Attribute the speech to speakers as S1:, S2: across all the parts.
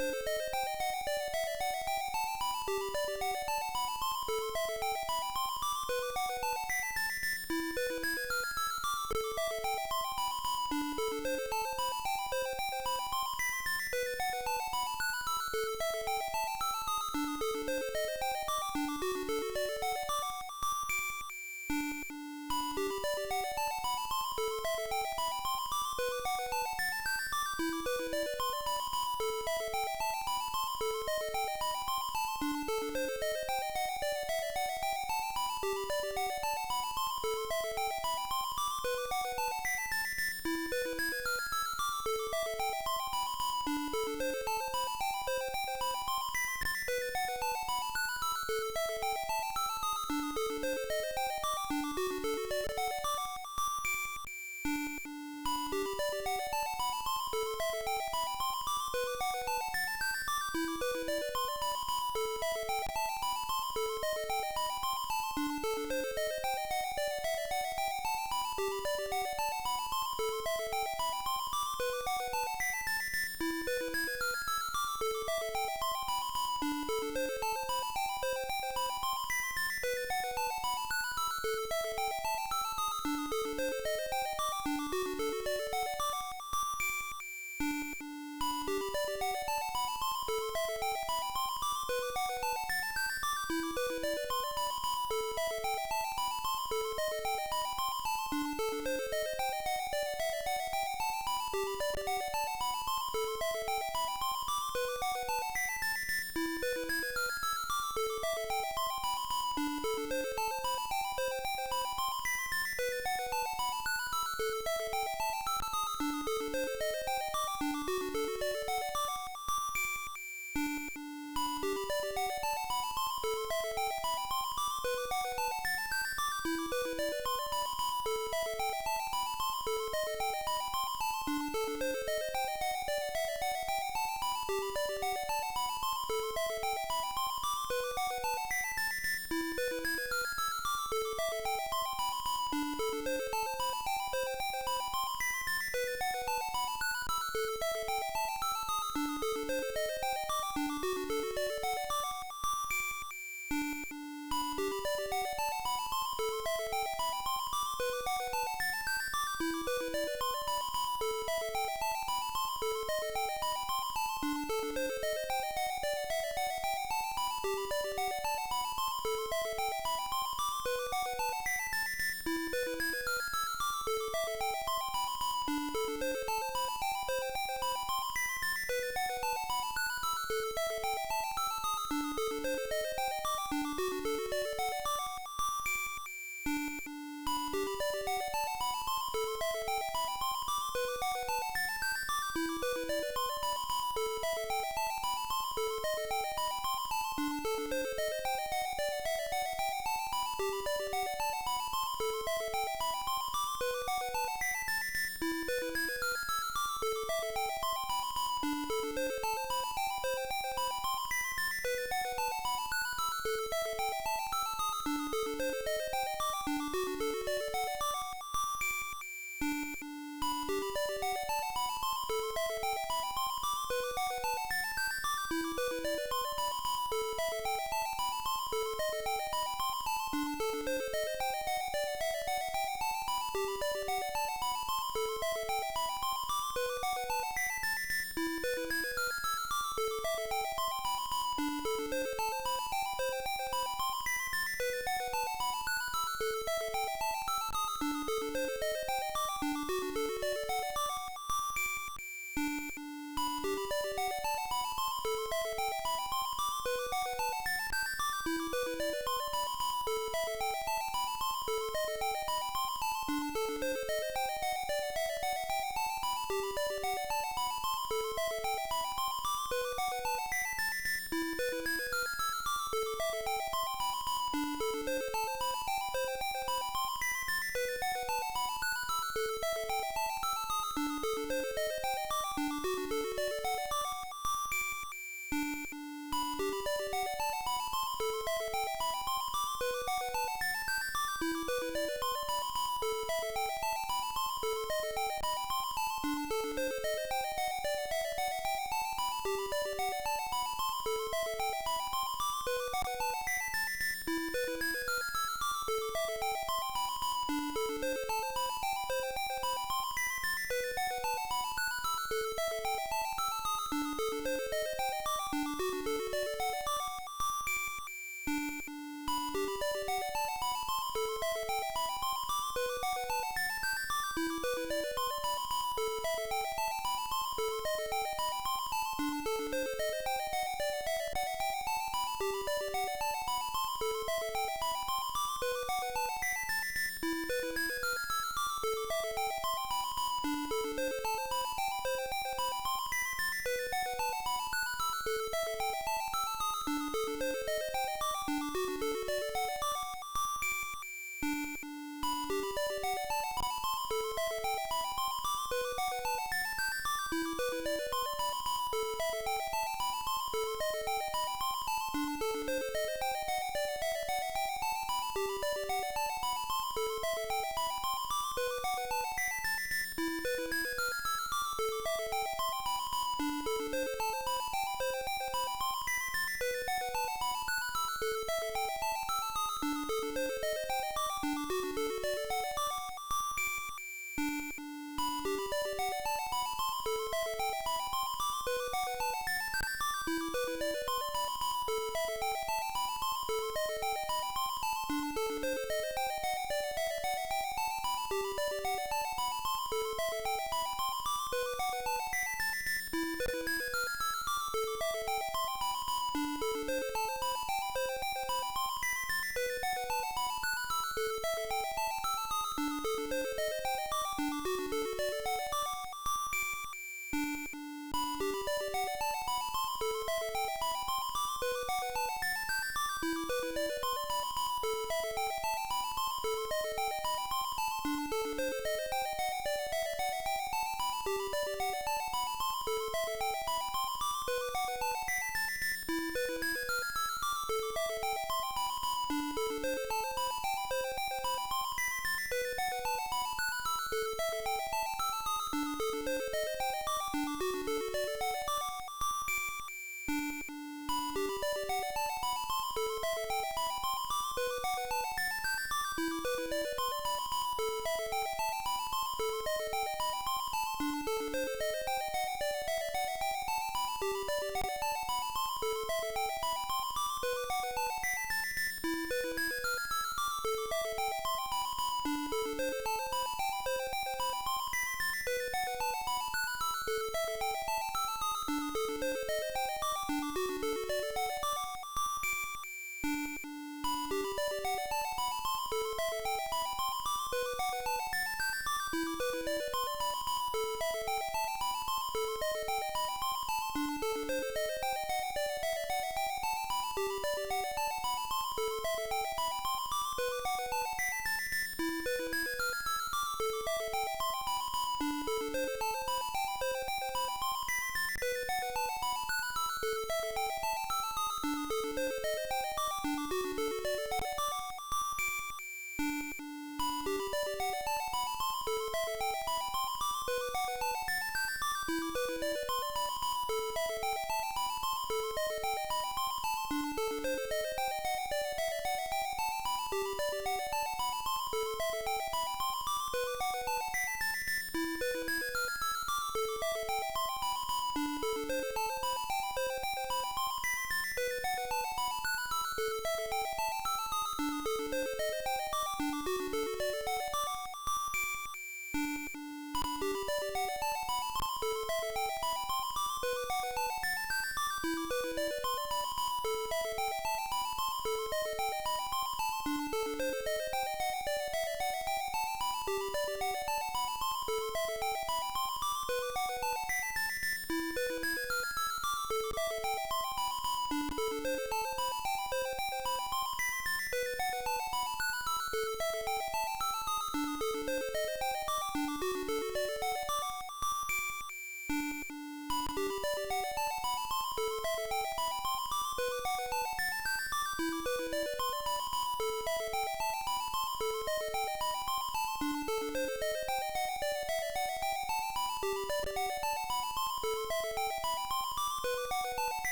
S1: You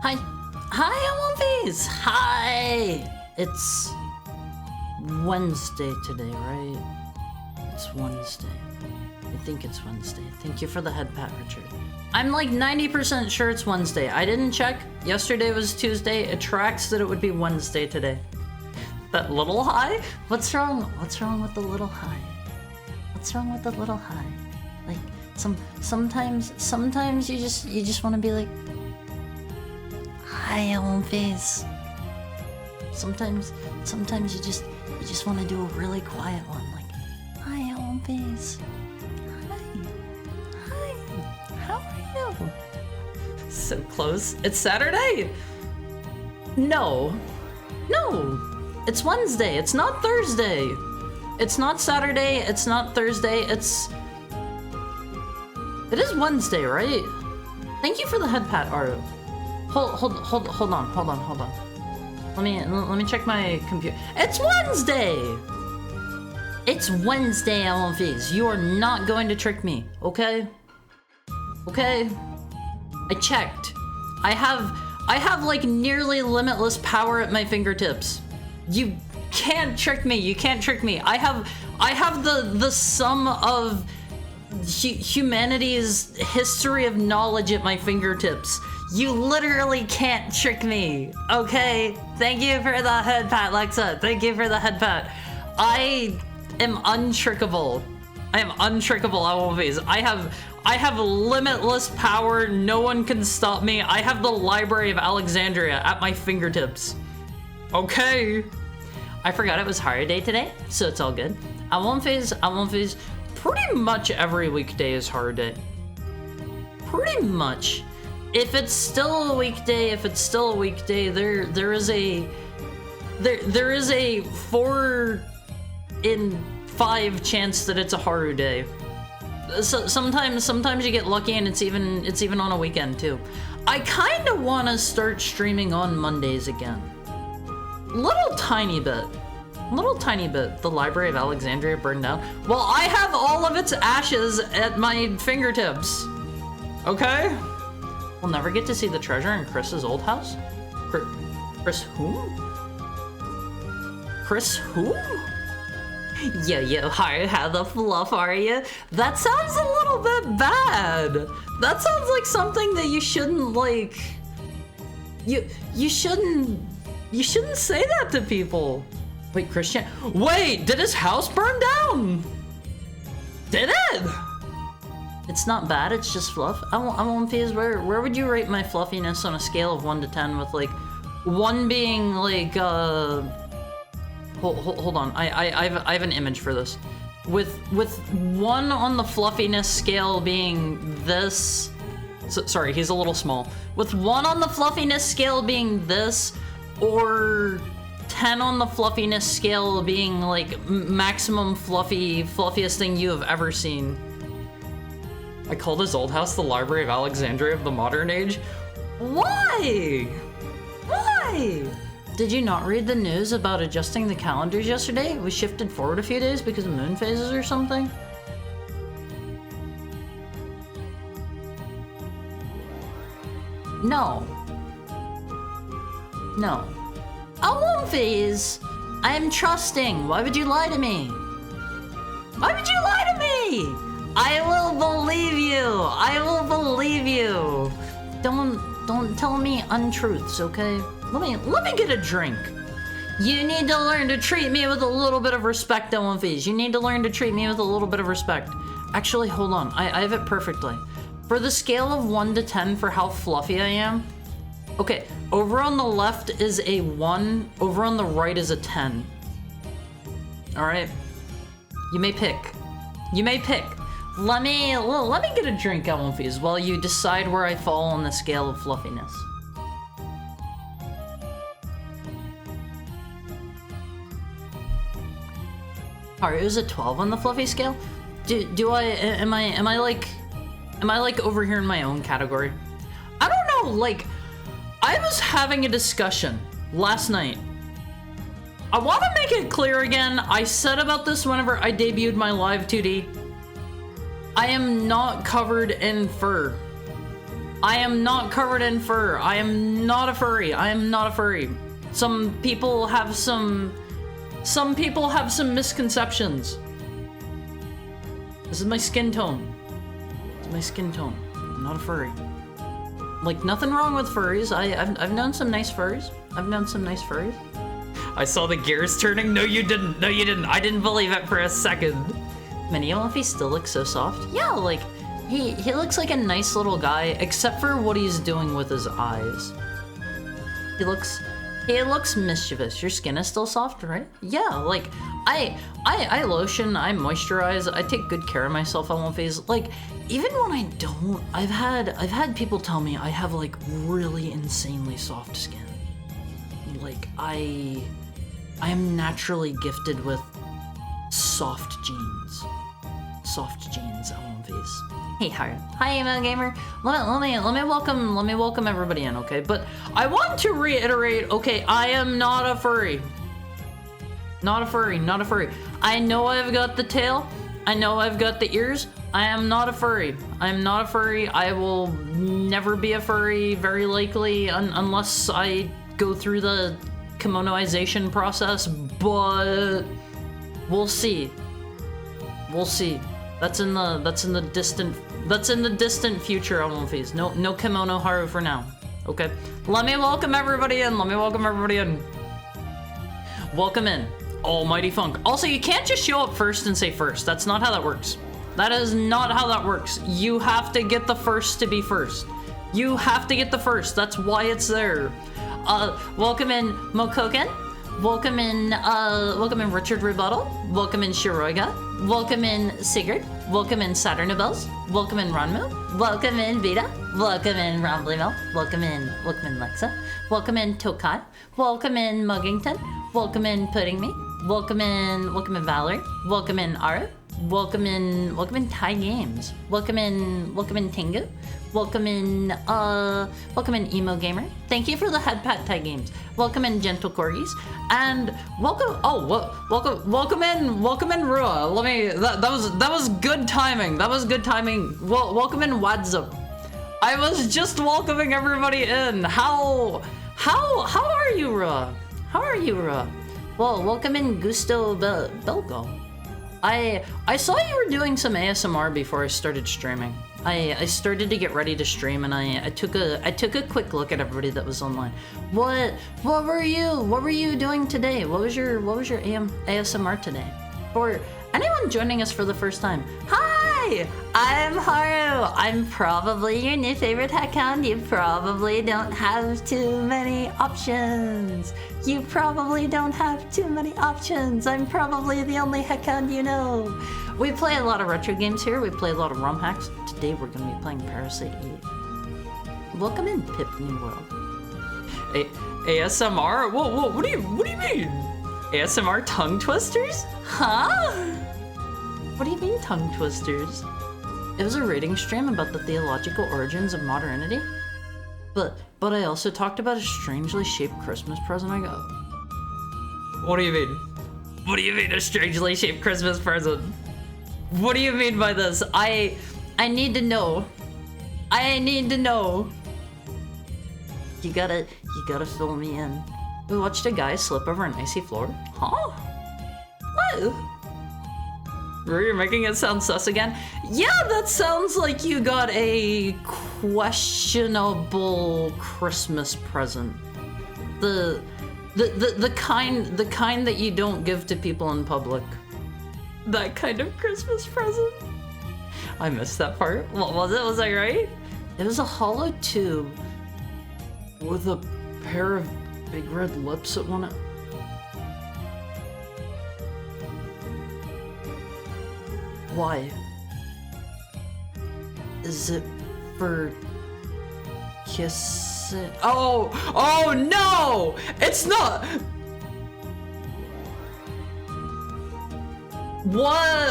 S1: Hi. Hi, I'm on V's. Hi. It's Wednesday today, right? It's Wednesday. I think it's Wednesday. Thank you for the head pat, Richard. I'm like 90% sure it's Wednesday. I didn't check. Yesterday was Tuesday. It tracks that it would be Wednesday today. That little high? What's wrong? What's wrong with the little high? What's wrong with the little high? Like sometimes you just want to be like, hi, I'm on V's. Sometimes you just want to do a really quiet one, like, hi, I'm on V's. Hi, how are you? So close. It's Saturday. No, it's Wednesday. It's not Thursday. It's not Saturday. It's not Thursday. It is Wednesday, right? Thank you for the head pat, Aru. Hold on. Let me check my computer. It's Wednesday! It's Wednesday, LMVs. You are not going to trick me, okay? Okay? I checked. I I have like nearly limitless power at my fingertips. You can't trick me. You can't trick me. I have the sum of humanity's history of knowledge at my fingertips. You literally can't trick me, okay? Thank you for the head pat, Lexa. Thank you for the head pat. I am untrickable. I am untrickable, Always. I have limitless power. No one can stop me. I have the Library of Alexandria at my fingertips. Okay. I forgot it was horror day today, so it's all good. I won't phase. Pretty much every weekday is horror day. Pretty much. If it's still a weekday, there is a 4 in 5 chance that it's a horror day. So sometimes you get lucky and it's even on a weekend too. I kind of want to start streaming on Mondays again. Little tiny bit. The Library of Alexandria burned down. Well, I have all of its ashes at my fingertips. Okay? We'll never get to see the treasure in Chris's old house? Chris who? Chris who? Yo, how the fluff are you? That sounds a little bit bad. That sounds like something that you shouldn't, like... You shouldn't say that to people. Wait, Christian... Wait, did his house burn down? Did it? It's not bad, it's just fluff. I won't phase. Where would you rate my fluffiness on a scale of 1 to 10 with, like, 1 being, like, Hold on, I have an image for this. With 1 on the fluffiness scale being this... sorry, he's a little small. With 1 on the fluffiness scale being this, or 10 on the fluffiness scale being, like, maximum fluffiest thing you have ever seen. I called his old house the Library of Alexandria of the modern age. Why? Why? Did you not read the news about adjusting the calendars yesterday? It was shifted forward a few days because of moon phases or something? No. No. I won't phase. I am trusting. Why would you lie to me? Why would you lie to me? I will believe you. I will believe you. Don't tell me untruths, okay? Let me get a drink. You need to learn to treat me with a little bit of respect, Phase. You need to learn to treat me with a little bit of respect. Actually, hold on. I have it perfectly. For the scale of 1 to 10 for how fluffy I am. Okay, over on the left is a 1. Over on the right is a 10. All right. You may pick. You may pick. Let me get a drink, Phase, while you decide where I fall on the scale of fluffiness. Alright, it was a 12 on the fluffy scale. Am I like over here in my own category? I don't know, like, I was having a discussion last night. I want to make it clear again, I said about this whenever I debuted my live 2D. I am not covered in fur. I am not covered in fur. I am not a furry. I am not a furry. Some people have some misconceptions. This is my skin tone. It's my skin tone. I'm not a furry. Like, nothing wrong with furries. I've known some nice furries. I've known some nice furries. I saw the gears turning. No, you didn't. No, you didn't. I didn't believe it for a second. He still looks so soft. Yeah, like, he looks like a nice little guy, except for what he's doing with his eyes. He looks mischievous. Your skin is still soft, right? Yeah, like, I lotion, I moisturize, I take good care of myself on one phase. Like, even when I don't, I've had people tell me I have, like, really insanely soft skin. Like, I am naturally gifted with soft genes. Soft genes on face. Hey, hi, Emo Gamer. Let me welcome everybody in, okay? But I want to reiterate, okay, I am not a furry. Not a furry, not a furry. I know I've got the tail. I know I've got the ears. I am not a furry. I am not a furry. I will never be a furry, very likely, unless I go through the kimonoization process, but we'll see. We'll see. That's in the distant future, Almofies. No kimono haru for now. Okay. Let me welcome everybody in. Welcome in. Almighty Funk. Also, you can't just show up first and say first. That's not how that works. That is not how that works. You have to get the first to be first. You have to get the first. That's why it's there. Welcome in Mokoken. Welcome in Richard Rebuttal. Welcome in Shiroiga. Welcome in Sigurd. Welcome in Saturnabels. Welcome in Ranmu. Welcome in Vita. Welcome in Romblymel. Welcome in Lexa. Welcome in Tokai. Welcome in Muggington. Welcome in Pudding Me. Welcome in Valerie. Welcome in Aru. Welcome in Thai Games. Welcome in Tengu. Welcome in Emo Gamer. Thank you for the head pat, Thai Games. Welcome in Gentle Corgis. And welcome in Rua. That was good timing. Welcome in Wadzub. I was just welcoming everybody in. How are you, Rua? How are you, Rua? Well, welcome in Gusto Belgo. I saw you were doing some ASMR before I started streaming. I started to get ready to stream, and I took a quick look at everybody that was online. What were you doing today? What was your ASMR today? For anyone joining us for the first time, hi, I'm Haru. I'm probably your new favorite heckhound. You probably don't have too many options. I'm probably the only heckhound you know. We play a lot of retro games here. We play a lot of ROM hacks. Today we're going to be playing Parasite 8. Welcome in, Pip New World. ASMR? Whoa, what do you mean? ASMR tongue twisters? Huh? What do you mean tongue twisters? It was a rating stream about the theological origins of modernity. But I also talked about a strangely shaped Christmas present I got. What do you mean? What do you mean a strangely shaped Christmas present? What do you mean by this? I need to know. You gotta fill me in. We watched a guy slip over an icy floor. Huh? What? You're making it sound sus again? Yeah, that sounds like you got a questionable Christmas present. The kind that you don't give to people in public. That kind of Christmas present. I missed that part. What was it? Was I right? It was a hollow tube with a pair of big red lips at one end. Why? Is it for kissing? Oh no! It's not! What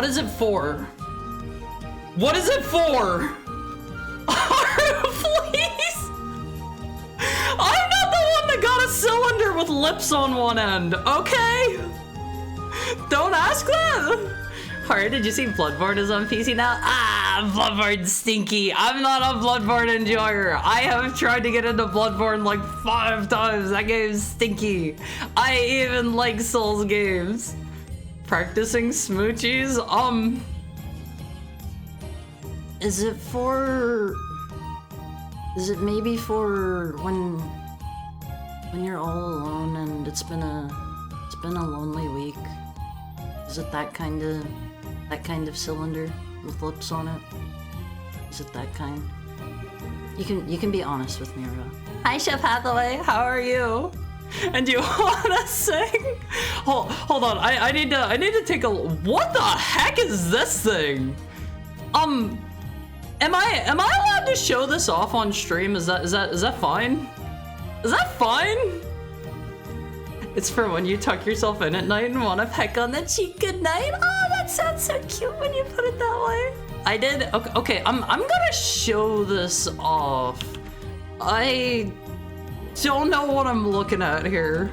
S1: is it for? What is it for? Please! I'm not the one that got a cylinder with lips on one end, okay? Don't ask that! Alright, did you see Bloodborne is on PC now? Bloodborne's stinky. I'm not a Bloodborne enjoyer. I have tried to get into Bloodborne like 5 times. That game's stinky. I even like Souls games. Practicing smoochies? Is it maybe for when you're all alone and it's been a lonely week? Is it that kind of cylinder with lips on it? Is it that kind? You can be honest with me, Ro. Hi, Chef Hathaway. How are you? And you wanna sing? Hold on. I need to take a. What the heck is this thing? Am I allowed to show this off on stream? Is that fine? Is that fine? It's for when you tuck yourself in at night and want to peck on the cheek good night. Oh, that sounds so cute when you put it that way. I did. Okay. I'm gonna show this off. I don't know what I'm looking at here.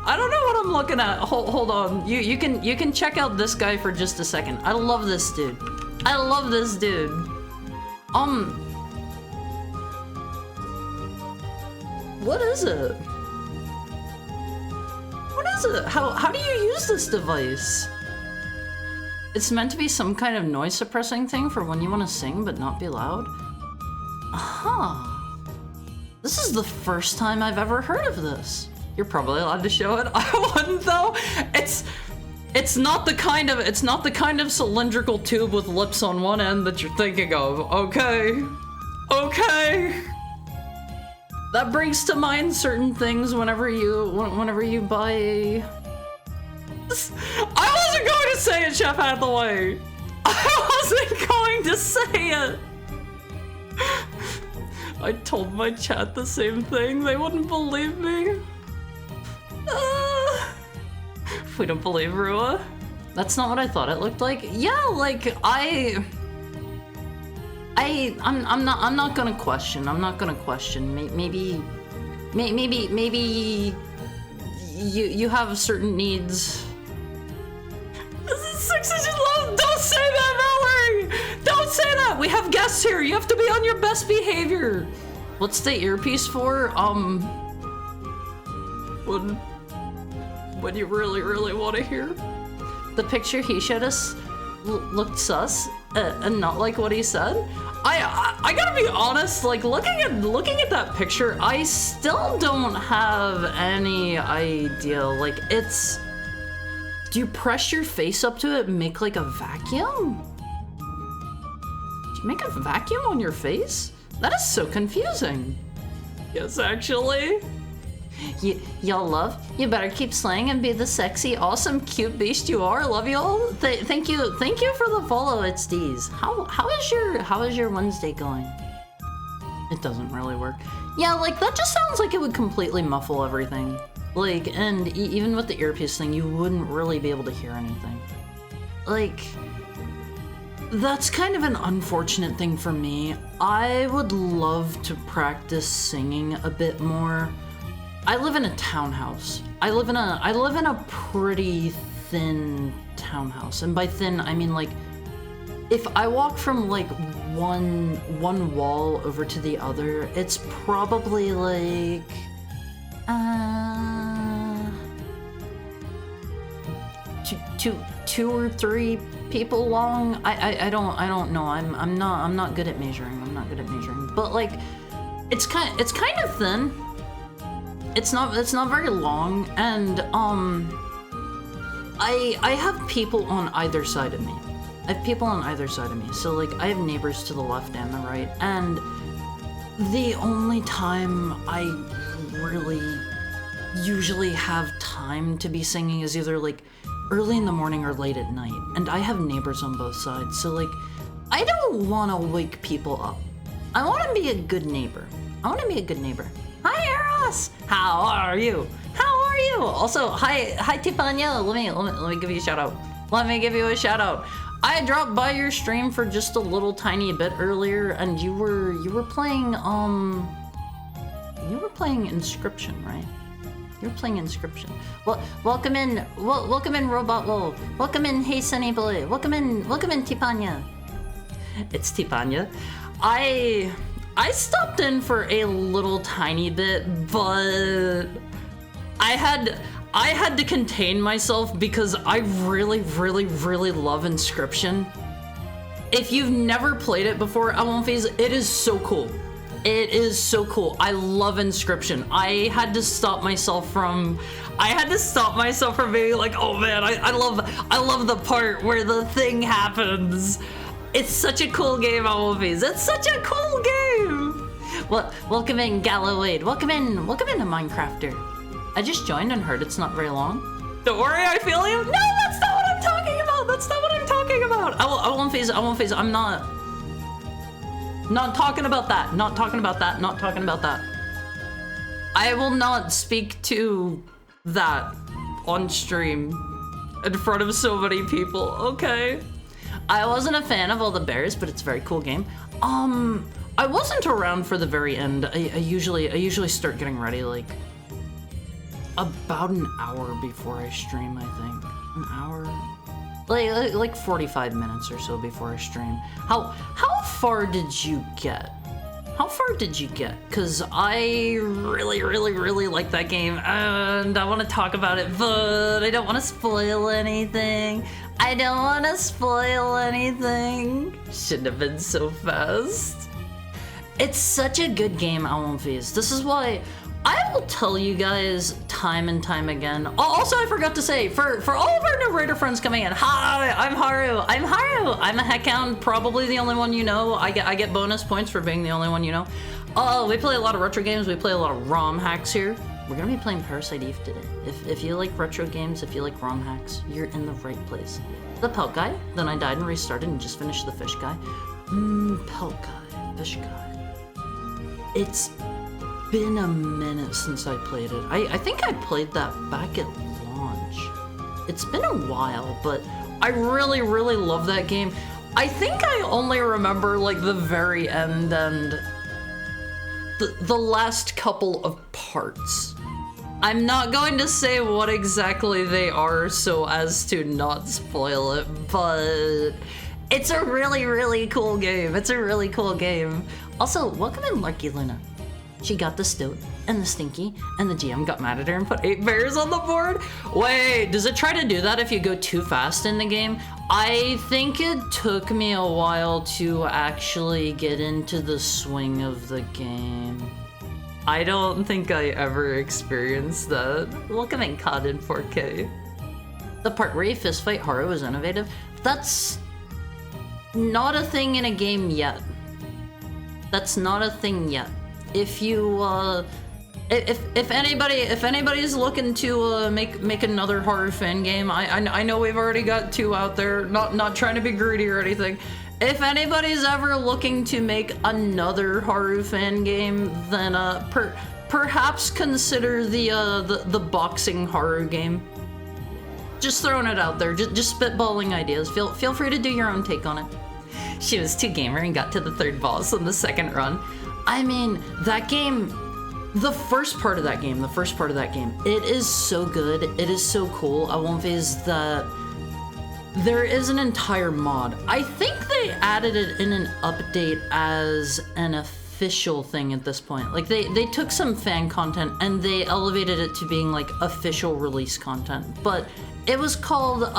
S1: I don't know what I'm looking at. Hold on. You can check out this guy for just a second. I love this dude. I love this dude. What is it? What is it? How do you use this device? It's meant to be some kind of noise suppressing thing for when you want to sing but not be loud? Huh. This is the first time I've ever heard of this. You're probably allowed to show it. I wouldn't though. It's not the kind of cylindrical tube with lips on one end that you're thinking of. Okay. Okay. That brings to mind certain things whenever you buy a... I wasn't going to say it, Chef Hathaway. I wasn't going to say it. I told my chat the same thing. They wouldn't believe me. We don't believe Rua. That's not what I thought it looked like. Yeah, like I'm not gonna question. I'm not gonna question. Maybe you have certain needs. This is 6 inches long. Don't say that, Valerie. Don't say that. We have guests here. You have to be on your best behavior. What's the earpiece for? When you really want to hear. The picture he showed us looked sus and not like what he said. I gotta be honest, like looking at that picture, I still don't have any idea. Like it's, do you press your face up to it and make like a vacuum? Do you make a vacuum on your face? That is so confusing. Yes, actually. Y'all love, you better keep slaying and be the sexy, awesome, cute beast you are. Love you all. Thank you for the follow. It's D's. How is your Wednesday going? It doesn't really work. Yeah, like that just sounds like it would completely muffle everything. Like, and even with the earpiece thing, you wouldn't really be able to hear anything. Like, that's kind of an unfortunate thing for me. I would love to practice singing a bit more. I live in a townhouse. I live in a pretty thin townhouse. And by thin, I mean like, if I walk from like one wall over to the other, it's probably like, two or three people long. I don't know. I'm not good at measuring. I'm not good at measuring. But like, it's kind of thin. It's not very long, and I have people on either side of me. I have people on either side of me. So like I have neighbors to the left and the right, and the only time I really usually have time to be singing is either like early in the morning or late at night. And I have neighbors on both sides, so like I don't want to wake people up. I want to be a good neighbor. Hi Eros! How are you? How are you? Also, hi Tipanya. Let me give you a shout out. Let me give you a shout out. I dropped by your stream for just a little tiny bit earlier, and you were playing Inscription, right? You were playing Inscription. Well, welcome in Robot Wool. Welcome in Hey Sunny Boy. Welcome in Tipanya. It's Tipanya. I stopped in for a little tiny bit, but I had to contain myself because I really love Inscription. If you've never played it before, Alonphase, it is so cool. It is so cool. I love Inscription. I had to stop myself from being like, oh man, I love the part where the thing happens. It's such a cool game, Alonphase. It's such a cool game. Well, welcome in Gallowade. Welcome in to Minecrafter. I just joined and heard it's not very long. Don't worry, I feel you. No, that's not what I'm talking about. That's not what I'm talking about. Alonphase, I'm not talking about that. Not talking about that. I will not speak to that on stream in front of so many people, okay? I wasn't a fan of all the bears, but it's a very cool game. I wasn't around for the very end. I usually start getting ready like about an hour before I stream, I think. An hour? Like 45 minutes or so before I stream. How far did you get? How far did you get? Because I really like that game, and I want to talk about it, but I don't want to spoil anything. I don't want to spoil anything. Shouldn't have been so fast. It's such a good game, Almonfees. This is why I will tell you guys time and time again. Also, I forgot to say, for all of our new Raider friends coming in, hi, I'm Haru. I'm a heckhound, probably the only one you know. I get bonus points for being the only one you know. We play a lot of retro games. We play a lot of ROM hacks here. We're gonna be playing Parasite Eve today. If you like retro games, if you like ROM hacks, you're in the right place. The Pelt guy, then I died and restarted and just finished the fish guy. Pelt guy, fish guy. It's been a minute since I played it. I think I played that back at launch. It's been a while, but I really love that game. I think I only remember like the very end and the last couple of parts. I'm not going to say what exactly they are so as to not spoil it, but it's a really cool game. It's a really cool game. Also, welcome in Lucky Luna. She got the stoat and the stinky, and the GM got mad at her and put 8 bears on the board. Wait, does it try to do that if you go too fast in the game? I think it took me a while to actually get into the swing of the game. I don't think I ever experienced that. Welcome in COD in 4K. The part where you fistfight Haru is innovative. That's not a thing in a game yet. That's not a thing yet. If you, if anybody's looking to make another horror fan game, I know we've already got 2 out there. Not trying to be greedy or anything. If anybody's ever looking to make another horror fan game, then perhaps consider the boxing horror game. Just throwing it out there. Just spitballing ideas. Feel free to do your own take on it. She was too gamer and got to the 3rd boss on the 2nd run. I mean, that game, the first part of that game, it is so good, it is so cool. I won't phase that there is an entire mod. I think they added it in an update as an official thing at this point. Like, they took some fan content and they elevated it to being like official release content. But it was called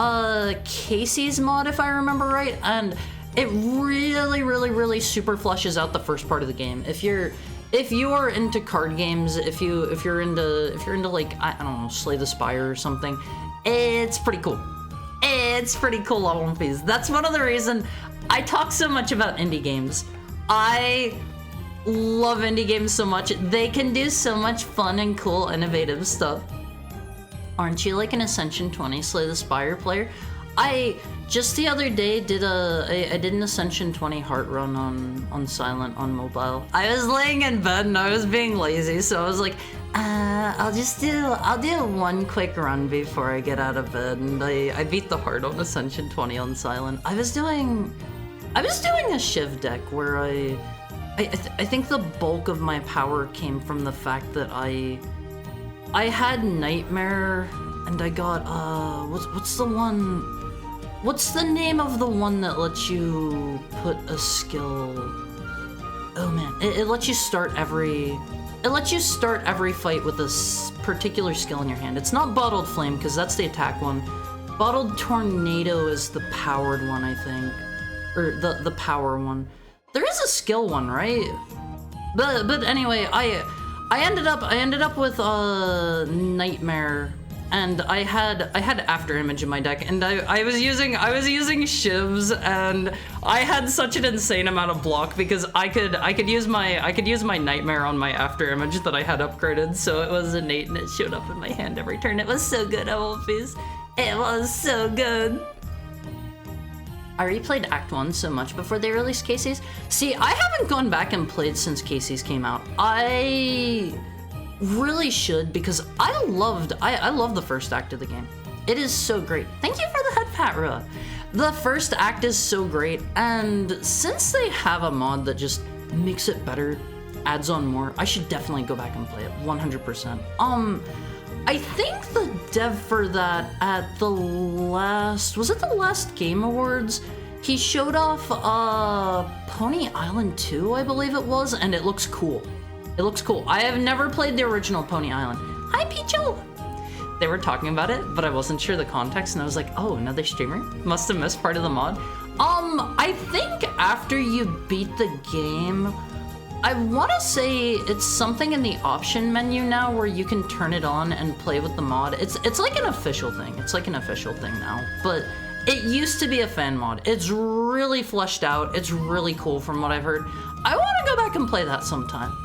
S1: Casey's mod, if I remember right, and it really super fleshes out the first part of the game. If you are into card games, if you're into like, I don't know, Slay the Spire or something, it's pretty cool. It's pretty cool, Almonfees. That's one of the reasons I talk so much about indie games. I love indie games so much. They can do so much fun and cool, innovative stuff. Aren't you like an Ascension 20 Slay the Spire player? I just the other day did I did an Ascension 20 heart run on Silent on mobile. I was laying in bed and I was being lazy, so I was like, I'll do one quick run before I get out of bed, and I beat the heart on Ascension 20 on Silent. I was doing a Shiv deck where I think the bulk of my power came from the fact that I had Nightmare and I got what's the name of the one that lets you put a skill? Oh man, it lets you start every fight with a particular skill in your hand. It's not Bottled Flame, because that's the attack one. Bottled Tornado is the powered one, I think. Or the power one. There is a skill one, right? But anyway, I ended up with Nightmare, and I had After Image in my deck, and I was using shivs, and I had such an insane amount of block because I could use my Nightmare on my After Image that I had upgraded, so it was innate and it showed up in my hand every turn. It was so good, Wolfies. It was so good. I replayed Act 1 so much before they released Casey's. See, I haven't gone back and played since Casey's came out. I really should, because I love the first act of the game. It is so great. Thank you for the head pat, Rua. The first act is so great, and since they have a mod that just makes it better, adds on more, I should definitely go back and play it 100%. I think the dev for that at the last... Was it the last Game Awards? He showed off Pony Island 2, I believe it was, and it looks cool. It looks cool. I have never played the original Pony Island. Hi, Picho! They were talking about it, but I wasn't sure the context, and I was like, oh, another streamer? Must have missed part of the mod. I think after you beat the game, I want to say it's something in the option menu now where you can turn it on and play with the mod. It's like an official thing. It's like an official thing now, but it used to be a fan mod. It's really fleshed out. It's really cool from what I've heard. I want to go back and play that sometime.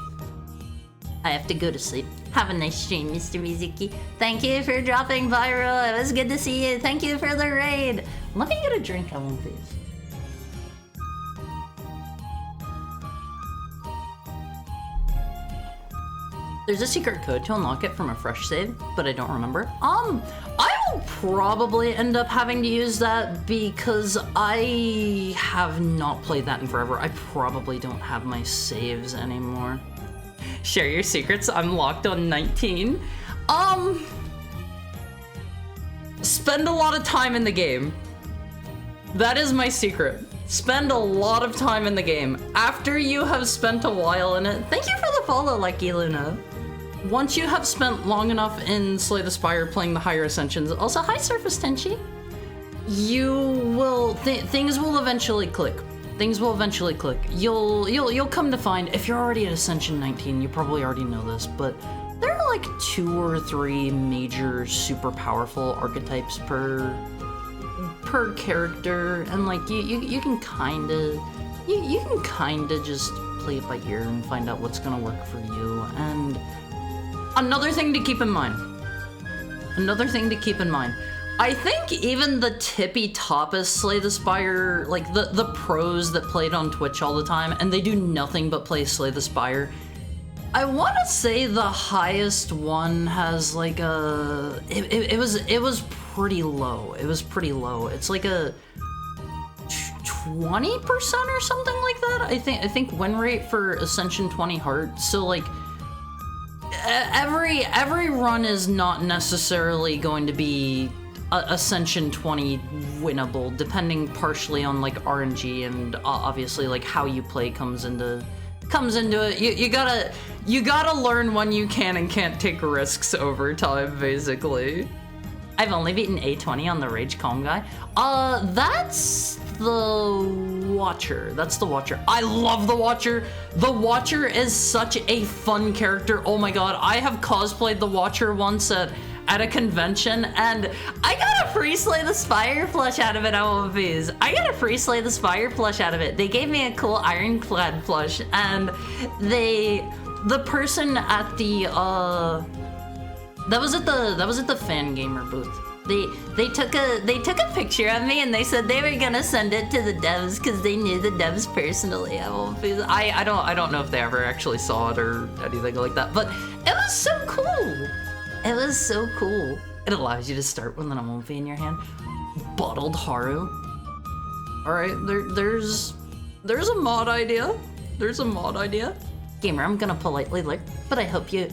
S1: I have to go to sleep. Have a nice stream, Mr. Mizuki. Thank you for dropping viral. It was good to see you. Thank you for the raid. Let me get a drink, Ellen, please. There's a secret code to unlock it from a fresh save, but I don't remember. I will probably end up having to use that because I have not played that in forever. I probably don't have my saves anymore. Share your secrets. I'm locked on 19. Spend a lot of time in the game. That is my secret. Spend a lot of time in the game. After you have spent a while in it, thank you for the follow, Lucky Luna. Once you have spent long enough in Slay the Spire playing the higher ascensions, also hi Surface Tenchi, you will, things will eventually click. Things will eventually click. You'll come to find, if you're already at Ascension 19, you probably already know this, but there are like 2 or 3 major super powerful archetypes per character, and like you can kinda just play it by ear and find out what's gonna work for you. And another thing to keep in mind. I think even the tippy toppest Slay the Spire, like the pros that played on Twitch all the time, and they do nothing but play Slay the Spire. I want to say the highest one has like a, it was pretty low. It was pretty low. It's like a 20% or something like that. I think win rate for Ascension 20 Heart. So like every run is not necessarily going to be Ascension 20 winnable, depending partially on like RNG and obviously like how you play comes into it. You gotta learn when you can and can't take risks over time, basically. I've only beaten A20 on the Rage Calm guy. That's the Watcher. That's the Watcher. I love the Watcher. The Watcher is such a fun character. Oh my god, I have cosplayed the Watcher once at a convention, and I got a free Slay the Spire plush out of it, OMVs. I got a free Slay the Spire plush out of it. They gave me a cool Ironclad plush, and the person at the, that was at the Fan Gamer booth. They took a picture of me and they said they were gonna send it to the devs because they knew the devs personally. I don't know if they ever actually saw it or anything like that, but it was so cool. It was so cool. It allows you to start with an Amalfi in your hand. Bottled Haru. Alright, there's a mod idea. There's a mod idea. Gamer, I'm gonna politely lick, but I hope you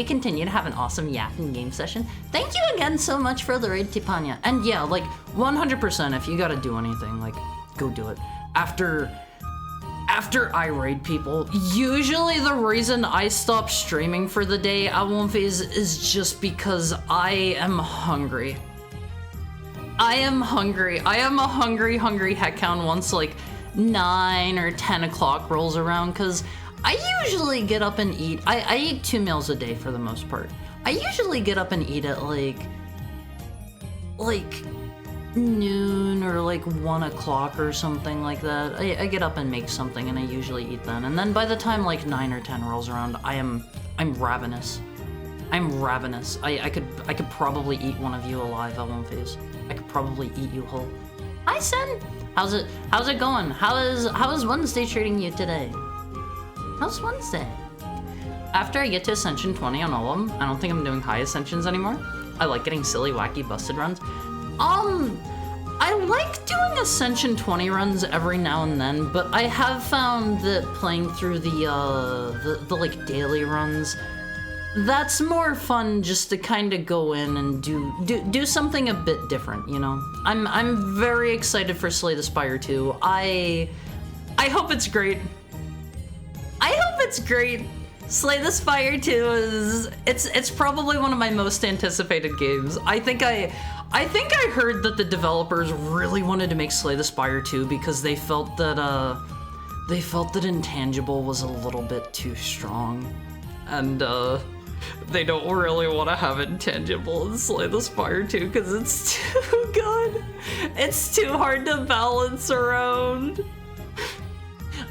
S1: continue to have an awesome yapping game session. Thank you again so much for the raid, Tipanya. And yeah, like 100% if you gotta do anything, like go do it. After I raid people, usually the reason I stop streaming for the day, is just because I am hungry. I am hungry. I am a hungry heckhound once like 9 or 10 o'clock rolls around, because I usually get up and eat. I eat 2 meals a day for the most part. I usually get up and eat at like noon or like 1 o'clock or something like that. I get up and make something and I usually eat then. And then by the time like 9 or 10 rolls around, I'm ravenous. I'm ravenous. I could probably eat one of you alive, Elwin-Face. I could probably eat you whole. Hi, Sen. How's it going? How is Wednesday treating you today? How's Wednesday? After I get to Ascension 20 on all of them, I don't think I'm doing high Ascensions anymore. I like getting silly, wacky, busted runs. I like doing Ascension 20 runs every now and then, but I have found that playing through the like daily runs, that's more fun just to kind of go in and do something a bit different, you know? I'm very excited for Slay the Spire 2. I hope it's great. I hope it's great. Slay the Spire 2 is it's probably one of my most anticipated games. I think I heard that the developers really wanted to make Slay the Spire 2 because they felt that Intangible was a little bit too strong. And they don't really want to have Intangible in Slay the Spire 2 because it's too good. It's too hard to balance around.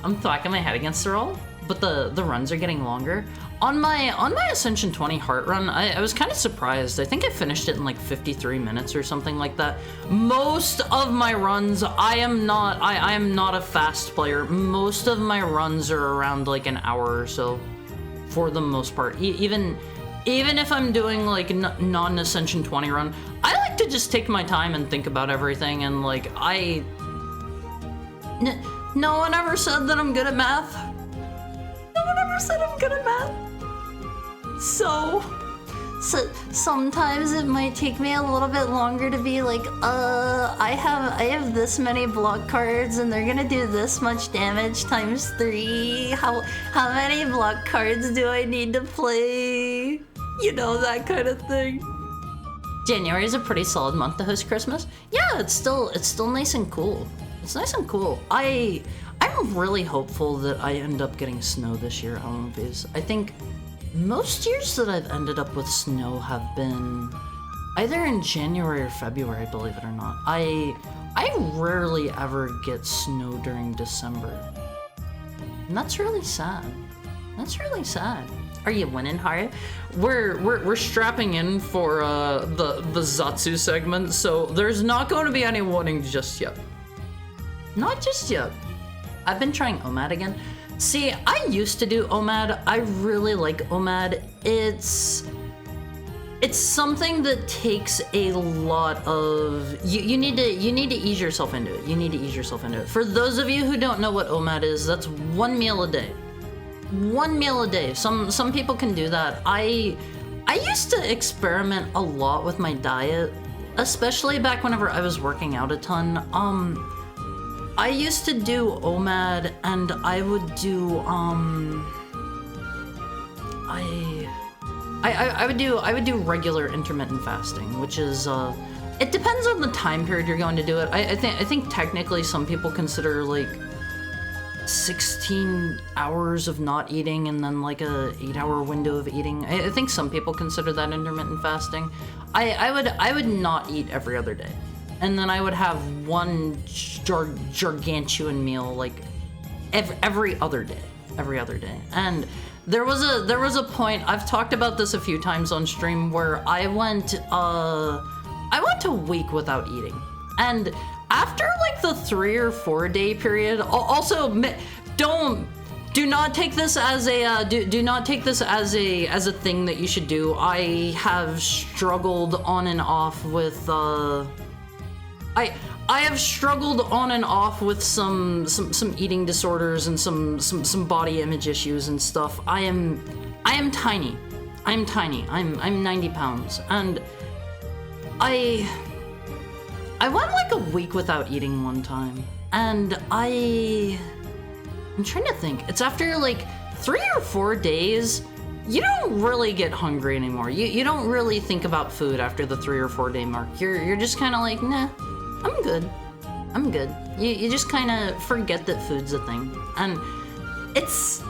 S1: I'm thwacking my head against the wall, but the runs are getting longer. On my Ascension 20 heart run, I was kind of surprised. I think I finished it in like 53 minutes or something like that. Most of my runs, I am not a fast player. Most of my runs are around like an hour or so, for the most part. Even if I'm doing like non-Ascension 20 run, I like to just take my time and think about everything. And like no one ever said that I'm good at math. No one ever said I'm good at math. So sometimes it might take me a little bit longer to be like, I have this many block cards and they're gonna do this much damage times 3. How many block cards do I need to play? You know, that kind of thing. January is a pretty solid month to host Christmas. Yeah, it's still nice and cool. It's nice and cool. I'm really hopeful that I end up getting snow this year, because I think most years that I've ended up with snow have been either in January or February, believe it or not. I rarely ever get snow during December. And that's really sad. That's really sad. Are you winning, Haru? We're strapping in for the Zatsu segment, so there's not going to be any winning just yet. Not just yet. I've been trying OMAD again. See, I used to do OMAD. I really like OMAD. It's something that takes a lot of you need to ease yourself into it. You need to ease yourself into it. For those of you who don't know what OMAD is, that's 1 meal a day. 1 meal a day. Some people can do that. I used to experiment a lot with my diet, especially back whenever I was working out a ton. I used to do OMAD, and I would do I would do regular intermittent fasting, which is it depends on the time period you're going to do it. I think technically some people consider like 16 hours of not eating and then like a 8-hour window of eating. I think some people consider that intermittent fasting. I would not eat every other day. And then I would have one gargantuan meal like every other day. And there was a point, I've talked about this a few times on stream, where I went a week without eating. And after like the 3 or 4 day period, also do not take this as a do not take this as a thing that you should do. I have struggled on and off with I have struggled on and off with some eating disorders and some body image issues and stuff. I am tiny. I'm 90 pounds, and I went like a week without eating one time, and I'm trying to think. It's after like 3 or 4 days, you don't really get hungry anymore. You don't really think about food after the 3 or 4 day mark. You're just kind of like, nah, I'm good. You just kind of forget that food's a thing, and it's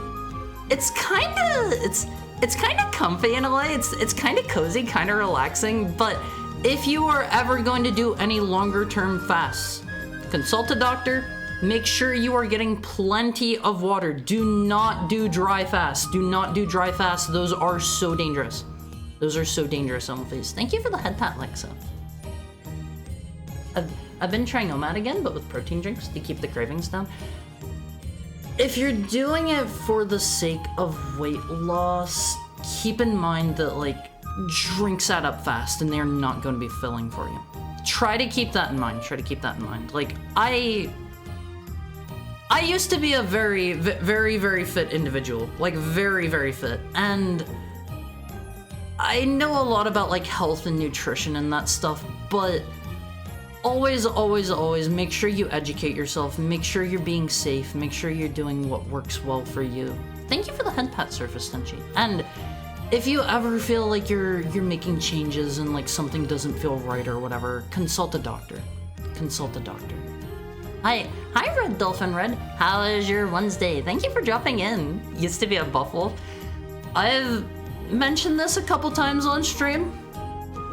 S1: kind of comfy in a way. It's kind of cozy, kind of relaxing. But if you are ever going to do any longer term fasts, consult a doctor. Make sure you are getting plenty of water. Do not do dry fasts. Those are so dangerous. Please. Thank you for the head pat, Lexa. I've been trying OMAD again, but with protein drinks to keep the cravings down. If you're doing it for the sake of weight loss, keep in mind that like drinks add up fast and they're not going to be filling for you. Try to keep that in mind. Like I used to be a very, very, very fit individual, like very, very fit, and I know a lot about like health and nutrition and that stuff, but always, always, always make sure you educate yourself, make sure you're being safe, make sure you're doing what works well for you. Thank you for the head pat surface, Tenchi. And if you ever feel like you're making changes and like something doesn't feel right or whatever, consult a doctor. Consult a doctor. Hi, Red Dolphin Red. How is your Wednesday? Thank you for dropping in. Used to be a buffalo. I've mentioned this a couple times on stream.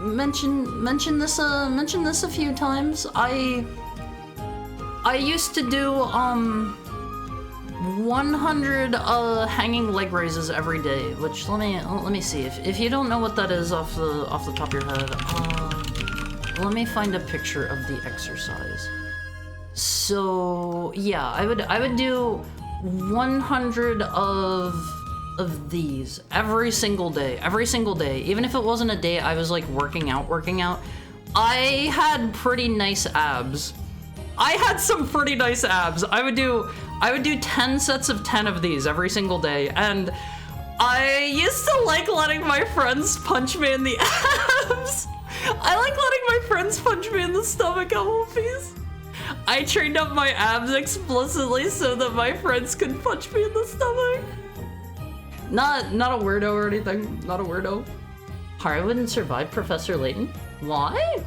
S1: Mention this a few times. I used to do 100 hanging leg raises every day, which let me see if you don't know what that is off the top of your head. Let me find a picture of the exercise. So yeah, I would do 100 of these every single day, even if it wasn't a day I was like working out. I had pretty nice abs. I had some pretty nice abs. I would do 10 sets of 10 of these every single day, and I used to like letting my friends punch me in the abs. I like letting my friends punch me in the stomach at Wolfies. I trained up my abs explicitly so that my friends could punch me in the stomach. Not a weirdo or anything. Not a weirdo. Hari wouldn't survive Professor Layton? Why?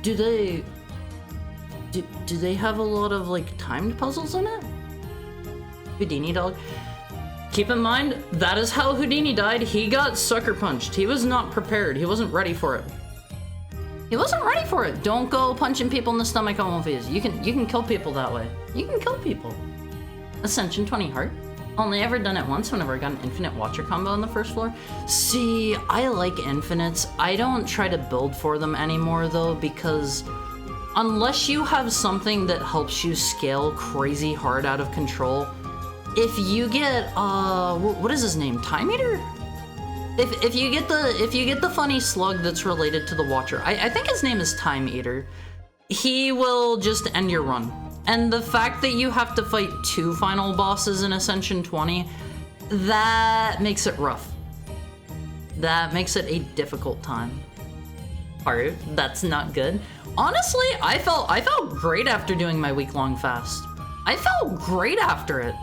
S1: Do they have a lot of like timed puzzles in it? Houdini dog. Keep in mind, that is how Houdini died. He got sucker punched. He was not prepared. He wasn't ready for it. He wasn't ready for it. Don't go punching people in the stomach on Wolfies. You can kill people that way. You can kill people. Ascension 20 heart. Only ever done it once whenever I got an infinite watcher combo on the first floor. See, I like infinites. I don't try to build for them anymore though, because unless you have something that helps you scale crazy hard out of control, if you get what is his name? Time Eater? If you get the funny slug that's related to the Watcher, I think his name is Time Eater, he will just end your run. And the fact that you have to fight 2 final bosses in Ascension 20, that makes it rough. That makes it a difficult time. Haru, that's not good. Honestly, I felt great after doing my week-long fast. I felt great after it.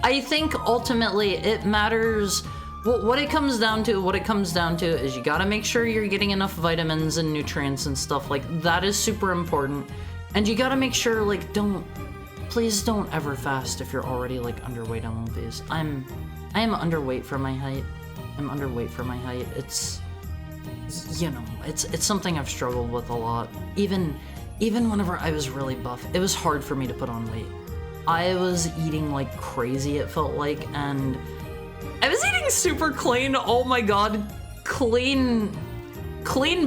S1: I think ultimately it matters. What it comes down to is you gotta make sure you're getting enough vitamins and nutrients and stuff like that is super important. And you gotta make sure, like, please don't ever fast if you're already like underweight on movies. I am underweight for my height. I'm underweight for my height. It's, you know, it's something I've struggled with a lot. Even whenever I was really buff, it was hard for me to put on weight. I was eating like crazy, it felt like, and I was eating super clean. Oh my god, clean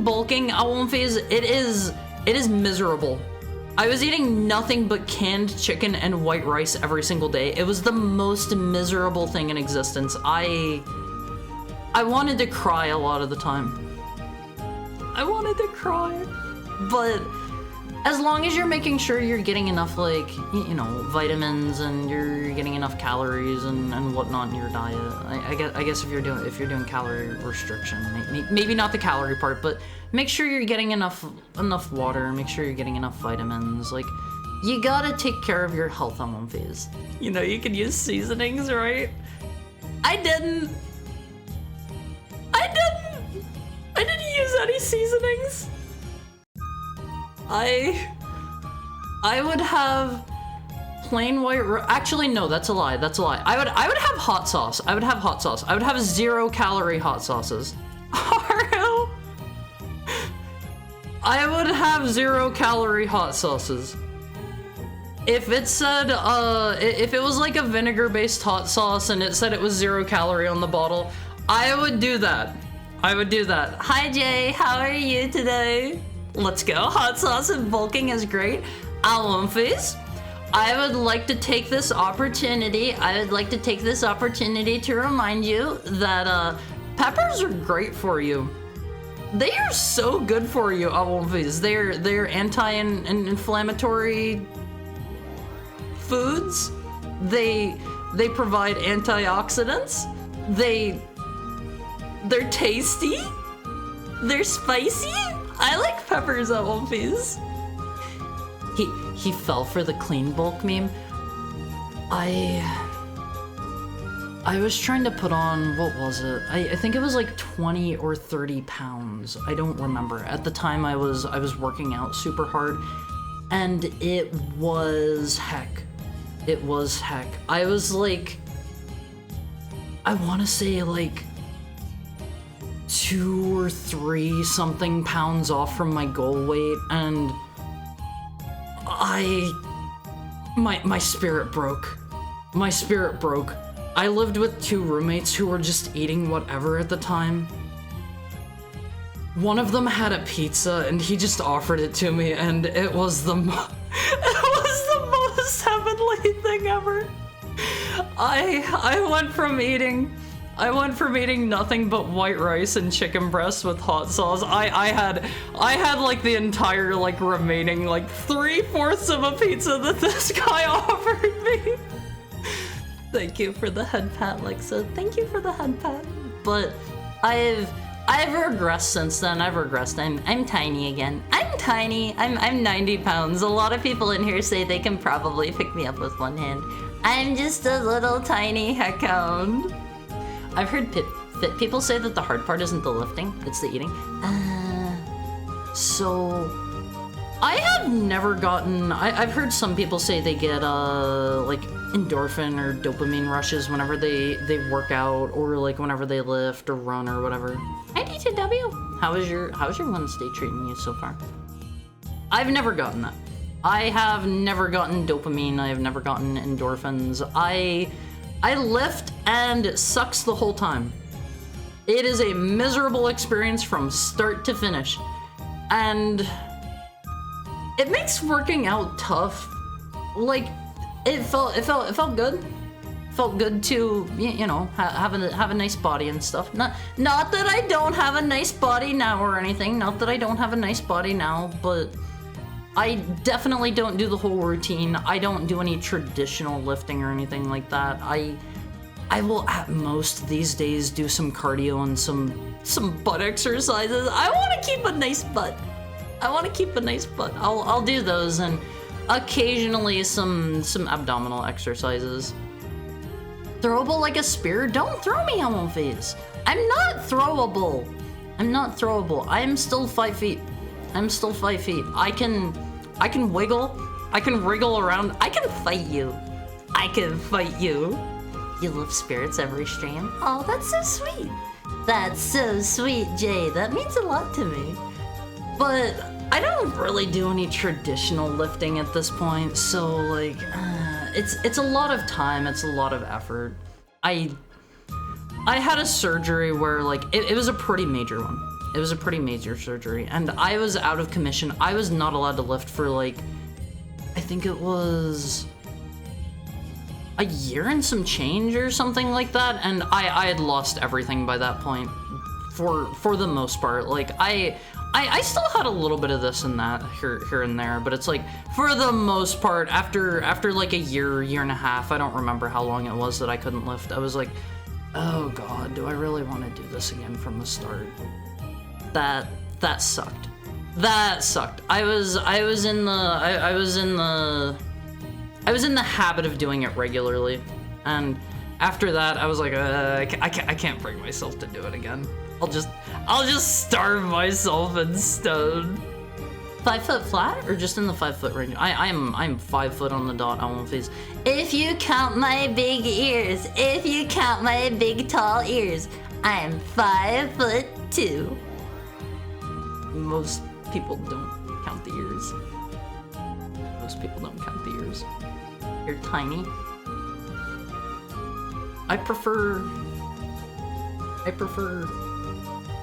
S1: bulking at one phase. It is miserable. I was eating nothing but canned chicken and white rice every single day. It was the most miserable thing in existence. I wanted to cry a lot of the time. I wanted to cry. But as long as you're making sure you're getting enough, like, you know, vitamins and you're getting enough calories and whatnot in your diet. I guess if you're doing calorie restriction, maybe not the calorie part, but make sure you're getting enough water, make sure you're getting enough vitamins. Like, you gotta take care of your health on one phase. You know, you can use seasonings, right? I didn't use any seasonings. I would have plain white. Actually, no, that's a lie. I would have hot sauce. I would have 0 calorie hot sauces. I would have 0 calorie hot sauces. If it said, if it was like a vinegar-based hot sauce and it said it was 0 calorie on the bottle, I would do that. Hi Jay, how are you today? Let's go. Hot sauce and bulking is great. Alumphys, I would like to take this opportunity to remind you that peppers are great for you. They are so good for you, Alumphys. They're anti-inflammatory foods. They provide antioxidants. They're tasty. They're spicy. I like peppers at Wolfie's. He fell for the clean bulk meme. I was trying to put on, what was it? I think it was like 20 or 30 pounds. I don't remember. At the time I was working out super hard, and it was heck. It was heck. I was like, I want to say like 2 or 3 something pounds off from my goal weight, and my spirit broke. My spirit broke. I lived with 2 roommates who were just eating whatever at the time. One of them had a pizza and he just offered it to me, and it was the most heavenly thing ever. I went from eating nothing but white rice and chicken breast with hot sauce. I had like the entire like remaining like 3/4 of a pizza that this guy offered me. Thank you for the head pat, Lexa. Thank you for the head pat. But I've regressed since then. I've regressed. I'm tiny again. I'm tiny. I'm 90 pounds. A lot of people in here say they can probably pick me up with one hand. I'm just a little tiny heck hound. I've heard fit people say that the hard part isn't the lifting, it's the eating. So I have never gotten, I've heard some people say they get like endorphin or dopamine rushes whenever they work out, or like whenever they lift or run or whatever. Hi D2W. How's your Wednesday treating you so far? I've never gotten that. I have never gotten dopamine. I have never gotten endorphins. I lift and it sucks the whole time. It is a miserable experience from start to finish. And it makes working out tough. Like, it felt good. Felt good to, you know, have a nice body and stuff. Not that I don't have a nice body now or anything. Not that I don't have a nice body now, but I definitely don't do the whole routine. I don't do any traditional lifting or anything like that. I will at most these days do some cardio and some butt exercises. I want to keep a nice butt. I'll do those, and occasionally some abdominal exercises. Throwable like a spear? Don't throw me, Elmo-Face. I'm not throwable. I am still 5 feet. I can wiggle. I can wriggle around. I can fight you. You lift spirits every stream. Oh, that's so sweet. That's so sweet, Jay. That means a lot to me. But I don't really do any traditional lifting at this point, so like, it's a lot of time. It's a lot of effort. I had a surgery where like it was a pretty major one. It was a pretty major surgery, and I was out of commission. I was not allowed to lift for like, I think it was a year and some change or something like that, and I had lost everything by that point for the most part. Like I still had a little bit of this and that here and there, but it's like for the most part after like a year and a half, I don't remember how long it was that I couldn't lift. I was like, oh god, do I really want to do this again from the start? That sucked. I was in the habit of doing it regularly, and after that I was like, I can't bring myself to do it again. I'll just starve myself instead. 5 foot flat, or just in the 5 foot range? I'm 5 foot on the dot. Elmo-Face. If you count my big ears, if you count my big tall ears, I'm 5'2". Most people don't count the ears. You're tiny. I prefer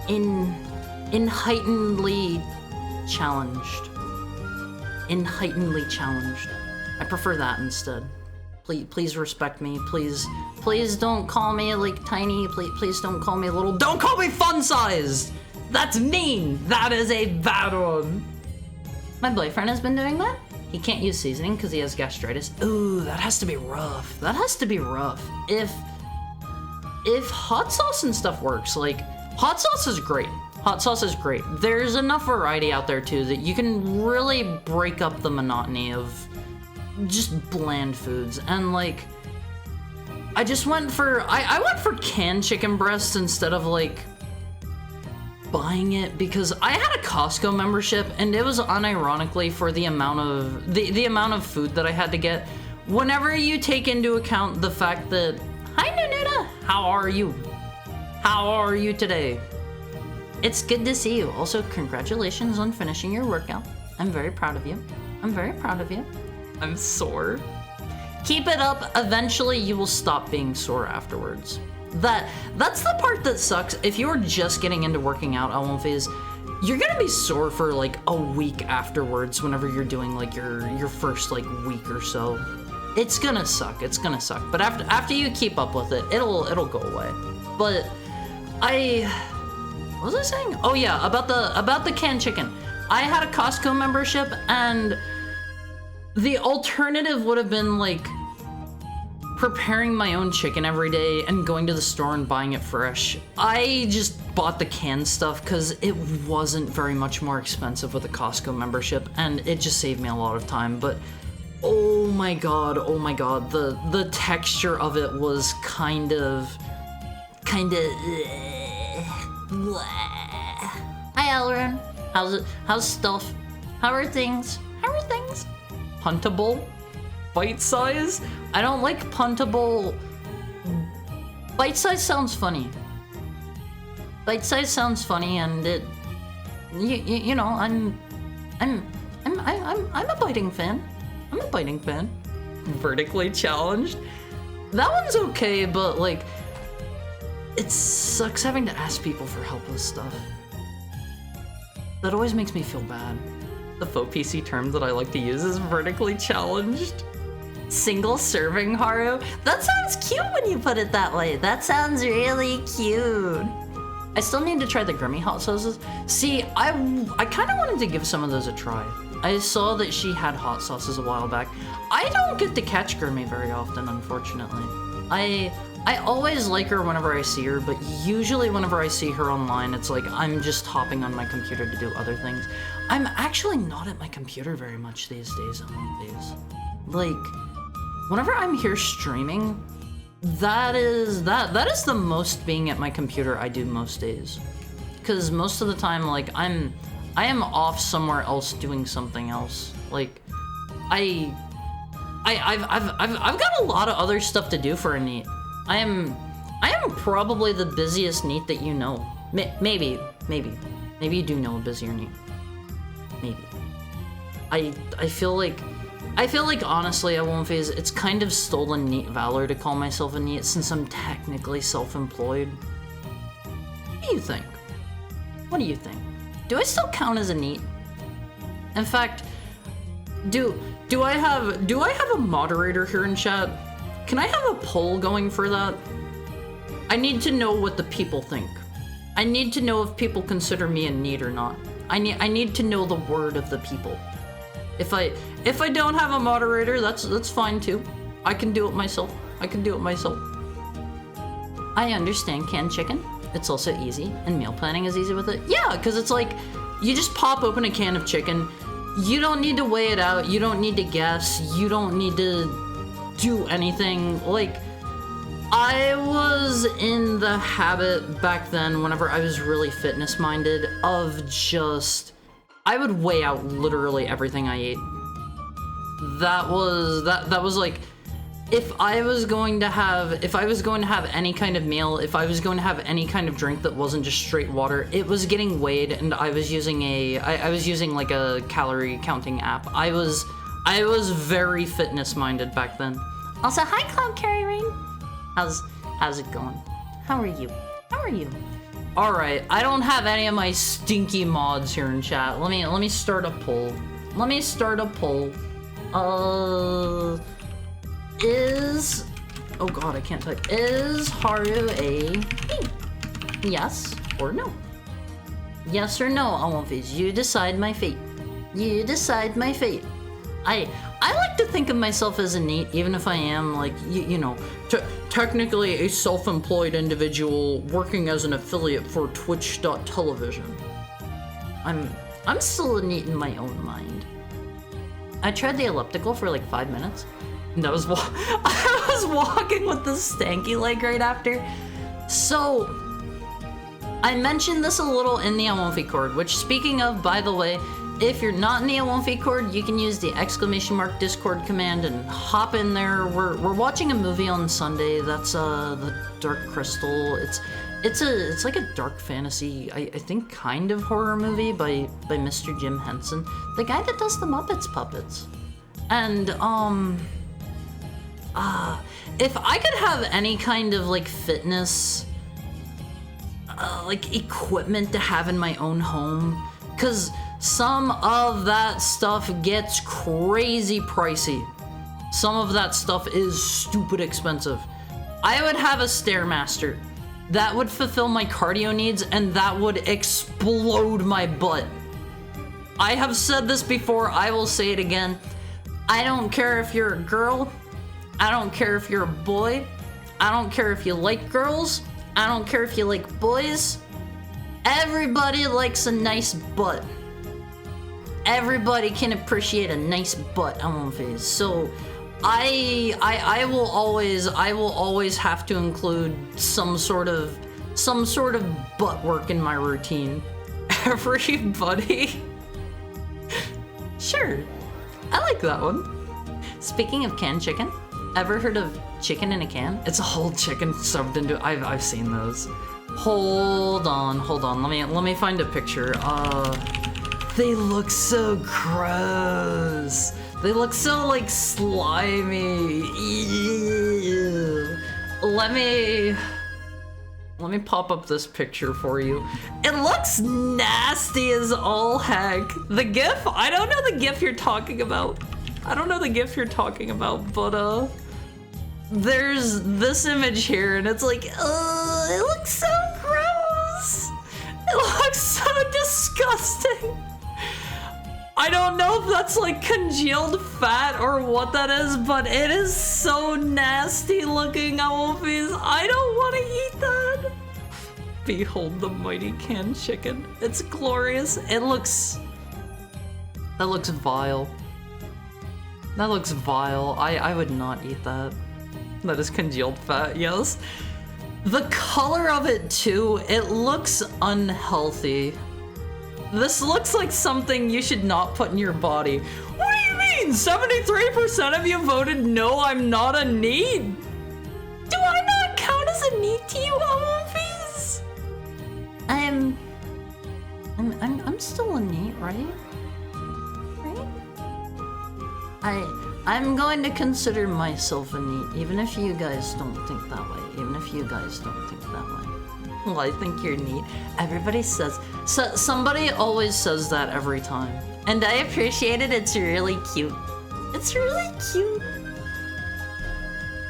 S1: in heightenedly challenged. I prefer that instead. Please respect me. Please don't call me like tiny. Please don't call me little. Don't call me fun-sized. That's mean. That is a bad one. My boyfriend has been doing that. He can't use seasoning because he has gastritis. Ooh, that has to be rough. If hot sauce and stuff works, like Hot sauce is great. Hot sauce is great. There's enough variety out there too that you can really break up the monotony of just bland foods. And like, I just went for, I went for canned chicken breasts instead of like buying it, because I had a Costco membership and it was unironically for the amount of, the amount of food that I had to get. Whenever you take into account the fact that, hi Nunuda, how are you? How are you today? It's good to see you. Also, congratulations on finishing your workout. I'm very proud of you. I'm very proud of you. I'm sore. Keep it up. Eventually, you will stop being sore afterwards. That's the part that sucks. If you're just getting into working out, Elmphase, you're gonna be sore for like a week afterwards whenever you're doing like your first like week or so. It's gonna suck. It's gonna suck. But after you keep up with it, it'll go away. But what was I saying? Oh yeah, about the canned chicken. I had a Costco membership, and the alternative would have been like preparing my own chicken every day and going to the store and buying it fresh. I just bought the canned stuff because it wasn't very much more expensive with a Costco membership, and it just saved me a lot of time. But oh my god, the texture of it was kind of Hi Elrin. How's stuff? How are things? Puntable? Bite size? I don't like puntable. Bite size sounds funny. Bite size sounds funny, and it, you know, I'm a biting fan. I'm a biting fan. Vertically challenged? That one's okay, but like, it sucks having to ask people for help with stuff. That always makes me feel bad. The faux PC term that I like to use is vertically challenged. Single serving, Haru? That sounds cute when you put it that way. That sounds really cute. I still need to try the Grimmy hot sauces. See, I kind of wanted to give some of those a try. I saw that she had hot sauces a while back. I don't get to catch Grimmy very often, unfortunately. I always like her whenever I see her, but usually whenever I see her online, it's like I'm just hopping on my computer to do other things. I'm actually not at my computer very much these days. Like, whenever I'm here streaming, that is the most being at my computer I do most days. Because most of the time, like, I am off somewhere else doing something else. Like, I've got a lot of other stuff to do for a NEET. I am probably the busiest NEET that you know. Maybe you do know a busier NEET. Maybe. I feel like honestly, Elmphase, it's kind of stolen NEET valor to call myself a NEET since I'm technically self-employed. What do you think? What do you think? Do I still count as a NEET? In fact, do I have a moderator here in chat? Can I have a poll going for that? I need to know what the people think. I need to know if people consider me a NEET or not. I need to know the word of the people. If I don't have a moderator, that's fine too. I can do it myself. I understand canned chicken. It's also easy, and meal planning is easy with it. Yeah, because it's like, you just pop open a can of chicken. You don't need to weigh it out. You don't need to guess. You don't need to do anything. Like, I was in the habit back then, whenever I was really fitness minded, of just, I would weigh out literally everything I ate. That was like, if I was going to have any kind of meal, if I was going to have any kind of drink that wasn't just straight water, it was getting weighed, and I was using like a calorie counting app. I was very fitness minded back then. Also, hi Cloud Carry Rain. How's it going? How are you? Alright, I don't have any of my stinky mods here in chat. Let me start a poll. Oh god, I can't type. Is Haru a NEET? Yes or no? Yes or no, Elmphase. You decide my fate. I like to think of myself as a NEET, even if I am, like, you know, technically a self-employed individual working as an affiliate for Twitch.television. I'm still a NEET in my own mind. I tried the elliptical for like 5 minutes. And I was walking with the stanky leg right after. So, I mentioned this a little in the Amonfi chord, which, speaking of, by the way, if you're not in the Amonfi chord, you can use the !Discord command and hop in there. We're watching a movie on Sunday. That's the Dark Crystal. It's like a dark fantasy, I think, kind of horror movie by Mr. Jim Henson, the guy that does the Muppets puppets. And if I could have any kind of like fitness like equipment to have in my own home, because some of that stuff gets crazy pricey. Some of that stuff is stupid expensive. I would have a Stairmaster. That would fulfill my cardio needs, and that would explode my butt. I have said this before, I will say it again. I don't care if you're a girl. I don't care if you're a boy. I don't care if you like girls. I don't care if you like boys. Everybody likes a nice butt. Everybody can appreciate a nice butt on face. So I will always have to include some sort of butt work in my routine. Everybody. Sure. I like that one. Speaking of canned chicken, ever heard of chicken in a can? It's a whole chicken shoved into. I've seen those. Hold on. Let me find a picture. They look so gross. They look so like slimy. Ew. Let me pop up this picture for you. It looks nasty as all heck. The GIF? I don't know the GIF you're talking about. But there's this image here, and it's like, it looks so gross. It looks so disgusting. I don't know if that's like congealed fat or what that is, but it is so nasty looking, Awolfies. I don't want to eat that. Behold the mighty canned chicken. It's glorious. That looks vile. That looks vile. I would not eat that. That is congealed fat, yes. The color of it too, it looks unhealthy. This looks like something you should not put in your body. What do you mean? 73% of you voted no, I'm not a NEET? Do I not count as a NEET to you, Awolfies? I'm still a NEET, right? I'm going to consider myself a NEET, even if you guys don't think that way. Well, I think you're neat. Everybody says, somebody always says that every time. And I appreciate it, it's really cute. It's really cute.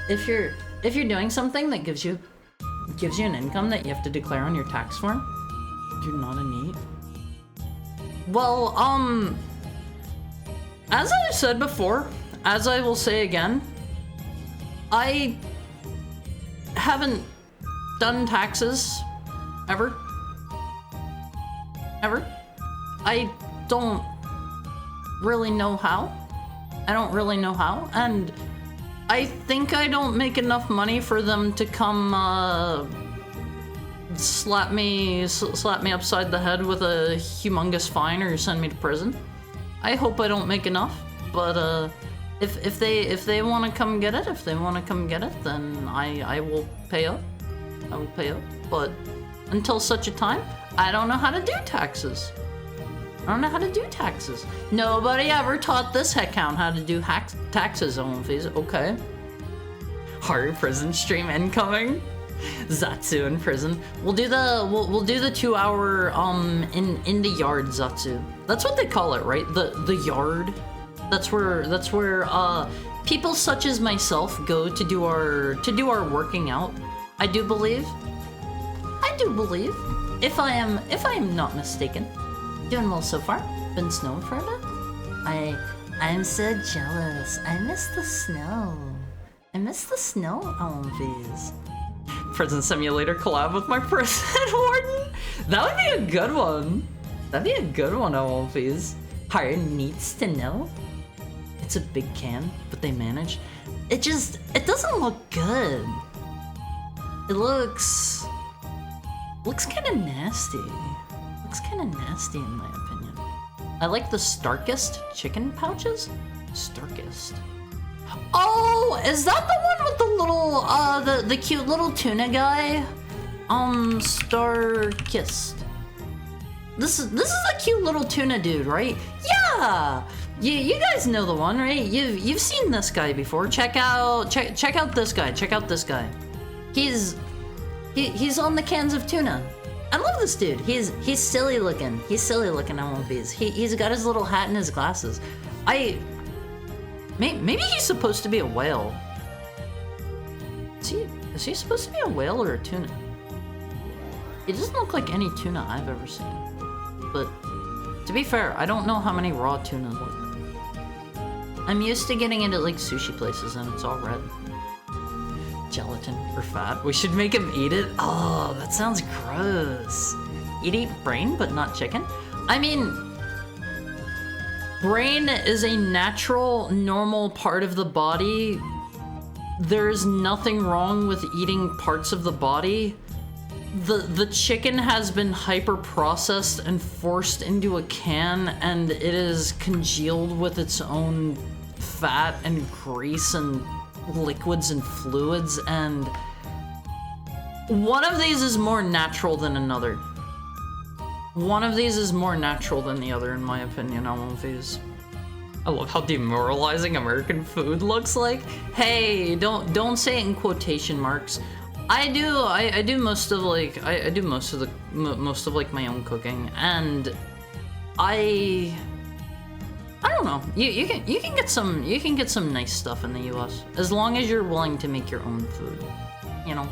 S1: If you're doing something that gives you an income that you have to declare on your tax form, you're not a NEET. Well, as I've said before, as I will say again, I haven't done taxes ever. I don't really know how. And I think I don't make enough money for them to come slap me upside the head with a humongous fine or send me to prison. I hope I don't make enough, but if they want to come get it, then I will pay up. But until such a time, I don't know how to do taxes. Nobody ever taught this heckhound how to do taxes on fees. Okay. Horror prison stream incoming. Zatsu in prison. We'll do the 2 hour in the yard Zatsu. That's what they call it, right? The yard. That's where people such as myself go to do our working out. I do believe. If I am not mistaken. Doing well so far. Been snowing for a bit. I'm so jealous. I miss the snow. I miss the snow LMVs. Prison Simulator collab with my prison warden? That would be a good one. That'd be a good one, LMVs. Hard needs to know. It's a big can, but they manage. It doesn't look good. It looks kind of nasty. Looks kind of nasty in my opinion. I like the Starkest chicken pouches. Starkest. Oh, is that the one with the little, the cute little tuna guy? Starkest. This is a cute little tuna dude, right? Yeah. You guys know the one, right? You've seen this guy before. Check out this guy. Check out this guy. He's on the cans of tuna. I love this dude. He's silly looking. He's silly looking on one of these. He's got his little hat and his glasses. Maybe he's supposed to be a whale. Is he supposed to be a whale or a tuna? It doesn't look like any tuna I've ever seen. But to be fair, I don't know how many raw tunas look. I'm used to getting into like sushi places and it's all red. Gelatin or fat. We should make him eat it. Oh, that sounds gross. You'd eat brain but not chicken? I mean, brain is a natural, normal part of the body. There's nothing wrong with eating parts of the body. The chicken has been hyper processed and forced into a can, and it is congealed with its own fat and grease and liquids and fluids, and one of these is more natural than another. One of these is more natural than the other, in my opinion, on one of these. I love how demoralizing American food looks like. Hey, don't say it in quotation marks. I do most of like most of like my own cooking, and I don't know. You can get some nice stuff in the U.S. as long as you're willing to make your own food. You know.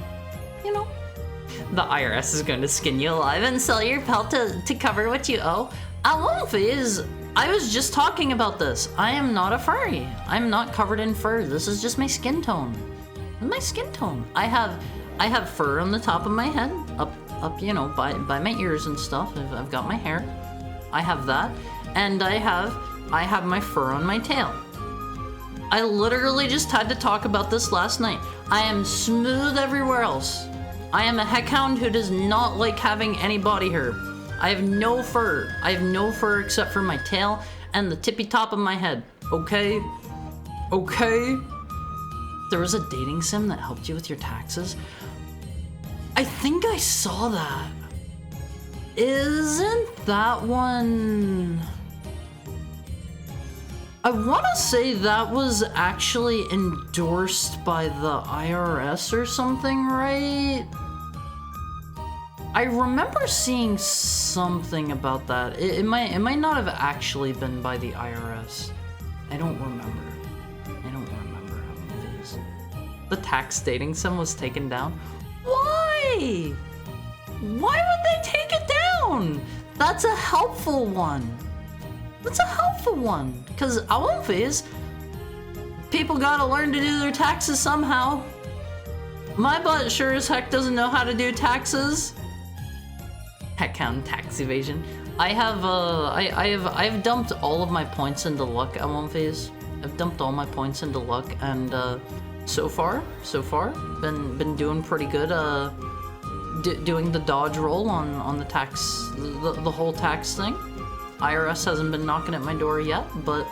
S1: The IRS is going to skin you alive and sell your pelt to cover what you owe. I was just talking about this. I am not a furry. I'm not covered in fur. This is just my skin tone. My skin tone. I have fur on the top of my head, up, you know, by my ears and stuff. I've got my hair. I have that, and I have my fur on my tail. I literally just had to talk about this last night. I am smooth everywhere else. I am a heckhound who does not like having any body hair. I have no fur. I have no fur except for my tail and the tippy top of my head. Okay? Okay? There was a dating sim that helped you with your taxes? I think I saw that. Isn't that one... I want to say that was actually endorsed by the IRS or something, right? I remember seeing something about that. It might not have actually been by the IRS. I don't remember. I don't remember how it is. The tax dating sim was taken down. Why? Why would they take it down? That's a helpful one. That's a helpful one. Because always, people gotta learn to do their taxes somehow. My butt sure as heck doesn't know how to do taxes. Heckhound tax evasion. I've dumped all of my points into luck at one phase. I've dumped all my points into luck, and so far, been doing pretty good. Doing the dodge roll on the tax, the whole tax thing. IRS hasn't been knocking at my door yet, but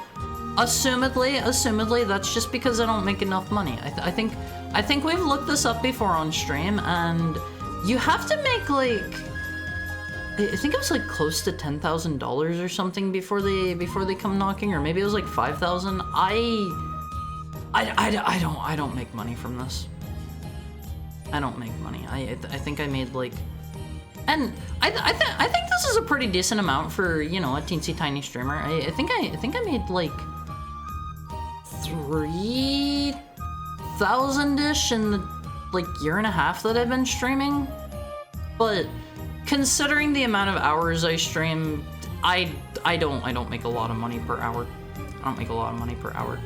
S1: assumedly that's just because I don't make enough money. I think we've looked this up before on stream, and you have to make like, I think it was like close to $10,000 or something before they come knocking, or maybe it was like 5,000. I don't make money from this. I don't make money. I think I made like, and I think this is a pretty decent amount for, you know, a teensy tiny streamer. I think I made like 3,000-ish in the like year and a half that I've been streaming. But considering the amount of hours I stream, I don't make a lot of money per hour. I don't make a lot of money per hour.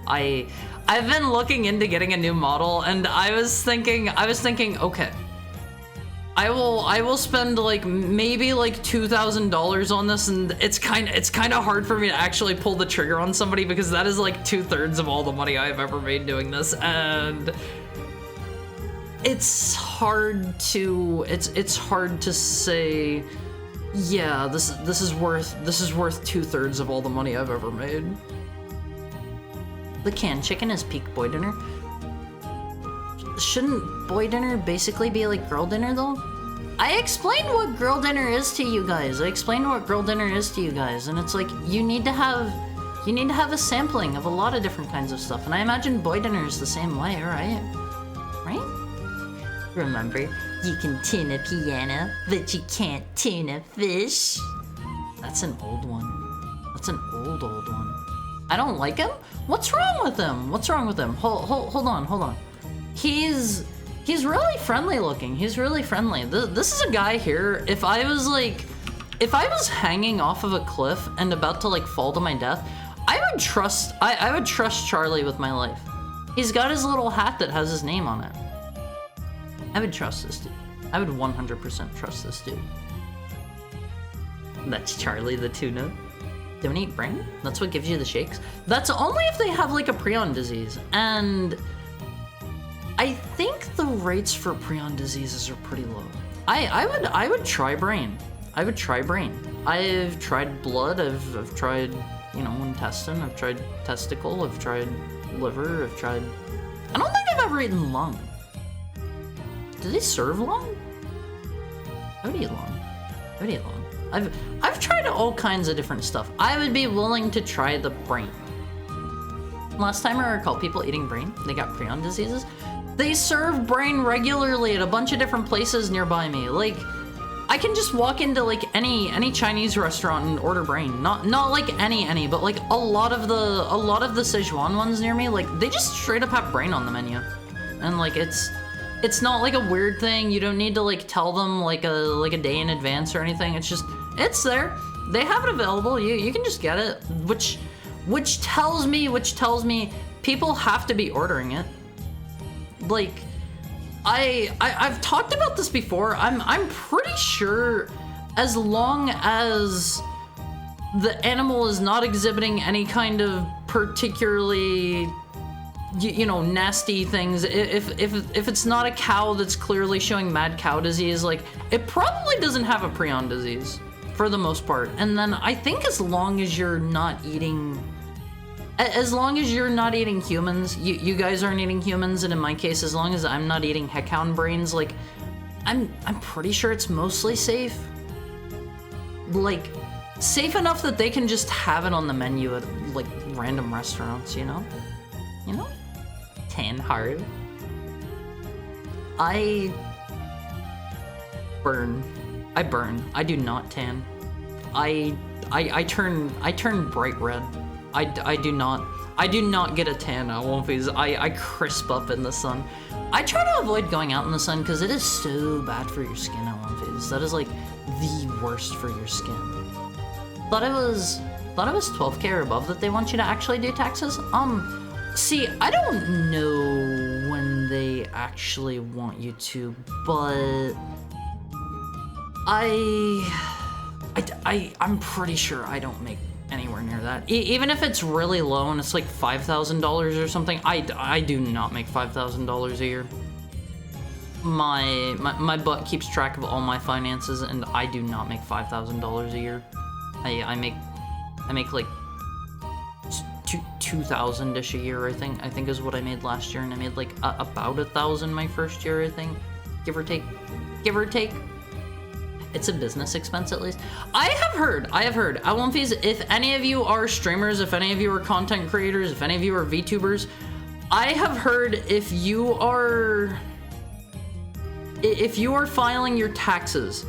S1: I've been looking into getting a new model, and I was thinking, okay, I will spend like maybe like $2,000 on this, and it's kind of hard for me to actually pull the trigger on somebody because that is like 2/3 of all the money I've ever made doing this, and it's hard to say, yeah, this is worth 2/3 of all the money I've ever made. The canned chicken is peak boy dinner. Shouldn't boy dinner basically be like girl dinner though? I explained what girl dinner is to you guys. And it's like you need to have a sampling of a lot of different kinds of stuff. And I imagine boy dinner is the same way, right? Right? Remember, you can tune a piano, but you can't tune a fish. That's an old one. That's an old one. I don't like him? What's wrong with him? Hold on. He's really friendly looking. He's really friendly. This is a guy here. If I was hanging off of a cliff and about to like fall to my death, I would trust Charlie with my life. He's got his little hat that has his name on it. I would trust this dude. I would 100% trust this dude. That's Charlie the tuna. Don't eat brain? That's what gives you the shakes? That's only if they have like a prion disease. And I think the rates for prion diseases are pretty low. I would try brain. I've tried blood, I've tried, intestine, I've tried testicle, I've tried liver, I don't think I've ever eaten lung. Do they serve lung? I would eat lung. I've tried all kinds of different stuff. I would be willing to try the brain. Last time I recall people eating brain, they got prion diseases. They serve brain regularly at a bunch of different places nearby me. Like, I can just walk into like any Chinese restaurant and order brain. Not like any, but like a lot of the Sichuan ones near me, like they just straight up have brain on the menu. And like it's not like a weird thing. You don't need to like tell them like a day in advance or anything. It's there. They have it available. You can just get it, which tells me people have to be ordering it. Like, I've talked about this before. I'm pretty sure as long as the animal is not exhibiting any kind of particularly nasty things, if it's not a cow that's clearly showing mad cow disease, like it probably doesn't have a prion disease for the most part. And then I think as long as you're not eating humans, you guys aren't eating humans, and in my case, as long as I'm not eating heckhound brains, like I'm pretty sure it's mostly safe. Like safe enough that they can just have it on the menu at like random restaurants, you know? Tan hard. I burn. I do not tan. I turn bright red. I do not get a tan at Wolfies. I crisp up in the sun. I try to avoid going out in the sun because it is so bad for your skin at Wolfies. That is like the worst for your skin. Thought it was 12K or above that they want you to actually do taxes. See, I don't know when they actually want you to, but I'm pretty sure I don't make anywhere near that. Even if it's really low and it's like $5,000 or something, I do not make $5,000 a year. My butt keeps track of all my finances, and I do not make $5,000 a year. I make like 2,000-ish a year, I think is what I made last year, and I made like about 1,000 my first year, I think, give or take. It's a business expense at least. I have heard, Alwumfies, if any of you are streamers, if any of you are content creators, if any of you are VTubers, I have heard if you are filing your taxes,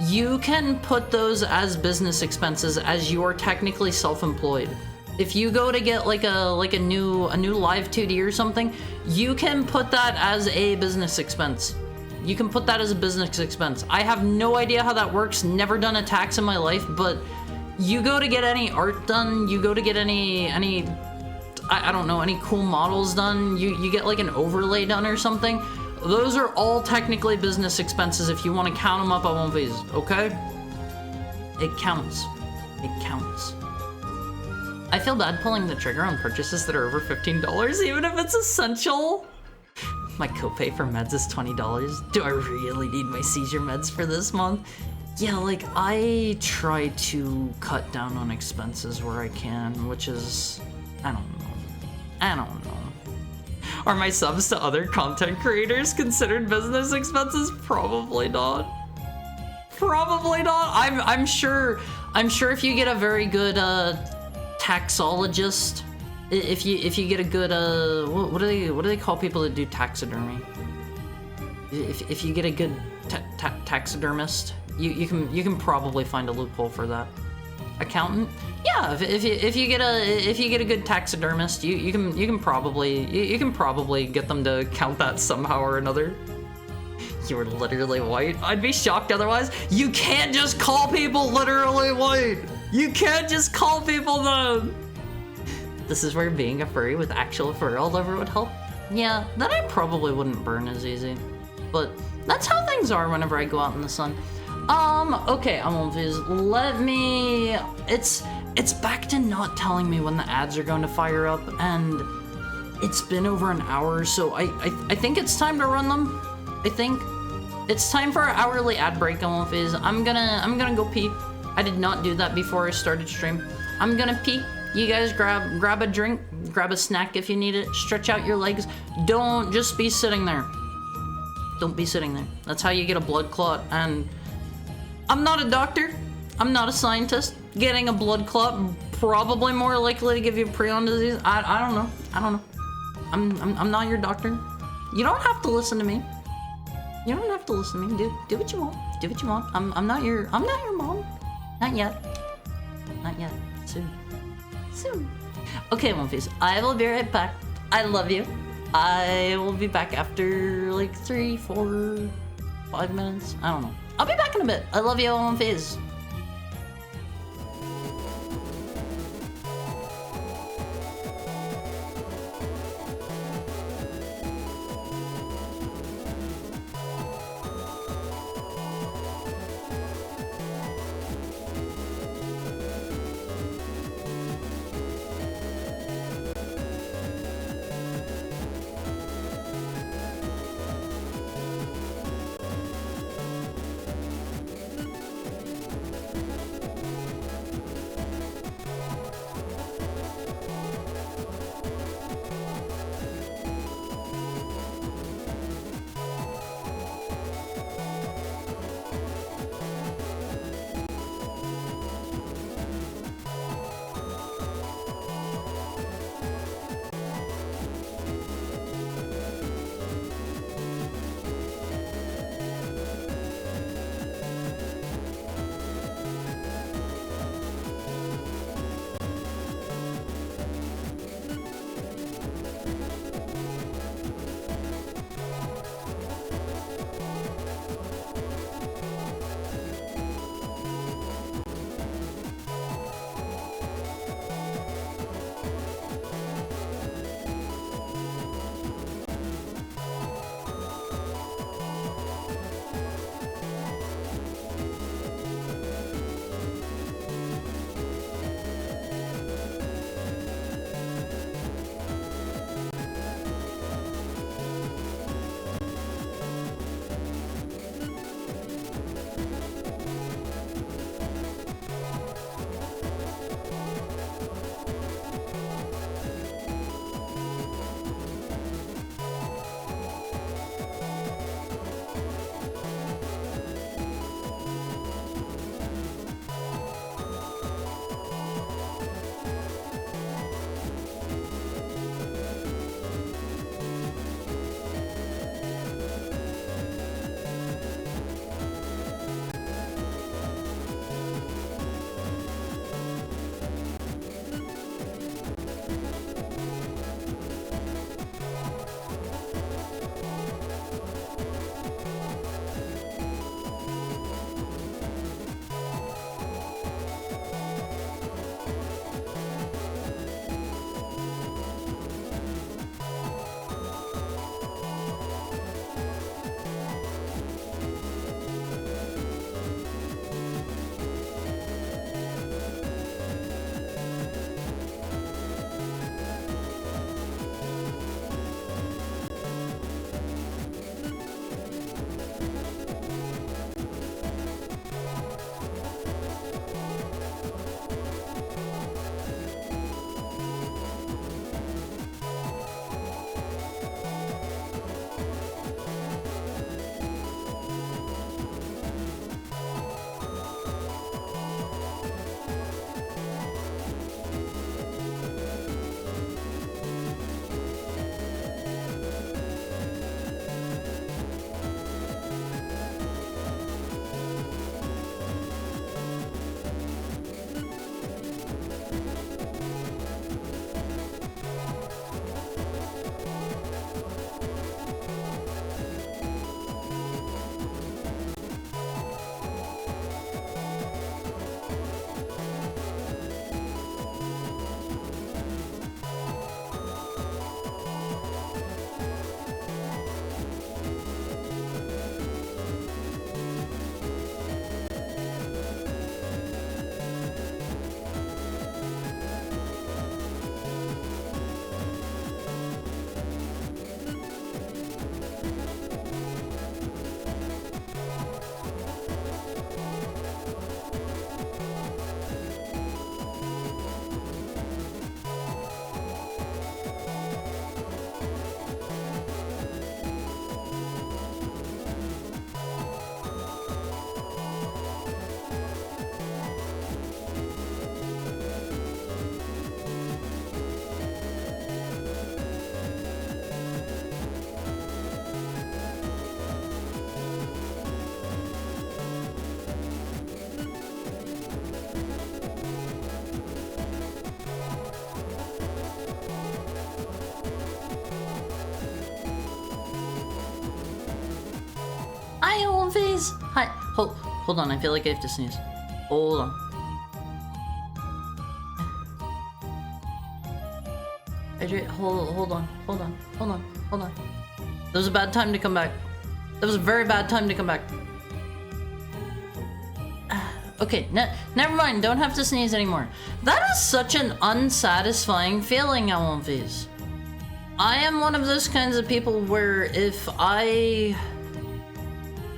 S1: you can put those as business expenses as you are technically self-employed. If you go to get like a new live 2D or something, you can put that as a business expense. You can put that as a business expense. I have no idea how that works, never done a tax in my life, but you go to get any art done, you go to get any I don't know, any cool models done, you get like an overlay done or something. Those are all technically business expenses if you want to count them up on one of these, okay? It counts. It counts. I feel bad pulling the trigger on purchases that are over $15, even if it's essential. My copay for meds is $20. Do I really need my seizure meds for this month? Yeah, like, I try to cut down on expenses where I can, which is, I don't know. Are my subs to other content creators considered business expenses? Probably not. Probably not. I'm sure if you get a very good taxologist, if you get a good what do they call people that do taxidermy? If you get a good taxidermist, you can probably find a loophole for that. Accountant? Yeah, if you get a good taxidermist, you can probably get them to count that somehow or another. You were literally white. I'd be shocked otherwise. You can't just call people literally white. You can't just call people them. This is where being a furry with actual fur all over would help. Yeah, then I probably wouldn't burn as easy. But that's how things are whenever I go out in the sun. Okay, let me... It's back to not telling me when the ads are going to fire up, and it's been over an hour, so I think it's time to run them. I think. It's time for our hourly ad break, I'm gonna go pee. I did not do that before I started stream. I'm gonna pee. You guys grab a drink, grab a snack if you need it, stretch out your legs. Don't just be sitting there. Don't be sitting there. That's how you get a blood clot, and I'm not a doctor. I'm not a scientist. Getting a blood clot probably more likely to give you prion disease. I don't know. I'm not your doctor. You don't have to listen to me. You don't have to listen to me. Do what you want. Do what you want. I'm not your mom. Not yet. Not yet. Soon. Okay, Monfies. I will be right back. I love you. I will be back after like 3, 4, 5 minutes. I don't know. I'll be back in a bit. I love you, Monfies. guys. Hi. Hold on. I feel like I have to sneeze. Hold on. Hold on. That was a bad time to come back. That was a very bad time to come back. Okay, never mind. Don't have to sneeze anymore. That is such an unsatisfying feeling, Alonfies. I am one of those kinds of people where if I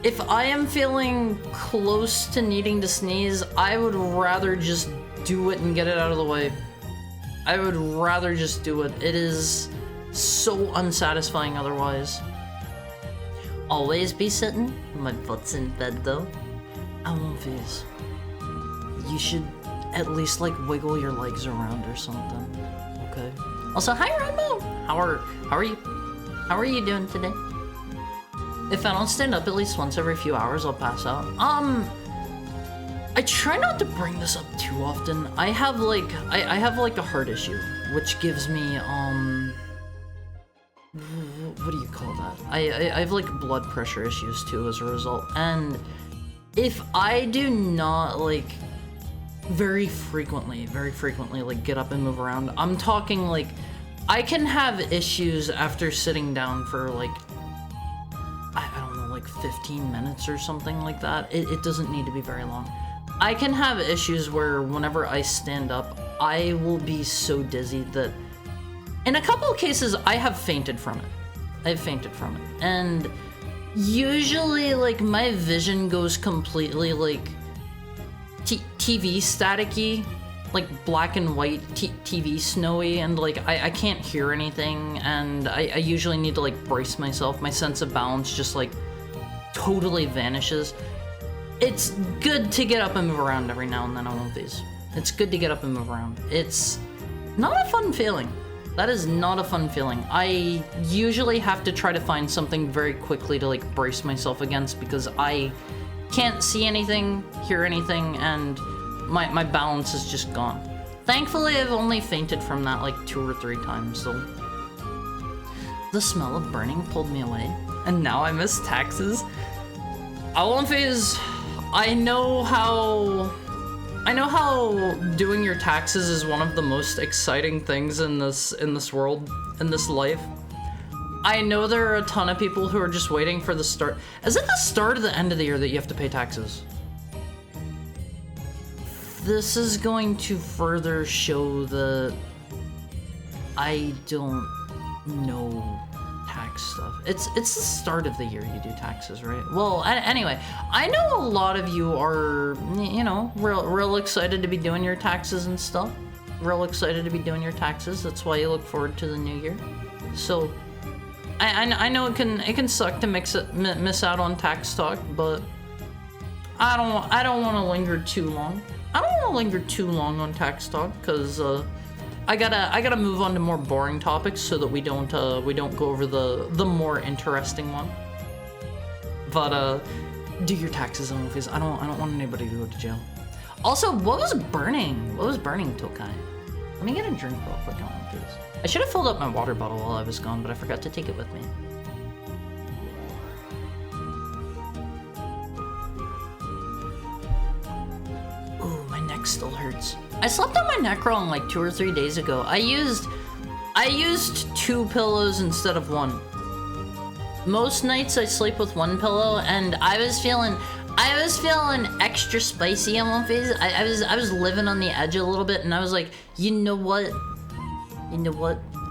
S1: am feeling close to needing to sneeze, I would rather just do it and get it out of the way. I would rather just do it. It is so unsatisfying otherwise. Always be sitting. My butt's in bed though. Alonfies. You should at least like wiggle your legs around or something. Okay. Also, hi Rainbow! How are you? How are you doing today? If I don't stand up at least once every few hours, I'll pass out. I try not to bring this up too often. I have like a heart issue, which gives me what do you call that? I have like blood pressure issues too as a result. And if I do not like very frequently like get up and move around, I'm talking like I can have issues after sitting down for like I don't know, like 15 minutes or something like that. It doesn't need to be very long. I can have issues where whenever I stand up, I will be so dizzy that in a couple of cases I have fainted from it. I've fainted from it. And usually like my vision goes completely like TV staticky, like black and white TV snowy, and like I can't hear anything, and I usually need to like brace myself. My sense of balance just like totally vanishes. It's good to get up and move around every now and then on one of these. It's good to get up and move around. It's not a fun feeling. That is not a fun feeling. I usually have to try to find something very quickly to like brace myself against because I can't see anything, hear anything, and my balance is just gone. Thankfully, I've only fainted from that like 2 or 3 times, so. The smell of burning pulled me away, and now I miss taxes. Alonfies, I know how doing your taxes is one of the most exciting things in this world, in this life. I know there are a ton of people who are just waiting for the start. Is it the start or the end of the year that you have to pay taxes? This is going to further show that I don't know tax stuff. It's the start of the year you do taxes, right? Well, anyway, I know a lot of you are, you know, real excited to be doing your taxes and stuff. Real excited to be doing your taxes. That's why you look forward to the new year. So, I know it can suck to miss out on tax talk, but I don't want to linger too long. I don't want to linger too long on tax talk because I gotta move on to more boring topics so that we don't go over the more interesting one. But do your taxes on movies. I don't want anybody to go to jail. Also, what was burning? What was burning, Tokai? Let me get a drink real quick on one, please. I should have filled up my water bottle while I was gone, but I forgot to take it with me. Ooh, my neck still hurts. I slept on my neck wrong like 2 or 3 days ago. I used 2 pillows instead of 1. Most nights I sleep with 1 pillow, and I was feeling extra spicy on one face. I was living on the edge a little bit, and I was like, you know what?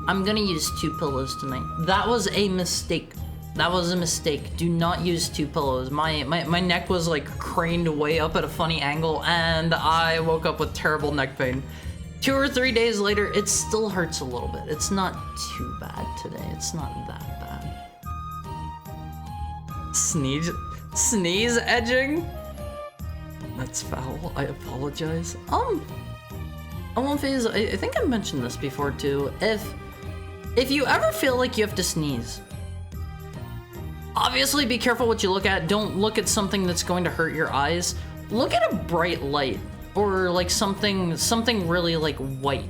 S1: I'm gonna use 2 pillows tonight. That was a mistake. That was a mistake. Do not use 2 pillows. My neck was like craned way up at a funny angle, and I woke up with terrible neck pain. 2 or 3 days later, it still hurts a little bit. It's not too bad today. It's not that bad. Sneeze edging? That's foul. I apologize. Phase, I think I mentioned this before too. If you ever feel like you have to sneeze, obviously be careful what you look at. Don't look at something that's going to hurt your eyes. Look at a bright light or like something really like white.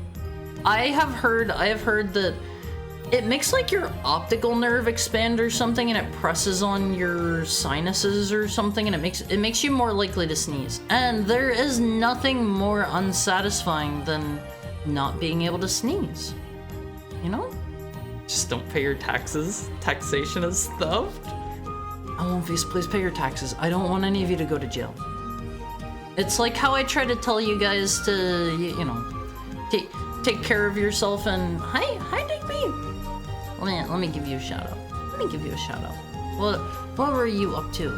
S1: I have heard that It makes like your optical nerve expand or something, and it presses on your sinuses or something, and it makes you more likely to sneeze. And there is nothing more unsatisfying than not being able to sneeze. You know? Just don't pay your taxes. Taxation is theft. Please pay your taxes. I don't want any of you to go to jail. It's like how I try to tell you guys to, you know, take care of yourself. And hi Digby. Let me give you a shout out. What were you up to?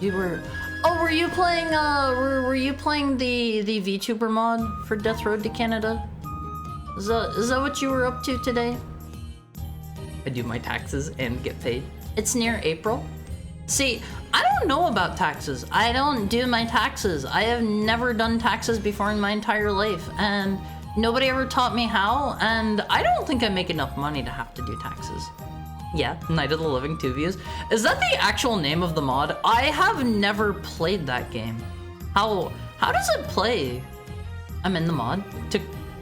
S1: Were you playing the VTuber mod for Death Road to Canada? Is that what you were up to today? I do my taxes and get paid. It's near April. See, I don't know about taxes. I don't do my taxes. I have never done taxes before in my entire life, and nobody ever taught me how, and I don't think I make enough money to have to do taxes. Yeah, Night of the Living 2 views. Is that the actual name of the mod? I have never played that game. How does it play? I'm in the mod.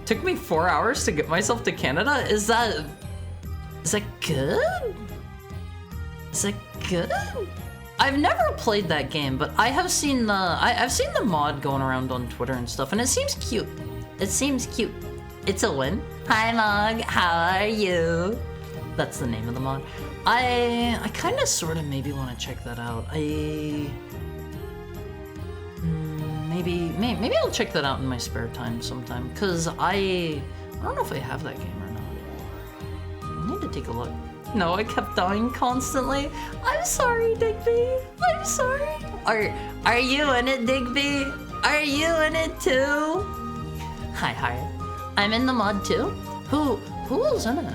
S1: Took me 4 hours to get myself to Canada? Is that good? Is that good? I've never played that game, but I have seen I've seen the mod going around on Twitter and stuff, and it seems cute. It's a win. Hi Mog, how are you? That's the name of the mod. I kind of sort of maybe want to check that out. Maybe I'll check that out in my spare time sometime, because I don't know if I have that game or not. I need to take a look. No, I kept dying constantly. I'm sorry, Digby. I'm sorry. Are you in it, Digby? Are you in it too? Hi. I'm in the mod too. Who's in it?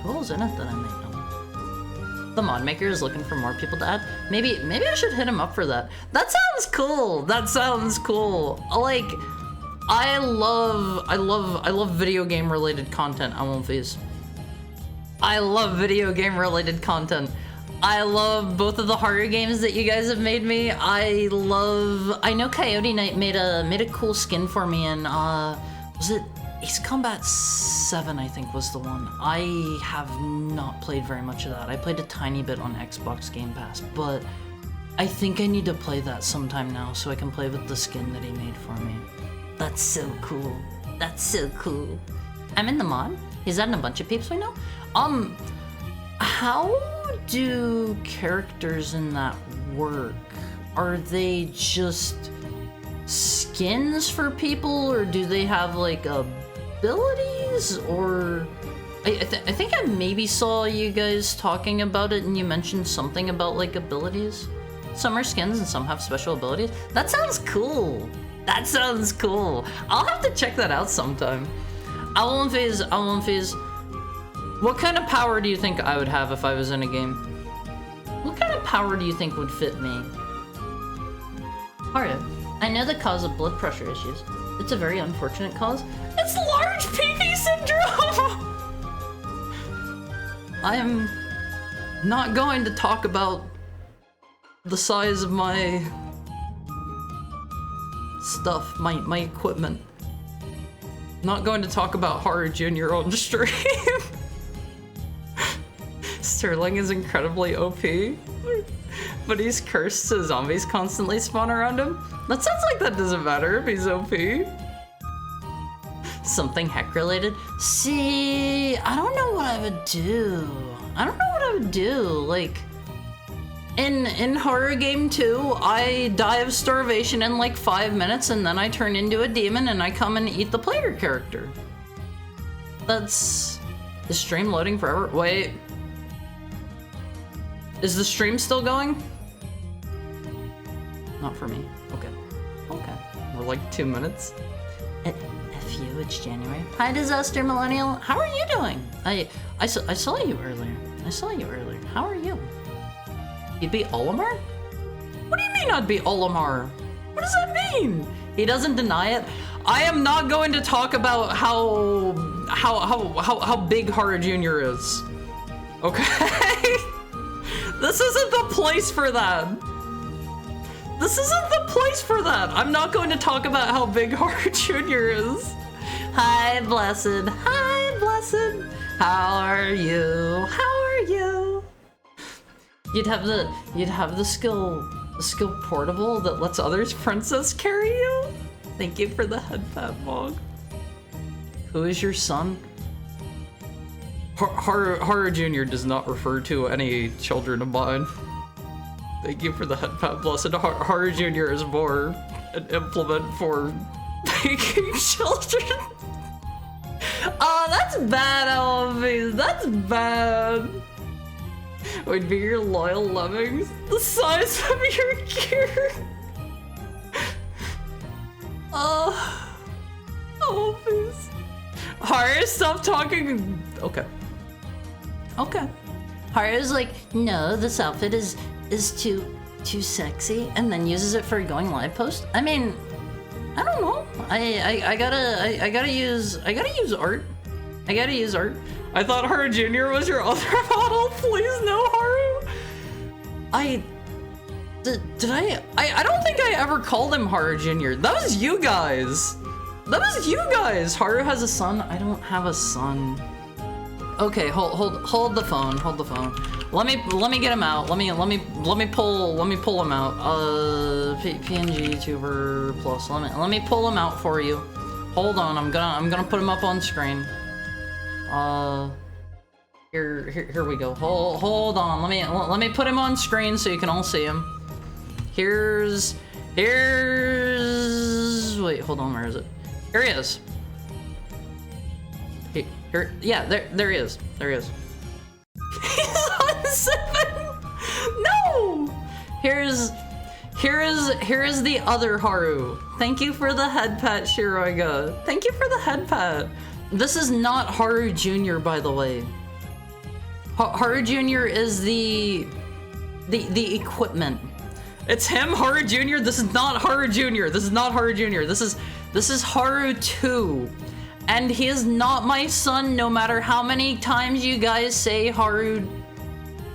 S1: Who's in it that I may know? The mod maker is looking for more people to add. Maybe I should hit him up for that. That sounds cool. Like, I love video game related content. I love video game related content. I love both of the horror games that you guys have made me. I know Coyote Knight made a cool skin for me, and was it Ace Combat 7, I think was the one. I have not played very much of that. I played a tiny bit on Xbox Game Pass, but I think I need to play that sometime now so I can play with the skin that he made for me. That's so cool. I'm in the mod. He's adding a bunch of peeps we know. How do characters in that work? Are they just skins for people, or do they have like abilities? Or I think I maybe saw you guys talking about it, and you mentioned something about like abilities. Some are skins and some have special abilities. That sounds cool. I'll have to check that out sometime. Owl Phase. What kind of power do you think I would have if I was in a game? What kind of power do you think would fit me? Alright, I know the cause of blood pressure issues. It's a very unfortunate cause. It's large PP syndrome! I'm not going to talk about the size of my stuff, my equipment. Not going to talk about Horror Jr. on stream. Sterling is incredibly OP, but he's cursed so zombies constantly spawn around him. That sounds like that doesn't matter if he's OP. Something heck related? See, I don't know what I would do. Like, in Horror Game 2, I die of starvation in like 5 minutes, and then I turn into a demon and I come and eat the player character. Is stream loading forever? Wait. Is the stream still going? Not for me. Okay. We're like 2 minutes. F you, it's January. Hi, Disaster Millennial. How are you doing? I saw you earlier. How are you? You beat Olimar? What do you mean I'd beat Olimar? What does that mean? He doesn't deny it. I am not going to talk about how big Horror Jr. is. Okay? This isn't the place for that. I'm not going to talk about how big Horror Jr. is. Hi, Blessed. How are you? How are you? You'd have the skill portable that lets others princess carry you? Thank you for the head pat, Mog. Who is your son? Haru Jr. does not refer to any children of mine. Thank you for the head pat, Blessed. Haru Jr. is more an implement for making children. Oh, that's bad, Elvis. That's bad. Would be your loyal lemmings the size of your gear. Oh, Elvis. Haru, stop talking. Okay. Okay. Haru's like, no, this outfit is too sexy, and then uses it for a going live post. I mean, I don't know. I gotta use art. I gotta use art. I thought Haru Jr. was your other model. Please no, Haru. I don't think I ever called him Haru Jr. That was you guys. That was you guys. Haru has a son. I don't have a son. Okay, hold the phone. Hold the phone. Let me get him out. Let me pull him out. PNG YouTuber plus. Let me pull him out for you. Hold on. I'm gonna put him up on screen. Here we go. Hold on. Let me put him on screen so you can all see him. Here's wait, hold on, where is it? Here he is. Here, yeah, there he is. There he is. He's on 7. No. Here is the other Haru. Thank you for the head pat, Shiroiga. Thank you for the head pat. This is not Haru Jr., by the way. Haru Jr. is the equipment. It's him, Haru Jr. This is not Haru Jr. This is not Haru Jr. This is Haru 2. And he is not my son, no matter how many times you guys say Haru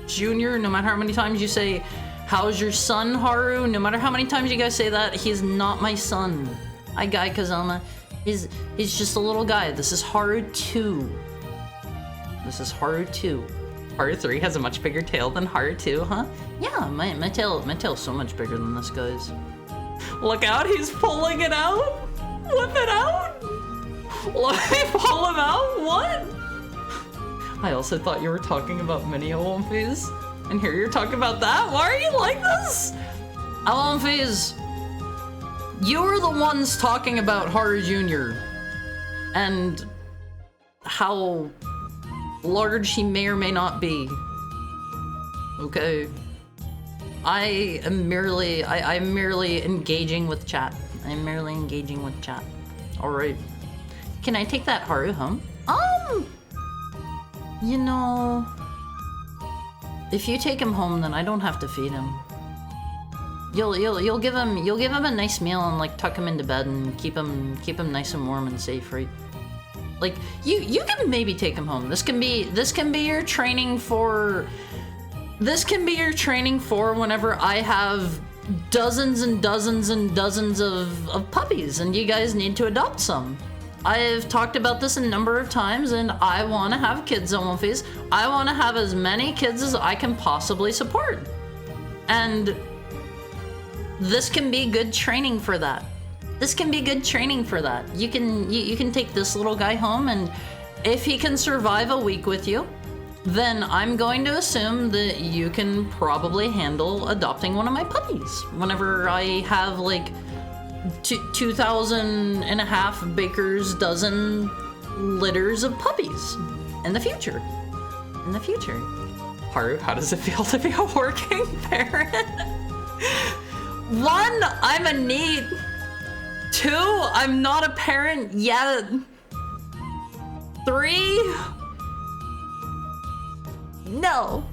S1: Jr., no matter how many times you say, how's your son, Haru? No matter how many times you guys say that, he's not my son. Hi, Guy Kazama. He's just a little guy. This is Haru 2. This is Haru 2. Haru 3 has a much bigger tail than Haru 2, huh? Yeah, my tail's so much bigger than this guy's. Look out, he's pulling it out! Whip it out! Let me pull him out? What? I also thought you were talking about mini Olympies, and here you're talking about that? Why are you like this? Olympies, you were the ones talking about Haru Jr. and how large he may or may not be. Okay. I'm merely engaging with chat. I'm merely engaging with chat. Alright. Can I take that Haru home? You know, if you take him home, then I don't have to feed him. You'll give him a nice meal and like tuck him into bed and keep him nice and warm and safe, right? Like you can maybe take him home. This can be your training for. This can be your training for whenever I have dozens and dozens and dozens of puppies and you guys need to adopt some. I've talked about this a number of times and I want to have kids on Wolfies. I want to have as many kids as I can possibly support. And this can be good training for that. This can be good training for that. You can take this little guy home, and if he can survive a week with you, then I'm going to assume that you can probably handle adopting one of my puppies whenever I have like 2,000 and a half baker's dozen litters of puppies in the future. In the future. Haru, how does it feel to be a working parent? 1, I'm a NEET. 2, I'm not a parent yet. 3, no.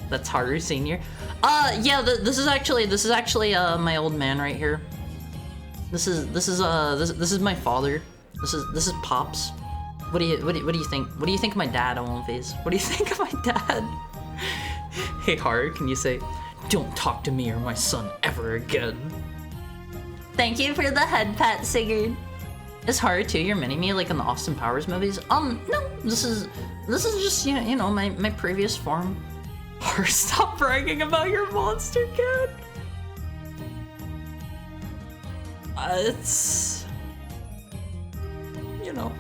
S1: That's Haru Senior. Yeah, this is actually my old man right here. This is my father. This is Pops. What do you think? What do you think of my dad, Owenface? What do you think of my dad? Hey Haru, can you say, "Don't talk to me or my son ever again"? Thank you for the head pat, Sigurd. Is Haru too your mini-me like in the Austin Powers movies? No, this is just, you know, my previous form. Haru, stop bragging about your monster cat. It's... You know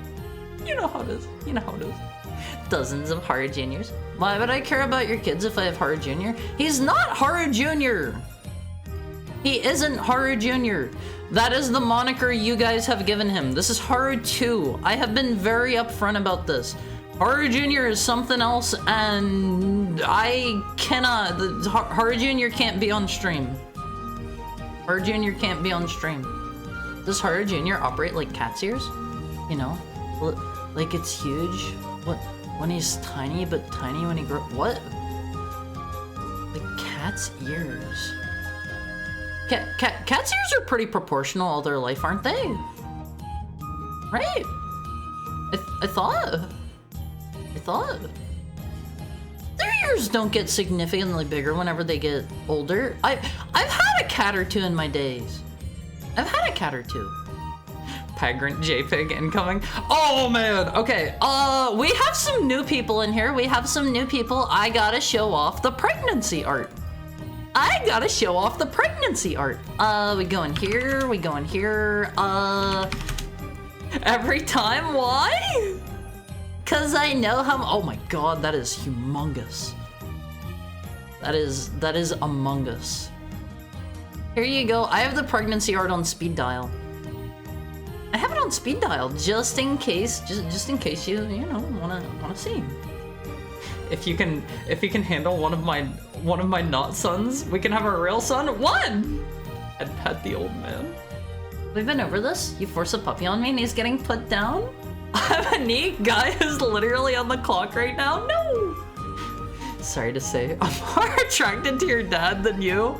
S1: how it is. You know how it is. Dozens of Haru Juniors. Why would I care about your kids if I have Haru Jr.? He's not Haru Jr. He isn't Haru Jr. That is the moniker you guys have given him. This is Haru 2. I have been very upfront about this. Haru Jr. is something else, and I cannot... Haru Jr. can't be on stream. Haru Jr. can't be on stream. Does Haru Jr. operate like cat's ears? You know? Like it's huge? What? When he's tiny, but tiny when he grows... What? Like cat's ears. Cat's ears are pretty proportional all their life, aren't they? Right? I thought. Their ears don't get significantly bigger whenever they get older. I've had a cat or two in my days. I've had a cat or two. Pagrant JPEG incoming. Oh man, okay. We have some new people in here. We have some new people. I gotta show off the pregnancy art. We go in here, we go in here. Every time, why? Cause I know how, oh my god, that is humongous. That is Among Us. Here you go, I have the pregnancy art on speed dial. I have it on speed dial just in case, just in case you know wanna see. If you can handle one of my not sons, we can have a real son. One. I'd pet the old man. We've been over this. You force a puppy on me and he's getting put down. I'm a neat guy who's literally on the clock right now. No. Sorry to say, I'm more attracted to your dad than you.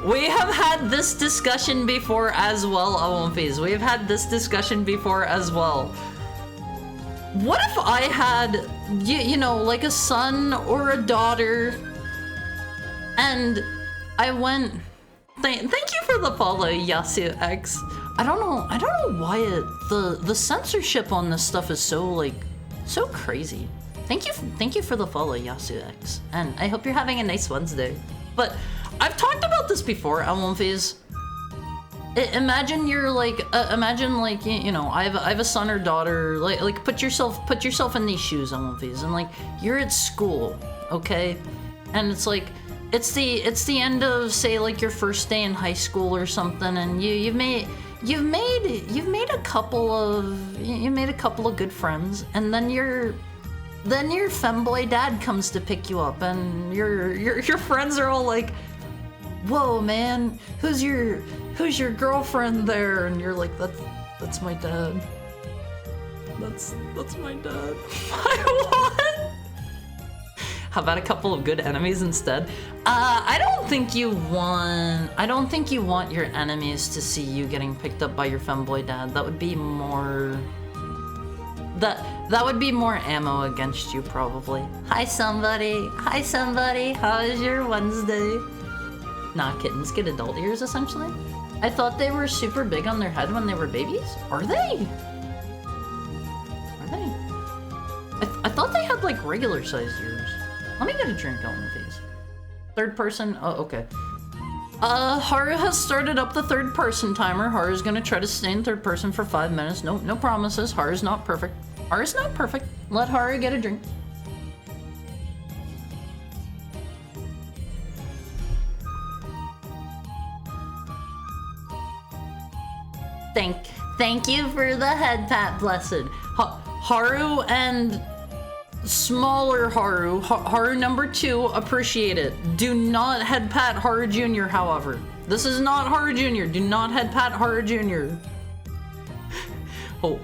S1: We have had this discussion before as well, Awomfies. We have had this discussion before as well. What if I had, you know, like a son or a daughter, and I went... Thank you for the follow, Yasu X. I don't know why the censorship on this stuff is so crazy. Thank you for the follow, Yasu X, and I hope you're having a nice Wednesday. But I've talked about this before, Elmfies. Imagine you're like, you know, I have a son or daughter. Like put yourself in these shoes, Elmfies, and like you're at school, okay, and it's like it's the end of, say, like your first day in high school or something, and you've made a couple of good friends, and then your femboy dad comes to pick you up, and your friends are all like, "Whoa, man, who's your girlfriend there?" And you're like, "That's my dad. That's my dad." What? How about a couple of good enemies instead? I don't think you want your enemies to see you getting picked up by your femboy dad. That would be more... That would be more ammo against you, probably. Hi, somebody. How is your Wednesday? Nah, kittens get adult ears, essentially. I thought they were super big on their head when they were babies. Are they? I thought they had, like, regular-sized ears. Let me get a drink on the face. Third person? Oh, okay. Haru has started up the third person timer. Haru's gonna try to stay in third person for 5 minutes. No promises. Haru's not perfect. Let Haru get a drink. Thank you for the head pat, blessed. Haru and smaller Haru, Haru number 2, appreciate it. Do not head pat Haru Jr., however. This is not Haru Jr. Do not head pat Haru Jr. Oh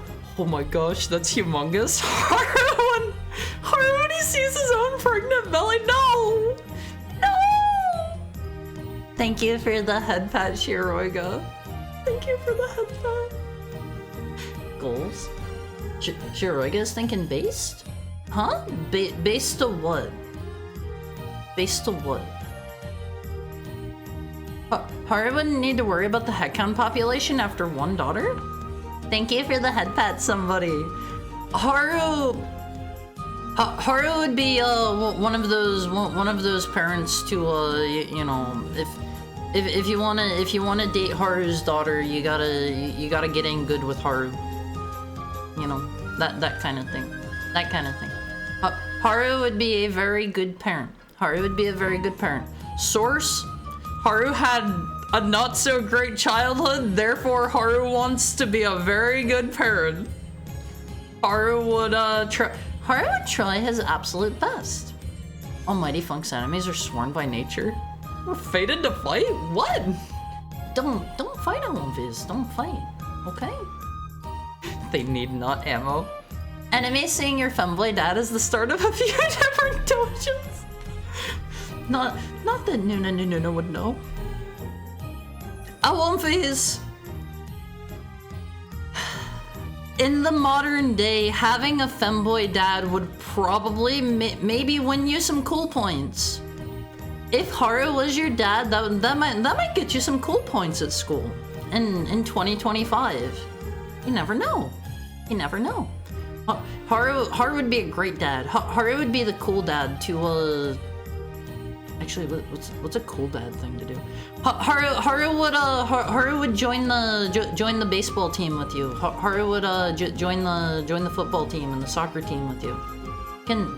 S1: my gosh, that's humongous. Haru when he sees his own pregnant belly, no! Thank you for the head pat, Shiroiga. Thank you for the head pat. Goals? Shiroiga is thinking based? Huh? Based to what? Based to what? Haru wouldn't need to worry about the headcount population after one daughter? Thank you for the head pat, somebody. Haru would be one of those parents to you know, if you wanna date Haru's daughter, you gotta get in good with Haru. You know, that kind of thing. That kind of thing. Haru would be a very good parent. Haru would be a very good parent. Source: Haru had a not so great childhood, therefore Haru wants to be a very good parent. Haru would try his absolute best. Almighty Funk's enemies are sworn by nature. We're fated to fight? What? Don't fight, Alonviz. Don't fight. Okay? They need not ammo. Enemy seeing your femboy dad is the start of a few different dojos. Not that Nuna would know. Alonviz. In the modern day, having a femboy dad would probably maybe win you some cool points. If Haru was your dad, that might get you some cool points at school. In 2025. You never know. You never know. Haru would be a great dad. Haru would be the cool dad to actually, what's a cool dad thing to do? Haru would join the baseball team with you. Haru would join the football team and the soccer team with you. Can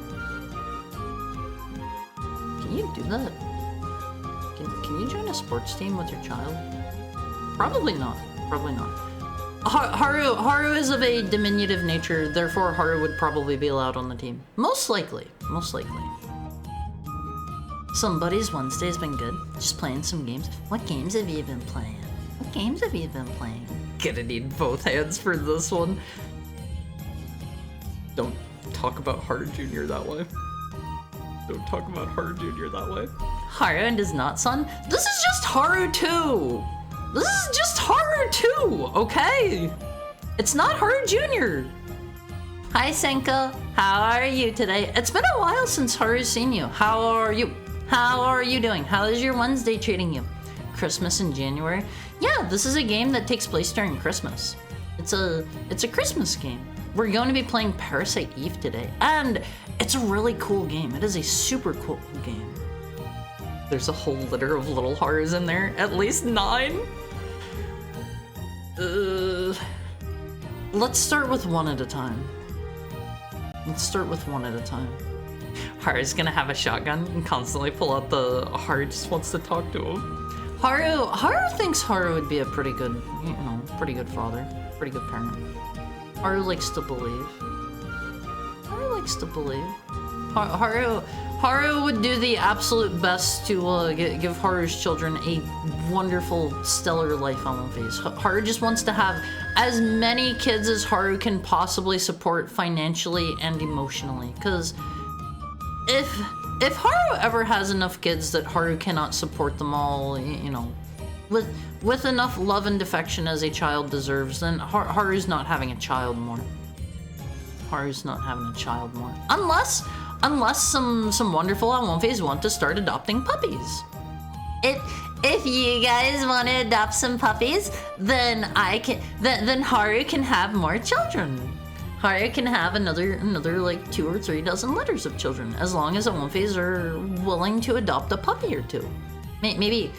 S1: you do that? Can you join a sports team with your child? Probably not. Probably not. Haru is of a diminutive nature, therefore Haru would probably be allowed on the team. Most likely. Most likely. Somebody's Wednesday's been good. Just playing some games. What games have you been playing? What games have you been playing? Gonna need both hands for this one. Don't talk about Haru Jr. that way. Don't talk about Haru Jr. that way. Haru and his not son? This is just Haru 2! This is just Haru 2, okay? It's not Haru Jr. Hi Senka, how are you today? It's been a while since Haru's seen you. How are you? How are you doing? How is your Wednesday treating you? Christmas in January? Yeah, this is a game that takes place during Christmas. It's a Christmas game. We're going to be playing Parasite Eve today, and it's a really cool game. It is a super cool game. There's a whole litter of little Harus in there, at least 9. Let's start with one at a time. Let's start with one at a time. Haru's gonna have a shotgun and constantly pull out the Haru just wants to talk to him. Haru thinks Haru would be a pretty good, you know, pretty good father, pretty good parent. Haru likes to believe. Haru likes to believe. Haru would do the absolute best to give Haru's children a wonderful, stellar life on One Face. Haru just wants to have as many kids as Haru can possibly support financially and emotionally. Because if Haru ever has enough kids that Haru cannot support them all, you know, with enough love and affection as a child deserves, then Haru's not having a child more. Haru's not having a child more. Unless some wonderful Almonfes want to start adopting puppies. If you guys want to adopt some puppies, then then Haru can have more children. Haru can have another like 2 or 3 dozen litters of children, as long as Almonfes are willing to adopt a puppy or 2. Maybe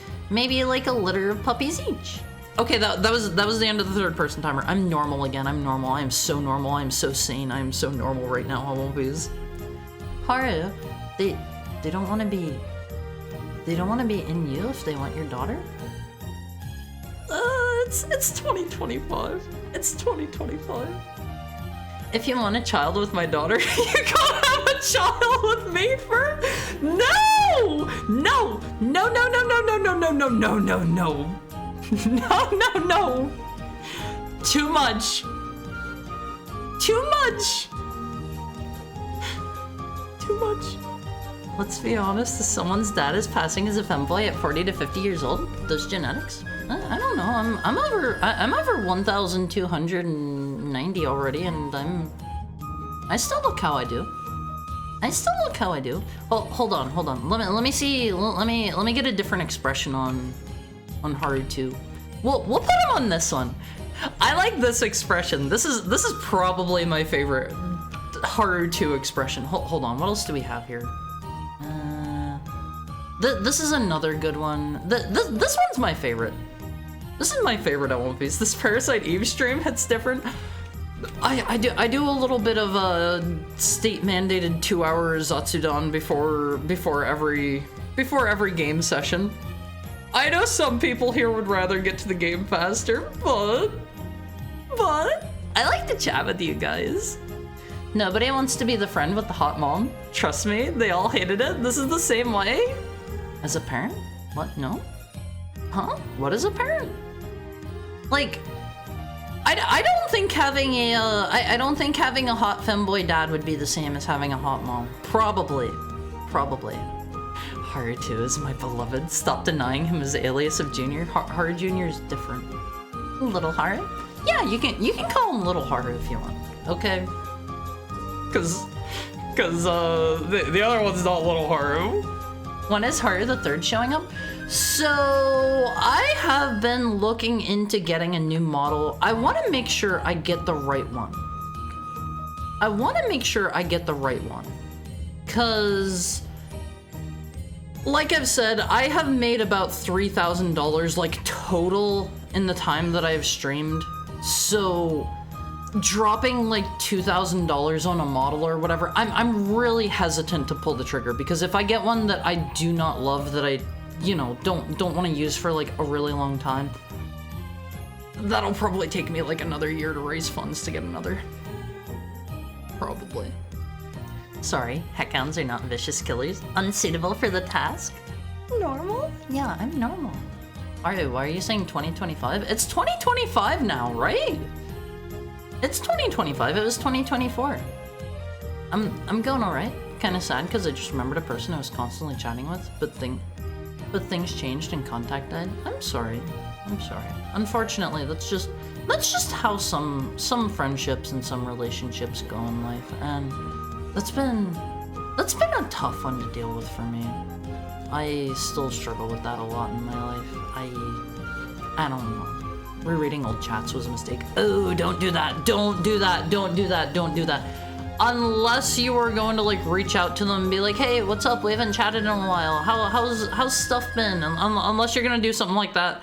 S1: like a litter of puppies each. Okay, that was the end of the 3rd person timer. I'm normal again. I'm normal. I am so normal. I am so sane. I am so normal right now, Almonfes. Haru, they don't want to be. They don't want to be in you if they want your daughter. It's 2025. It's 2025. If you want a child with my daughter, you gotta have a child with me first. No! No! No! No! No! No! No! No! No! No! No! No! No! No! No! No! Too much. Too much. Too much. Let's be honest, if someone's dad is passing as a femboy at 40 to 50 years old, those genetics. I don't know. I'm over 1,290 already, and I still look how I do. I still look how I do. Well, hold on. Let me see. Let me get a different expression on Haru 2. We'll put him on this one. I like this expression. This is probably my favorite Haru2 expression. Hold on, what else do we have here? This is another good one. This one's my favorite. This is my favorite at One Piece. This Parasite Eve stream hits different. I do a little bit of a state mandated 2-hour Zatsudan before every game session. I know some people here would rather get to the game faster, but I like to chat with you guys. Nobody wants to be the friend with the hot mom. Trust me, they all hated it. This is the same way. As a parent? What? No? Huh? What is a parent? Like, I don't think having a I don't think having a hot femboy dad would be the same as having a hot mom. Probably. Haru2 is my beloved. Stop denying him his alias of Junior. Haru Junior is different. Little Haru? Yeah, you can call him Little Haru if you want. Okay. Cause the other one's not Little Haru. When is Haru the Third showing up? So I have been looking into getting a new model. I want to make sure I get the right one. Cause like I've said, I have made about $3,000 like total in the time that I've streamed. So dropping like $2,000 on a model or whatever, I'm really hesitant to pull the trigger, because if I get one that I do not love, that I, you know, don't want to use for like a really long time, that'll probably take me like another year to raise funds to get another. Probably. Sorry, heckhounds are not vicious killers. Unsuitable for the task? Normal? Yeah, I'm normal. Why are you saying 2025? It's 2025 now, right? It's 2025, it was 2024. I'm going alright. Kinda sad because I just remembered a person I was constantly chatting with, but things changed and contact died. I'm sorry. Unfortunately, that's just how some friendships and some relationships go in life, and that's been a tough one to deal with for me. I still struggle with that a lot in my life. I don't know. Rereading old chats was a mistake. Oh, don't do that. Don't do that. Unless you are going to like reach out to them and be like, hey, what's up? We haven't chatted in a while. How's stuff been? Unless you're gonna do something like that,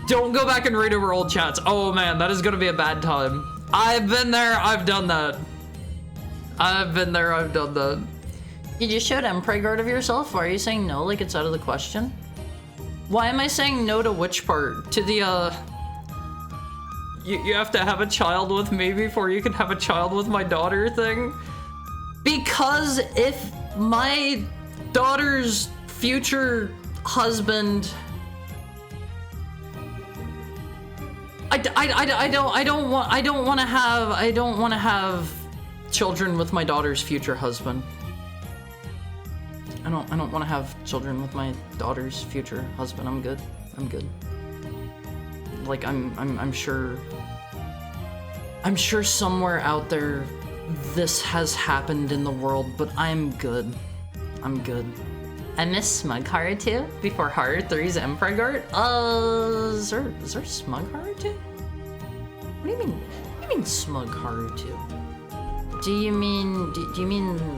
S1: don't go back and read over old chats. Oh man, that is gonna be a bad time. I've been there, I've done that. You just showed Emperor guard of yourself. Why are you saying no like it's out of the question? Why am I saying no to which part? To the you have to have a child with me before you can have a child with my daughter thing? Because if my daughter's future husband, I don't want to have children with my daughter's future husband. I don't want to have children with my daughter's future husband. I'm good. Like I'm sure somewhere out there this has happened in the world, but I'm good. I miss Smug Haru2 before Haru 3's Emperor Guard. Is there Smug Haru2? What do you mean Smug Haru2? Do you mean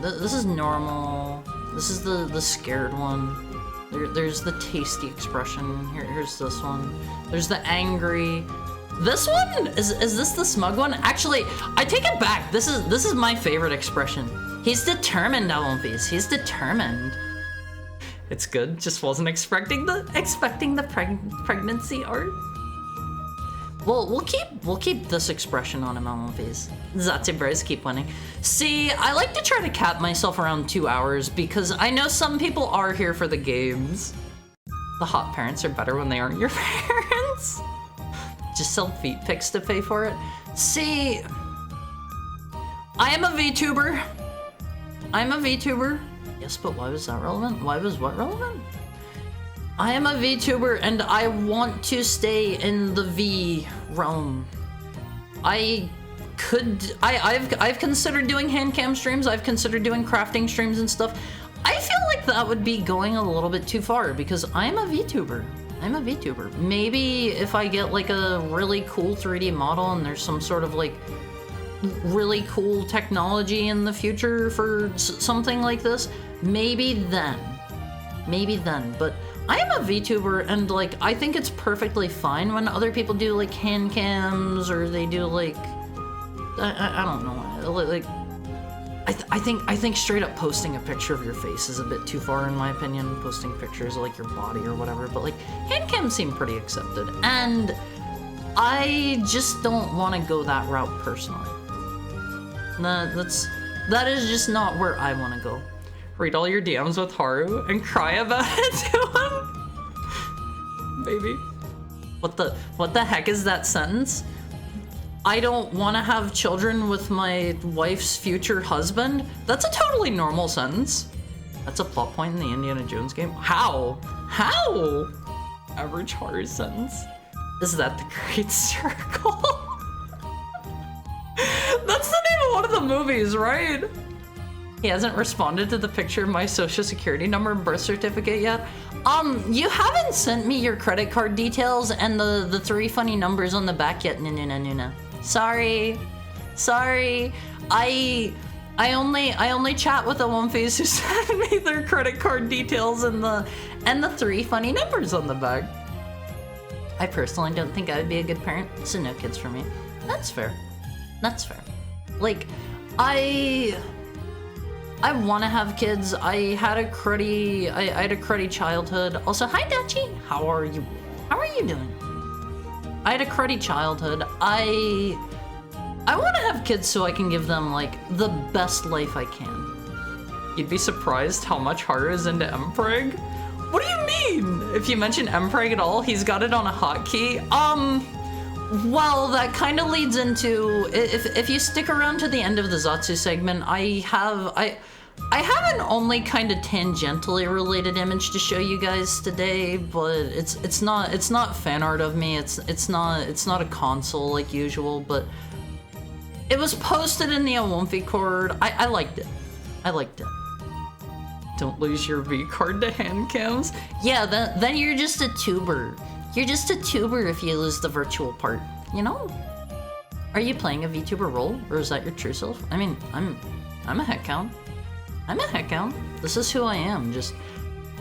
S1: this is normal? This is the scared one. There's the tasty expression. Here's this one. There's the angry. This one? Is this the smug one? Actually, I take it back. This is my favorite expression. He's determined, One Piece. He's determined. It's good. Just wasn't expecting the pregnancy art. Well, we'll keep this expression on him, One Piece. Zatsu bros keep winning. See, I like to try to cap myself around 2 hours because I know some people are here for the games. The hot parents are better when they aren't your parents. Just sell feet pics to pay for it. See, I am a VTuber. Yes, but why was that relevant? Why was what relevant? I am a VTuber and I want to stay in the V realm. I've considered doing hand cam streams. I've considered doing crafting streams and stuff. I feel like that would be going a little bit too far because I'm a VTuber. I'm a VTuber. Maybe if I get like a really cool 3D model and there's some sort of like really cool technology in the future for something like this, maybe then. But I am a VTuber, and like I think it's perfectly fine when other people do like hand cams, or they do like I don't know, like I think straight up posting a picture of your face is a bit too far in my opinion. Posting pictures of like your body or whatever, but like hand cams seem pretty accepted, and I just don't want to go that route personally. That is just not where I want to go. Read all your DMs with Haru and cry about it to him. Baby. What the heck is that sentence? I don't want to have children with my wife's future husband? That's a totally normal sentence. That's a plot point in the Indiana Jones game. How? How? Average Haru sentence. Is that the Great Circle? That's the name of one of the movies, right? He hasn't responded to the picture of my social security number and birth certificate yet. You haven't sent me your credit card details and the 3 funny numbers on the back yet, Nuna. Sorry. I only chat with the Wumfies who send me their credit card details and the 3 funny numbers on the back. I personally don't think I would be a good parent, so no kids for me. That's fair. Like, I want to have kids. I had a cruddy childhood. Also, hi Dachi. How are you doing? I had a cruddy childhood. I want to have kids so I can give them like the best life I can. You'd be surprised how much Haru is into Mpreg. What do you mean? If you mention Mpreg at all, he's got it on a hotkey. Well, that kind of leads into, if you stick around to the end of the Zatsu segment, I have an only kind of tangentially related image to show you guys today, but it's not fan art of me. It's not a console like usual, but it was posted in the Awomfi Cord. I liked it. Don't lose your V card to hand cams. Yeah, then you're just a tuber. You're just a tuber if you lose the virtual part, you know? Are you playing a VTuber role, or is that your true self? I mean, I'm a heck count. This is who I am. Just,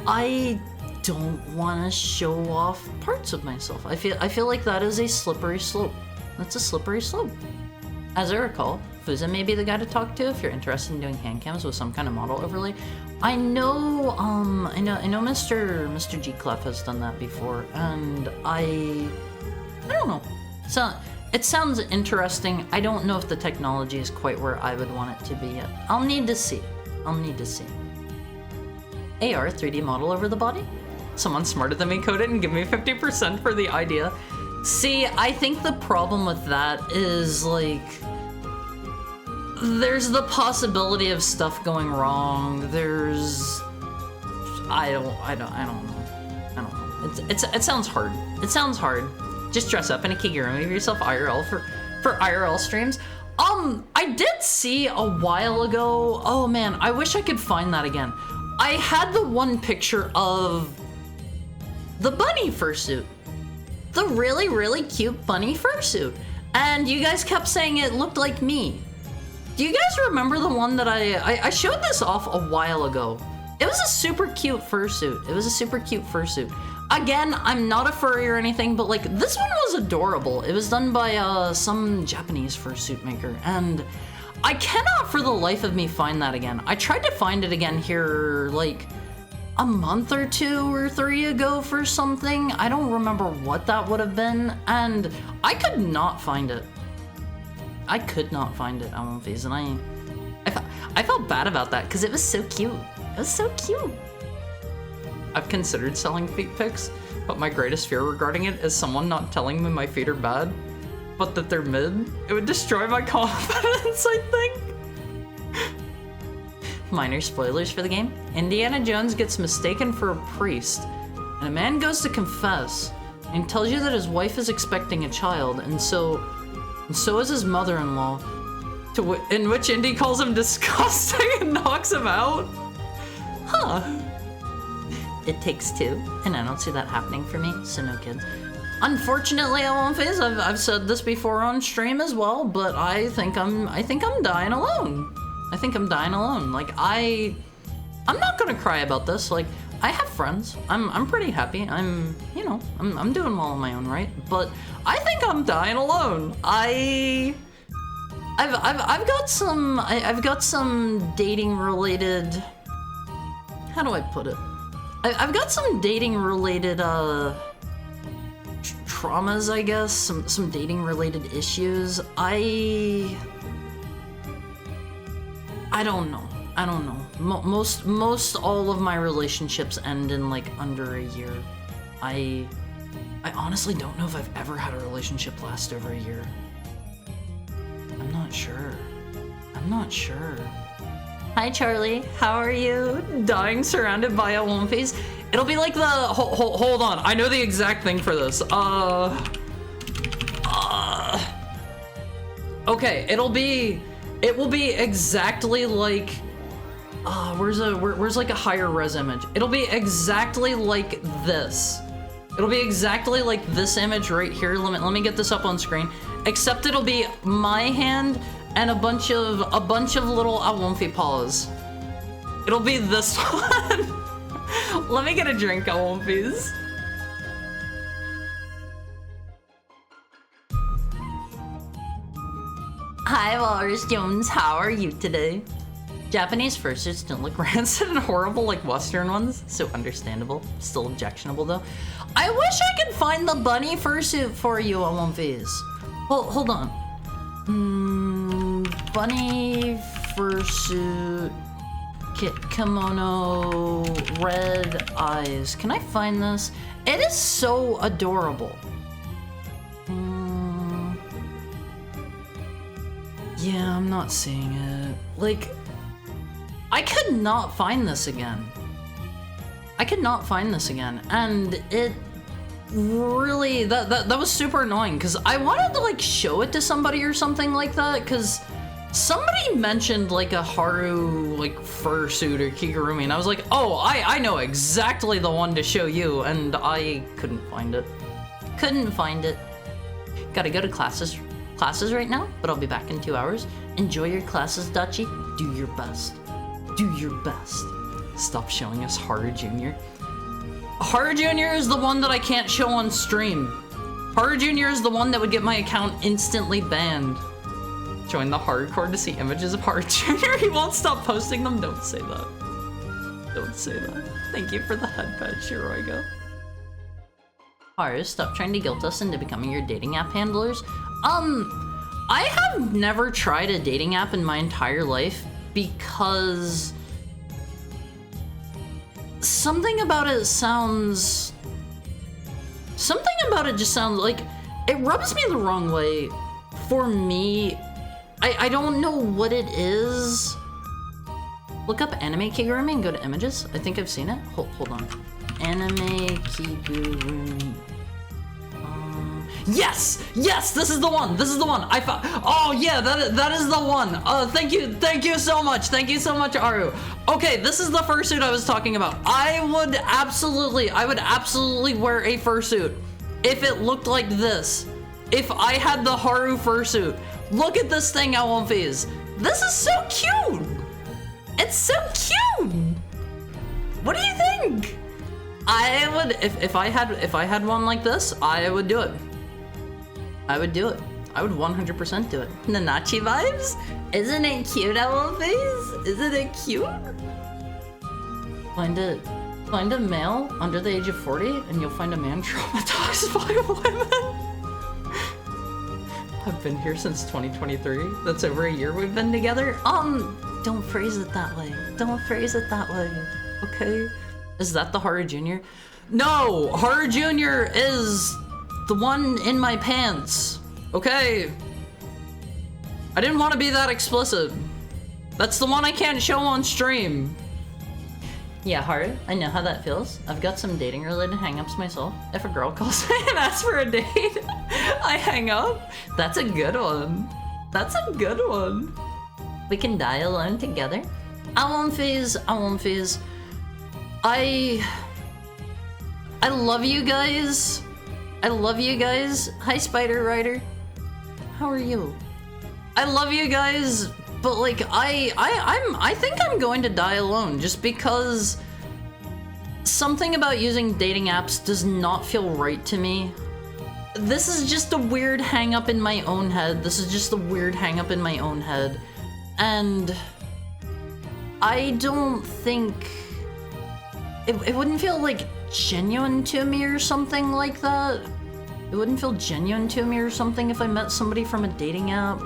S1: I don't want to show off parts of myself. I feel like that is a slippery slope. That's a slippery slope. As I recall, Fuza may be the guy to talk to if you're interested in doing hand cams with some kind of model overlay. I know Mr. G Clef has done that before, and I don't know. So it sounds interesting. I don't know if the technology is quite where I would want it to be yet. I'll need to see. AR 3D model over the body? Someone smarter than me code it and give me 50% for the idea. See, I think the problem with that is like, there's the possibility of stuff going wrong. I don't know. It sounds hard. Just dress up in a kigurumi of yourself IRL for IRL streams. I did see a while ago. Oh man, I wish I could find that again. I had the one picture of the bunny fursuit. The really, really cute bunny fursuit. And you guys kept saying it looked like me. Do you guys remember the one that I showed this off a while ago? It was a super cute fursuit. Again, I'm not a furry or anything, but like this one was adorable. It was done by some Japanese fursuit maker, and I cannot for the life of me find that again. I tried to find it again here like a month or 2 or 3 ago for something. I don't remember what that would have been, and I could not find it. I on Phase, and I felt bad about that because it was so cute. I've considered selling feet pics, but my greatest fear regarding it is someone not telling me my feet are bad, but that they're mid. It would destroy my confidence, I think. Minor spoilers for the game. Indiana Jones gets mistaken for a priest, and a man goes to confess and tells you that his wife is expecting a child, and so is his mother-in-law, in which Indy calls him disgusting and knocks him out. Huh. It takes two, and I don't see that happening for me, so no kids. Unfortunately, I won't phase. I've said this before on stream as well, but I think I'm dying alone. I think I'm dying alone. Like I'm not gonna cry about this. Like I have friends. I'm pretty happy. I'm doing well on my own right. But I think I'm dying alone. I've got some dating related. How do I put it? I've got some dating related traumas, I guess, some dating related issues. I don't know. Most all of my relationships end in like under a year. I honestly don't know if I've ever had a relationship last over a year. I'm not sure. Hi Charlie, how are you? Dying surrounded by a womb face. It'll be like the hold on. I know the exact thing for this. Okay, it will be exactly like where's like a higher res image? It'll be exactly like this. It'll be exactly like this image right here. Let me get this up on screen. Except it'll be my hand and a bunch of little awomfi paws. It'll be this one. Let me get a drink, awomfis. Hi, Walrus Jones. How are you today? Japanese fursuits don't look rancid and horrible like Western ones, so understandable. Still objectionable though. I wish I could find the bunny fursuit for you, awomfis. Hold on. Bunny fursuit, kimono, red eyes. Can I find this? It is so adorable. Yeah, I'm not seeing it. Like, I could not find this again. And it really, that was super annoying because I wanted to like show it to somebody or something like that because somebody mentioned like a Haru like fursuit or Kigurumi and I was like, oh, I know exactly the one to show you, and I couldn't find it. Gotta go to classes right now, but I'll be back in 2 hours. Enjoy your classes, Dachi. Do your best. Stop showing us Haru Jr. Haru Jr. is the one that I can't show on stream. Haru Jr. is the one that would get my account instantly banned. Join the hardcore to see images of Haru Jr. He won't stop posting them. Don't say that. Thank you for the headpad, Shiroigo. Haru, stop trying to guilt us into becoming your dating app handlers. I have never tried a dating app in my entire life because something about it just sounds like it rubs me the wrong way. For me, I don't know what it is. Look up anime Kigurumi and go to images. I think I've seen it. Hold on. Anime Kigurumi. Yes, this is the one. I found. Oh yeah, that is the one. Thank you so much, Aru. Okay, this is the fursuit I was talking about. I would absolutely wear a fursuit if it looked like this. If I had the Haru fursuit. Look at this thing, awomfis. This is so cute. It's so cute. What do you think? I would, if I had one like this, I would do it. I would 100% do it. Nanachi vibes? Isn't it cute, awomfis? Isn't it cute? Find a male under the age of 40 and you'll find a man traumatized by women. I've been here since 2023. That's over a year we've been together. Don't phrase it that way. Okay? Is that the Haru Jr.? No! Haru Jr. is the one in my pants. Okay? I didn't want to be that explicit. That's the one I can't show on stream. Yeah, Haru, I know how that feels. I've got some dating related hang-ups myself. If a girl calls me and asks for a date, I hang up. That's a good one. We can die alone together. Awomfis. I love you guys. I love you guys. Hi, Spider Rider. How are you? I love you guys, but like I think I'm going to die alone just because something about using dating apps does not feel right to me. This is just a weird hang up in my own head. And I don't think it wouldn't feel like genuine to me or something like that. It wouldn't feel genuine to me or something if I met somebody from a dating app.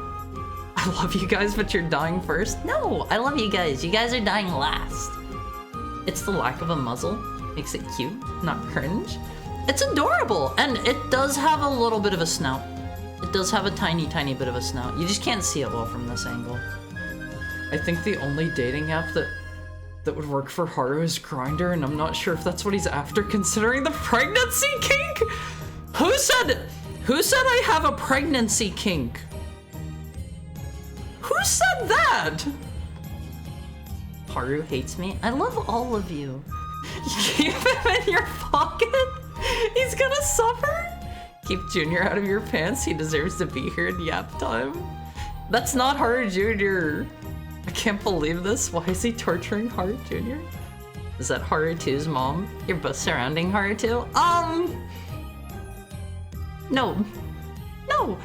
S1: I love you guys, but you're dying first. No, I love you guys. You guys are dying last. It's the lack of a muzzle. Makes it cute, not cringe. It's adorable, and it does have a little bit of a snout. It does have a tiny, tiny bit of a snout. You just can't see it well from this angle. I think the only dating app that would work for Haru is Grindr, and I'm not sure if that's what he's after considering the pregnancy kink? Who said I have a pregnancy kink? Who said that? Haru hates me. I love all of you. You keep him in your pocket? He's gonna suffer? Keep Junior out of your pants. He deserves to be here in yap time. That's not Haru Jr. I can't believe this. Why is he torturing Haru Jr.? Is that Haru 2's mom? You're both surrounding Haru 2? No. No.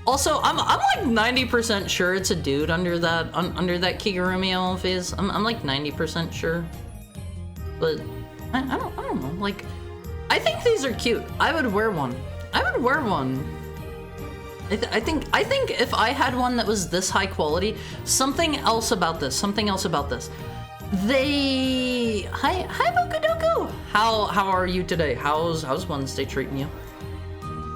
S1: Also, I'm like 90% sure it's a dude under that Kigurumi ML phase. I'm like 90% sure. But I don't know. Like, I think these are cute. I would wear one. I think if I had one that was this high quality, something else about this. Hi Bokudoku. How are you today? How's Wednesday treating you?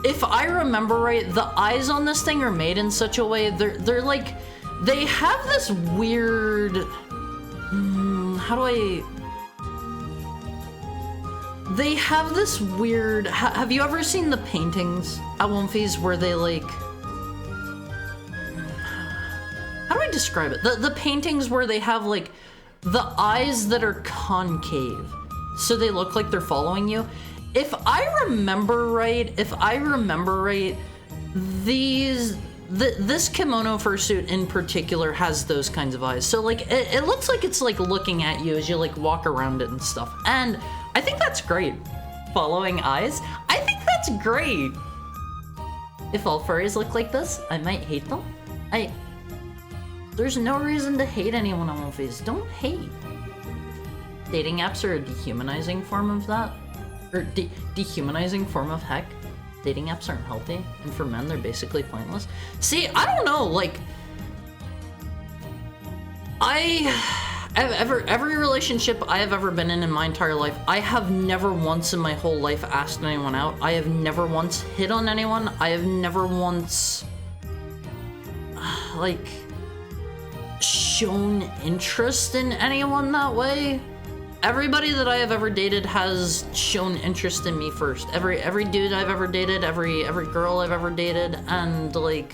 S1: If I remember right, the eyes on this thing are made in such a way they're like, they have this weird they have this weird, have you ever seen the paintings at Womfies where they like, how do I describe it? The paintings where they have like the eyes that are concave, so they look like they're following you. If I remember right, this kimono fursuit in particular has those kinds of eyes. So like, it looks like it's like looking at you as you like walk around it and stuff. And I think that's great. Following eyes? I think that's great. If all furries look like this, I might hate them. There's no reason to hate anyone on Womfies. Don't hate. Dating apps are a dehumanizing form of that. Or dehumanizing form of heck. Dating apps aren't healthy, and for men, they're basically pointless. See, I don't know, like, every relationship I have ever been in my entire life, I have never once in my whole life asked anyone out. I have never once hit on anyone. I have never once, like, shown interest in anyone that way. Everybody that I have ever dated has shown interest in me first. Every dude I've ever dated, every girl I've ever dated, and like,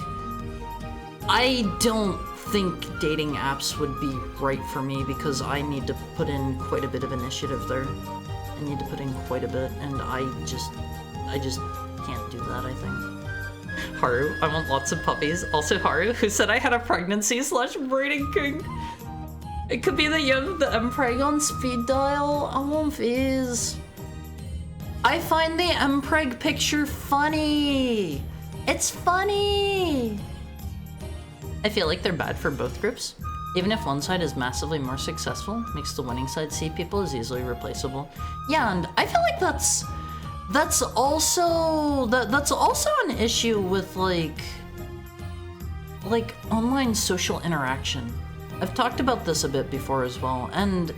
S1: I don't think dating apps would be right for me because I need to put in quite a bit of initiative there. I need to put in quite a bit, and I just can't do that, I think. Haru, I want lots of puppies. Also Haru, who said I had a pregnancy/breeding kink. It could be that you have the Mpreg on speed dial. I won't fizz. I find the Mpreg picture funny. It's funny. I feel like they're bad for both groups. Even if one side is massively more successful, makes the winning side see people as easily replaceable. Yeah, and I feel like that's also an issue with like online social interaction. I've talked about this a bit before as well, and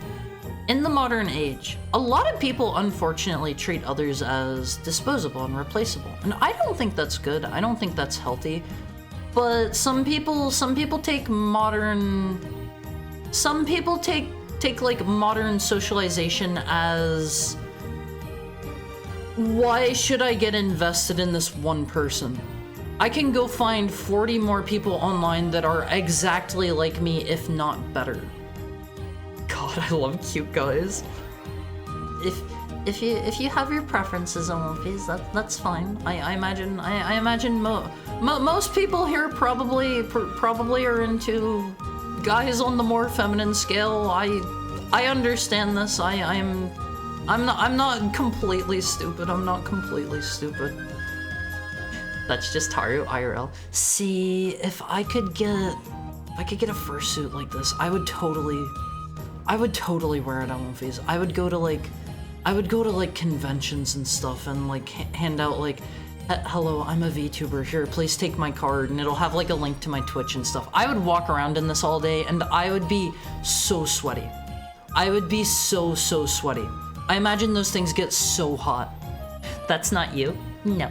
S1: in the modern age, a lot of people unfortunately treat others as disposable and replaceable, and I don't think that's good. I don't think that's healthy. But some people take like modern socialization as, why should I get invested in this one person? I can go find 40 more people online that are exactly like me, if not better. God, I love cute guys. If you have your preferences on One Piece, that's fine. I imagine most people here probably are into guys on the more feminine scale. I understand this. I'm not completely stupid. I'm not completely stupid. That's just Haru IRL. See, if I could get a fursuit like this, I would totally wear it on One Piece. I would go to like conventions and stuff and like hand out like, hello, I'm a VTuber, here, please take my card, and it'll have like a link to my Twitch and stuff. I would walk around in this all day and I would be so sweaty. I would be so sweaty. I imagine those things get so hot. That's not you? No.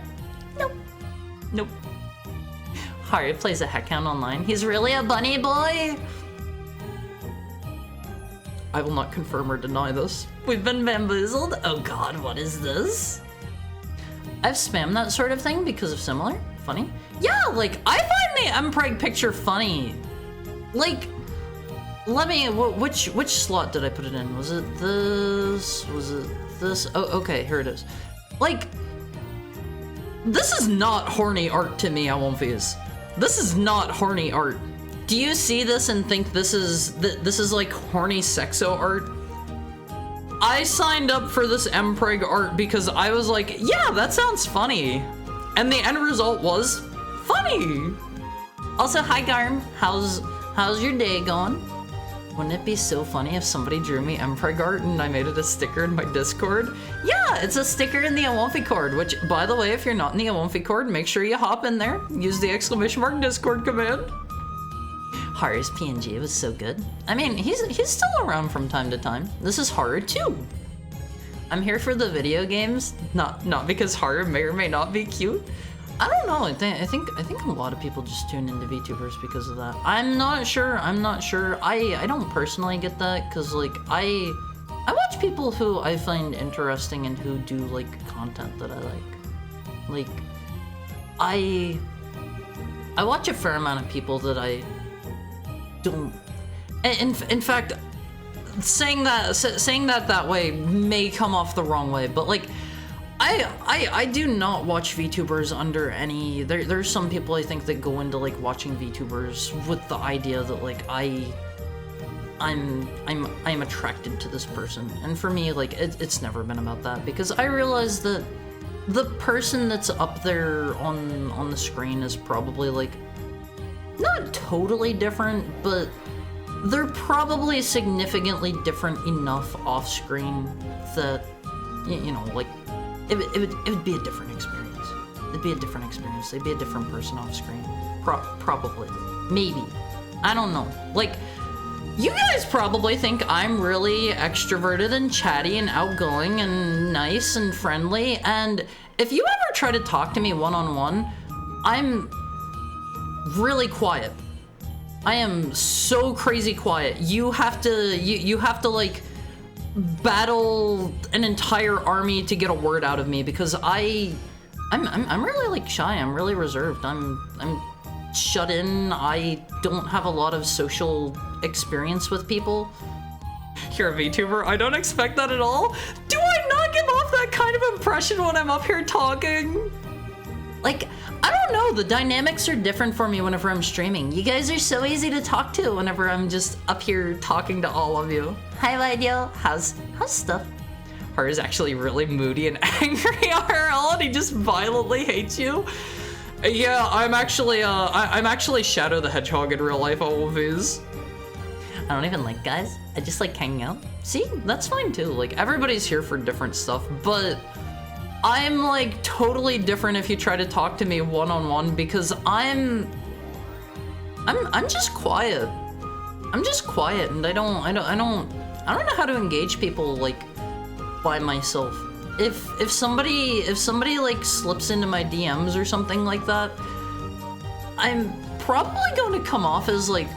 S1: Nope. Haru plays a heck count online. He's really a bunny boy? I will not confirm or deny this. We've been bamboozled? Oh god, what is this? I've spammed that sort of thing because of similar. Funny. Yeah, like, I find the Mpreg picture funny. Like, let me, which slot did I put it in? Was it this? Was it this? Oh, okay, here it is. Like, this is not horny art to me, I won't fuse. This is not horny art. Do you see this and think this is like horny sexo art? I signed up for this Mpreg art because I was like, yeah, that sounds funny. And the end result was funny. Also, hi Garm, how's your day going? Wouldn't it be so funny if somebody drew me Mpreg art and I made it a sticker in my Discord? Yeah, it's a sticker in the Awomfi Cord, which, by the way, if you're not in the Awomfi Cord, make sure you hop in there. Use the ! Discord command. Haru's PNG was so good. I mean, he's still around from time to time. This is Haru too. I'm here for the video games, not because Haru may or may not be cute. I don't know. I think a lot of people just tune into VTubers because of that. I'm not sure. I don't personally get that because like I watch people who I find interesting and who do like content that I like. Like I watch a fair amount of people that I don't. In fact, saying that way may come off the wrong way, but like. I do not watch VTubers under any. There's some people I think that go into like watching VTubers with the idea that like I'm attracted to this person, and for me like it's never been about that because I realize that the person that's up there on the screen is probably like not totally different, but they're probably significantly different enough off screen that you know like. It would be a different experience. It'd be a different experience. They'd be a different person off screen. Probably. Maybe. I don't know. Like, you guys probably think I'm really extroverted and chatty and outgoing and nice and friendly, and if you ever try to talk to me one-on-one, I'm really quiet. I am so crazy quiet. You have to like battle an entire army to get a word out of me because I'm really like shy. I'm really reserved. I'm shut in. I don't have a lot of social experience with people. You're a VTuber? I don't expect that at all. Do I not give off that kind of impression when I'm up here talking? Like, I don't know, the dynamics are different for me whenever I'm streaming. You guys are so easy to talk to whenever I'm just up here talking to all of you. Hi, Video. How's stuff? Haru's actually really moody and angry IRL, and he just violently hates you. Yeah, I'm actually Shadow the Hedgehog in real life, always. I don't even like guys. I just like hanging out. See, that's fine too. Like, everybody's here for different stuff, but I'm like totally different if you try to talk to me one-on-one because I'm just quiet. I'm just quiet, and I don't know how to engage people like by myself. If somebody like slips into my DMs or something like that, I'm probably going to come off as like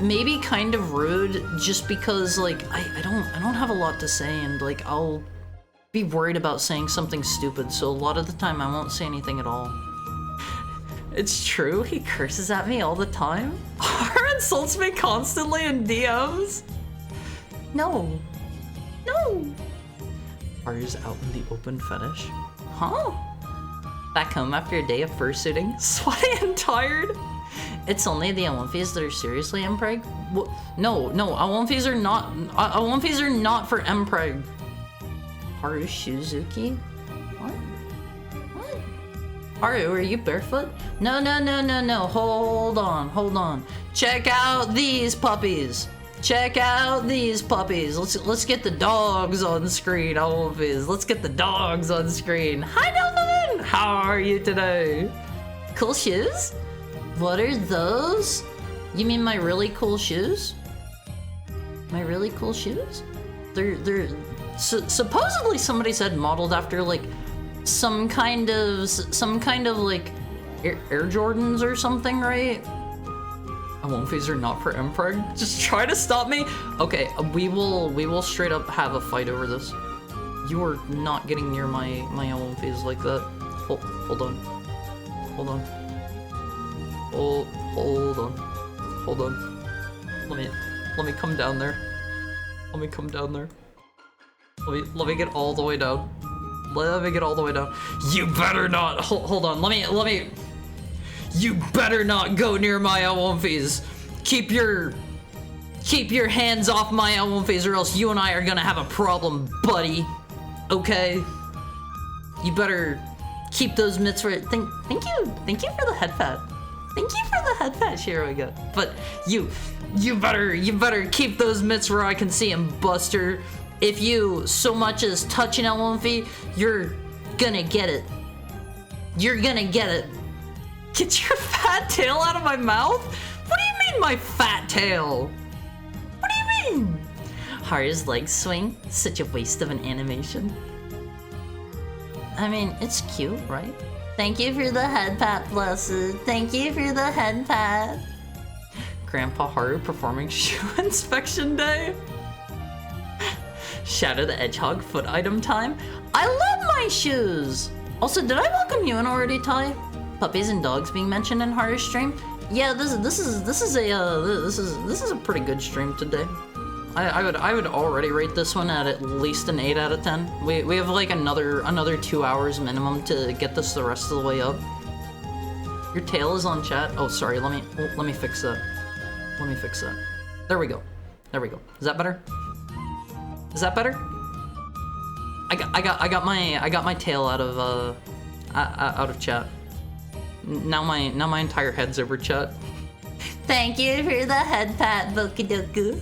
S1: maybe kind of rude just because like I don't have a lot to say, and like I'll be worried about saying something stupid, so a lot of the time I won't say anything at all. It's true, he curses at me all the time. Haru insults me constantly in DMs. No. Haru's out in the open fetish. Huh? Back home after a day of fursuiting, sweaty and tired? It's only the Awonfis that are seriously Mpreg? No, Awonfis are not for Mpreg. Haru Shuzuki? What? Haru, are you barefoot? No. Hold on. Check out these puppies. Let's get the dogs on screen, Awonfis. Let's get the dogs on screen. Hi, Delphine! How are you today? Cool shoes? What are those? You mean my really cool shoes? My really cool shoes? They're supposedly somebody said modeled after like some kind of like Air Jordans or something, right? Awonfis are not for Mpreg. Just try to stop me. Okay, we will straight up have a fight over this. You are not getting near my Awonfis like that. Hold on. Let me come down there. Let me get all the way down. You better not. Hold on. Let me. You better not go near my Awonfis. Keep your hands off my Awonfis, or else you and I are gonna have a problem, buddy. Okay. You better keep those mitts for it. Thank you for the head pat. Shiro. But you better keep those mitts where I can see them, Buster. If you so much as touch an Awonfi, you're gonna get it. Get your fat tail out of my mouth? What do you mean, my fat tail? What do you mean? Haru's leg swing? Such a waste of an animation. I mean, it's cute, right? Thank you for the head pat, Blessed. Thank you for the head pat. Grandpa Haru performing shoe inspection day. Shadow the Hedgehog foot item time. I love my shoes. Also, did I welcome you in already, Ty? Puppies and dogs being mentioned in Haru's stream. Yeah, this is a pretty good stream today. I would already rate this one at least an 8 out of 10. We have like another 2 hours minimum to get this the rest of the way up. Your tail is on chat. Oh, sorry. Let me fix that. There we go. Is that better? I got my tail out of chat. Now my entire head's over chat. Thank you for the head pat, Bokudoku.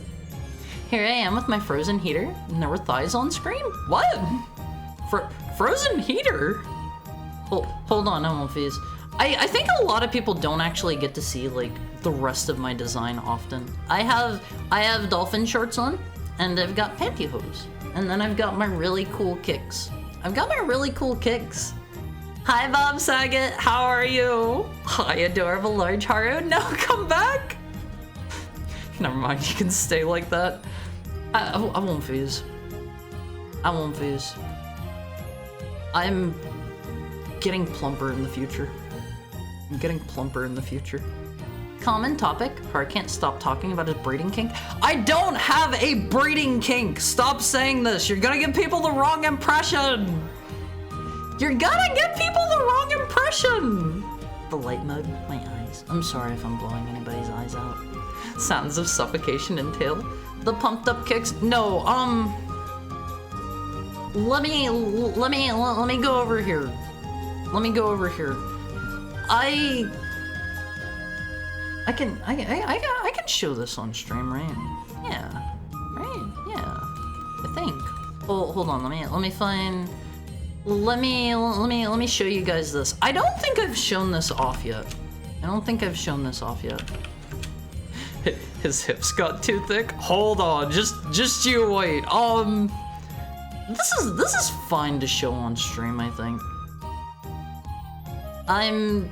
S1: Here I am with my frozen heater, and there were thighs on screen. What? Frozen heater? Hold on, Awonfis. I think a lot of people don't actually get to see like the rest of my design often. I have dolphin shorts on, and I've got pantyhose, and then I've got my really cool kicks. Hi, Bob Saget. How are you? Hi, adorable large Haru. No, come back. Never mind. You can stay like that. I won't phase. I'm getting plumper in the future. Common topic. Haru can't stop talking about his breeding kink. I don't have a breeding kink. Stop saying this. You're gonna give people the wrong impression. The light mode, my eyes. I'm sorry if I'm blowing anybody's eyes out. Sounds of suffocation and tail. The pumped up kicks. No, let me go over here. I can show this on stream, right? Yeah. I think. Oh, hold on. Let me show you guys this. I don't think I've shown this off yet. His hips got too thick. Hold on, just you wait. This is fine to show on stream, I think. I'm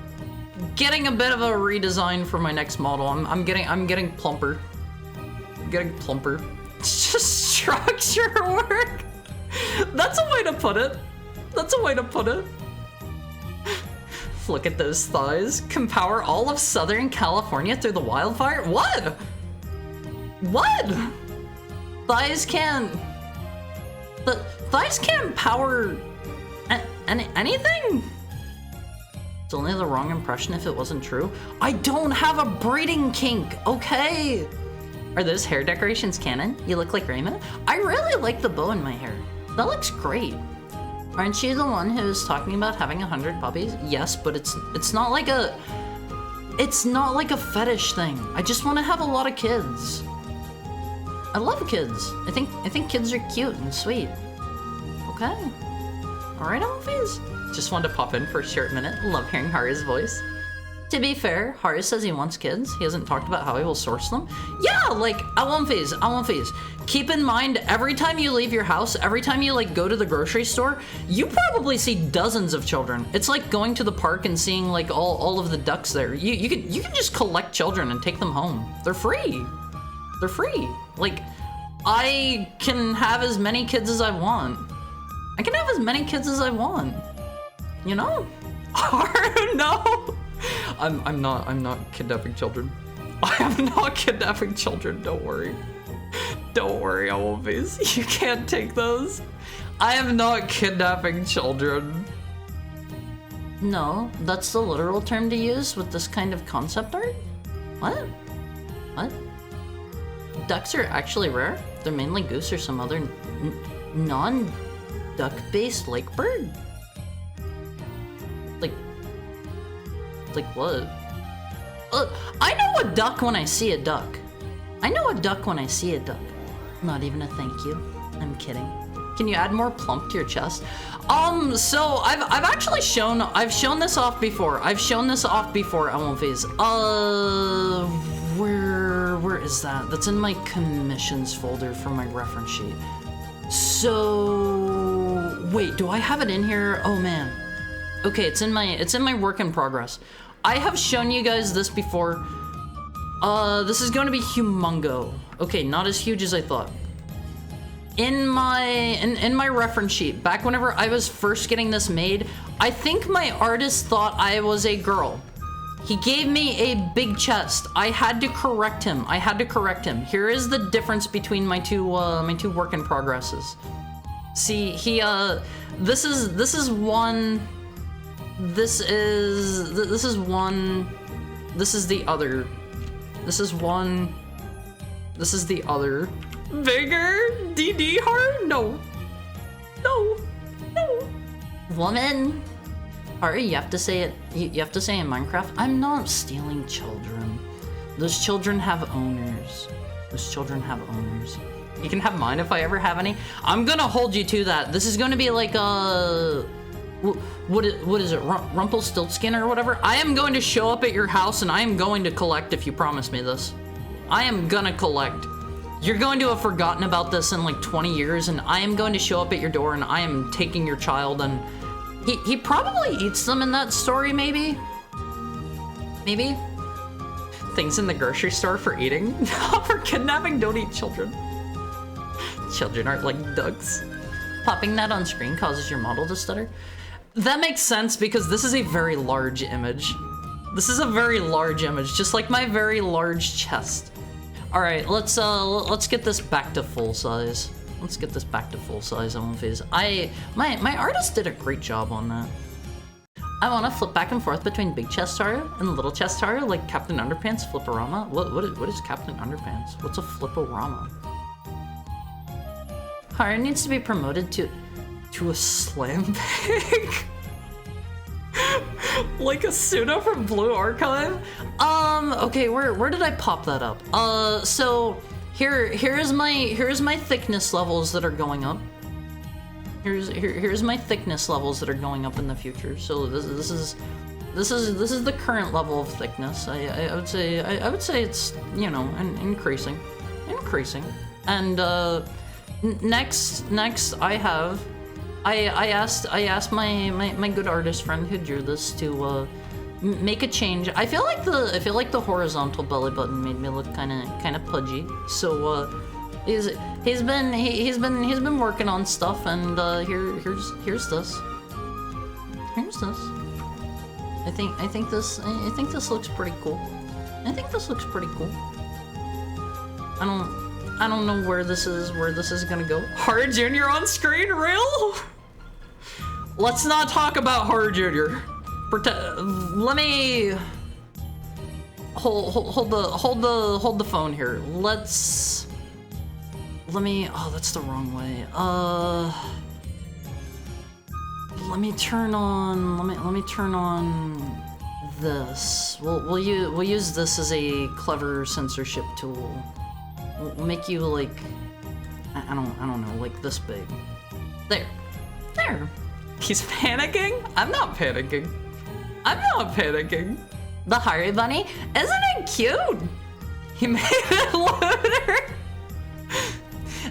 S1: getting a bit of a redesign for my next model. I'm getting plumper. It's just structure work. That's a way to put it. Look at those thighs. Can power all of Southern California through the wildfire? What? Thighs can The thighs can't power anything? It's only the wrong impression if it wasn't true. I don't have a breeding kink, okay? Are those hair decorations canon? You look like Raymond? I really like the bow in my hair. That looks great. Aren't you the one who's talking about having 100 puppies? Yes, but it's not like a fetish thing. I just want to have a lot of kids. I love kids. I think kids are cute and sweet. Okay. Alright, Alphys. Just wanted to pop in for a short minute. Love hearing Hari's voice. To be fair, Hari says he wants kids. He hasn't talked about how he will source them. Yeah, like, Alphys. Keep in mind, every time you leave your house, every time you, like, go to the grocery store, you probably see dozens of children. It's like going to the park and seeing, like, all of the ducks there. You can just collect children and take them home. They're free. They're free. Like, I can have as many kids as I want. I can have as many kids as I want. You know? No! I'm not kidnapping children. I am not kidnapping children, don't worry. Don't worry, Alphys. You can't take those. I am not kidnapping children. No, that's the literal term to use with this kind of concept art? What? What? Ducks are actually rare? They're mainly goose or some other non-duck-based lake bird? Like what? I know a duck when I see a duck. I know a duck when I see a duck. Not even a thank you. I'm kidding. Can you add more plump to your chest? So I've actually shown this off before. Alphys. Where is that? That's in my commissions folder for my reference sheet. So wait, do I have it in here? Oh man. Okay, it's in my work in progress. I have shown you guys this before. This is going to be humongo. Okay, not as huge as I thought. In my reference sheet, back whenever I was first getting this made, I think my artist thought I was a girl. He gave me a big chest. I had to correct him. Here is the difference between my two work in progresses. See, this is one. This is one. This is the other. This is one. This is the other. Bigger? DD heart? No. Woman. Ari, you have to say it. You have to say in Minecraft. I'm not stealing children. Those children have owners. You can have mine if I ever have any. I'm gonna hold you to that. This is gonna be like what is it? Rumpelstiltskin or whatever? I am going to show up at your house and I am going to collect if you promise me this. I am gonna collect. You're going to have forgotten about this in like 20 years and I am going to show up at your door and I am taking your child and he probably eats them in that story, maybe? Maybe? Things in the grocery store for eating? For kidnapping, don't eat children. Children aren't like ducks. Popping that on screen causes your model to stutter. That makes sense because this is a very large image. Just like my very large chest. All right, let's get this back to full size. Alphys. My artist did a great job on that. I want to flip back and forth between big chest Haru and little chest Haru like Captain Underpants Flipperama. What is Captain Underpants? What's a Flipperama? Haru needs to be promoted to a slam pig. Like a pseudo from Blue Archive? Okay, where did I pop that up? So here's my thickness levels that are going up. Here's my thickness levels that are going up in the future. So this is the current level of thickness. I would say it's, you know, increasing. And next I asked my good artist friend who drew this to make a change. I feel like the horizontal belly button made me look kind of pudgy. So he's been working on stuff, and here's this. I think this looks pretty cool. I I don't know where this is gonna go. Horror Junior on screen, real? Let's not talk about Horror Junior. Let me hold the phone here. Let me. Oh, that's the wrong way. Let me turn on. Let me turn on this. We'll use this as a clever censorship tool. We'll make you like, I don't know, like this big. There. He's panicking? I'm not panicking. The Hari Bunny? Isn't it cute? He made it looter.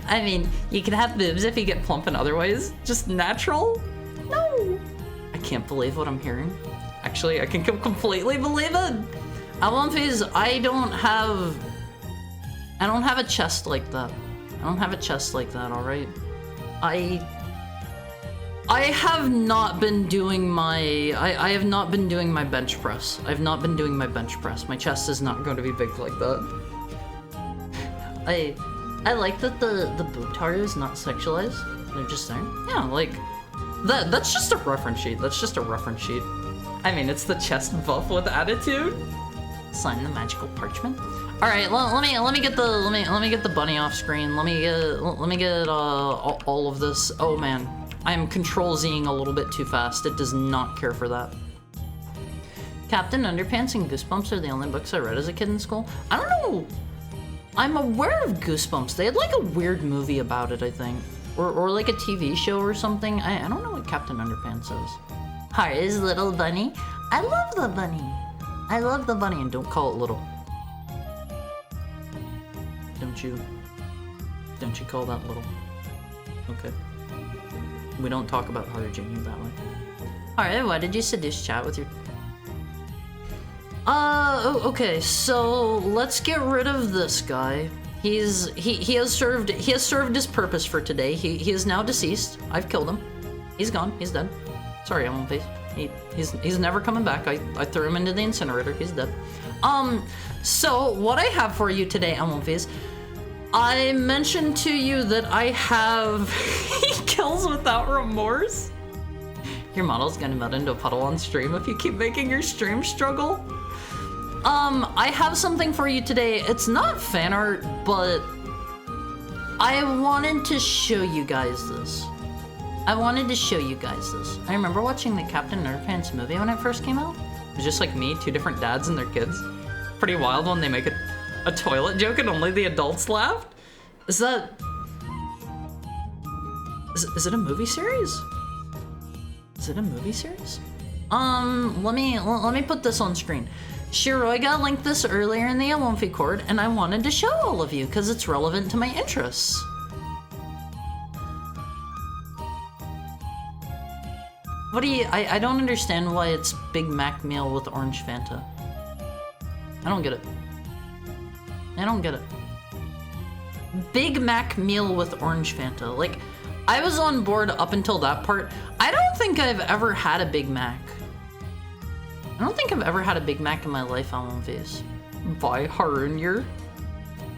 S1: I mean, you can have boobs if you get plump in other ways. Just natural? No. I can't believe what I'm hearing. Actually, I can completely believe it. Alonfi's, I don't have a chest like that. Alright? I have not been doing my I have not been doing my bench press. My chest is not going to be big like that. I like that the boob tattoo is not sexualized. They're just saying, yeah, like that's just a reference sheet. I mean, it's the chest buff with attitude. Sign the magical parchment. All right, let me get the bunny off screen. Let me get all of this. Oh man, I am control Zing a little bit too fast. It does not care for that. Captain Underpants and Goosebumps are the only books I read as a kid in school. I don't know. I'm aware of Goosebumps. They had like a weird movie about it, I think, or like a TV show or something. I don't know what Captain Underpants is. Hi, is little bunny. I love the bunny, and don't call it little. Don't you call that little. Okay. We don't talk about Horror Junior that way. Alright, why did you seduce chat with your... okay, so let's get rid of this guy. He has served his purpose for today. He is now deceased. I've killed him. He's gone. He's dead. Sorry, I'm on face. He's never coming back. I threw him into the incinerator. He's dead. So what I have for you today, Amonface, I mentioned to you that I have kills without remorse. Your model's gonna melt into a puddle on stream if you keep making your stream struggle. I have something for you today. It's not fan art, but I wanted to show you guys this. I remember watching the Captain Underpants movie when it first came out. It was just like me, two different dads and their kids. Pretty wild when they make a toilet joke and only the adults laughed. Is it a movie series? Let me put this on screen. Shiroiga linked this earlier in the Elomfi Cord, and I wanted to show all of you because it's relevant to my interests. What do you... I don't understand why it's Big Mac meal with orange Fanta. I don't get it. Big Mac meal with orange Fanta. Like, I was on board up until that part. I don't think I've ever had a Big Mac. I don't think I've ever had a Big Mac in my life, on face. By Harunyer.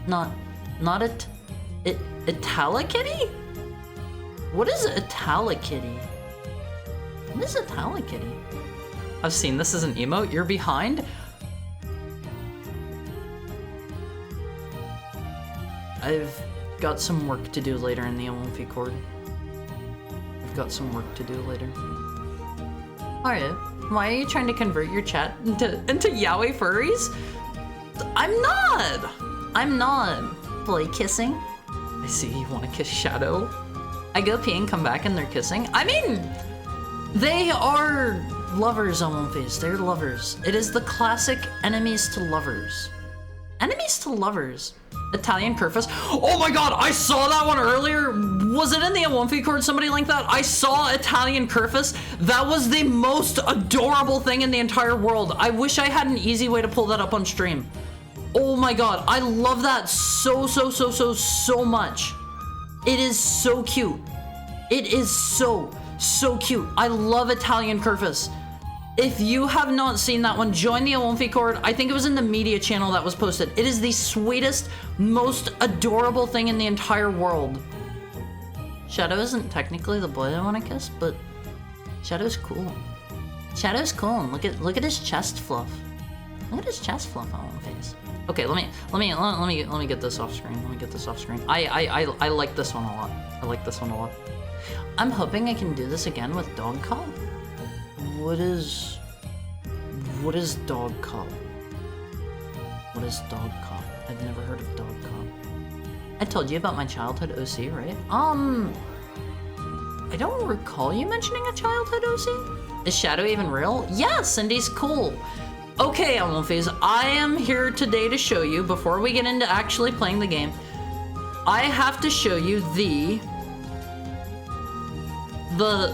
S1: Not Italikitty? What is Italikitty? What is Italikitty? I've seen this as an emote. You're behind? I've got some work to do later in the Elomfi Cord. Alright, why are you trying to convert your chat into yaoi furries? I'm not. Play kissing. I see you want to kiss Shadow. I go pee and come back and they're kissing. I mean, they are lovers, Elomface. They're lovers. It is the classic enemies to lovers. Italian Kerfus. Oh my god, I saw that one earlier. Was it in the Elomfi Cord? Somebody linked that. I saw Italian Kerfus. That was the most adorable thing in the entire world. I wish I had an easy way to pull that up on stream. Oh my god, I love that so much. It is so cute. It is so cute. I love Italian Kerfus. If you have not seen that one, join the Awonfi Court. I think it was in the media channel that was posted. It is the sweetest, most adorable thing in the entire world. Shadow isn't technically the boy I want to kiss, but Shadow's cool. Shadow's cool. And look at his chest fluff. Look at his chest fluff on his face. Okay, let me get this off screen. Let me get this off screen. I like this one a lot. I like this one a lot. I'm hoping I can do this again with dog call. What is dog call? What is dog call? I've never heard of dog call. I told you about my childhood OC, right? I don't recall you mentioning a childhood OC. Is Shadow even real? Yeah, Cindy's cool. Okay, Elmofis, I am here today to show you, before we get into actually playing the game, I have to show you the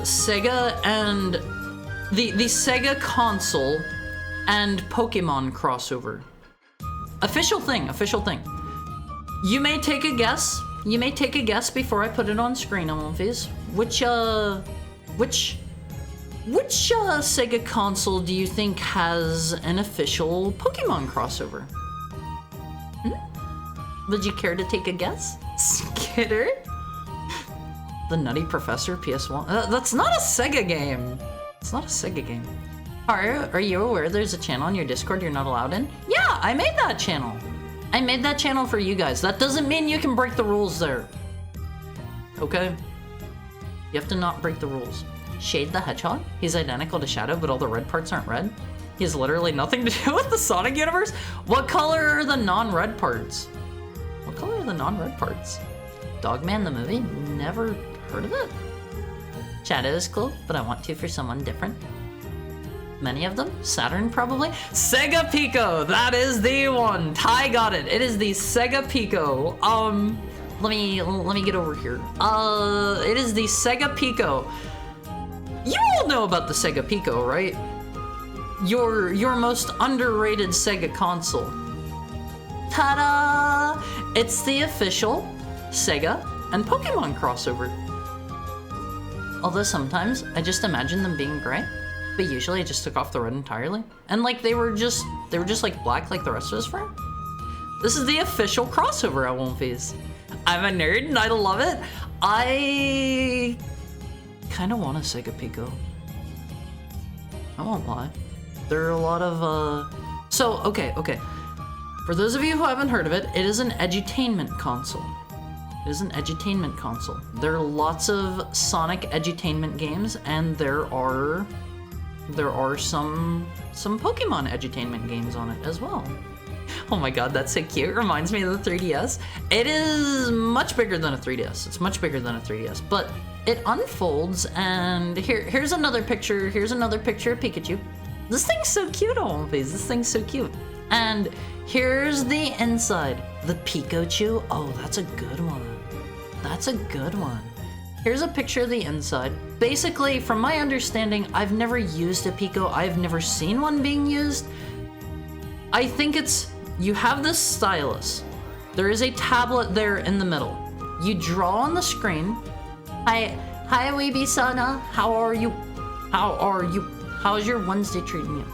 S1: Sega and the Sega console and Pokemon crossover. Official thing. You may take a guess. You may take a guess before I put it on screen, Elmofis. Which Sega console do you think has an official Pokemon crossover? Would you care to take a guess? Skitter? The Nutty Professor PS1? That's not a Sega game. It's not a Sega game. Are you aware there's a channel on your Discord you're not allowed in? Yeah, I made that channel. I made that channel for you guys. That doesn't mean you can break the rules there. Okay? You have to not break the rules. Shade the Hedgehog? He's identical to Shadow, but all the red parts aren't red? He has literally nothing to do with the Sonic universe? What color are the non-red parts? What color are the non-red parts? Dogman the movie? Never heard of it. Shadow is cool, but I want to for someone different. Many of them? Saturn, probably? Sega Pico! That is the one! Ty got it! It is the Sega Pico. Let me get over here. It is the Sega Pico. You all know about the Sega Pico, right? Your most underrated Sega console. Ta-da! It's the official Sega and Pokemon crossover. Although sometimes I just imagine them being gray, but usually I just took off the red entirely. And like they were just like black like the rest of us were. This is the official crossover at Wonfies. I'm a nerd and I love it. I kind of want a Sega Pico. I won't lie. There are a lot of, So, okay. For those of you who haven't heard of it, it is an edutainment console. It is an edutainment console. There are lots of Sonic edutainment games, and there are some Pokemon edutainment games on it as well. Oh my god, that's so cute. Reminds me of the 3DS. It is much bigger than a 3DS. It's much bigger than a 3DS, but it unfolds, and here's another picture. Here's another picture of Pikachu. This thing's so cute, Olympies. This thing's so cute. And here's the inside. The Pikachu. Oh, that's a good one. That's a good one. Here's a picture of the inside. Basically, from my understanding, I've never used a Pico. I've never seen one being used. I think it's, you have this stylus. There is a tablet there in the middle. You draw on the screen. Hi, Weeby-sana. How are you? How are you? How's your Wednesday treating you?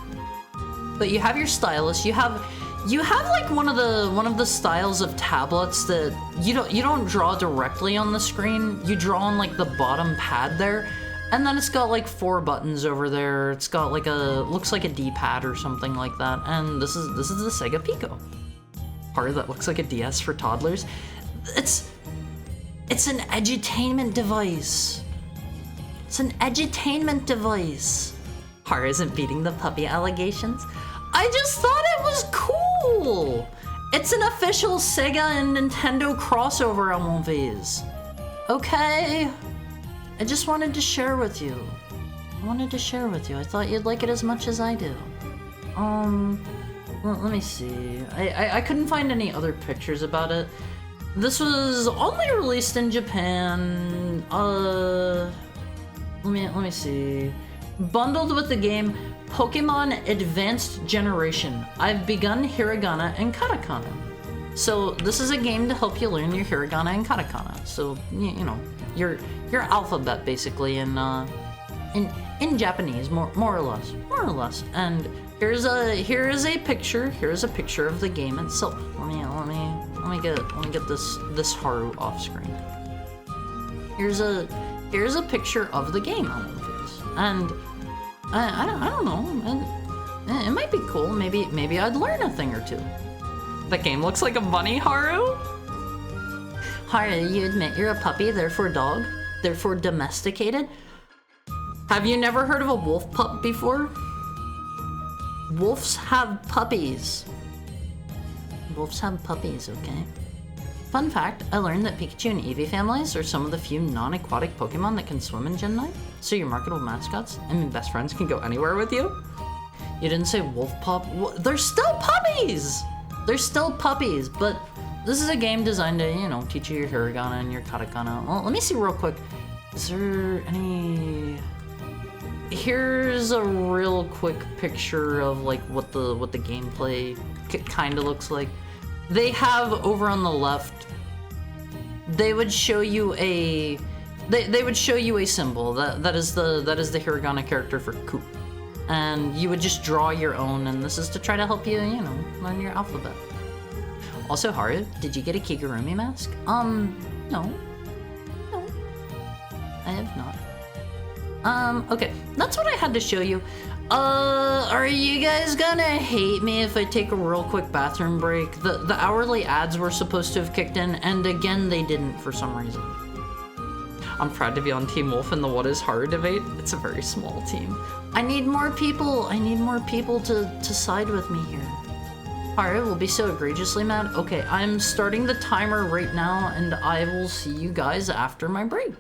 S1: But you have your stylus. You have like one of the styles of tablets that you don't draw directly on the screen. You draw on like the bottom pad there, and then it's got like 4 buttons over there. It's got like looks like a D-pad or something like that. And this is the Sega Pico. Part that looks like a DS for toddlers. It's an edutainment device. It's an edutainment device. Har isn't beating the puppy allegations. I just thought it was cool. It's an official Sega and Nintendo crossover on movies. Okay. I just wanted to share with you. I thought you'd like it as much as I do. Let me see. I couldn't find any other pictures about it. This was only released in Japan. Let me see. Bundled with the game Pokemon Advanced Generation. I've begun Hiragana and Katakana. So this is a game to help you learn your Hiragana and Katakana. So you know your alphabet basically in in Japanese, more or less. And here is a picture of the game itself. Let me get this Haru off screen. Here's a picture of the game, and I don't know. It might be cool. Maybe I'd learn a thing or two. The game looks like a bunny, Haru. Haru, you admit you're a puppy, therefore dog, therefore domesticated. Have you never heard of a wolf pup before? Wolves have puppies. Wolves have puppies, okay? Fun fact, I learned that Pikachu and Eevee families are some of the few non-aquatic Pokemon that can swim in Gen 9. So your marketable mascots and best friends can go anywhere with you? You didn't say wolf pup? They're still puppies! They're still puppies, but this is a game designed to, you know, teach you your hiragana and your katakana. Well, let me see real quick. Is there any... Here's a real quick picture of like what the gameplay kind of looks like. They have over on the left, they would show you a symbol that is the hiragana character for Coop, and you would just draw your own, and this is to try to help you, you know, learn your alphabet. Also, Haru, did you get a Kigurumi mask? No, I have not. Okay, that's what I had to show you. Are you guys gonna hate me if I take a real quick bathroom break? The hourly ads were supposed to have kicked in, and again, they didn't for some reason. I'm proud to be on Team Wolf in the What is Haru debate. It's a very small team. I need more people. I need more people to side with me here. Haru will be so egregiously mad. Okay, I'm starting the timer right now, and I will see you guys after my break.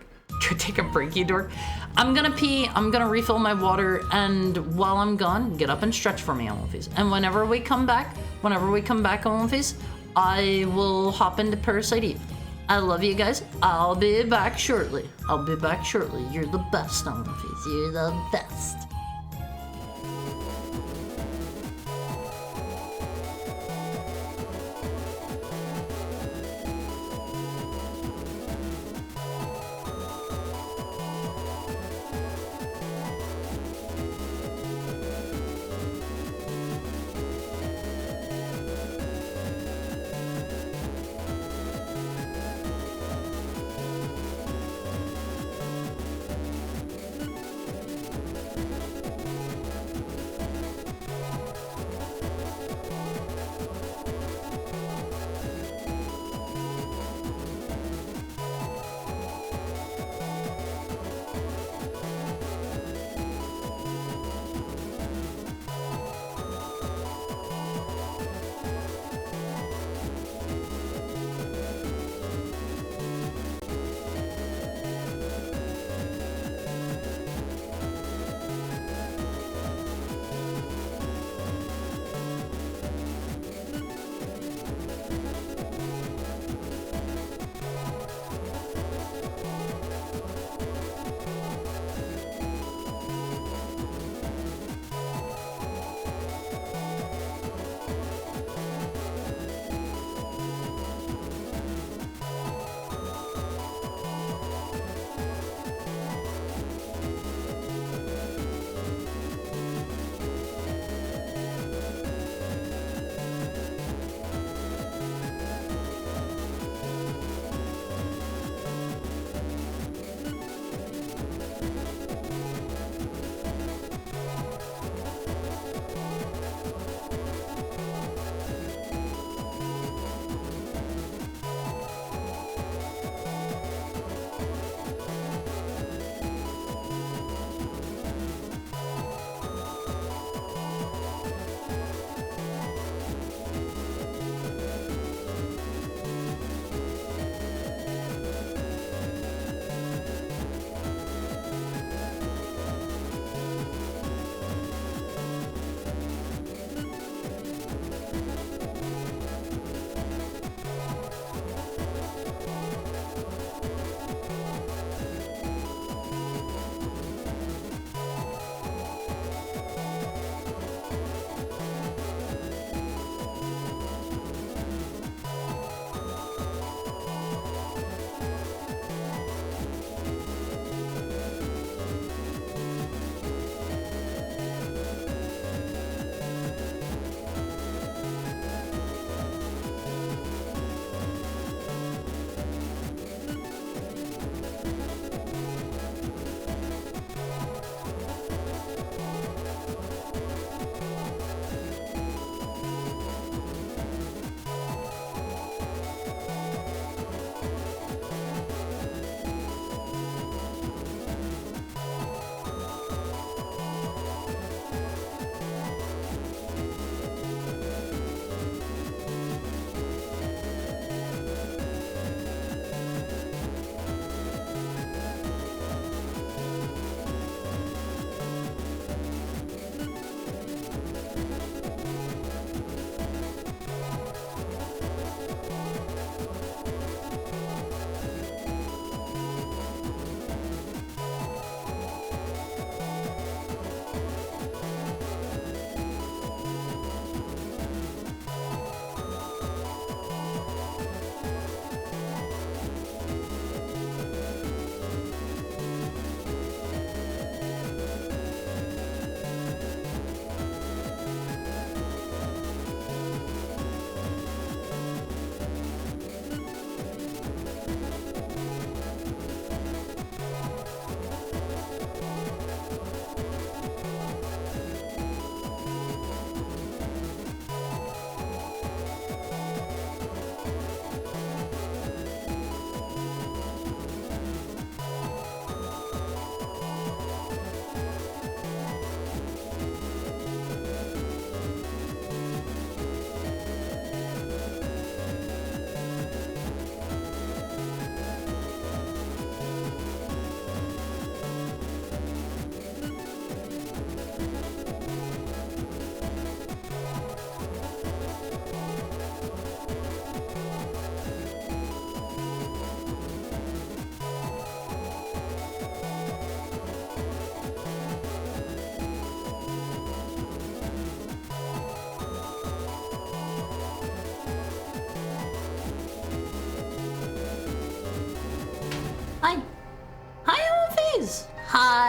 S1: Go take a break, you dork. I'm gonna pee, I'm gonna refill my water, and while I'm gone, get up and stretch for me, Omofis. And whenever we come back, Omofis, I will hop into Parasite Eve. I love you guys. I'll be back shortly. You're the best, Omofis. You're the best.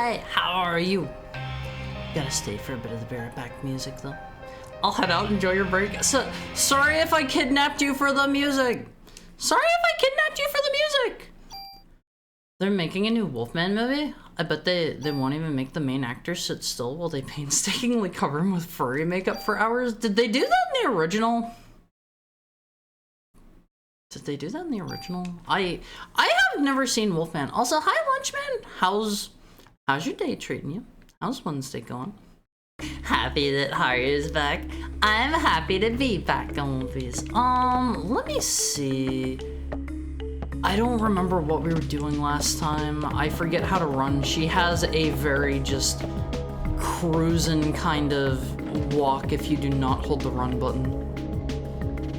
S1: Hi, how are you? Gotta stay for a bit of the bareback music though. I'll head out, enjoy your break. Sorry if I kidnapped you for the music. Sorry if I kidnapped you for the music. They're making a new Wolfman movie? I bet they won't even make the main actor sit still while they painstakingly cover him with furry makeup for hours. Did they do that in the original? Did they do that in the original? I have never seen Wolfman. Also, hi Lunchman. How's your day treating you? How's Wednesday going? Happy that Haru's back. I'm happy to be back on One Piece. Let me see. I don't remember what we were doing last time. I forget how to run. She has a very just cruising kind of walk if you do not hold the run button.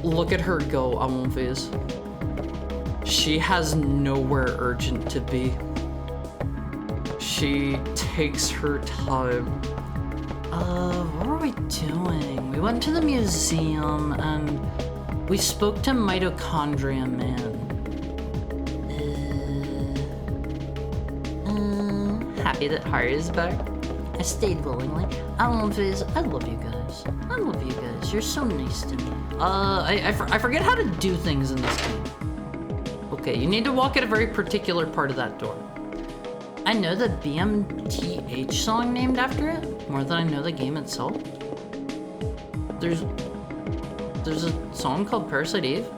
S1: Look at her go on One Piece. She has nowhere urgent to be. She takes her time. What were we doing? We went to the museum and we spoke to Mitochondria Man. Happy that Haru's back. I stayed willingly. I love you guys. I love you guys. You're so nice to me. I forget how to do things in this game. Okay, you need to walk at a very particular part of that door. I know the BMTH song named after it more than I know the game itself. There's a song called Parasite Eve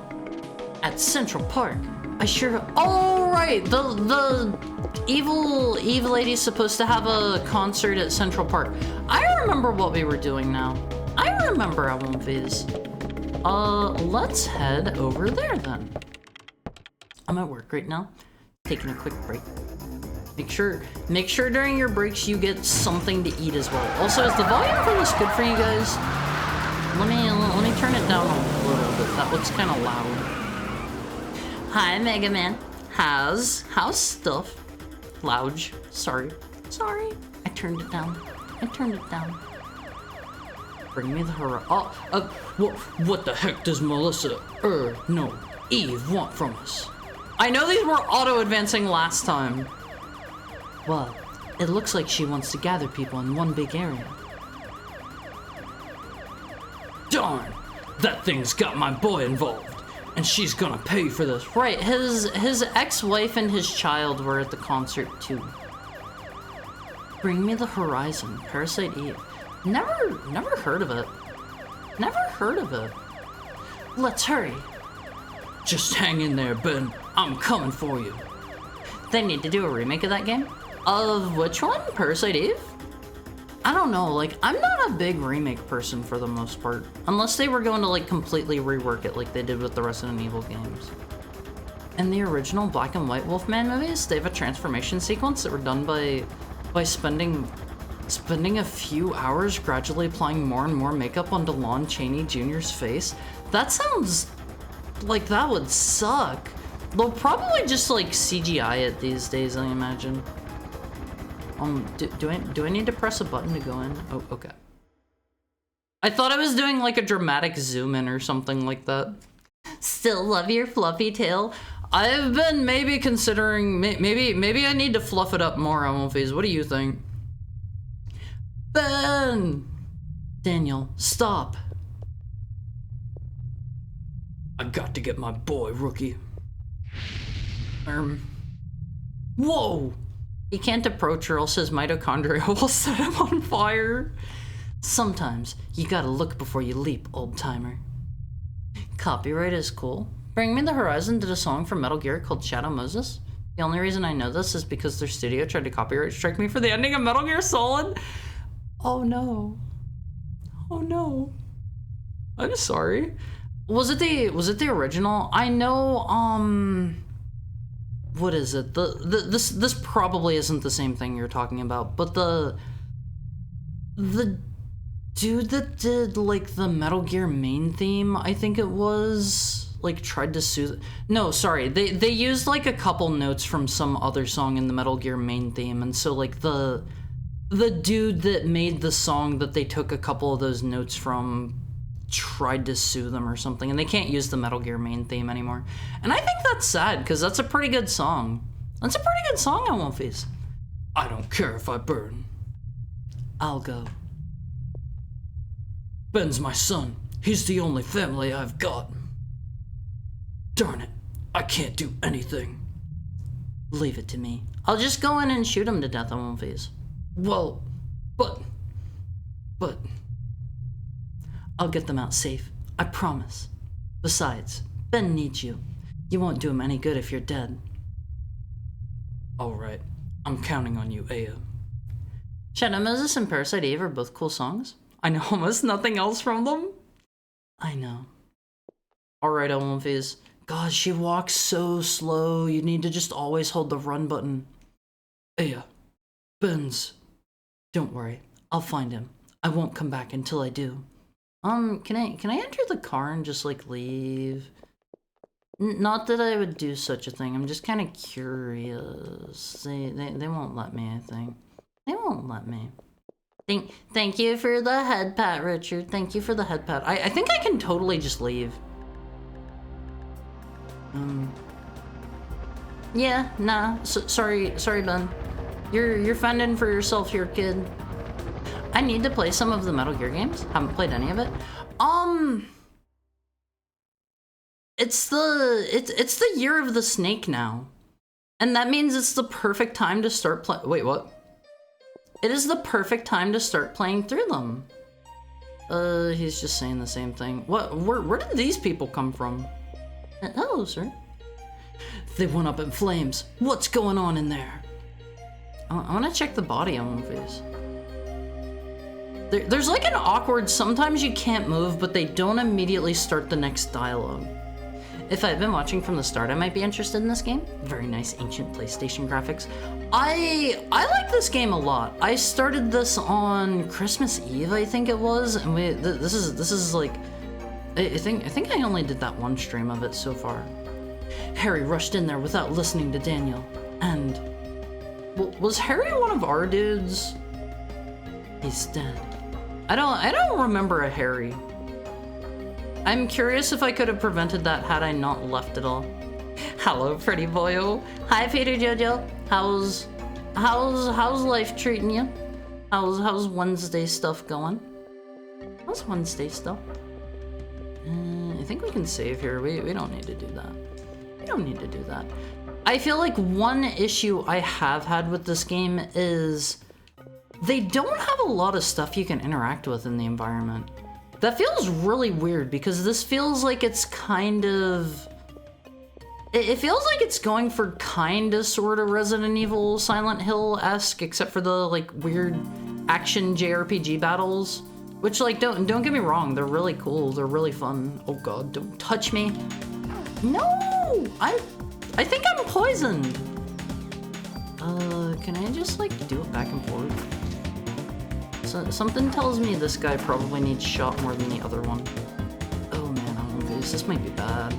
S1: at Central Park. I sure. Oh right, the evil lady's supposed to have a concert at Central Park. I remember what we were doing now. I remember I won't viz. Let's head over there then. I'm at work right now, taking a quick break. Make sure during your breaks you get something to eat as well. Also, is the volume for this good for you guys? Let me turn it down a little bit. That looks kind of loud. Hi, Mega Man. How's stuff? Lounge. Sorry. I turned it down. Bring me the horror. What the heck does Melissa, no, Eve want from us? I know these were auto-advancing last time. Well, it looks like she wants to gather people in one big area. Darn, that thing's got my boy involved. And she's gonna pay for this. Right, his ex-wife and his child were at the concert too. Bring me the horizon, Parasite Eve. Never heard of it. Let's hurry. Just hang in there, Ben. I'm coming for you. They need to do a remake of that game? Of which one? Parasite Eve? I don't know, like, I'm not a big remake person for the most part. Unless they were going to, like, completely rework it like they did with the Resident Evil games. In the original black and white Wolfman movies, they have a transformation sequence that were done by spending a few hours gradually applying more and more makeup onto Lon Chaney Jr.'s face. That sounds like that would suck. They'll probably just, like, CGI it these days, I imagine. Do I need to press a button to go in? Oh, okay. I thought I was doing like a dramatic zoom in or something like that. Still love your fluffy tail. I've been maybe considering, maybe I need to fluff it up more on Wolfies. What do you think? Ben! Daniel, stop. I got to get my boy, Rookie. Whoa! He can't approach her, else his mitochondria will set him on fire. Sometimes you gotta look before you leap, old timer. Copyright is cool. Bring Me the Horizon did a song for Metal Gear called Shadow Moses. The only reason I know this is because their studio tried to copyright strike me for the ending of Metal Gear Solid. Oh no. Oh no. I'm sorry. Was it the original? I know, what is it? This probably isn't the same thing you're talking about, but the dude that did like the Metal Gear main theme, I think it was, like tried to sue. No, sorry, they used like a couple notes from some other song in the Metal Gear main theme, and so like the dude that made the song that they took a couple of those notes from tried to sue them or something, and they can't use the Metal Gear main theme anymore. And I think that's sad, because that's a pretty good song. That's a pretty good song on One Piece. I don't care if I burn. I'll go. Ben's my son. He's the only family I've got. Darn it, I can't do anything. Leave it to me. I'll just go in and shoot him to death. I won't phase. Well, but... I'll get them out safe. I promise. Besides, Ben needs you. You won't do him any good if you're dead. Alright, I'm counting on you, Aya. Shadow Moses and Parasite Eve are both cool songs. I know almost nothing else from them. I know. Alright, Elmonphase. God, she walks so slow. You need to just always hold the run button. Aya. Ben's. Don't worry. I'll find him. I won't come back until I do. Can I enter the car and just, like, leave? Not that I would do such a thing. I'm just kind of curious. They won't let me, I think. They won't let me. Thank you for the head pat, Richard. Thank you for the head pat. I think I can totally just leave. Yeah, nah. Sorry, Ben. You're fending for yourself here, kid. I need to play some of the Metal Gear games. Haven't played any of it. It's the year of the snake now. And that means it's the perfect time to start wait, what? It is the perfect time to start playing through them. He's just saying the same thing. What? Where did these people come from? Hello, sir. They went up in flames. What's going on in there? I want to check the body on one face. There's like an awkward, sometimes you can't move, but they don't immediately start the next dialogue. If I've been watching from the start, I might be interested in this game. Very nice ancient PlayStation graphics. I like this game a lot. I started this on Christmas Eve, I think it was, and this is like, I think I only did that one stream of it so far. Harry rushed in there without listening to Daniel, and was Harry one of our dudes? He's dead. I don't remember a Harry. I'm curious if I could have prevented that had I not left it all. Hello, pretty boyo. Hi, Peter Jojo. How's life treating you? How's Wednesday stuff going? How's Wednesday stuff? I think we can save here. We don't need to do that. We don't need to do that. I feel like one issue I have had with this game is they don't have a lot of stuff you can interact with in the environment. That feels really weird because this feels like it's kind of... It feels like it's going for kind of sort of Resident Evil Silent Hill-esque, except for the like weird action JRPG battles, which like don't get me wrong, they're really cool, they're really fun. Oh god, don't touch me. No! I think I'm poisoned. Can I just like do it back and forth? So, something tells me this guy probably needs shot more than the other one. Oh man, this might be bad.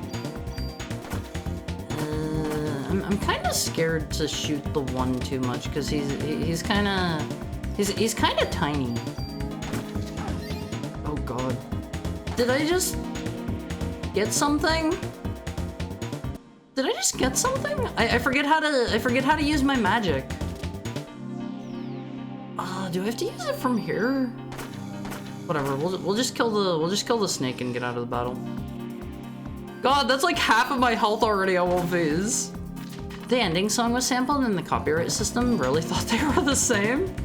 S1: I'm kind of scared to shoot the one too much because he's kind of tiny. Oh god, did I just get something? Did I just get something? I forget how to use my magic. Do I have to use it from here? Whatever. We'll just kill the snake and get out of the battle. God, that's like half of my health already on one phase. The ending song was sampled and the copyright system really thought they were the same.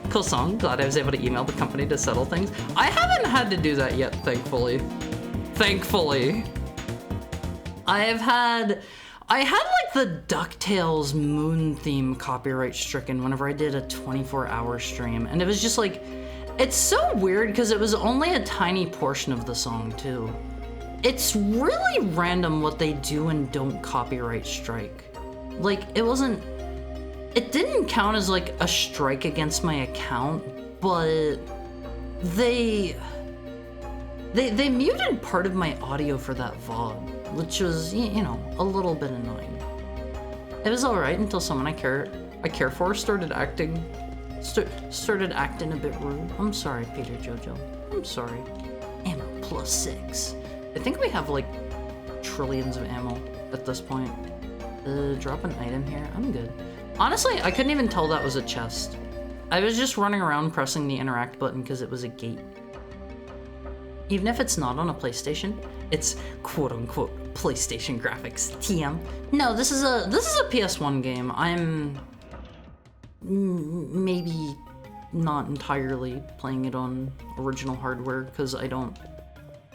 S1: Cool song. Glad I was able to email the company to settle things. I haven't had to do that yet, thankfully. Thankfully. I had like the DuckTales moon theme copyright stricken whenever I did a 24-hour stream, and it was just like, it's so weird because it was only a tiny portion of the song too. It's really random what they do and don't copyright strike. Like, it didn't count as like a strike against my account, but they muted part of my audio for that VOD. Which was, you know, a little bit annoying. It was alright until someone I care for started acting a bit rude. I'm sorry, Peter Jojo. I'm sorry. Ammo +6. I think we have like trillions of ammo at this point. Drop an item here. I'm good. Honestly, I couldn't even tell that was a chest. I was just running around pressing the interact button because it was a gate. Even if it's not on a PlayStation, it's quote-unquote PlayStation graphics. TM. No, this is a PS1 game. I'm maybe not entirely playing it on original hardware because I don't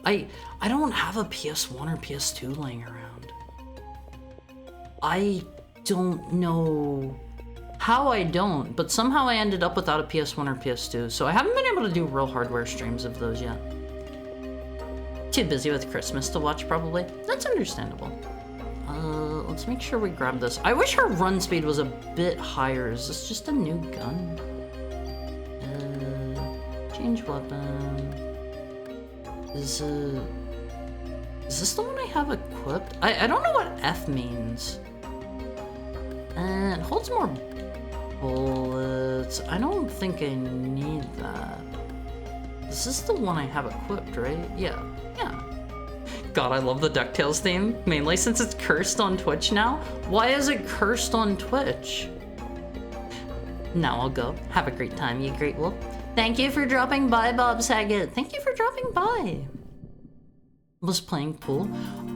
S1: have a PS1 or PS2 laying around. I don't know how I don't, but somehow I ended up without a PS1 or PS2, so I haven't been able to do real hardware streams of those yet. Too busy with Christmas to watch, probably. That's understandable. Let's make sure we grab this. I wish her run speed was a bit higher. Is this just a new gun? Change weapon. Is this the one I have equipped? I don't know what F means. It holds more bullets. I don't think I need that. This is the one I have equipped, right? Yeah. God, I love the DuckTales theme, mainly since it's cursed on Twitch now. Why is it cursed on Twitch? Now I'll go. Have a great time, you great wolf. Thank you for dropping by, Bob Saget. Thank you for dropping by. Was playing pool.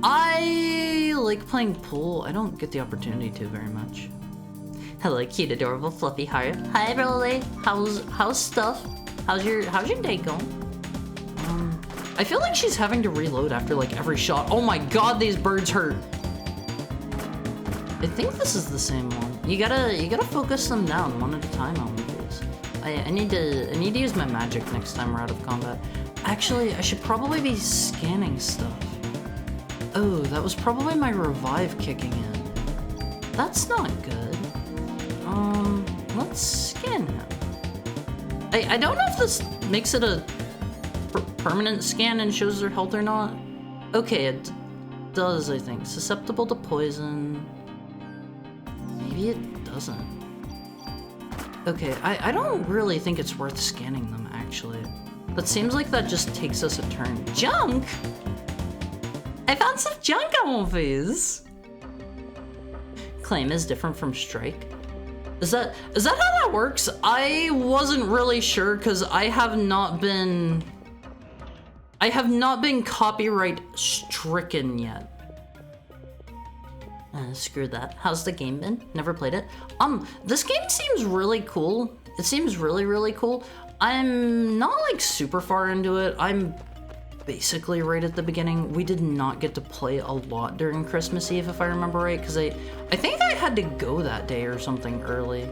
S1: I like playing pool. I don't get the opportunity to very much. Hello, cute, adorable, fluffy heart. Hi, Rolly. How's stuff? How's your day going? I feel like she's having to reload after like every shot. Oh my god, these birds hurt. I think this is the same one. You gotta focus them down one at a time on these. I need to use my magic next time we're out of combat. Actually, I should probably be scanning stuff. Oh, that was probably my revive kicking in. That's not good. Let's scan him. I don't know if this makes it a permanent scan and shows their health or not. Okay, it does, I think. Susceptible to poison. Maybe it doesn't. Okay, I don't really think it's worth scanning them, actually. That seems like that just takes us a turn. Junk? I found some junk on one of these. Claim is different from strike. Is that how that works? I wasn't really sure because I have not been copyright stricken yet. Screw that. How's the game been? Never played it. This game seems really cool. It seems really, really cool. I'm not like super far into it. I'm basically right at the beginning. We did not get to play a lot during Christmas Eve, if I remember right, because I think I had to go that day or something early.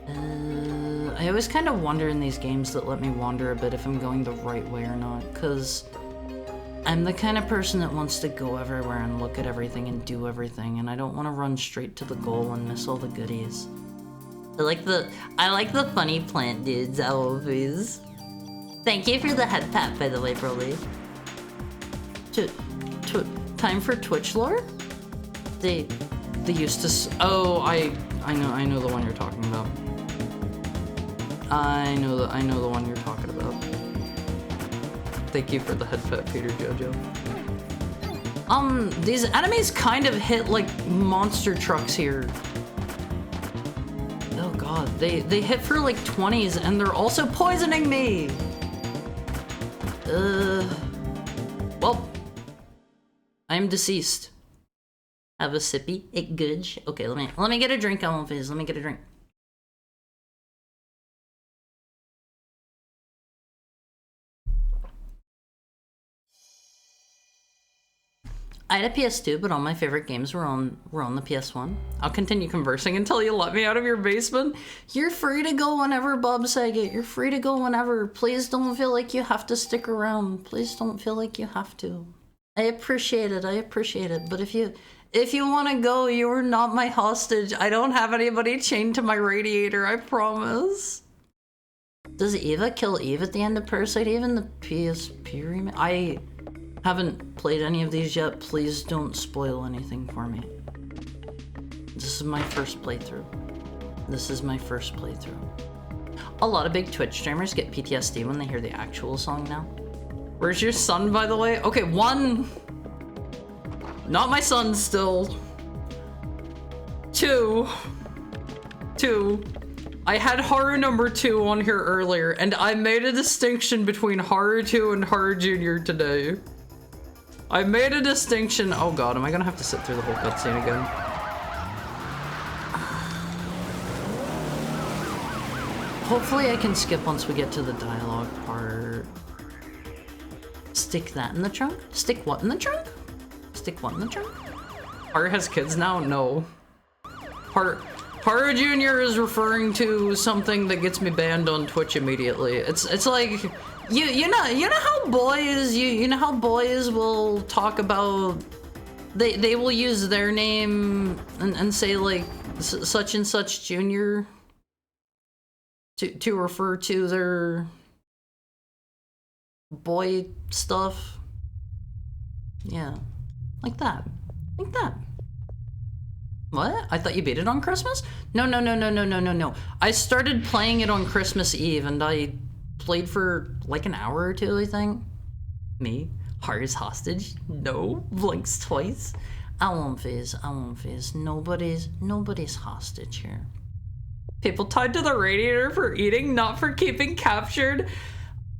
S1: I always kind of wonder in these games that let me wander a bit if I'm going the right way or not, because I'm the kind of person that wants to go everywhere and look at everything and do everything, and I don't want to run straight to the goal and miss all the goodies. I like the funny plant dudes always. Thank you for the head pat, by the way, Broly. Time for Twitch lore? They used to. Oh, I know the one you're talking about. I know the one you're talking about. Thank you for the head pat, Peter Jojo. These enemies kind of hit like monster trucks here. Oh god, they hit for like 20s and they're also poisoning me. Well, I'm deceased. Have a sippy, it good. Okay, let me get a drink on Fizz. Let me get a drink. I had a PS2, but all my favorite games were on the PS1. I'll continue conversing until you let me out of your basement. You're free to go whenever, Bob Saget. You're free to go whenever. Please don't feel like you have to stick around. Please don't feel like you have to. I appreciate it. But if you want to go, you are not my hostage. I don't have anybody chained to my radiator, I promise. Does Eva kill Eve at the end of Parasite? Even the PSP remake? I haven't played any of these yet. Please don't spoil anything for me. This is my first playthrough. A lot of big Twitch streamers get PTSD when they hear the actual song now. Where's your son, by the way? Okay, one. Not my son still. Two. 2. I had Haru number 2 on here earlier, and I made a distinction between Haru 2 and Haru Jr. today. I made a distinction. Oh god, am I gonna have to sit through the whole cutscene again? Hopefully I can skip once we get to the dialogue part. Stick that in the trunk? Stick what in the trunk? Stick what in the trunk? Haru has kids now? No. Haru Jr. is referring to something that gets me banned on Twitch immediately. It's like you know how boys you know how boys will talk about they will use their name and say like such and such junior to refer to their boy stuff. Yeah. Like that. Like that. What? I thought you beat it on Christmas? No. I started playing it on Christmas Eve and I played for like an hour or 2, I think. Me? Haru's hostage? No. Blinks twice. I won't phase. Nobody's hostage here. People tied to the radiator for eating, not for keeping captured.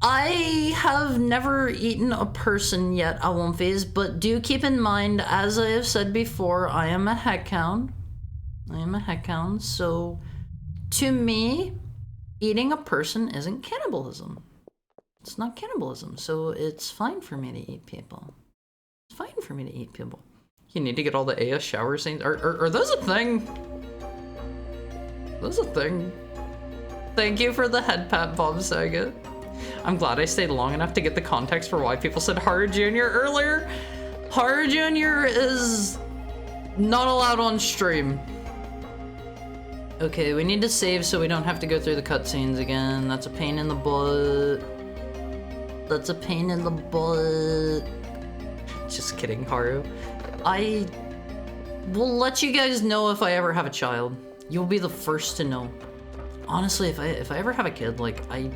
S1: I have never eaten a person yet, I won't phase, but do keep in mind, as I have said before, I am a heckhound. So to me, eating a person isn't cannibalism. It's not cannibalism, so it's fine for me to eat people. It's fine for me to eat people. You need to get all the AS shower scenes. Are those a thing? Those a thing. Thank you for the head pat, Bob Saget. I'm glad I stayed long enough to get the context for why people said Haru Jr. earlier. Haru Jr. is not allowed on stream. Okay, we need to save so we don't have to go through the cutscenes again. That's a pain in the butt. That's a pain in the butt. Just kidding, Haru. I will let you guys know if I ever have a child. You'll be the first to know. Honestly, if I ever have a kid, like, I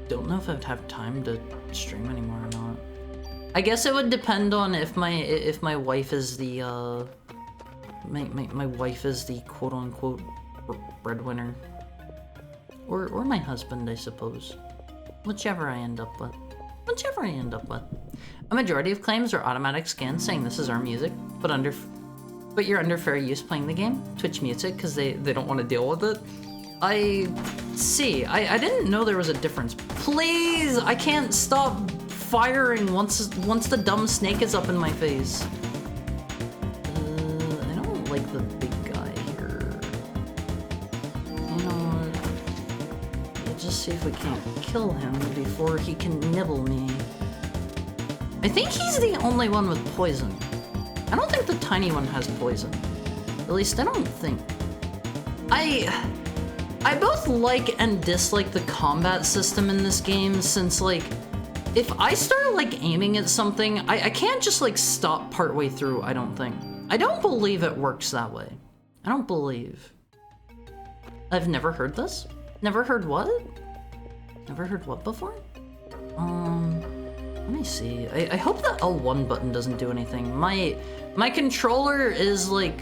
S1: don't know if I'd have time to stream anymore or not. I guess it would depend on if my wife is the my wife is the quote unquote breadwinner, or my husband, I suppose. Whichever I end up with. A majority of claims are automatic scans saying this is our music, but you're under fair use playing the game. Twitch mutes it because they don't want to deal with it. I see. I didn't know there was a difference. Please, I can't stop firing once the dumb snake is up in my face. I don't like the big guy here. You know what? We'll just see if we can't kill him before he can nibble me. I think he's the only one with poison. I don't think the tiny one has poison. At least I don't think. I both like and dislike the combat system in this game, since like, if I start like aiming at something, I can't just like stop partway through, I don't think. I don't believe it works that way. I don't believe. I've never heard this? Never heard what? Never heard what before? Let me see. I hope the L1 button doesn't do anything. My controller is like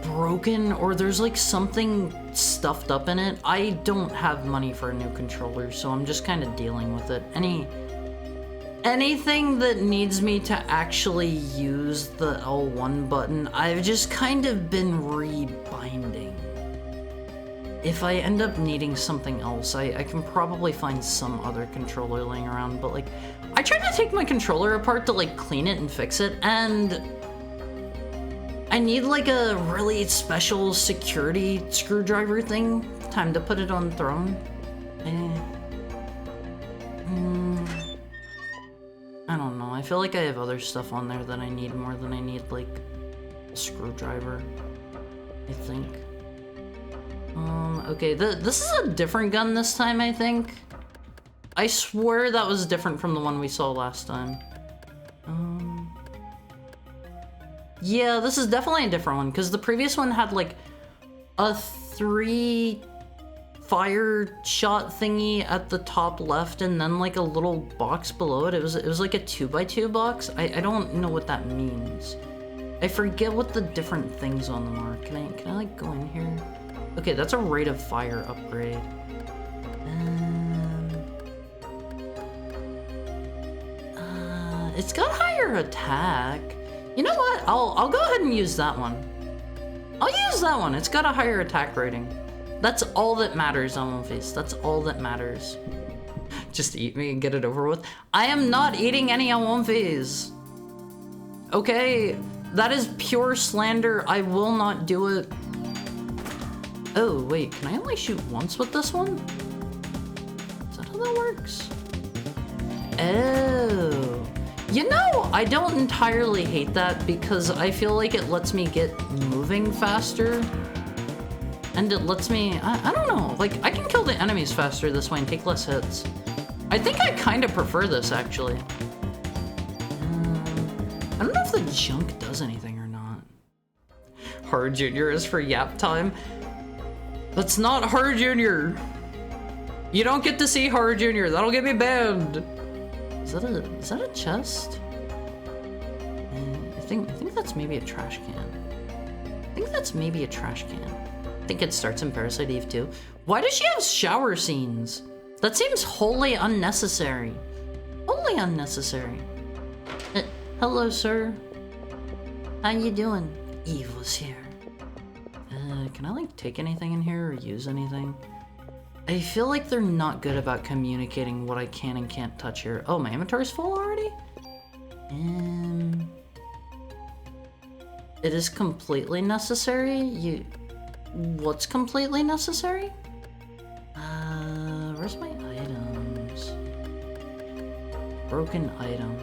S1: broken, or there's like something stuffed up in it. I don't have money for a new controller, so I'm just kind of dealing with it. Anything that needs me to actually use the L1 button, I've just kind of been rebinding. If I end up needing something else, I can probably find some other controller laying around, but like, I tried to take my controller apart to like clean it and fix it, and I need like a really special security screwdriver thing. Time to put it on throne. I don't know. I feel like I have other stuff on there that I need more than I need like a screwdriver, I think. Okay, this is a different gun this time, I think. I swear that was different from the one we saw last time. Yeah, this is definitely a different one, because the previous one had like a 3 fire shot thingy at the top left and then like a little box below it. It was like a 2x2 box. I don't know what that means. I forget what the different things on them are. Can I like go in here? Okay, that's a rate of fire upgrade. It's got higher attack. You know what? I'll go ahead and use that one. I'll use that one. It's got a higher attack rating. That's all that matters on One Face. That's all that matters. Just eat me and get it over with. I am not eating any on One Face. Okay, that is pure slander. I will not do it. Oh, wait, can I only shoot once with this one? Is that how that works? Oh. You know, I don't entirely hate that because I feel like it lets me get moving faster. And it lets me, I don't know, like I can kill the enemies faster this way and take less hits. I think I kind of prefer this actually. I don't know if the junk does anything or not. Hard Junior is for yap time. That's not Hard Junior. You don't get to see Hard Junior. That'll get me banned. Is that a chest? I think that's maybe a trash can. I think that's maybe a trash can. I think it starts in Parasite Eve too. Why does she have shower scenes? That seems wholly unnecessary. Wholly unnecessary. Hello, sir. How you doing? Eve was here. Can I like take anything in here or use anything? I feel like they're not good about communicating what I can and can't touch here. Oh, my inventory's full already? It is completely necessary? What's completely necessary? Where's my items? Broken item.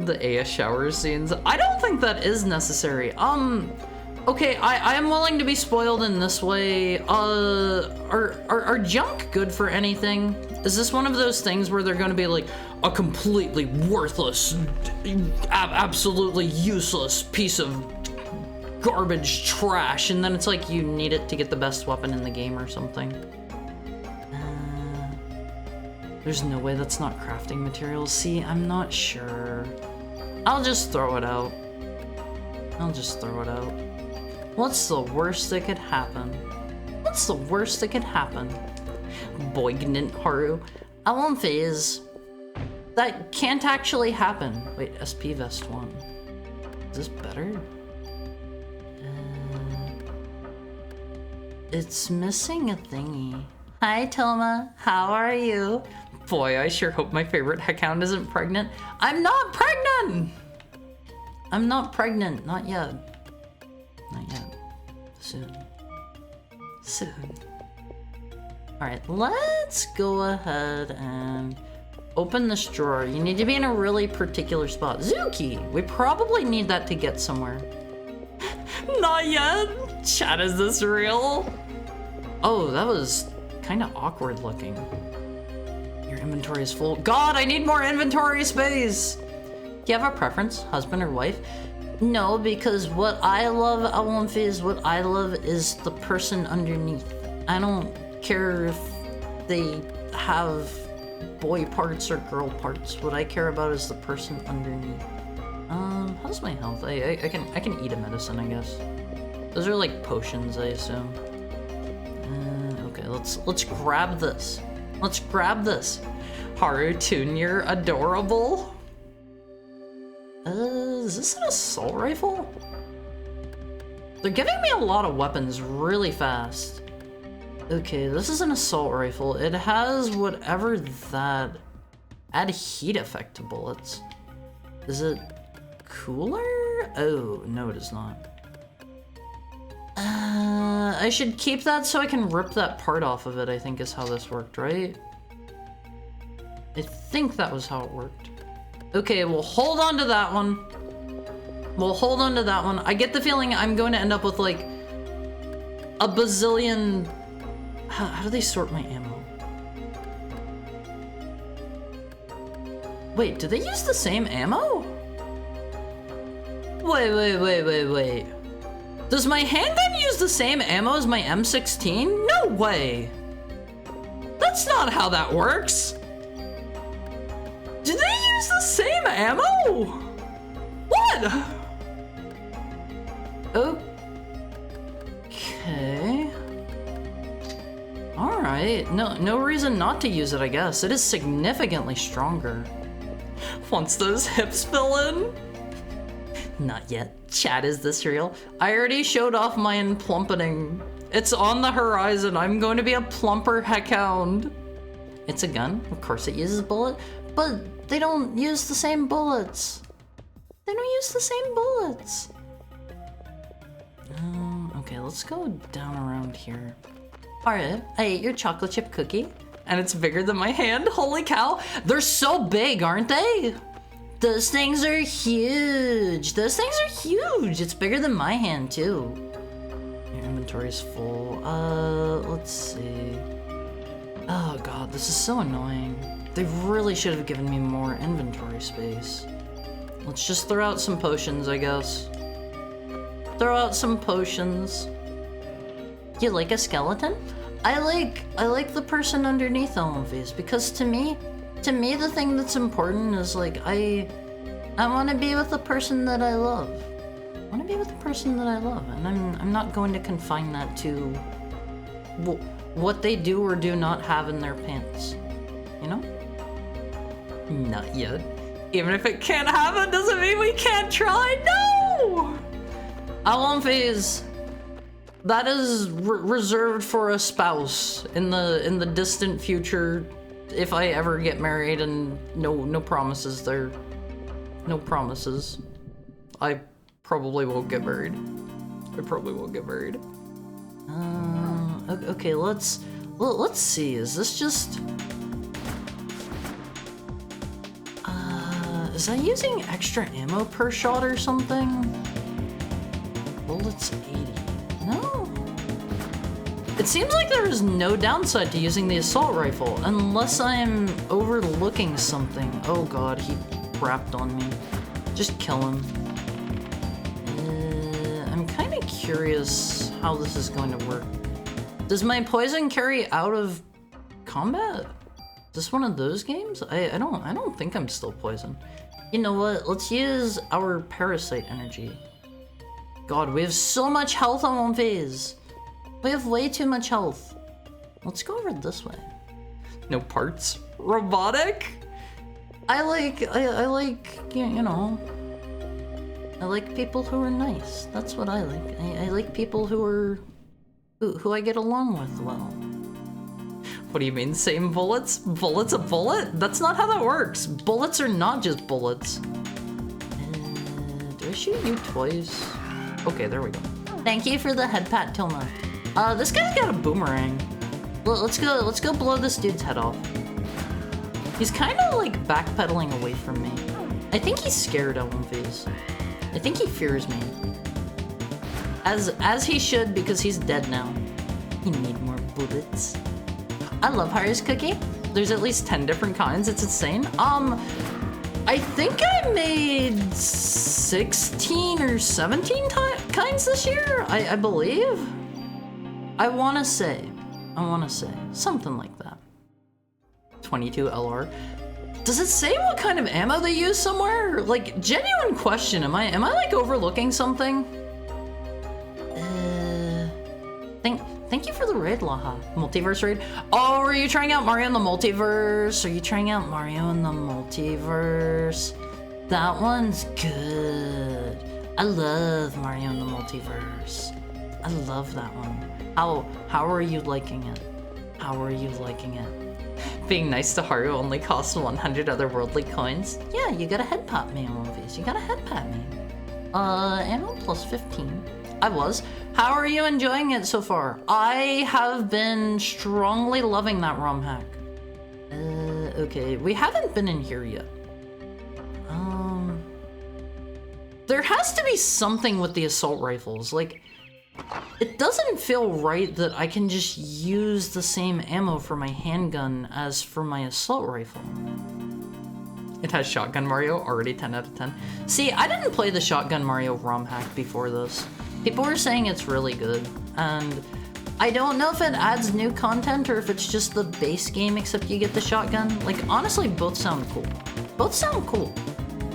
S1: The AS shower scenes. I don't think that is necessary. Okay, I am willing to be spoiled in this way. Are junk good for anything? Is this one of those things where they're gonna be like a completely worthless, absolutely useless piece of garbage trash, and then it's like you need it to get the best weapon in the game or something? There's no way that's not crafting materials. See, I'm not sure. I'll just throw it out. I'll just throw it out. What's the worst that could happen? What's the worst that could happen? Boignant Haru. I won't phase. That can't actually happen. Wait, SP Vest 1. Is this better? It's missing a thingy. Hi, Toma. How are you? Boy, I sure hope my favorite Hound isn't pregnant. I'm not pregnant! I'm not pregnant. Not yet. Not yet. Soon. Soon. Alright, let's go ahead and open this drawer. You need to be in a really particular spot. Zuki! We probably need that to get somewhere. Not yet! Chat, is this real? Oh, that was kind of awkward looking. Your inventory is full. God, I need more inventory space! Do you have a preference, husband or wife? No, because what I love, I won't phase. What I love is the person underneath. I don't care if they have boy parts or girl parts. What I care about is the person underneath. How's my health? I can eat a medicine, I guess. Those are like potions, I assume. Okay, let's grab this. Let's grab this. Haru Toon, you're adorable. Is this an assault rifle? They're giving me a lot of weapons really fast. Okay, this is an assault rifle. It has whatever that... Add heat effect to bullets. Is it cooler? Oh, no it is not. I should keep that so I can rip that part off of it, I think is how this worked, right? I think that was how it worked. Okay, we'll hold on to that one. We'll hold on to that one. I get the feeling I'm going to end up with like a bazillion... How do they sort my ammo? Wait, do they use the same ammo? Wait. Does my handgun use the same ammo as my M16? No way! That's not how that works! Do they use the same ammo? What? Okay. no reason not to use it, I guess. It is significantly stronger. Once those hips fill in. Not yet. Chat, is this real? I already showed off my plumpeting. It's on the horizon. I'm going to be a plumper heckhound. It's a gun. Of course it uses bullet, but they don't use the same bullets. They don't use the same bullets. Okay, let's go down around here. All right, I ate your chocolate chip cookie, and it's bigger than my hand. Holy cow, they're so big, aren't they? Those things are huge. Those things are huge. It's bigger than my hand too. Your inventory's full. Let's see. Oh god, this is so annoying. They really should have given me more inventory space. Let's just throw out some potions, I guess. Throw out some potions. You like a skeleton? I like the person underneath all of these, because to me the thing that's important is like I want to be with the person that I love. I want to be with the person that I love, and I'm not going to confine that to what they do or do not have in their pants. You know? Not yet. Even if it can't happen doesn't mean we can't try. No! I won't phase. That is reserved for a spouse in the distant future, if I ever get married, and no promises there. No promises. I probably won't get married. Okay, let's see. Is this just? Is that using extra ammo per shot or something? Bullets 80. No. It seems like there is no downside to using the assault rifle, unless I'm overlooking something. Oh god, he crapped on me. Just kill him. I'm kind of curious how this is going to work. Does my poison carry out of combat? Is this one of those games? I don't think I'm still poisoned. You know what? Let's use our Parasite energy. God, we have so much health on one phase. We have way too much health. Let's go over this way. No parts. Robotic? I like, you know, I like people who are nice. That's what I like. I like people who I get along with well. What do you mean, same bullets? Bullets a bullet? That's not how that works. Bullets are not just bullets. Do I shoot you twice? Okay, there we go. Thank you for the head pat, Tilma. This guy's got a boomerang. Let's go blow this dude's head off. He's kind of like backpedaling away from me. I think he's scared of one phase. I think he fears me. As he should, because he's dead now. You need more bullets. I love Harry's cookie. There's at least 10 different kinds. It's insane. I think I made 16 or 17 kinds this year, I believe. I wanna say, something like that. 22 LR. Does it say what kind of ammo they use somewhere? Like, genuine question, am I like overlooking something? Thank you for the raid, Laha. Multiverse raid. Oh, are you trying out Mario in the Multiverse? Are you trying out Mario in the Multiverse? That one's good. I love Mario in the Multiverse. I love that one. How are you liking it? How are you liking it? Being nice to Haru only costs 100 otherworldly coins. Yeah, you got a head pat me on one of these. You got a head pat me. Ammo plus 15. I was. How are you enjoying it so far? I have been strongly loving that ROM hack. Okay, we haven't been in here yet. There has to be something with the assault rifles. Like, it doesn't feel right that I can just use the same ammo for my handgun as for my assault rifle. It has Shotgun Mario, already 10 out of 10. See, I didn't play the Shotgun Mario ROM hack before this. People were saying it's really good, and I don't know if it adds new content or if it's just the base game except you get the shotgun. Like, honestly, both sound cool. Both sound cool.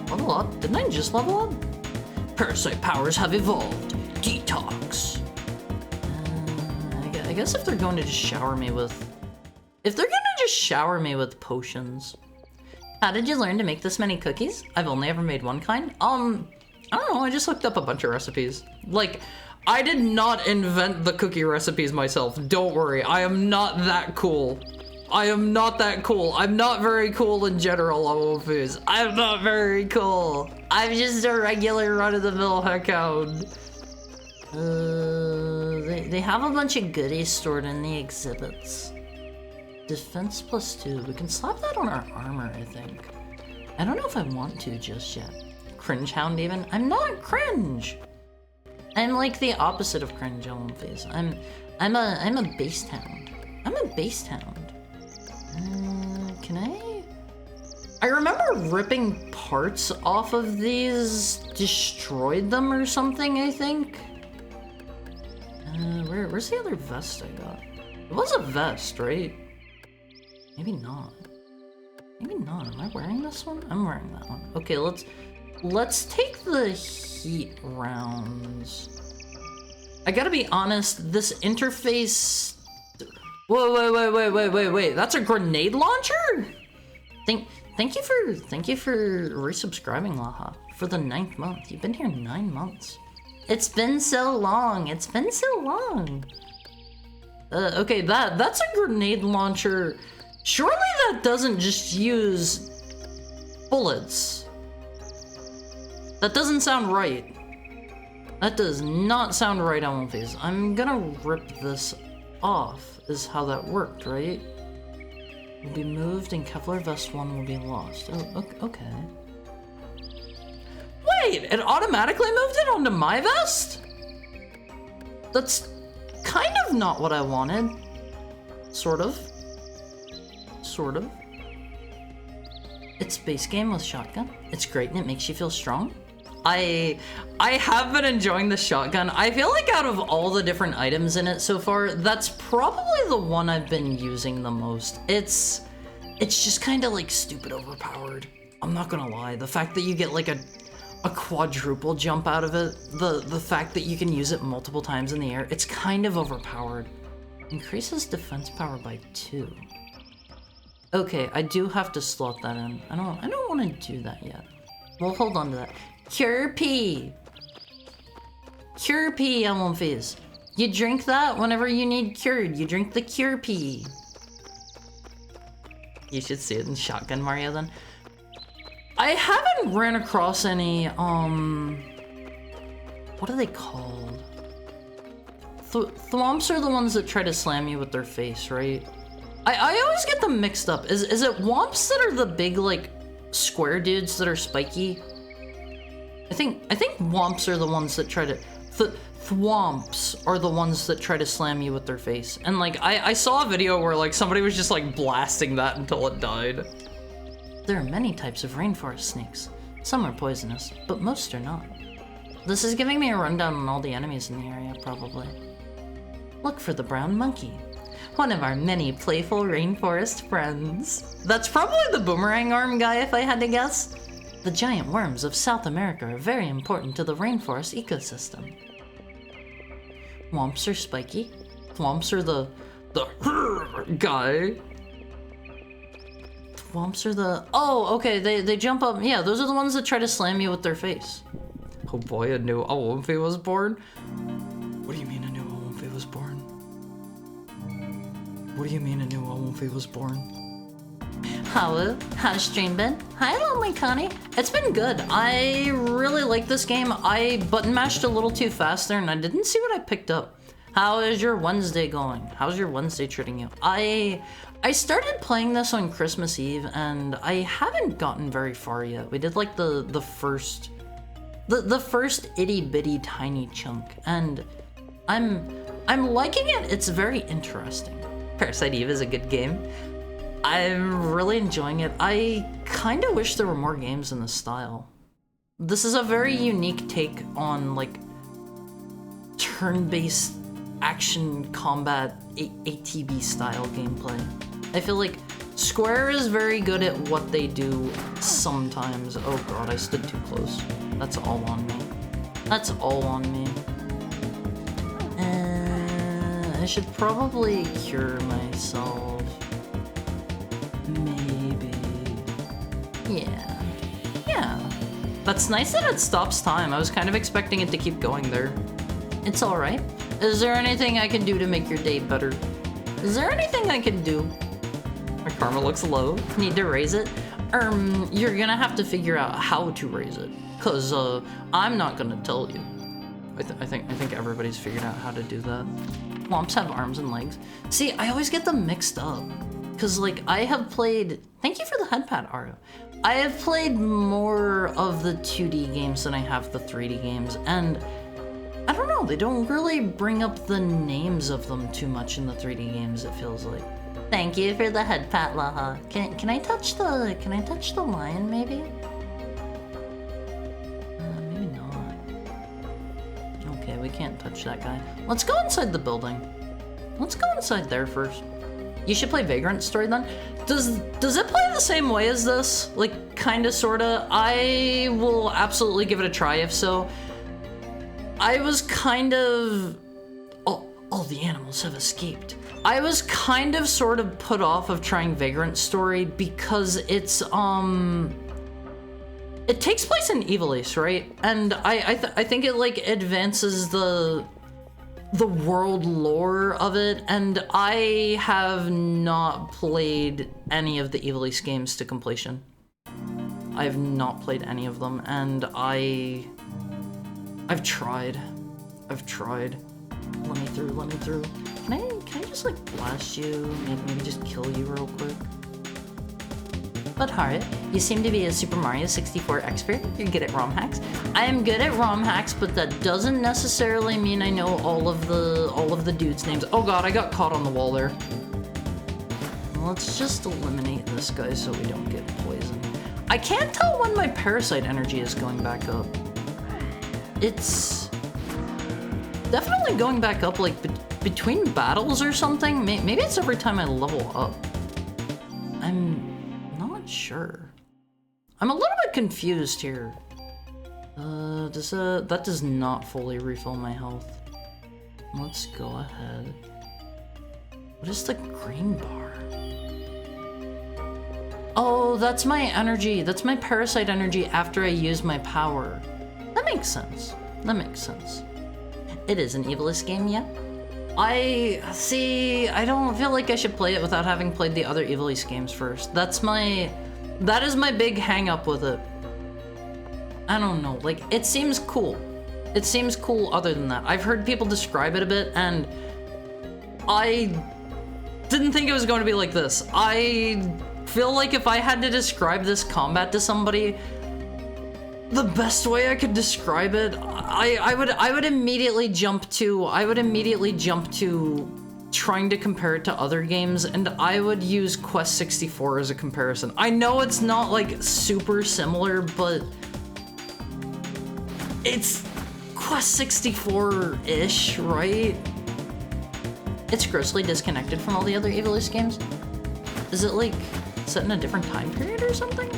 S1: Level up? Didn't I just level up? Parasite powers have evolved. Detox. I guess if they're going to just shower me with If they're gonna just shower me with potions. How did you learn to make this many cookies? I've only ever made one kind. I don't know, I just looked up a bunch of recipes. Like, I did not invent the cookie recipes myself. Don't worry, I am not that cool. I am not that cool. I'm not very cool in general, Awofus. I'm not very cool. I'm just a regular run-of-the-mill heckhound. They have a bunch of goodies stored in the exhibits. Defense +2. We can slap that on our armor, I think. I don't know if I want to just yet. Cringe hound even? I'm not cringe. I'm like the opposite of cringe, Awofus. I'm a based hound. I'm a based hound. Can I remember ripping parts off of these, destroyed them or something, I think. Where's the other vest I got? It was a vest, right? Maybe not. Maybe not. Am I wearing this one? I'm wearing that one. Okay, let's take the heat rounds. I gotta be honest, this interface... Whoa, wait. That's a grenade launcher? Thank you for resubscribing, Laha, for the 9th month. You've been here 9 months. It's been so long. It's been so long. Okay, that's a grenade launcher. Surely that doesn't just use bullets. That doesn't sound right. That does not sound right, Awofus. I'm gonna rip this off, is how that worked, right? Will be moved and Kevlar Vest 1 will be lost. Oh, okay. Wait, it automatically moved it onto my vest? That's kind of not what I wanted. Sort of. It's base game with shotgun. It's great and it makes you feel strong. I have been enjoying the shotgun. I feel like out of all the different items in it so far, that's probably the one I've been using the most. It's just kind of like stupid overpowered. I'm not gonna lie. The fact that you get like a quadruple jump out of it, the fact that you can use it multiple times in the air, it's kind of overpowered. Increases defense power by 2. Okay, I do have to slot that in. I don't want to do that yet. We'll hold on to that. Cure P, Awofus. You drink that whenever you need cured. You drink the Cure P. You should see it in Shotgun Mario then. I haven't ran across any, what are they called? Thwomps are the ones that try to slam you with their face, right? I always get them mixed up. Is it Womps that are the big, like, square dudes that are spiky? I think Womps are the ones that try to... Thwomps are the ones that try to slam you with their face. And, like, I saw a video where, like, somebody was just, like, blasting that until it died. There are many types of rainforest snakes. Some are poisonous, but most are not. This is giving me a rundown on all the enemies in the area, probably. Look for the brown monkey. One of our many playful rainforest friends. That's probably the boomerang arm guy if I had to guess. The giant worms of South America are very important to the rainforest ecosystem. Womps are spiky. Thwomps are the guy. Thwomps are the... Oh, okay, they jump up. Yeah, those are the ones that try to slam you with their face. Oh boy, a new Awofus was born? What do you mean a new Awofus was born? What do you mean a new Awofus was born? How's stream been? Hi, Lonely Connie. It's been good. I really like this game. I button mashed a little too fast there and I didn't see what I picked up. How is your Wednesday going? How's your Wednesday treating you? I started playing this on Christmas Eve and I haven't gotten very far yet. We did like the first itty bitty tiny chunk and I'm liking it. It's very interesting. Parasite Eve is a good game. I'm really enjoying it. I kind of wish there were more games in this style. This is a very unique take on like turn-based action combat ATB style gameplay. I feel like Square is very good at what they do sometimes. Oh god, I stood too close. That's all on me. That's all on me. I should probably cure myself. Maybe. Yeah. Yeah. That's nice that it stops time. I was kind of expecting it to keep going there. It's alright. Is there anything I can do to make your day better? Is there anything I can do? My karma looks low. Need to raise it? You're gonna have to figure out how to raise it. Cause, I'm not gonna tell you. I think everybody's figured out how to do that. Womps have arms and legs. See, I always get them mixed up. Cause, like, I have played... Thank you for the headpad, Aru. I have played more of the 2D games than I have the 3D games, and I don't know, they don't really bring up the names of them too much in the 3D games, it feels like. Thank you for the head pat, Laha. Can I touch the lion, maybe? Maybe not. Okay, we can't touch that guy. Let's go inside the building. Let's go inside there first. You should play Vagrant Story then. Does it play the same way as this? Like, kinda, sorta? I will absolutely give it a try if so. I was kind of... all the animals have escaped. I was kind of sort of put off of trying Vagrant Story because it's, it takes place in Ivalice, right? And I think it, like, advances the world lore of it, and I have not played any of the Ivalice games to completion. I have not played any of them, and I've tried. Let me through. Can I just, like, blast you? Maybe just kill you real quick? But Harit, you seem to be a Super Mario 64 expert. You're good at ROM hacks. I am good at ROM hacks, but that doesn't necessarily mean I know all of the dudes' names. Oh god, I got caught on the wall there. Let's just eliminate this guy so we don't get poisoned. I can't tell when my Parasite energy is going back up. It's definitely going back up, like, between battles or something. Maybe it's every time I level up. I'm not sure. I'm a little bit confused here. That does not fully refill my health. Let's go ahead. What is the green bar? Oh, that's my energy. That's my Parasite energy after I use my power. That makes sense. That makes sense. It is an Ivalice game, yeah? I don't feel like I should play it without having played the other Ivalice games first. That is my big hang up with it. I don't know, like, it seems cool. It seems cool other than that. I've heard people describe it a bit, and I didn't think it was going to be like this. I feel like if I had to describe this combat to somebody, the best way I could describe it, I would immediately jump to trying to compare it to other games, and I would use Quest 64 as a comparison. I know it's not, like, super similar, but it's Quest 64-ish, right? It's grossly disconnected from all the other Ivalice games. Is it, like, set in a different time period or something?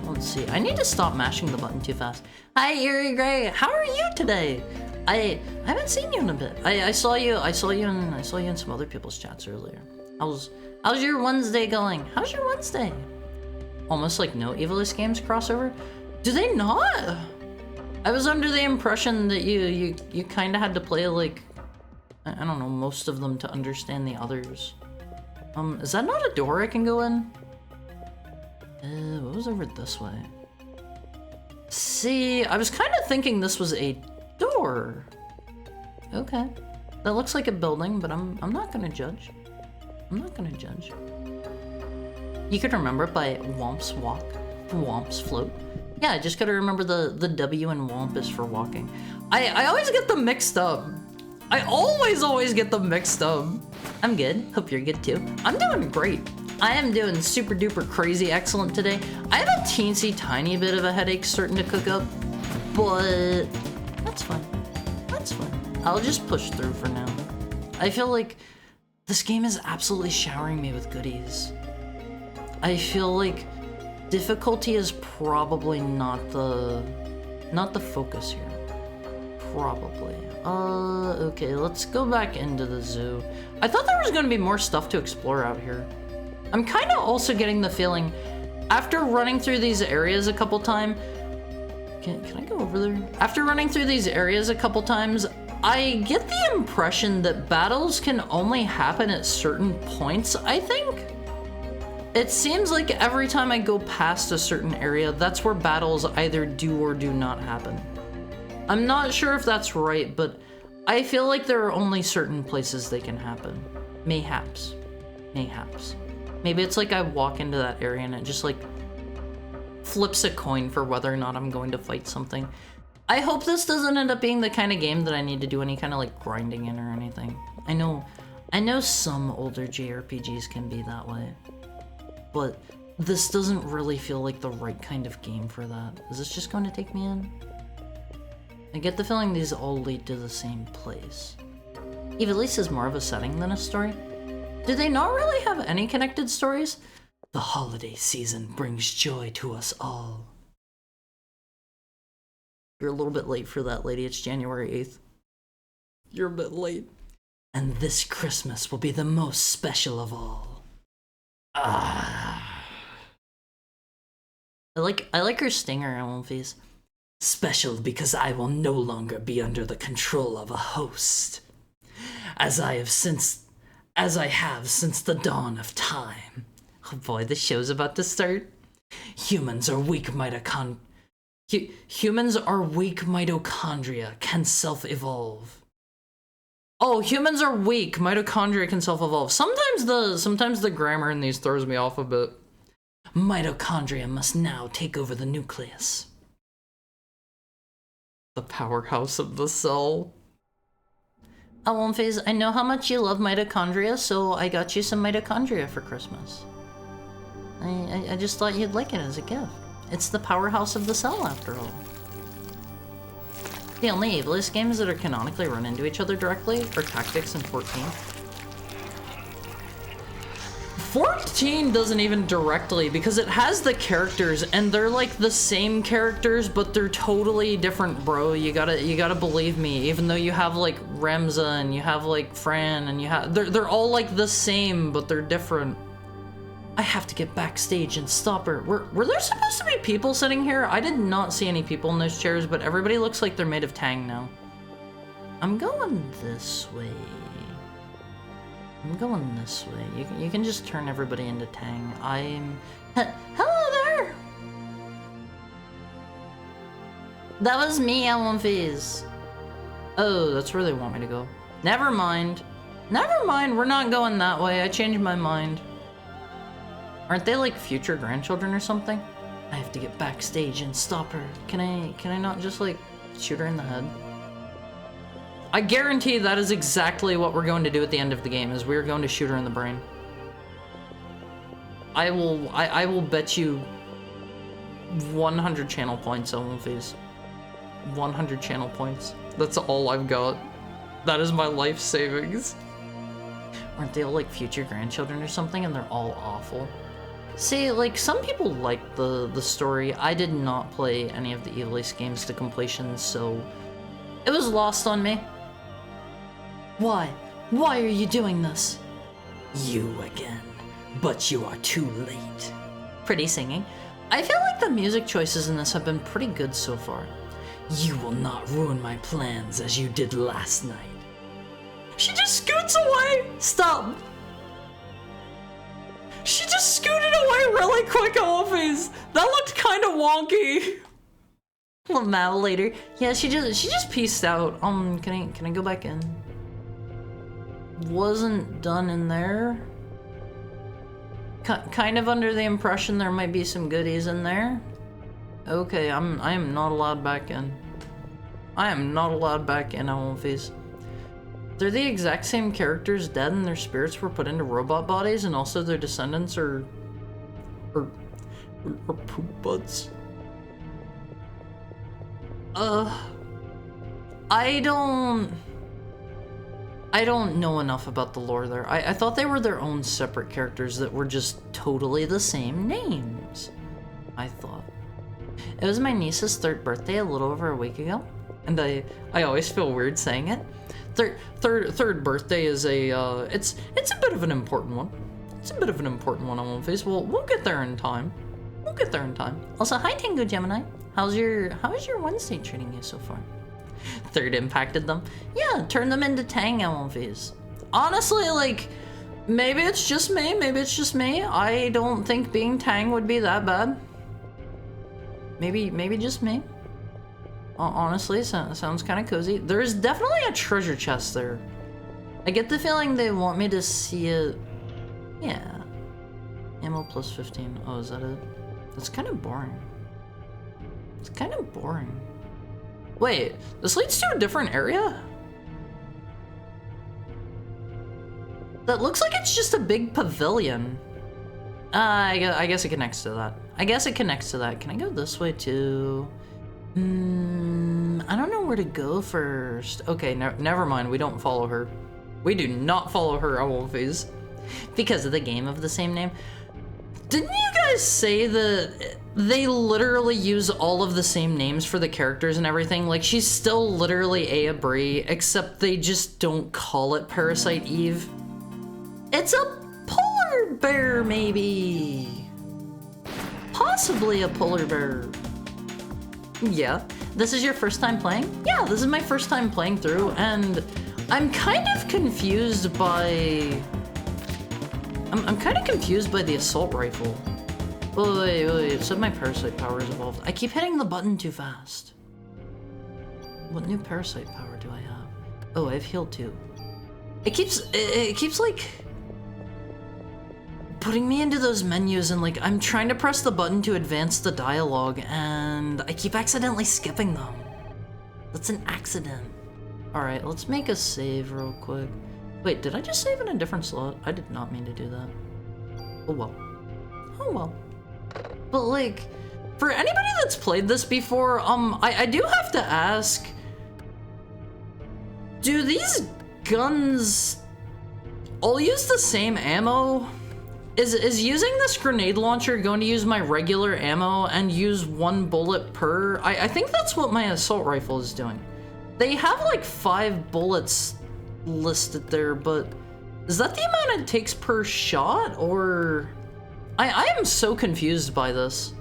S1: Let's see. I need to stop mashing the button too fast. Hi, Eerie Gray. How are you today? I haven't seen you in a bit. I saw you in some other people's chats earlier. How's your Wednesday going? How's your Wednesday? Almost like no Ivalice games crossover. Do they not? I was under the impression that you kind of had to play, like, I don't know, most of them to understand the others. Is that not a door I can go in? What was over this way? See, I was kind of thinking this was a door. Okay. That looks like a building, but I'm not gonna judge. I'm not gonna judge. You could remember it by Womp's Walk, Womp's Float. Yeah, I just gotta remember the W in Womp is for walking. I always get them mixed up. I always get them mixed up. I'm good. Hope you're good too. I'm doing great. I am doing super duper crazy excellent today. I have a teensy tiny bit of a headache starting to cook up, but that's fine. That's fine. I'll just push through for now. I feel like this game is absolutely showering me with goodies. I feel like difficulty is probably not the focus here. Probably. Okay, let's go back into the zoo. I thought there was gonna be more stuff to explore out here. I'm kind of also getting the feeling, after running through these areas a couple times, can I go over there? After running through these areas a couple times, I get the impression that battles can only happen at certain points, I think. It seems like every time I go past a certain area, that's where battles either do or do not happen. I'm not sure if that's right, but I feel like there are only certain places they can happen. Mayhaps. Mayhaps. Maybe it's like I walk into that area and it just like flips a coin for whether or not I'm going to fight something. I hope this doesn't end up being the kind of game that I need to do any kind of like grinding in or anything. I know some older JRPGs can be that way, but this doesn't really feel like the right kind of game for that. Is this just going to take me in? I get the feeling these all lead to the same place. Ivalice is more of a setting than a story. Do they not really have any connected stories? The holiday season brings joy to us all. You're a little bit late for that, lady. It's January 8th. You're a bit late. And this Christmas will be the most special of all. Ah. I like her stinger, Elmfies. Special because I will no longer be under the control of a host, as I have since the dawn of time. Oh boy, the show's about to start. Humans are weak mitochondria can self-evolve. Oh, humans are weak. Mitochondria can self-evolve. Sometimes the grammar in these throws me off a bit. Mitochondria must now take over the nucleus. The powerhouse of the cell. Oh, Phase, I know how much you love mitochondria, so I got you some mitochondria for Christmas. I just thought you'd like it as a gift. It's the powerhouse of the cell, after all. The only ableist games that are canonically run into each other directly are Tactics and 14. 14 doesn't even directly, because it has the characters, and they're like the same characters, but they're totally different, bro. You gotta believe me. Even though you have like Remza and you have like Fran and you have they're all like the same, but they're different. I have to get backstage and stop her. Were there supposed to be people sitting here? I did not see any people in those chairs, but everybody looks like they're made of Tang now. I'm going this way. I'm going this way. You can just turn everybody into Tang. Hello there! That was me, Elmfies. Oh, that's where they want me to go. Never mind. Never mind, we're not going that way. I changed my mind. Aren't they like future grandchildren or something? I have to get backstage and stop her. Can I not just like shoot her in the head? I guarantee that is exactly what we're going to do at the end of the game, is we're going to shoot her in the brain. I will bet you 100 channel points on Wolfies. 100 channel points. That's all I've got. That is my life savings. Aren't they all like future grandchildren or something, and they're all awful? See, like, some people like the story. I did not play any of the Ivalice games to completion, so it was lost on me. Why? Why are you doing this? You again. But you are too late. Pretty singing. I feel like the music choices in this have been pretty good so far. You will not ruin my plans as you did last night. She just scoots away! Stop! She just scooted away really quick, Always. That looked kind of wonky. Lamau later. Yeah, she just peaced out. Can I go back in? Wasn't done in there. Kind of under the impression there might be some goodies in there. Okay, I am not allowed back in. I am not allowed back in, Always. They're the exact same characters dead and their spirits were put into robot bodies, and also their descendants are poop butts. I don't know enough about the lore there. I thought they were their own separate characters that were just totally the same names. I thought. It was my niece's 3rd birthday a little over a week ago, and I always feel weird saying it. Third birthday is a it's a bit of an important one. it's a bit of an important one on One Face. We'll get there in time. We'll get there in time. Also, hi Tango Gemini. How is your Wednesday treating you so far? Third impacted them. Yeah, turn them into Tang MLVs. Honestly, like, maybe it's just me. Maybe it's just me. I don't think being Tang would be that bad. Maybe just me. Honestly, sounds kind of cozy. There's definitely a treasure chest there. I get the feeling they want me to see it. Yeah. Ammo plus 15. Oh, is that it? That's kind of boring. It's kind of boring. Wait, this leads to a different area? That looks like it's just a big pavilion. I guess it connects to that. I guess it connects to that. Can I go this way too? I don't know where to go first. Okay, never mind. We don't follow her. We do not follow her, Wolfies. Because of the game of the same name. Didn't you guys say that they literally use all of the same names for the characters and everything? Like, she's still literally Aya Bree, except they just don't call it Parasite Eve. It's a polar bear, maybe. Possibly a polar bear. Yeah. This is your first time playing? Yeah, this is my first time playing through, and I'm kind of confused by... I'm kind of confused by the assault rifle. Wait, it said my parasite power is evolved. I keep hitting the button too fast. What new parasite power do I have? Oh, I have healed too. It keeps like putting me into those menus, and like I'm trying to press the button to advance the dialogue and I keep accidentally skipping them. That's an accident. All right, let's make a save real quick. Wait, did I just save in a different slot? I did not mean to do that. Oh well. Oh well. But like, for anybody that's played this before, I do have to ask, do these guns all use the same ammo? Is using this grenade launcher going to use my regular ammo and use 1 bullet per? I think that's what my assault rifle is doing. They have like 5 bullets listed there, but is that the amount it takes per shot, or? I am so confused by this.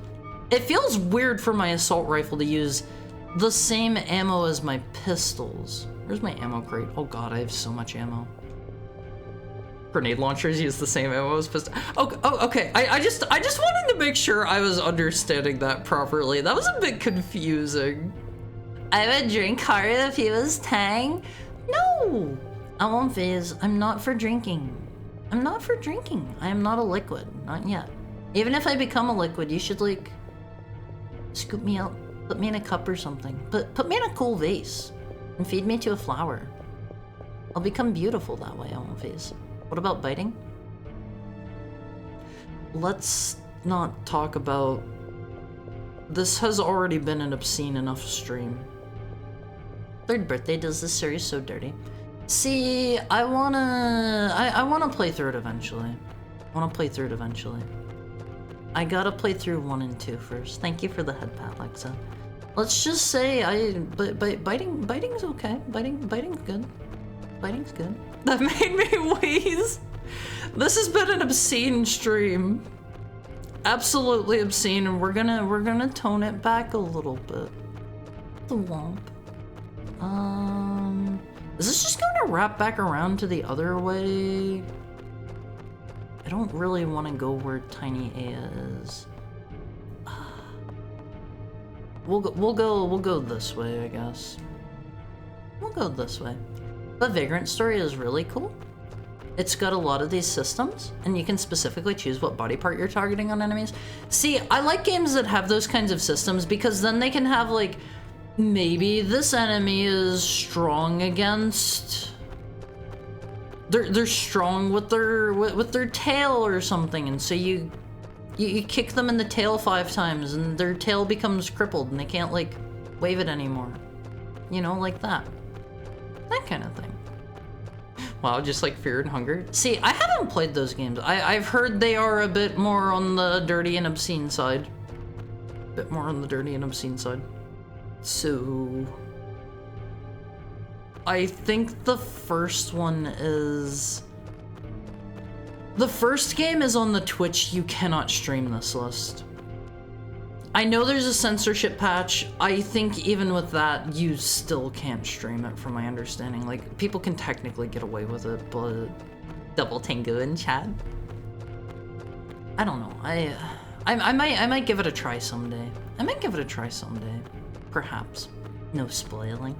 S1: It feels weird for my assault rifle to use the same ammo as my pistols. Where's my ammo crate? Oh god, I have so much ammo. Grenade launchers use the same ammo as pistols. Oh, okay. I just wanted to make sure I was understanding that properly. That was a bit confusing. I would drink hard if he was Tang. No! I won't phase. I'm not for drinking. I'm not for drinking. I am not a liquid. Not yet. Even if I become a liquid, you should, like, scoop me out, put me in a cup or something. Put me in a cool vase and feed me to a flower. I'll become beautiful that way, I won't phase. What about biting? Let's not talk about... This has already been an obscene enough stream. 3rd birthday does this series so dirty. See, I wanna play through it eventually. I gotta play through 1 and 2 first. Thank you for the head pat, Lexa. Let's just say biting's okay. Biting's good. Biting's good. That made me wheeze. This has been an obscene stream. Absolutely obscene, and we're gonna tone it back a little bit. The womp. Is this just going to wrap back around to the other way? I don't really want to go where Tiny Aya is. We'll go this way, I guess. We'll go this way. The Vagrant story is really cool. It's got a lot of these systems, and you can specifically choose what body part you're targeting on enemies. See, I like games that have those kinds of systems, because then they can have, like, maybe this enemy is strong against... They're strong with their tail or something, and so you kick them in the tail 5 times, and their tail becomes crippled, and they can't, like, wave it anymore. You know, like that. That kind of thing. Wow, just like Fear and Hunger. See, I haven't played those games. I've heard they are a bit more on the dirty and obscene side. So... I think the first one is... The first game is on the Twitch. You cannot stream this list. I know there's a censorship patch. I think even with that, you still can't stream it from my understanding. Like, people can technically get away with it, but... Double Tango in chat. I don't know. I might give it a try someday. I might give it a try someday. Perhaps. No spoiling.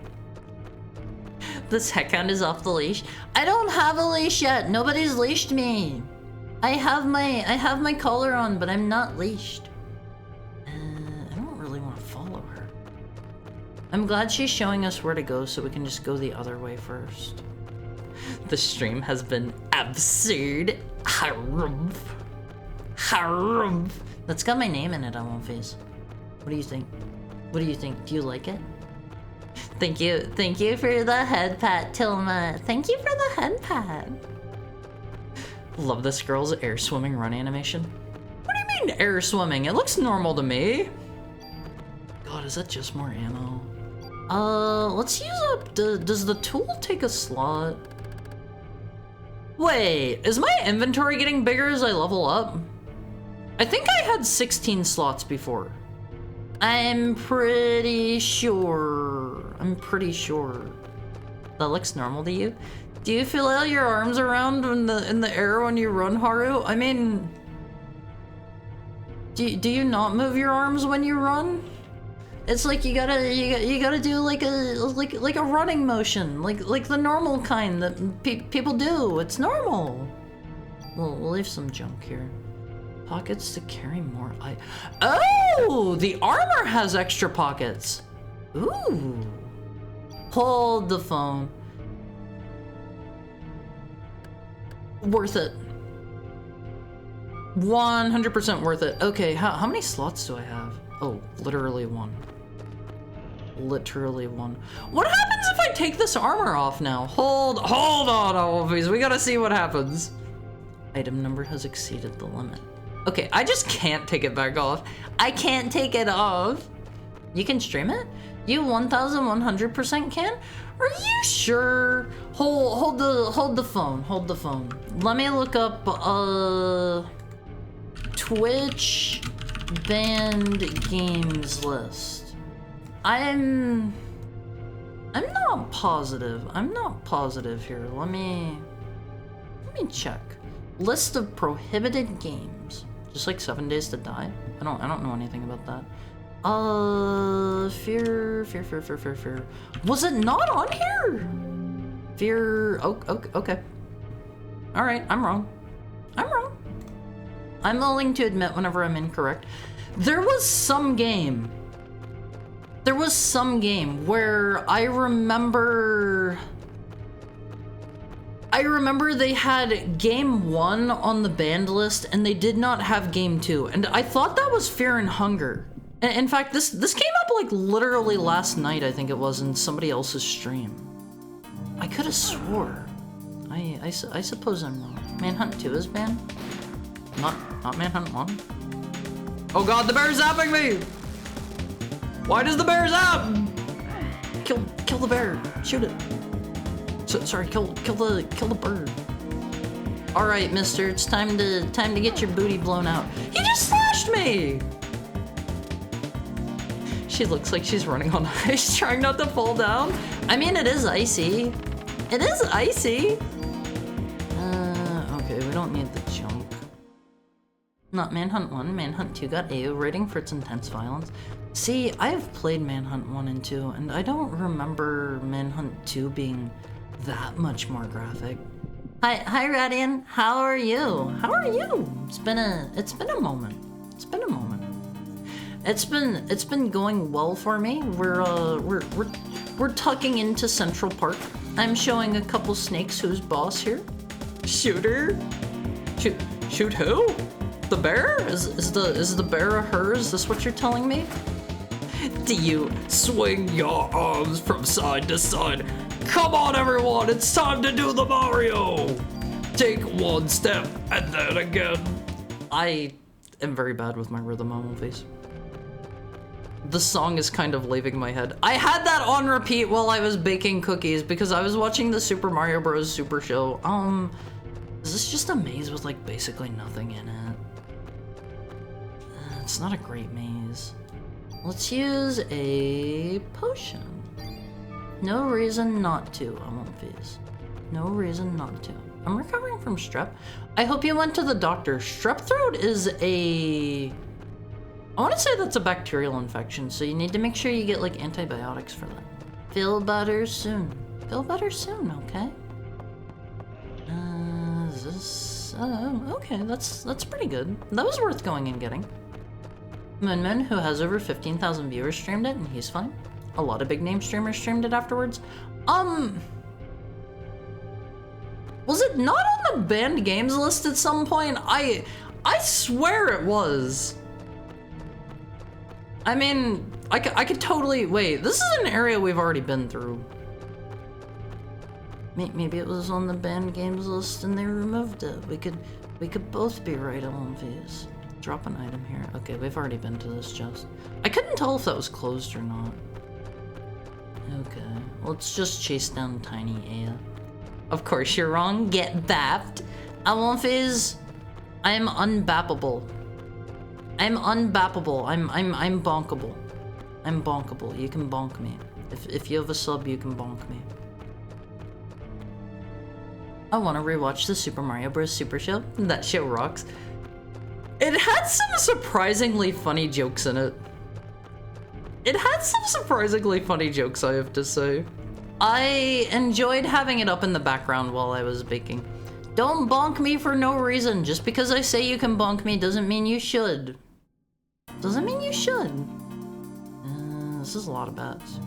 S1: The tech hound is off the leash. I don't have a leash yet. Nobody's leashed me. I have my collar on, but I'm not leashed. I don't really want to follow her. I'm glad she's showing us where to go so we can just go the other way first. The stream has been absurd. Harumph. Harumph. That's got my name in it on one face. What do you think? What do you think? Do you like it? Thank you for the head pat, Tilma. Thank you for the head pat. Love this girl's air swimming run animation. What do you mean air swimming? It looks normal to me. God, is that just more ammo? Let's use up, does the tool take a slot? Wait, is my inventory getting bigger as I level up? I think I had 16 slots before. I'm pretty sure. That looks normal to you? Do you feel your arms around in the air when you run, Haru? I mean, do you not move your arms when you run? It's like you gotta do like a running motion, like the normal kind that people do. It's normal. We'll leave some junk here. Pockets to carry more. Oh, the armor has extra pockets. Ooh. Hold the phone. Worth it. 100% worth it. Okay, how many slots do I have? Oh, literally one. Literally one. What happens if I take this armor off now? Hold on, Wolfies. We gotta see what happens. Item number has exceeded the limit. Okay, I just can't take it back off. I can't take it off. You can stream it? You 1100% can? Are you sure? Hold the phone. Hold the phone. Let me look up Twitch banned games list. I'm not positive. I'm not positive here. Let me check. List of prohibited games. Just like 7 Days to Die? I don't know anything about that. Fear. Was it not on here? Fear. Oh, okay. All right, I'm wrong. I'm willing to admit whenever I'm incorrect. There was some game where I remember they had game 1 on the banned list and they did not have game 2. And I thought that was Fear and Hunger. In fact, this came up like literally last night, I think it was, in somebody else's stream. I could have swore. I suppose I'm wrong. Manhunt 2 is banned? Not Manhunt 1? Oh god, the bear's zapping me! Why does the bear zap? Kill the bear. Shoot it. Sorry, kill the bird. All right, mister, it's time to get your booty blown out. He just slashed me. She looks like she's running on ice, trying not to fall down. I mean, it is icy. It is icy. Okay, we don't need the junk. Not Manhunt 1. Manhunt 2 got AO rating for its intense violence. See, I've played Manhunt 1 and 2, and I don't remember Manhunt 2 being that much more graphic. Hi Radian, how are you? It's been a moment. It's been going well for me. We're tucking into Central Park. I'm showing a couple snakes who's boss here. Shoot her? Shoot who? The bear? Is the bear a her? Is this what you're telling me? Do you swing your arms from side to side? Come on everyone, it's time to do the Mario! Take one step and then again. I am very bad with my rhythm on face. The song is kind of leaving my head. I had that on repeat while I was baking cookies because I was watching the Super Mario Bros. Super Show. Is this just a maze with like basically nothing in it? It's not a great maze. Let's use a potion. No reason not to, I won't phase. No reason not to. I'm recovering from strep. I hope you went to the doctor. Strep throat is I want to say that's a bacterial infection, so you need to make sure you get like antibiotics for that. Feel better soon. Feel better soon, okay? Is this... okay, that's pretty good. That was worth going and getting. Moonman, who has over 15,000 viewers, streamed it, and he's fine. A lot of big name streamers streamed it afterwards. Was it not on the banned games list at some point? I swear it was. I mean, I could totally... Wait, this is an area we've already been through. Maybe it was on the banned games list and they removed it. We could both be right on these. Drop an item here. Okay, we've already been to this chest. I couldn't tell if that was closed or not. Okay, let's just chase down Tiny Aya. Of course you're wrong. Get bapped. Alonfiz, I'm unbappable. I'm unbappable. I'm bonkable. I'm bonkable. You can bonk me. If you have a sub, you can bonk me. I want to rewatch the Super Mario Bros. Super Show. That show rocks. It had some surprisingly funny jokes in it. It had some surprisingly funny jokes, I have to say. I enjoyed having it up in the background while I was baking. Don't bonk me for no reason. Just because I say you can bonk me doesn't mean you should. Doesn't mean you should. This is a lot of bats.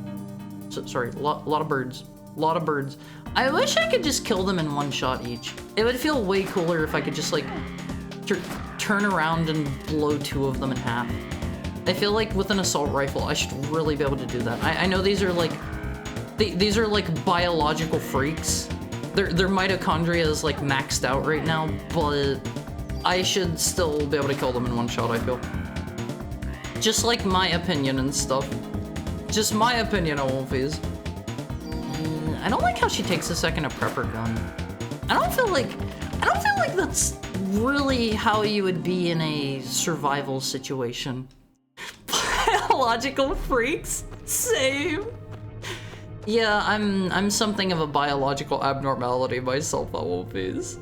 S1: Sorry, a lot of birds. A lot of birds. I wish I could just kill them in one shot each. It would feel way cooler if I could just like turn around and blow 2 of them in half. I feel like with an assault rifle, I should really be able to do that. I know these are like, these are like biological freaks. Their mitochondria is like maxed out right now, but I should still be able to kill them in one shot, I feel. Just like my opinion and stuff. Just my opinion, I won't phase. I don't like how she takes a second to prep her gun. I don't feel like that's really how you would be in a survival situation. Biological freaks? Same. Yeah, I'm something of a biological abnormality myself, I won't phase.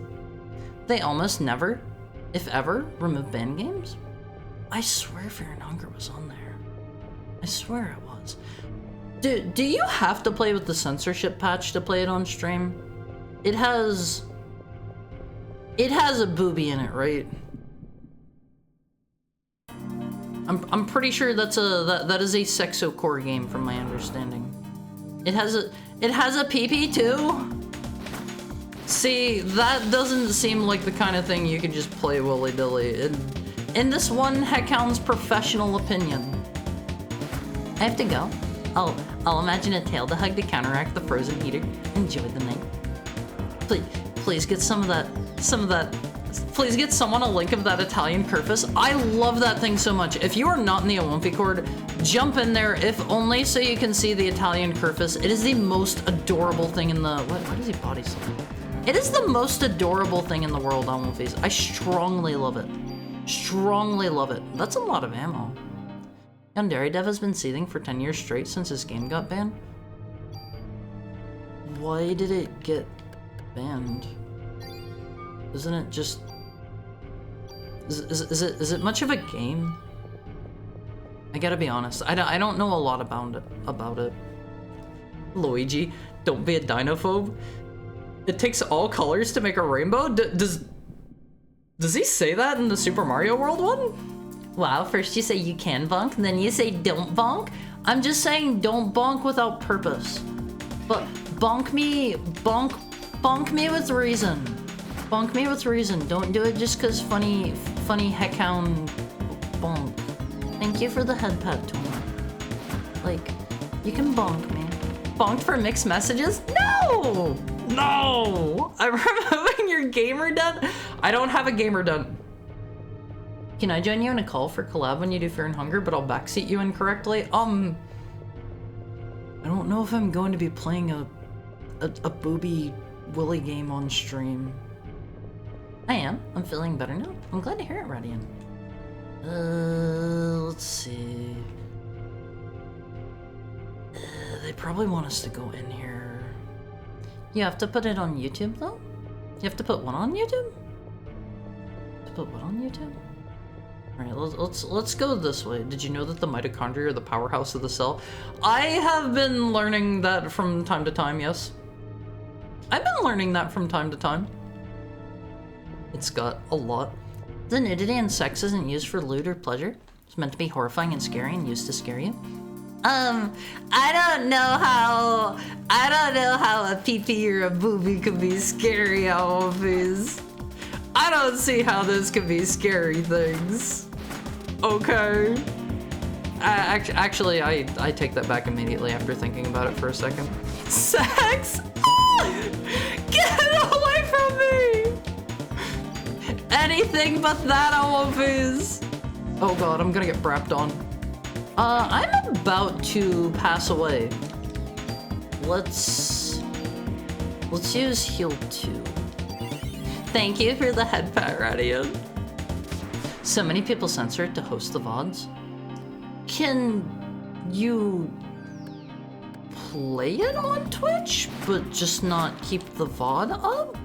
S1: They almost never, if ever, remove ban games? I swear Fear and Hunger was on there. I swear it was. Do you have to play with the censorship patch to play it on stream? It has a booby in it, right? I'm pretty sure that is a sexocore game from my understanding. It has a PP too? See, that doesn't seem like the kind of thing you could just play willy-nilly. In this one Heckhound's professional opinion. I have to go. I'll imagine a tail to hug to counteract the frozen heater. Enjoy the night. Please get some of that. Please get someone a link of that Italian Kerfus. I love that thing so much. If you are not in the Olympic Horde, jump in there, if only so you can see the Italian Kerfus. It is the most adorable thing in the... Why does he body slam? It is the most adorable thing in the world on One Face. I strongly love it. Strongly love it. That's a lot of ammo. Yandere Dev has been seething for 10 years straight since his game got banned. Why did it get banned? Isn't it just... Is it much of a game? I gotta be honest. I don't know a lot about it. Luigi, don't be a dinophobe. It takes all colors to make a rainbow? Does he say that in the Super Mario World one? Wow, first you say you can bonk, then you say don't bonk? I'm just saying don't bonk without purpose. But bonk me with reason. Bonk me with reason. Don't do it just cause funny heckhound bonk. Thank you for the head pat, Tony. Like, you can bonk me. Bonked for mixed messages? No! No! I'm removing your gamer done? I don't have a gamer done. Can I join you in a call for collab when you do Fear and Hunger, but I'll backseat you incorrectly? I don't know if I'm going to be playing a booby willy game on stream. I am. I'm feeling better now. I'm glad to hear it, Radian. Let's see. They probably want us to go in here. You have to put it on YouTube, though? You have to put what on YouTube? To put what on YouTube? Alright, let's go this way. Did you know that the mitochondria are the powerhouse of the cell? I have been learning that from time to time, yes. I've been learning that from time to time. It's got a lot. The nudity in sex isn't used for lewd or pleasure. It's meant to be horrifying and scary and used to scare you. I don't know how a pee-pee or a boobie could be scary, Alphys. I don't see how this could be scary things. Okay. Actually, I take that back immediately after thinking about it for a second. Sex? Get away from me! Anything but that, Alphys. Oh god, I'm gonna get brapped on. I'm about to pass away. Let's use heal 2. Thank you for the head pat, Radian. So many people censor it to host the VODs. Can you play it on Twitch, but just not keep the VOD up?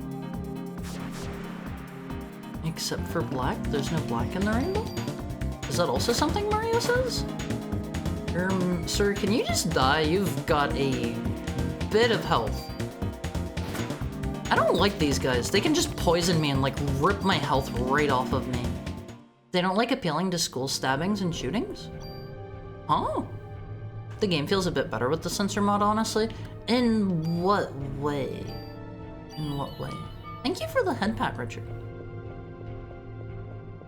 S1: Except for black? There's no black in the rainbow? Is that also something Mario says? Sir, can you just die? You've got a bit of health. I don't like these guys. They can just poison me and like rip my health right off of me. They don't like appealing to school stabbings and shootings? Oh. The game feels a bit better with the censor mod, honestly. In what way? In what way? Thank you for the head pat, Richard.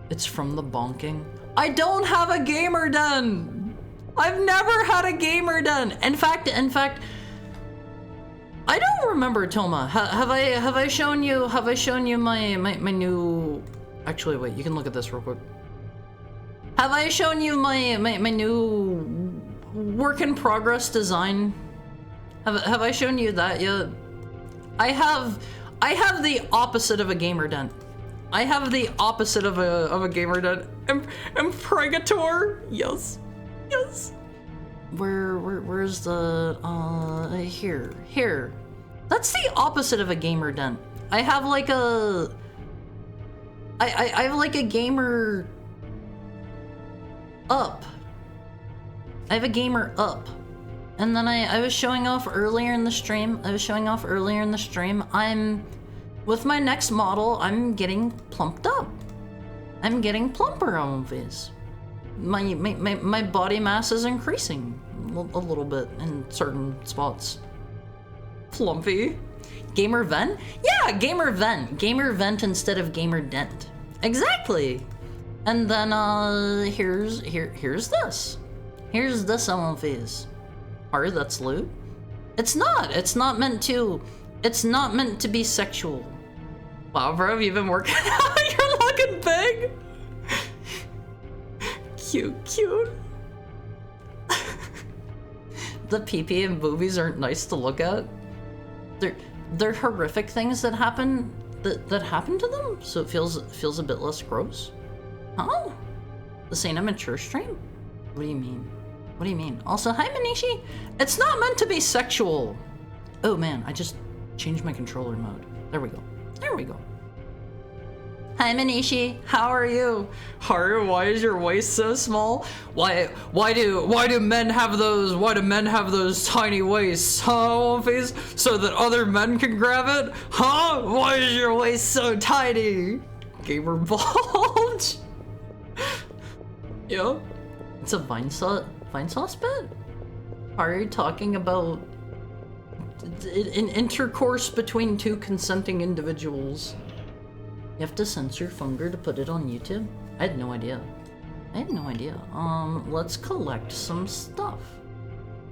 S1: It's from the bonking. I don't have a gamer den! I've never had a gamer den! In fact, I don't remember, Toma. Have I shown you my new... Actually, wait, you can look at this real quick. Have I shown you my new work in progress design? Have I shown you that yet? I have the opposite of a gamer den. I have the opposite of a gamer den. Impregator? Yes. Yes. Where's the here. That's the opposite of a gamer den. I have like a I have like a gamer up. I have a gamer up. And then I was showing off earlier in the stream. I'm with my next model, I'm getting plumped up. I'm getting plumper on these. My body mass is increasing a little bit in certain spots. Plumpy. Gamer vent? Yeah, gamer vent. Gamer vent instead of gamer dent. Exactly. And then here's this. Here's this on these. Are that's loot? It's not meant to be sexual. Wow, bro, you've been working out. You're looking big. Cute. The pee-pee and boobies aren't nice to look at. They're horrific things that happen to them, so it feels a bit less gross. Oh, this ain't a mature stream? What do you mean? Also, hi Manishi. It's not meant to be sexual. Oh man, I just changed my controller mode. There we go. Hi Manishi, how are you? Haru, why is your waist so small? Why do men have those tiny waists, huh, Face? So that other men can grab it? Huh? Why is your waist so tiny? Gamer bulge. Yeah. It's a Vine sauce bit? Are you talking about an intercourse between two consenting individuals? You have to censor Funger to put it on YouTube? I had no idea. Let's collect some stuff.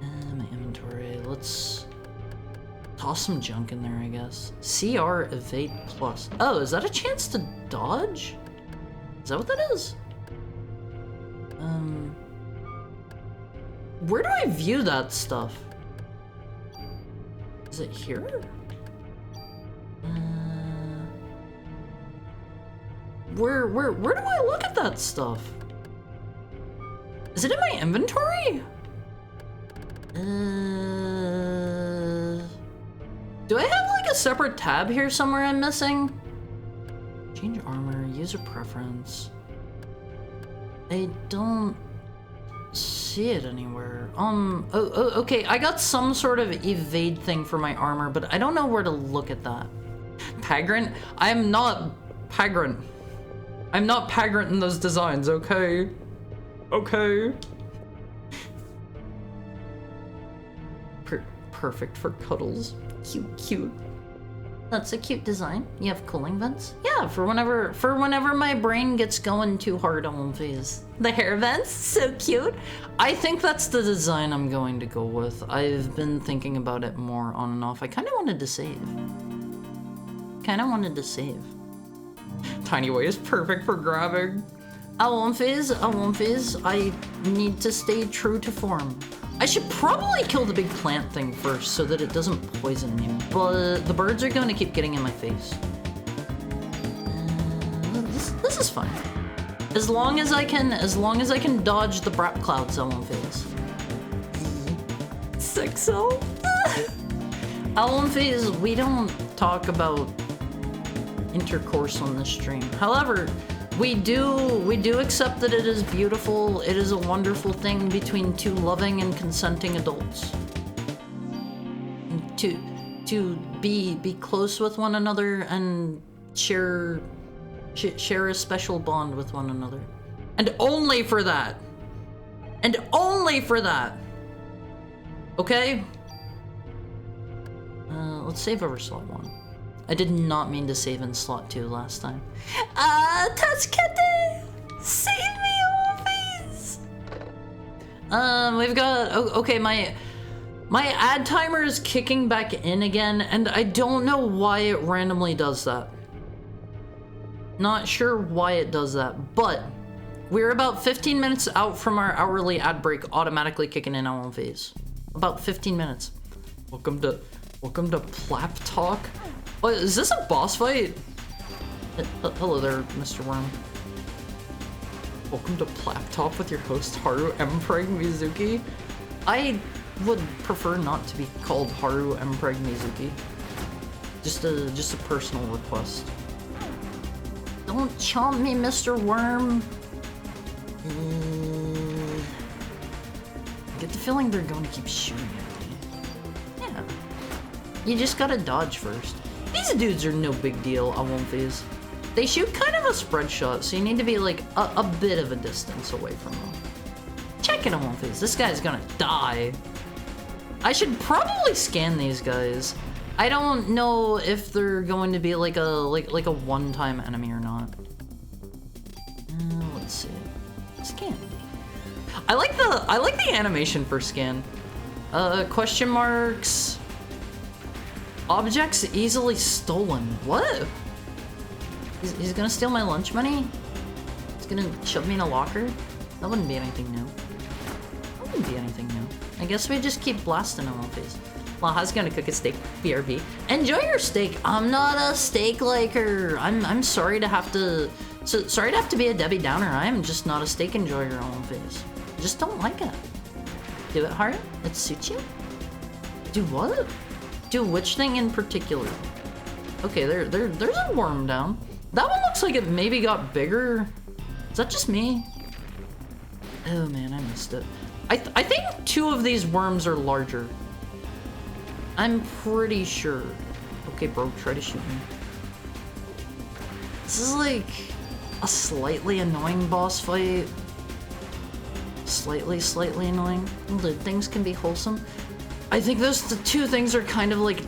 S1: My inventory, let's toss some junk in there, I guess. CR Evade Plus. Oh, is that a chance to dodge? Is that what that is? Where do I view that stuff? Is it here? where do I look at that stuff? Is it in my inventory? Do I have like a separate tab here somewhere I'm missing? Change armor, user preference. I don't see it anywhere. Okay, I got some sort of evade thing for my armor, but I don't know where to look at that. Pagrant? I'm not Pagrant. I'm not Pagrant in those designs, okay? Okay. Perfect for cuddles. Cute. That's a cute design. You have cooling vents? Yeah, for whenever my brain gets going too hard on one phase. The hair vents, so cute. I think that's the design I'm going to go with. I've been thinking about it more on and off. I kind of wanted to save. Tiny way is perfect for grabbing. I won't phase. I need to stay true to form. I should probably kill the big plant thing first so that it doesn't poison me, but the birds are going to keep getting in my face. This is fine. As long as I can dodge the brap clouds, I won't phase. Sexo. I won't phase. We don't talk about intercourse on this stream. However, we do accept that it is beautiful. It is a wonderful thing between two loving and consenting adults. To be close with one another and share a special bond with one another. And only for that. Okay? Let's save over slot 1. I did not mean to save in slot 2 last time. Tachkete! Save me, always! We've got... okay, my ad timer is kicking back in again, and I don't know why it randomly does that. Not sure why it does that, but we're about 15 minutes out from our hourly ad break automatically kicking in on phase. About 15 minutes. Welcome to Plap Talk. Oh, is this a boss fight? Hello there, Mr. Worm. Welcome to Plap Talk with your host Haru Mpreg Mizuki. I would prefer not to be called Haru Mpreg Mizuki. Just a personal request. Don't chomp me, Mr. Worm. I get the feeling they're going to keep shooting at me. Yeah. You just gotta dodge first. These dudes are no big deal, I won't phase. They shoot kind of a spread shot, so you need to be like a bit of a distance away from them. Check it, I won't phase. This guy's gonna die. I should probably scan these guys. I don't know if they're going to be like a one-time enemy or not. Let's see. Scan. I like the animation for scan. Question marks. Objects easily stolen. What? He's gonna steal my lunch money? He's gonna shove me in a locker? That wouldn't be anything new. I guess we just keep blasting him on face. Laha's gonna cook a steak. BRB. Enjoy your steak. I'm not a steak liker. I'm sorry to have to be a Debbie Downer. I am just not a steak enjoyer on face. Just don't like it. Do it hard? It suits you? Do what? Do which thing in particular? Okay, there's a worm down. That one looks like it maybe got bigger. Is that just me? Oh man, I missed it. I think 2 of these worms are larger. I'm pretty sure. Okay, bro, try to shoot me. This is like a slightly annoying boss fight. Slightly annoying. Things can be wholesome. I think the 2 things are kind of like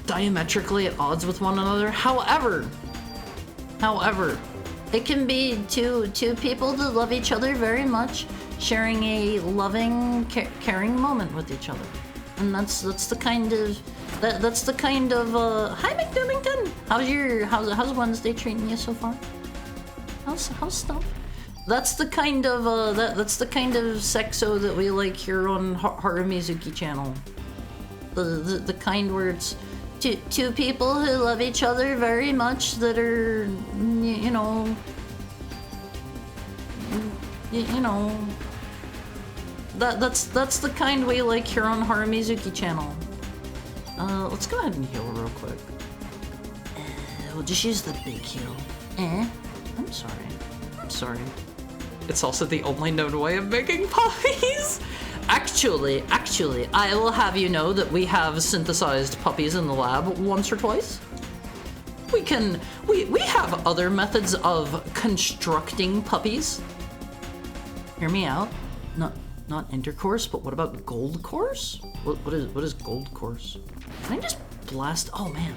S1: diametrically at odds with one another. However, it can be two people that love each other very much, sharing a loving, caring moment with each other, and that's the kind of hi McDummington. How's Wednesday treating you so far? How's stuff? That's the kind of sexo that we like here on Haru Mizuki channel. The kind where it's two people who love each other very much that are, you know, you know, that's the kind we like here on Haramizuki channel. Let's go ahead and heal real quick. We'll just use the big heal. I'm sorry. It's also the only known way of making puppies. Actually, I will have you know that we have synthesized puppies in the lab once or twice. We have other methods of constructing puppies. Hear me out. Not intercourse, but what about gold course? What is gold course? Can I just blast? Oh man,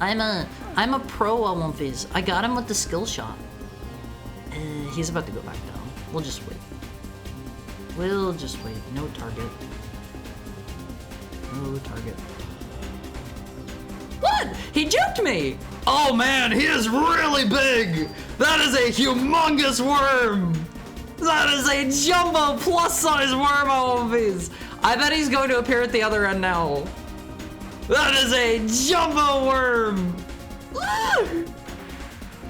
S1: I'm a pro on One Piece. I got him with the skill shot. He's about to go back down. We'll just wait. No target. No target. What? He juked me! Oh man, he is really big! That is a humongous worm! That is a jumbo plus-size worm on One Piece! I bet he's going to appear at the other end now. That is a jumbo worm!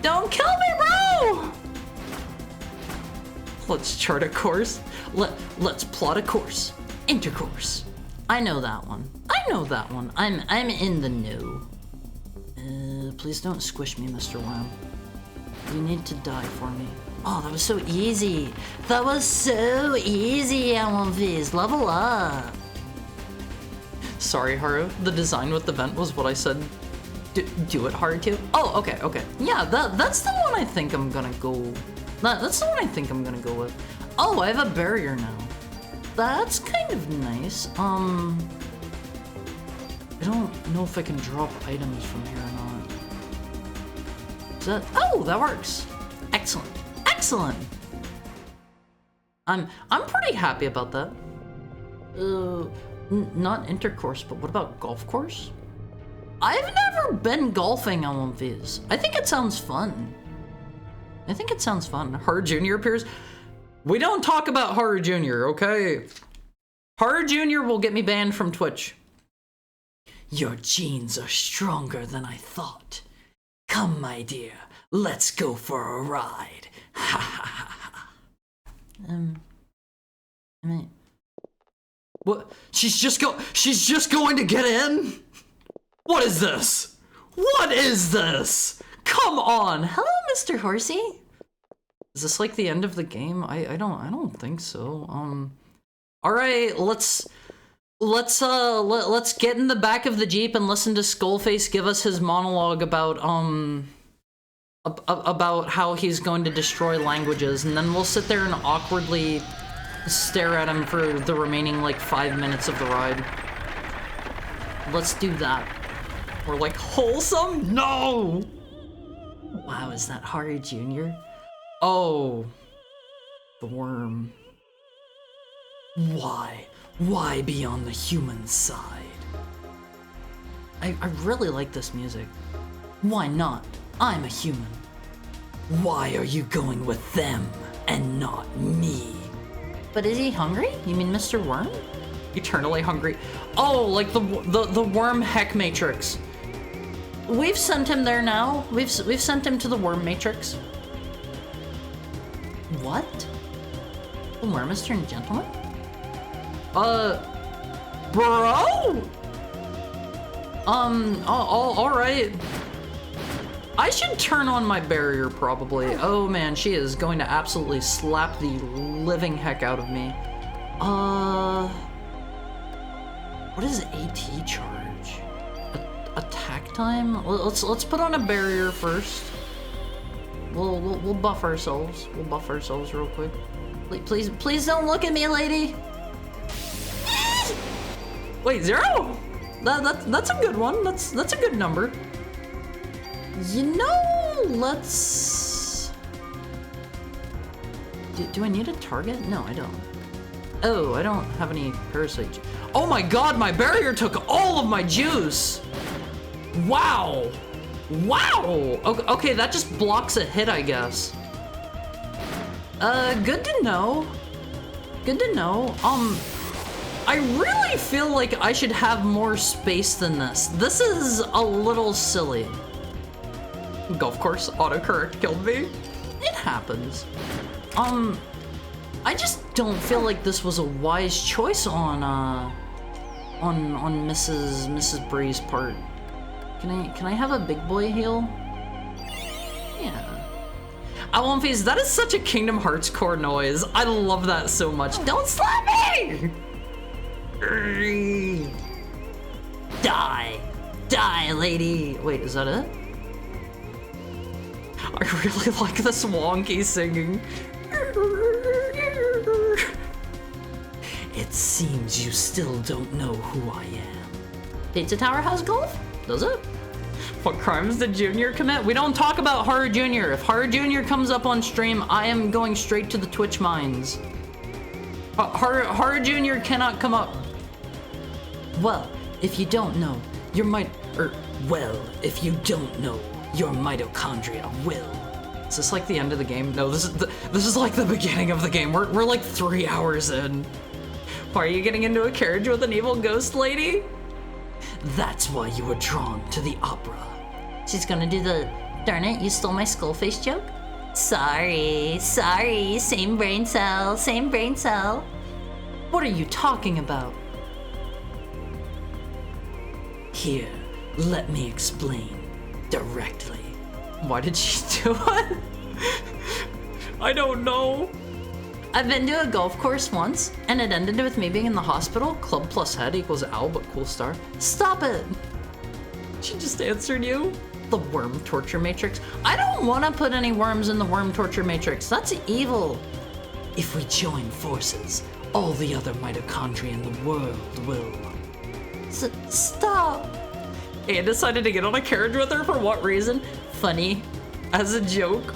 S1: Don't kill me, bro! Let's chart a course. Let's plot a course. Intercourse. I know that one. I'm in the know. Please don't squish me, Mr. Worm. You need to die for me. Oh, that was so easy. That was so easy, One Piece. Level up. Sorry, Haru. The design with the vent was what I said. Do it hard to. Oh, okay. Yeah, that's the one I think I'm gonna go. That's the one I think I'm gonna go with. Oh, I have a barrier now. That's kind of nice. I don't know if I can drop items from here or not. Is that? Oh, that works. Excellent. I'm pretty happy about that. Not intercourse, but what about golf course? I've never been golfing on One Piece. I think it sounds fun. Haru Jr. appears. We don't talk about Haru Jr., okay? Haru Jr. will get me banned from Twitch. Your genes are stronger than I thought. Come, my dear, let's go for a ride. Ha ha ha ha. I mean, what? She's just going to get in? What is this? Come on. Hello, Mr. Horsey. Is this like the end of the game? I don't think so. All right, let's get in the back of the Jeep and listen to Skullface give us his monologue about how he's going to destroy languages, and then we'll sit there and awkwardly stare at him for the remaining like 5 minutes of the ride. Let's do that. We're like, wholesome? No! Wow, is that Haru Jr.? Oh, the worm. Why? Why be on the human side? I really like this music. Why not? I'm a human. Why are you going with them and not me? But is he hungry? You mean Mr. Worm? Eternally hungry. Oh, like the worm heck matrix. We've sent him there now. We've sent him to the worm matrix. What? The worm has turned gentleman? Bro? Alright. I should turn on my barrier, probably. Oh man, she is going to absolutely slap the living heck out of me. What is AT charge? Attack time? Let's put on a barrier first. We'll buff ourselves. We'll buff ourselves real quick. Please don't look at me, lady. Wait, 0? That's a good one. That's a good number. You know, let's... Do I need a target? No, I don't. Oh, I don't have any parasite. Oh my god, my barrier took all of my juice! Wow! Wow! Okay, that just blocks a hit, I guess. Good to know. Good to know. I really feel like I should have more space than this. This is a little silly. Golf course autocorrect killed me. It happens. I just don't feel like this was a wise choice on Mrs. Bree's part. Can I have a big boy heal? Yeah. Face, that is such a Kingdom Hearts core noise. I love that so much. Don't slap me! Die! Die, lady! Wait, is that it? I really like this wonky singing. It seems you still don't know who I am. Pizza Tower has golf? Does it? What crimes did Junior commit? We don't talk about Haru Jr. If Haru Jr. comes up on stream, I am going straight to the Twitch mines. Haru Jr. cannot come up. Well, if you don't know, your if you don't know, your mitochondria will. Is this like the end of the game? No, this is like the beginning of the game. We're like 3 hours in. Why are you getting into a carriage with an evil ghost lady? That's why you were drawn to the opera. She's gonna do the, darn it, you stole my skull face joke? Sorry, same brain cell, same brain cell. What are you talking about? Here, let me explain directly. Why did she do it? I don't know. I've been to a golf course once, and it ended with me being in the hospital. Club plus head equals owl, but cool star. Stop it! She just answered you. The worm torture matrix. I don't want to put any worms in the worm torture matrix. That's evil. If we join forces, all the other mitochondria in the world will. Stop! Anne decided to get on a carriage with her for what reason? Funny. As a joke.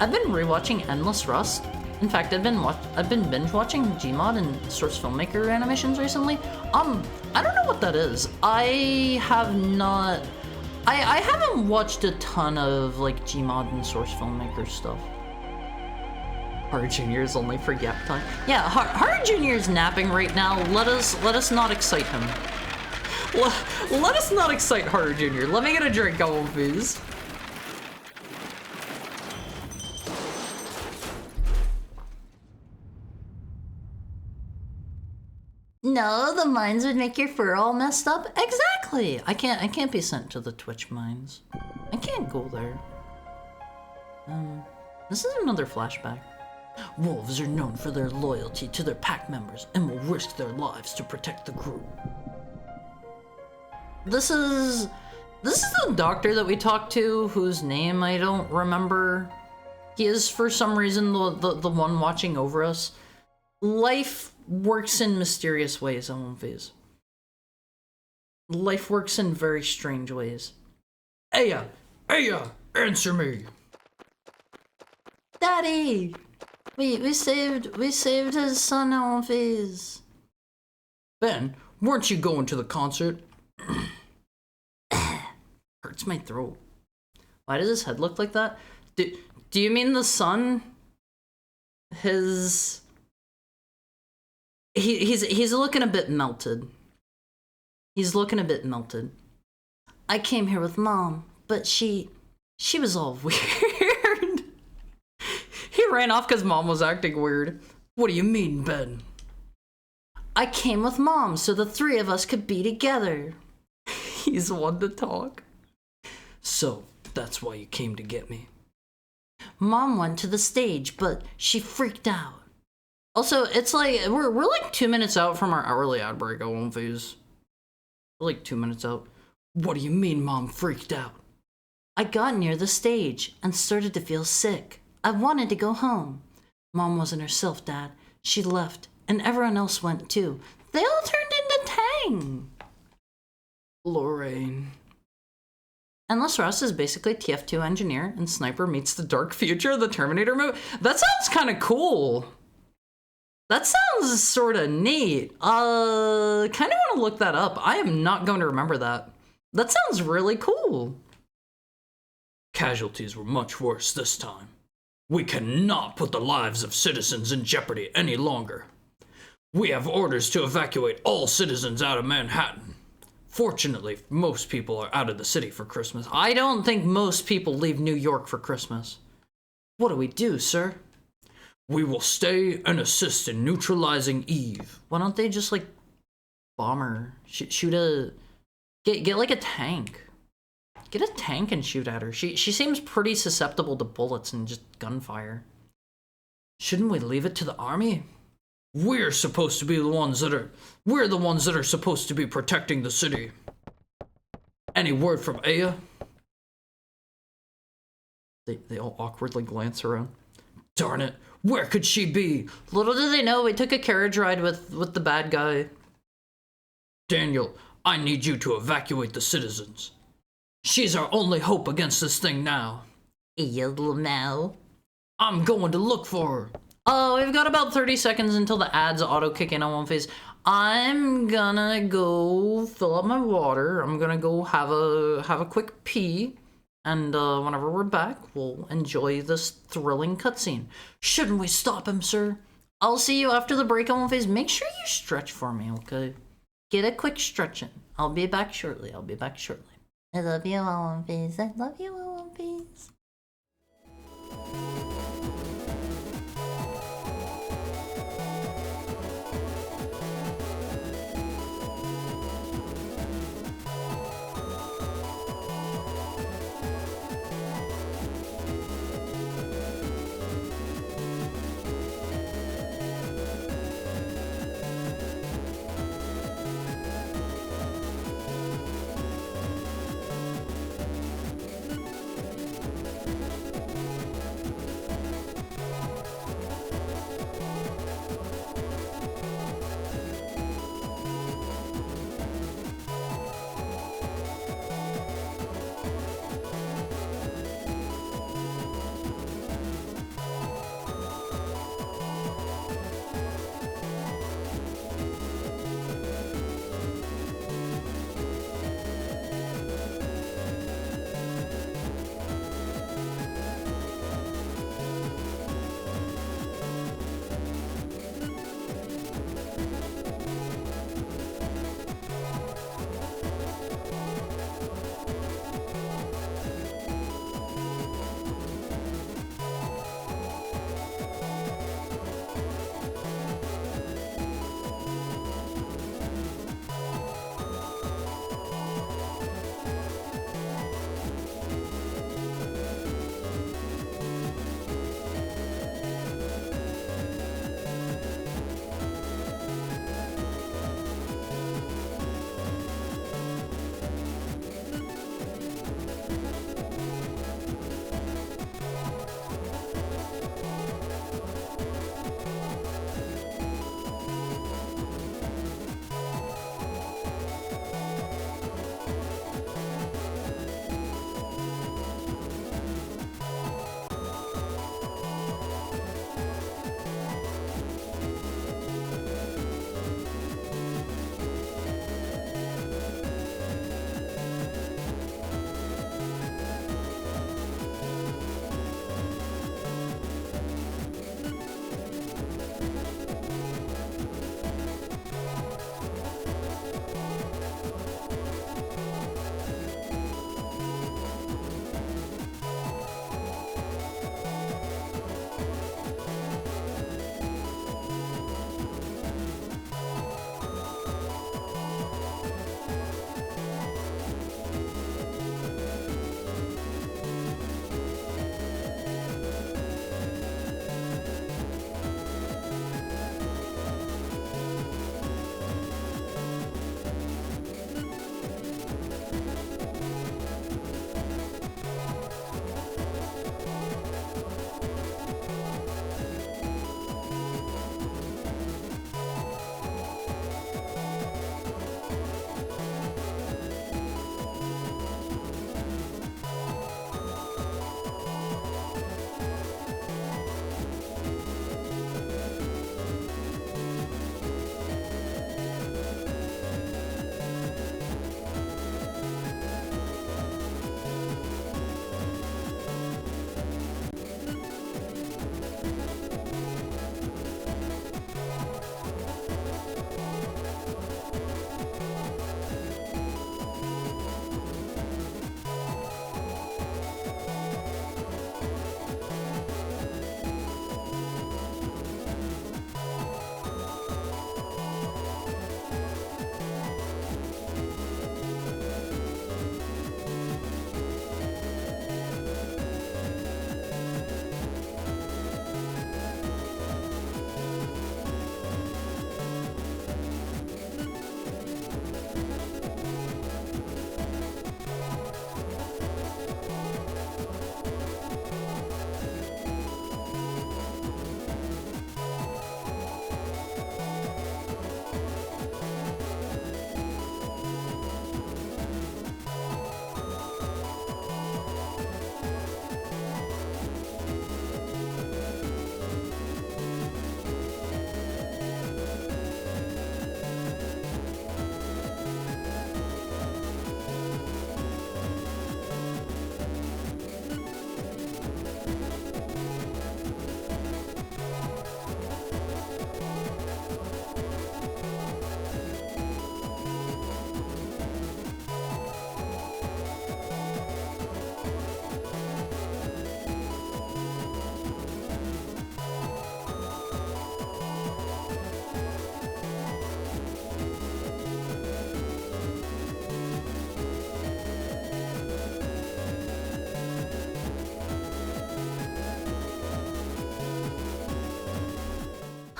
S1: I've been rewatching Endless Rust. In fact, I've been binge watching Gmod and Source Filmmaker animations recently. I don't know what that is. I haven't watched a ton of like Gmod and Source Filmmaker stuff. Haru Jr. is only for yap time. Yeah, Haru Jr. is napping right now. Let us not excite him. Let us not excite Haru Jr. Let me get a drink going, please. No, the mines would make your fur all messed up. Exactly. I can't be sent to the Twitch mines. I can't go there. This is another flashback. Wolves are known for their loyalty to their pack members and will risk their lives to protect the group. This is the doctor that we talked to, whose name I don't remember. He is, for some reason, the one watching over us. Life works in mysterious ways, Phase. Life works in very strange ways. Aya, answer me. Daddy, we saved his son, Phase. Ben, weren't you going to the concert? Hurts my throat. Why does his head look like that? Do you mean the sun? He's looking a bit melted. He's looking a bit melted. I came here with Mom, but she was all weird. He ran off because Mom was acting weird. What do you mean, Ben? I came with Mom so the three of us could be together. He's one to talk. So, that's why you came to get me. Mom went to the stage, but she freaked out. Also, it's like, we're like 2 minutes out from our hourly ad break, Phase. We're like 2 minutes out. What do you mean Mom freaked out? I got near the stage and started to feel sick. I wanted to go home. Mom wasn't herself, Dad. She left, and everyone else went too. They all turned into Tang. Lorraine. Endless Rust is basically TF2 Engineer, and Sniper meets the dark future of the Terminator movie. That sounds kind of cool. That sounds sort of neat. Kind of want to look that up. I am not going to remember that. That sounds really cool. Casualties were much worse this time. We cannot put the lives of citizens in jeopardy any longer. We have orders to evacuate all citizens out of Manhattan. Fortunately, most people are out of the city for Christmas. I don't think most people leave New York for Christmas. What do we do, sir?
S2: We will stay and assist in neutralizing Eve.
S1: Why don't they just like bomb her? Shoot a get like a tank. Get a tank and shoot at her. She seems pretty susceptible to bullets and just gunfire. Shouldn't we leave it to the army?
S2: We're supposed to be the ones that are supposed to be protecting the city. Any word from Aya?
S1: They all awkwardly glance around.
S2: Darn it, where could she be?
S1: Little do they know we took a carriage ride with the bad guy.
S2: Daniel, I need you to evacuate the citizens. She's our only hope against this thing now.
S1: Now.
S2: I'm going to look for her.
S1: Oh, we've got about 30 seconds until the ads auto kick in on One Face. I'm gonna go fill up my water. I'm gonna go have a quick pee. And whenever we're back, we'll enjoy this thrilling cutscene. Shouldn't we stop him, sir? I'll see you after the break on One Face. Make sure you stretch for me, okay? Get a quick stretch in. I'll be back shortly. I love you, One Face. I love you, One Face.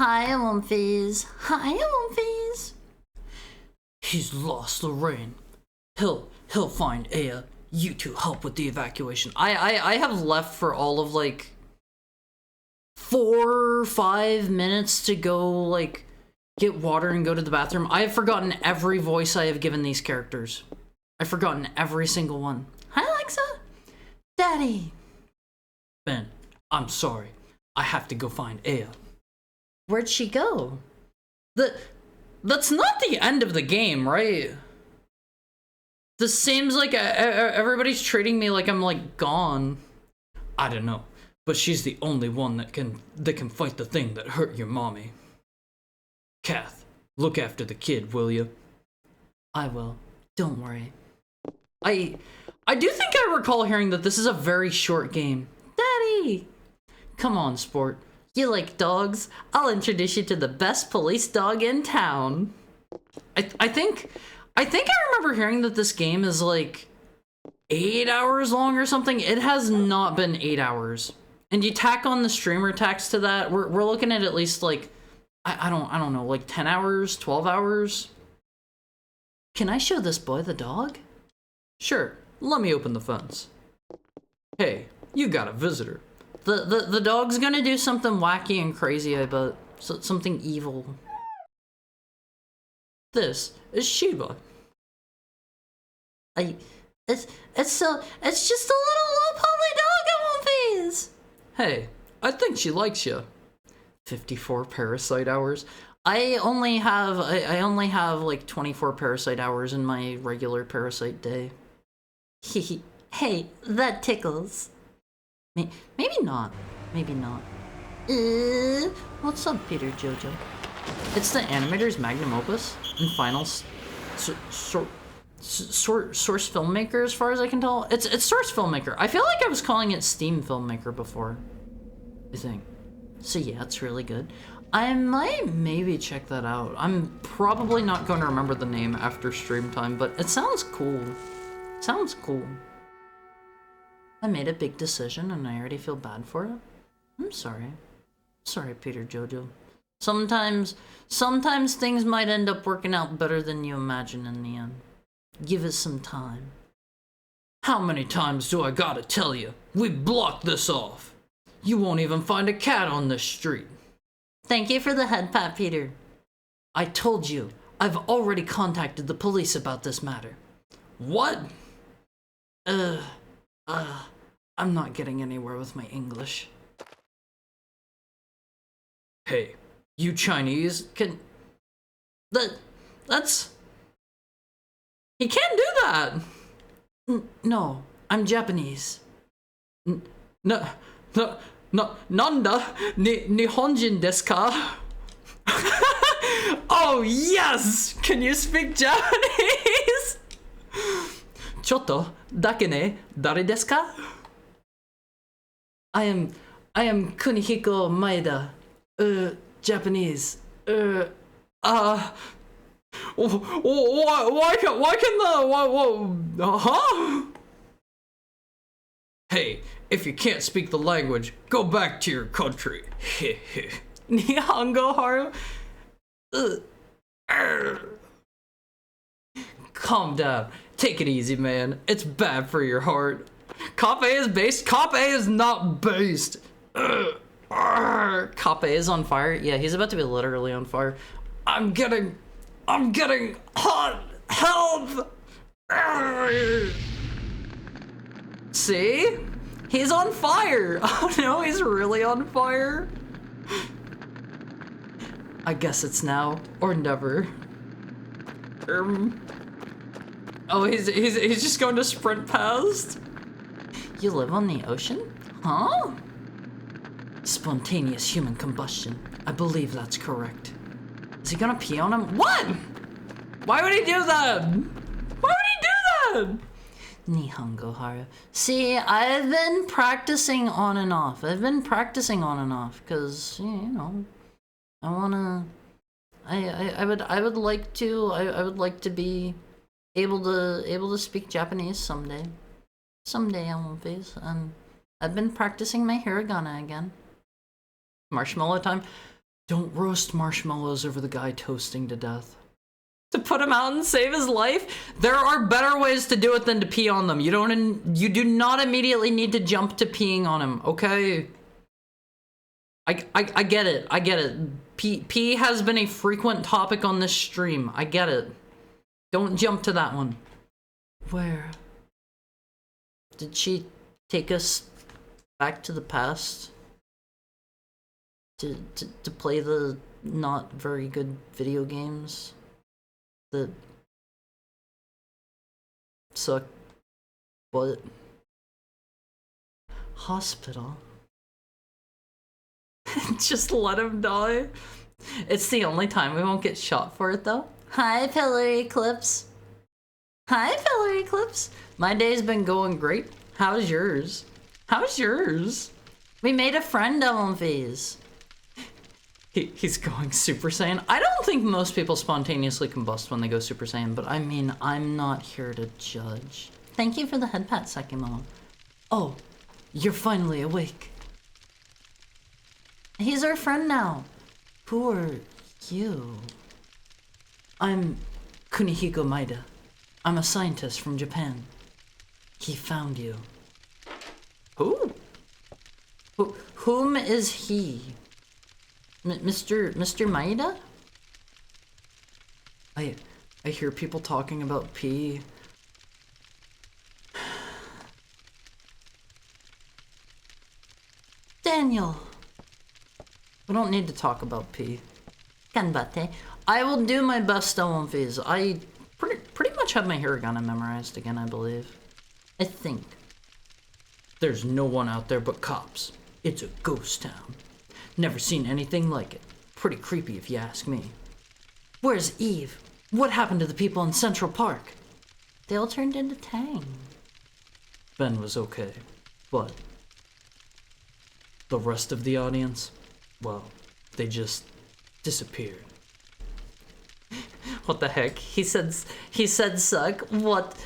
S1: Hi, Wumfies. Hi, Wumfies.
S2: He's lost Lorraine. He'll find Aya. You two help with the evacuation.
S1: I have left for all of like 4 or 5 minutes to go like get water and go to the bathroom. I have forgotten every voice I have given these characters. I've forgotten every single one. Hi, Alexa. Daddy.
S2: Ben, I'm sorry. I have to go find Aya.
S1: Where'd she go?
S2: That's not the end of the game, right?
S1: This seems like everybody's treating me like I'm like gone.
S2: I don't know, but she's the only one that can fight the thing that hurt your mommy. Kath, look after the kid, will you?
S1: I will. Don't worry. I do think I recall hearing that this is a very short game. Daddy! Come on, sport. You like dogs? I'll introduce you to the best police dog in town. I think I remember hearing that this game is like 8 hours long or something. It has not been 8 hours. And you tack on the streamer tax to that, we're looking at least like I don't know, like 10 hours, 12 hours. Can I show this boy the dog?
S2: Sure, let me open the fence. Hey, you got a visitor.
S1: The dog's gonna do something wacky and crazy, I bet. Something evil.
S2: This is Shiva.
S1: It's just a little low-poly dog, it won't be.
S2: Hey, I think she likes you.
S1: 54 parasite hours. I only have like 24 parasite hours in my regular parasite day. Hey, that tickles. Maybe not. Maybe not. What's up, Peter Jojo? It's the animator's magnum opus and final source filmmaker, as far as I can tell. It's source filmmaker. I feel like I was calling it Steam filmmaker before, I think. So yeah, it's really good. I might maybe check that out. I'm probably not going to remember the name after stream time, but it sounds cool. Sounds cool. I made a big decision and I already feel bad for it. I'm sorry. Sorry, Peter Jojo. Sometimes things might end up working out better than you imagine in the end. Give us some time.
S2: How many times do I gotta tell you? We blocked this off. You won't even find a cat on this street.
S1: Thank you for the head pat, Peter.
S2: I told you, I've already contacted the police about this matter. What? I'm not getting anywhere with my English. Hey, you Chinese can...
S1: That's... He can't do that!
S2: No, I'm Japanese. No, Nanda, Nihonjin desu ka? Oh, yes! Can you speak Japanese? Chotto, dake ne, dare desu ka? I am Kunihiko Maeda. Japanese. Why can huh? Hey, if you can't speak the language, go back to your country. Nihongo Haru? Calm down. Take it easy, man. It's bad for your heart. Kape is based. Kape is not based.
S1: Kape is on fire? Yeah, he's about to be literally on fire.
S2: I'm getting hot. Help!
S1: See? He's on fire. Oh no, he's really on fire.
S2: I guess it's now or never.
S1: Oh, he's just going to sprint past. You live on the ocean? Huh?
S2: Spontaneous human combustion. I believe that's correct.
S1: Is he gonna pee on him? What? Why would he do that? Why would he do that? Nihongo Haru. See, I've been practicing on and off. Because, you know, I wanna... I would like to be able to speak Japanese someday. Someday I won't be. I've been practicing my hiragana again. Marshmallow time. Don't roast marshmallows over the guy toasting to death. To put him out and save his life? There are better ways to do it than to pee on them. You do not immediately need to jump to peeing on him, okay? I get it. I get it. Pee has been a frequent topic on this stream. I get it. Don't jump to that one. Where? Did she take us back to the past? To play the not very good video games? That suck. What? Hospital? Just let him die? It's the only time we won't get shot for it, though. Hi, Pillar Eclipse. Hi, Pillar Eclipse. My day's been going great. How's yours? How's yours? We made a friend, Elmphase. He's going Super Saiyan. I don't think most people spontaneously combust when they go Super Saiyan, but I mean, I'm not here to judge. Thank you for the head pat, Sekimo. Oh, you're finally awake. He's our friend now. Who are you? I'm Kunihiko Maeda. I'm a scientist from Japan. He found you. Who? Whom is he? Mr. Maeda? I hear people talking about P. Daniel. We don't need to talk about P. Ganbatte. I will do my best, Elmphase. I pretty much have my hiragana memorized again, I believe. I think. There's no one out there but cops. It's a ghost town. Never seen anything like it. Pretty creepy if you ask me. Where's Eve? What happened to the people in Central Park? They all turned into Tang. Ben was okay, but the rest of the audience, well, they just disappeared. What the heck? He said suck. What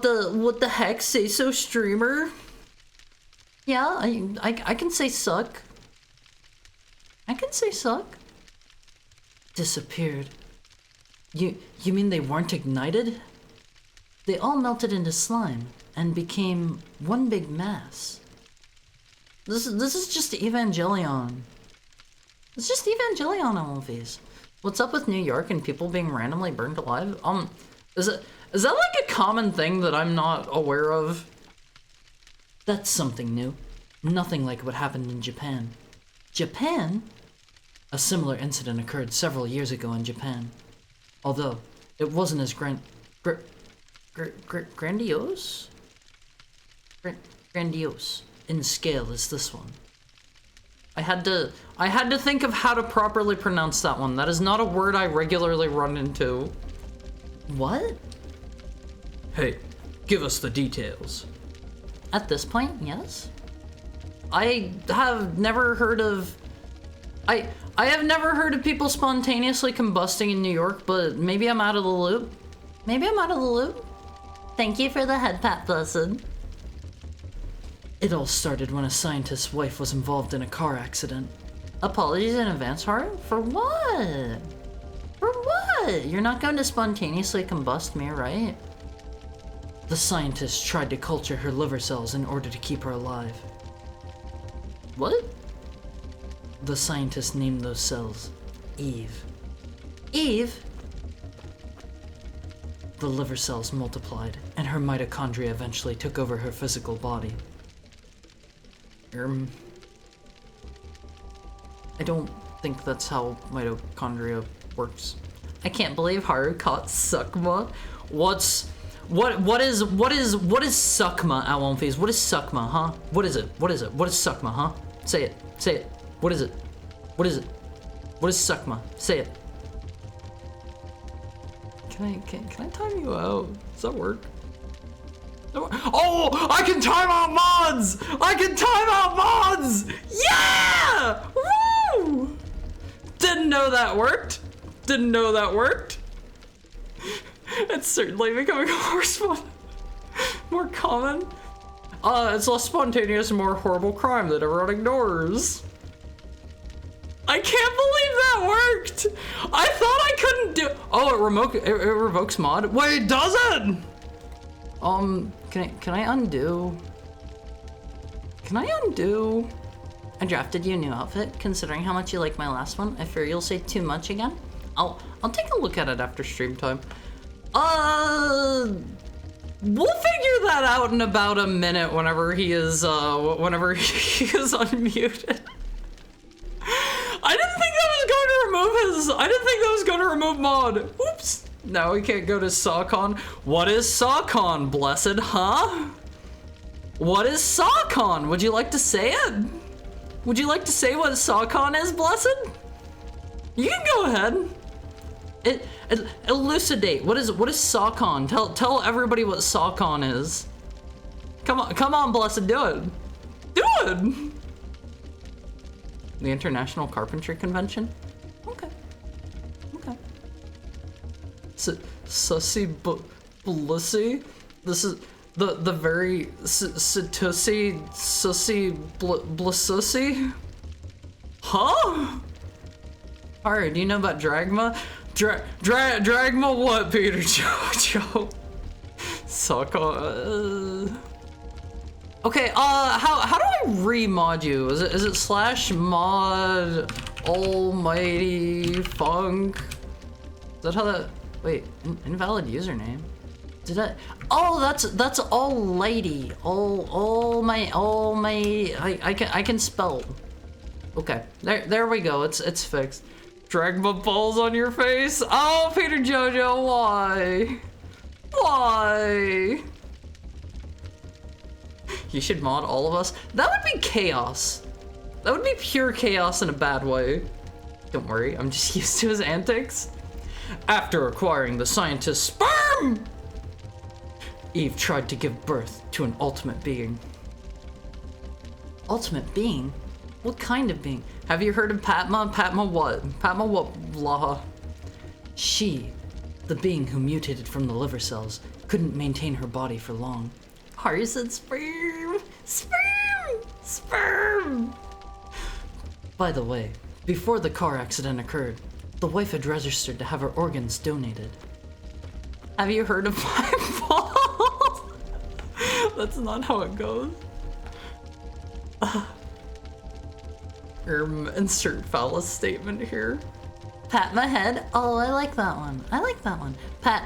S1: the heck? Say so, streamer? Yeah, I can say suck. I can say suck. Disappeared. You mean they weren't ignited? They all melted into slime and became one big mass. This is just Evangelion. It's just Evangelion, Elmphase. What's up with New York and people being randomly burned alive? Is that like a common thing that I'm not aware of? That's something new. Nothing like what happened in Japan. Japan? A similar incident occurred several years ago in Japan. Although, it wasn't as grandiose? Grandiose in scale as this one. I had to think of how to properly pronounce that one. That is not a word I regularly run into. What?
S2: Hey, give us the details.
S1: At this point, yes. I have never heard of people spontaneously combusting in New York, but maybe I'm out of the loop. Maybe I'm out of the loop. Thank you for the head pat, Blessed. It all started when a scientist's wife was involved in a car accident. Apologies in advance, Haru? For what? For what? You're not going to spontaneously combust me, right? The scientist tried to culture her liver cells in order to keep her alive. What? The scientist named those cells Eve. Eve? The liver cells multiplied, and her mitochondria eventually took over her physical body. I don't think that's how mitochondria works. I can't believe Haru caught Sukma. What is Sukma, Elmphase? What is Sukma, huh? What is it? What is Sukma, huh? Say it. What is it? What is Sukma? Say it. Can I time you out? Does that work? Oh, I can time out mods! Yeah! Woo! Didn't know that worked. It's certainly becoming more common. It's less spontaneous and more horrible crime that everyone ignores.
S2: I can't believe that worked. I thought I couldn't do. Oh, it revokes mod. Wait, does it?
S1: Can I undo? Can I undo? I drafted you a new outfit. Considering how much you like my last one, I fear you'll say too much again. I'll take a look at it after stream time. We'll figure that out in about a minute whenever he is unmuted. I didn't think that was going to remove mod. Oops. Now we can't go to SawCon. What is SawCon, blessed, huh? What is SawCon? Would you like to say it? Would you like to say what SawCon is, blessed? You can go ahead. Elucidate. What is SawCon? Tell everybody what SawCon is. Come on, blessed, do it. Do it. The International Carpentry Convention? Okay. Sussy Blissy? This is the very Sussy Blissussy? Huh? Alright, do you know about Dragma? Dragma what, Peter Jojo? Suck on. Okay, how do I remod you? Is it slash mod almighty funk? Is that how that? Wait, invalid username. Did I? Oh, that's all lady. All my. I can spell. Okay, there we go. It's fixed. Dragma balls on your face. Oh, Peter Jojo, why? Why? You should mod all of us. That would be chaos. That would be pure chaos in a bad way. Don't worry, I'm just used to his antics. After acquiring the scientist's sperm, Eve tried to give birth to an ultimate being. Ultimate being? What kind of being? Have you heard of Padma? Padma what? Padma what? Blah. She, the being who mutated from the liver cells, couldn't maintain her body for long. Hari said sperm! Sperm! Sperm! By the way, before the car accident occurred, the wife had registered to have her organs donated. Have you heard of my balls? That's not how it goes. Insert phallus statement here. Pat my head. Oh, I like that one. I like that one. Pat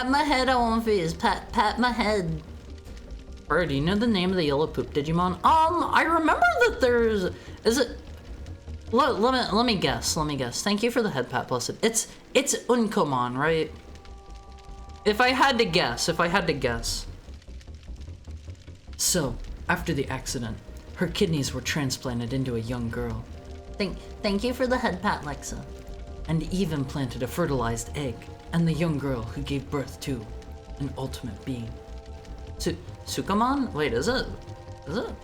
S1: my head on face. Pat my head. Alright, do you know the name of the yellow poop Digimon? I remember that there's. Is it? Let me guess. Thank you for the head pat, blessed. It's Unkomon, right? If I had to guess. So, after the accident, her kidneys were transplanted into a young girl. Thank you for the head pat, Lexa. And Eve implanted a fertilized egg, and the young girl who gave birth to an ultimate being. Sukamon? Wait, is it? That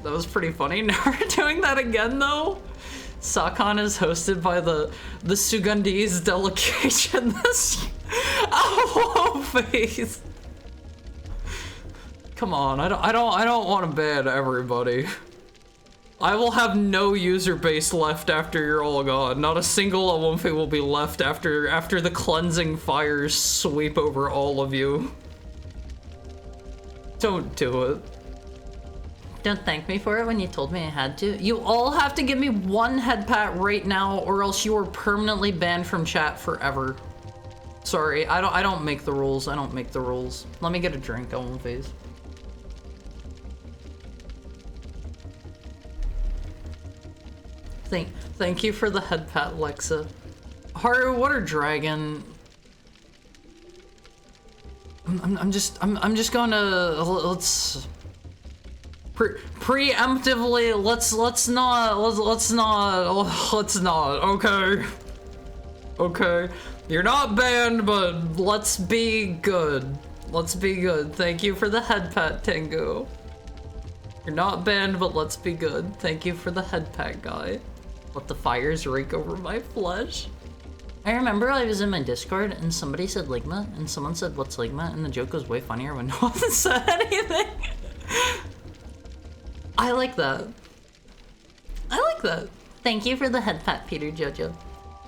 S1: was pretty funny. Never doing that again, though. SawCon is hosted by the Sugandese delegation this year. Oh, face. Come on, I don't want to ban everybody. I will have no user base left after you're all gone. Not a single Awumfi will be left after the cleansing fires sweep over all of you. Don't do it. Don't thank me for it when you told me I had to. You all have to give me one head pat right now, or else you are permanently banned from chat forever. Sorry, I don't make the rules. Let me get a drink, Awumfis. Thank you for the head pat, Lexa. Haru, what are dragon? I'm just gonna let's preemptively let's not. Okay. You're not banned, but let's be good. Thank you for the head pat, Tengu. You're not banned, but let's be good. Thank you for the head pat, guy. Let the fires rake over my flesh. I remember I was in my Discord and somebody said Ligma, and someone said, what's Ligma? And the joke was way funnier when no one said anything. I like that. Thank you for the head pat, Peter Jojo.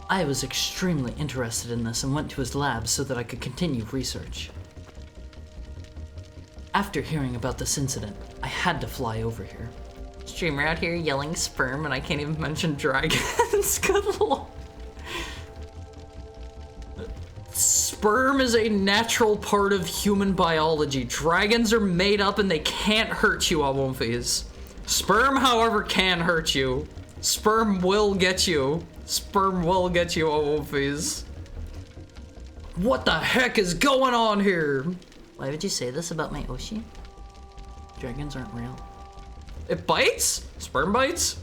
S1: I was extremely interested in this and went to his lab so that I could continue research. After hearing about this incident, I had to fly over here. Streamer out here yelling sperm and I can't even mention dragons. Good lord. Sperm is a natural part of human biology. Dragons are made up and they can't hurt you, Awomfies. Sperm, however, can hurt you. Sperm will get you. Sperm will get you, Awomfies. What the heck is going on here? Why would you say this about my Oshi? Dragons aren't real. It bites? Sperm bites?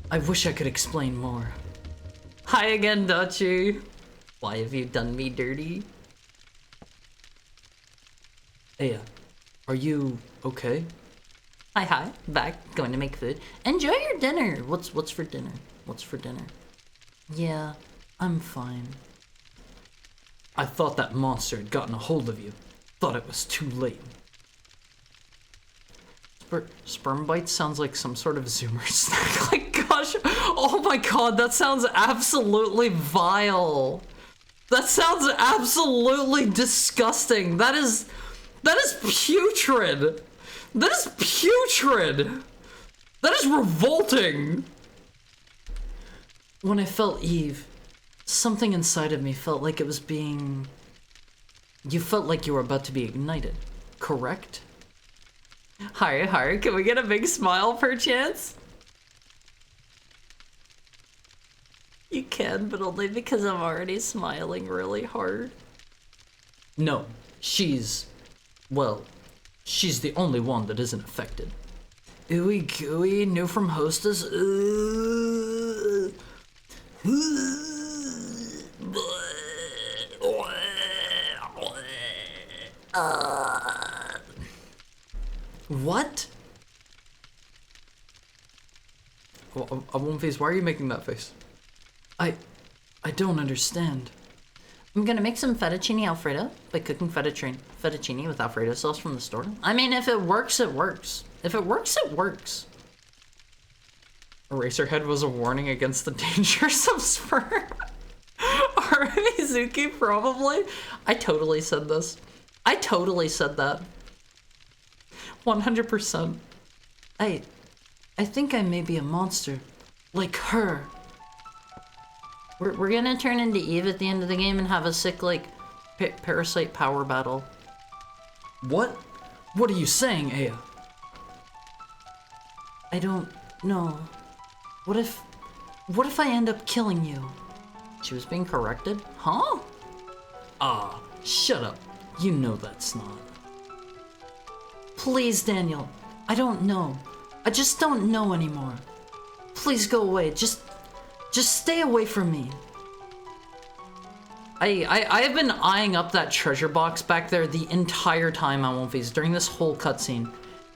S1: I wish I could explain more. Hi again, Dachi. Why have you done me dirty? Aya, are you okay? Hi, back, going to make food. Enjoy your dinner. What's for dinner? What's for dinner? Yeah, I'm fine. I thought that monster had gotten a hold of you. Thought it was too late. Sperm bite sounds like some sort of Zoomer snack. Like, gosh, oh my god, that sounds absolutely vile. That sounds absolutely disgusting. That is putrid. That is putrid. That is revolting. When I felt Eve, something inside of me felt like it was being... You felt like you were about to be ignited, correct? Hi, can we get a big smile perchance? You can, but only because I'm already smiling really hard. No, she's the only one that isn't affected. Ooey gooey, new from Hostess. What? Face, why are you making that face? I don't understand. I'm gonna make some fettuccine alfredo by cooking fettuccine with alfredo sauce from the store. I mean, if it works, it works. If it works, it works. Eraserhead was a warning against the dangers of sperm. Mizuki, probably. I totally said this. I totally said that. 100%. I think I may be a monster. Like her. We're gonna turn into Eve at the end of the game and have a sick, like, Parasite power battle. What? What are you saying, Aya? I don't know. What if I end up killing you? She was being corrected? Huh? Ah, shut up. You know that's not. Please, Daniel. I don't know. I just don't know anymore. Please go away. Just stay away from me. I have been eyeing up that treasure box back there the entire time on One Piece during this whole cutscene.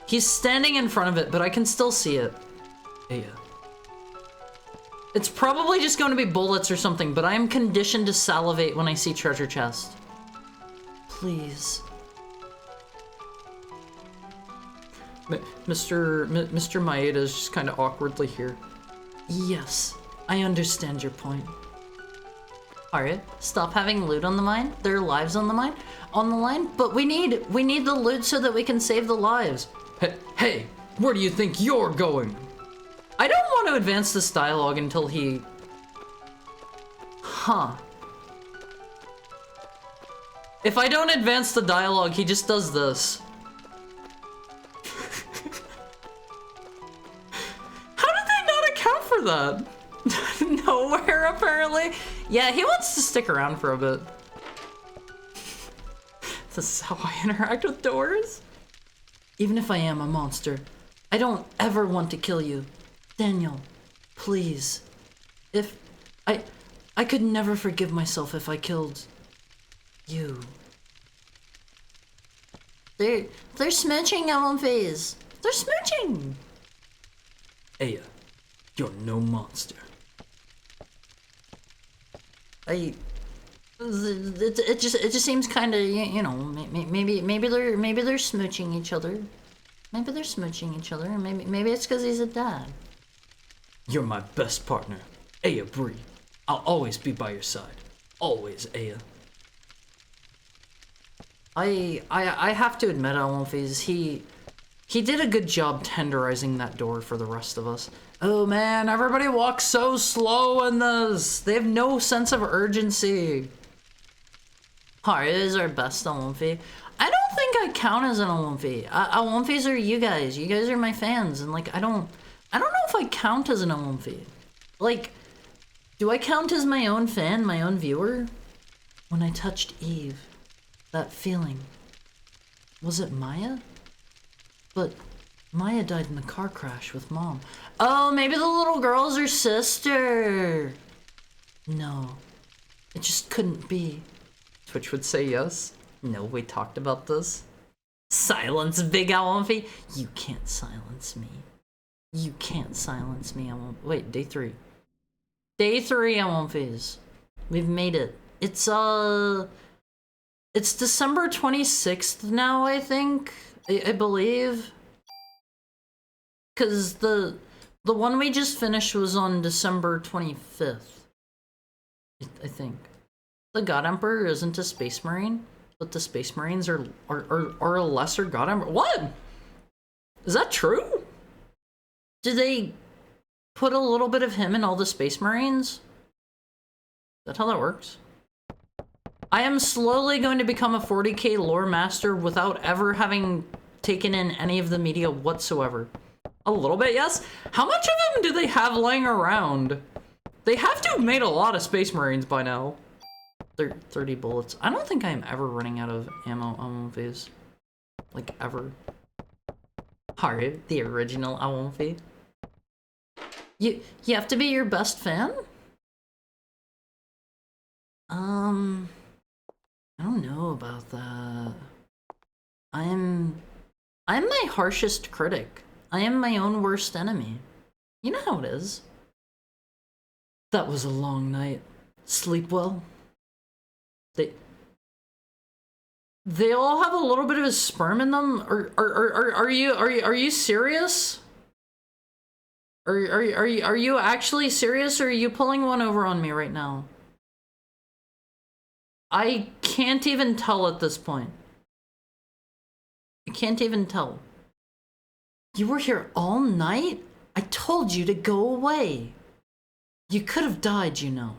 S1: He's standing in front of it, but I can still see it. Yeah. It's probably just going to be bullets or something, but I am conditioned to salivate when I see treasure chest. Please. Mr. Maeda is just kind of awkwardly here. Yes, I understand your point. Alright, stop having loot on the mine. There are lives on the mine, on the line, but we need the loot so that we can save the lives. Hey, where do you think you're going? I don't want to advance this dialogue until he... Huh. If I don't advance the dialogue, he just does this. How did they not account for that? Nowhere, apparently. Yeah, he wants to stick around for a bit. This is how I interact with doors. Even if I am a monster, I don't ever want to kill you. Daniel, please. If... I could never forgive myself if I killed... you. They're smooching on phase. They're smooching. Aya, you're no monster. It just seems kind of, you know, maybe they're smooching each other. Maybe they're smooching each other, and maybe it's because he's a dad.
S2: You're my best partner, Aya Bree. I'll always be by your side. Always, Aya.
S1: I have to admit, Alphys, he did a good job tenderizing that door for the rest of us. Oh man, everybody walks so slow in this. They have no sense of urgency. Alright, is our best Alumphy. I don't think I count as an Alumphy. Alumphys are you guys. You guys are my fans, and like I don't know if I count as an Alumphy. Like, do I count as my own fan, my own viewer? When I touched Eve, that feeling, was it Maya? But Maya died in the car crash with Mom. Oh, maybe the little girl's her sister. No, it just couldn't be. Twitch would say yes. No, we talked about this. Silence, Big Alumphy. You can't silence me. You can't silence me. Wait, day 3. Day 3, Alumphys. We've made it. It's December 26th now, I think. I believe. Cause the one we just finished was on December 25th. I think. The God Emperor isn't a Space Marine, but the Space Marines are a lesser God Emperor. What? Is that true? Did they put a little bit of him in all the Space Marines? Is that how that works? I am slowly going to become a 40k lore master without ever having taken in any of the media whatsoever. A little bit, yes? How much of them do they have laying around? They have to have made a lot of Space Marines by now. 30 bullets. I don't think I'm ever running out of ammo phase. Like, ever. Alright, the original Alumphy. You have to be your best fan? I don't know about that. I'm my harshest critic. I am my own worst enemy. You know how it is. That was a long night. Sleep well? They all have a little bit of his sperm in them? Are you serious? Are you actually serious, or are you pulling one over on me right now? I can't even tell at this point. I can't even tell. You were here all night? I told you to go away. You could have died, you know.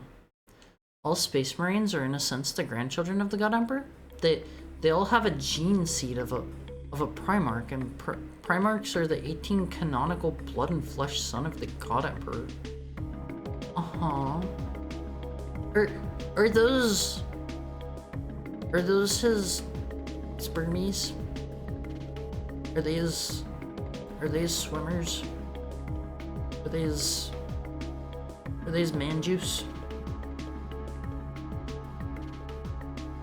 S1: All Space Marines are in a sense the grandchildren of the God Emperor. They all have a gene seed of a Primarch, and Primarchs are the 18 canonical blood and flesh son of the God Emperor. Uh-huh. Are those his spermies? Are these swimmers? Are these man juice?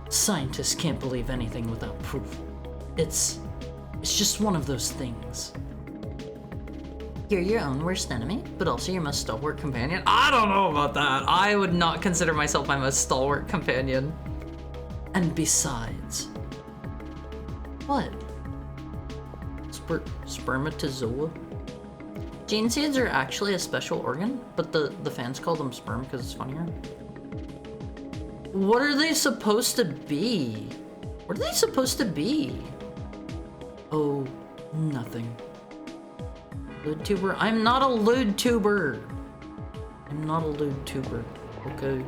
S1: Scientists can't believe anything without proof. It's just one of those things. You're your own worst enemy, but also your most stalwart companion? I don't know about that. I would not consider myself my most stalwart companion. And besides... What? Spermatozoa? Gene seeds are actually a special organ, but the fans call them sperm because it's funnier. What are they supposed to be? What are they supposed to be? Oh, nothing. Lewd tuber? I'm not a lewd tuber. I'm not a lewd tuber. Okay.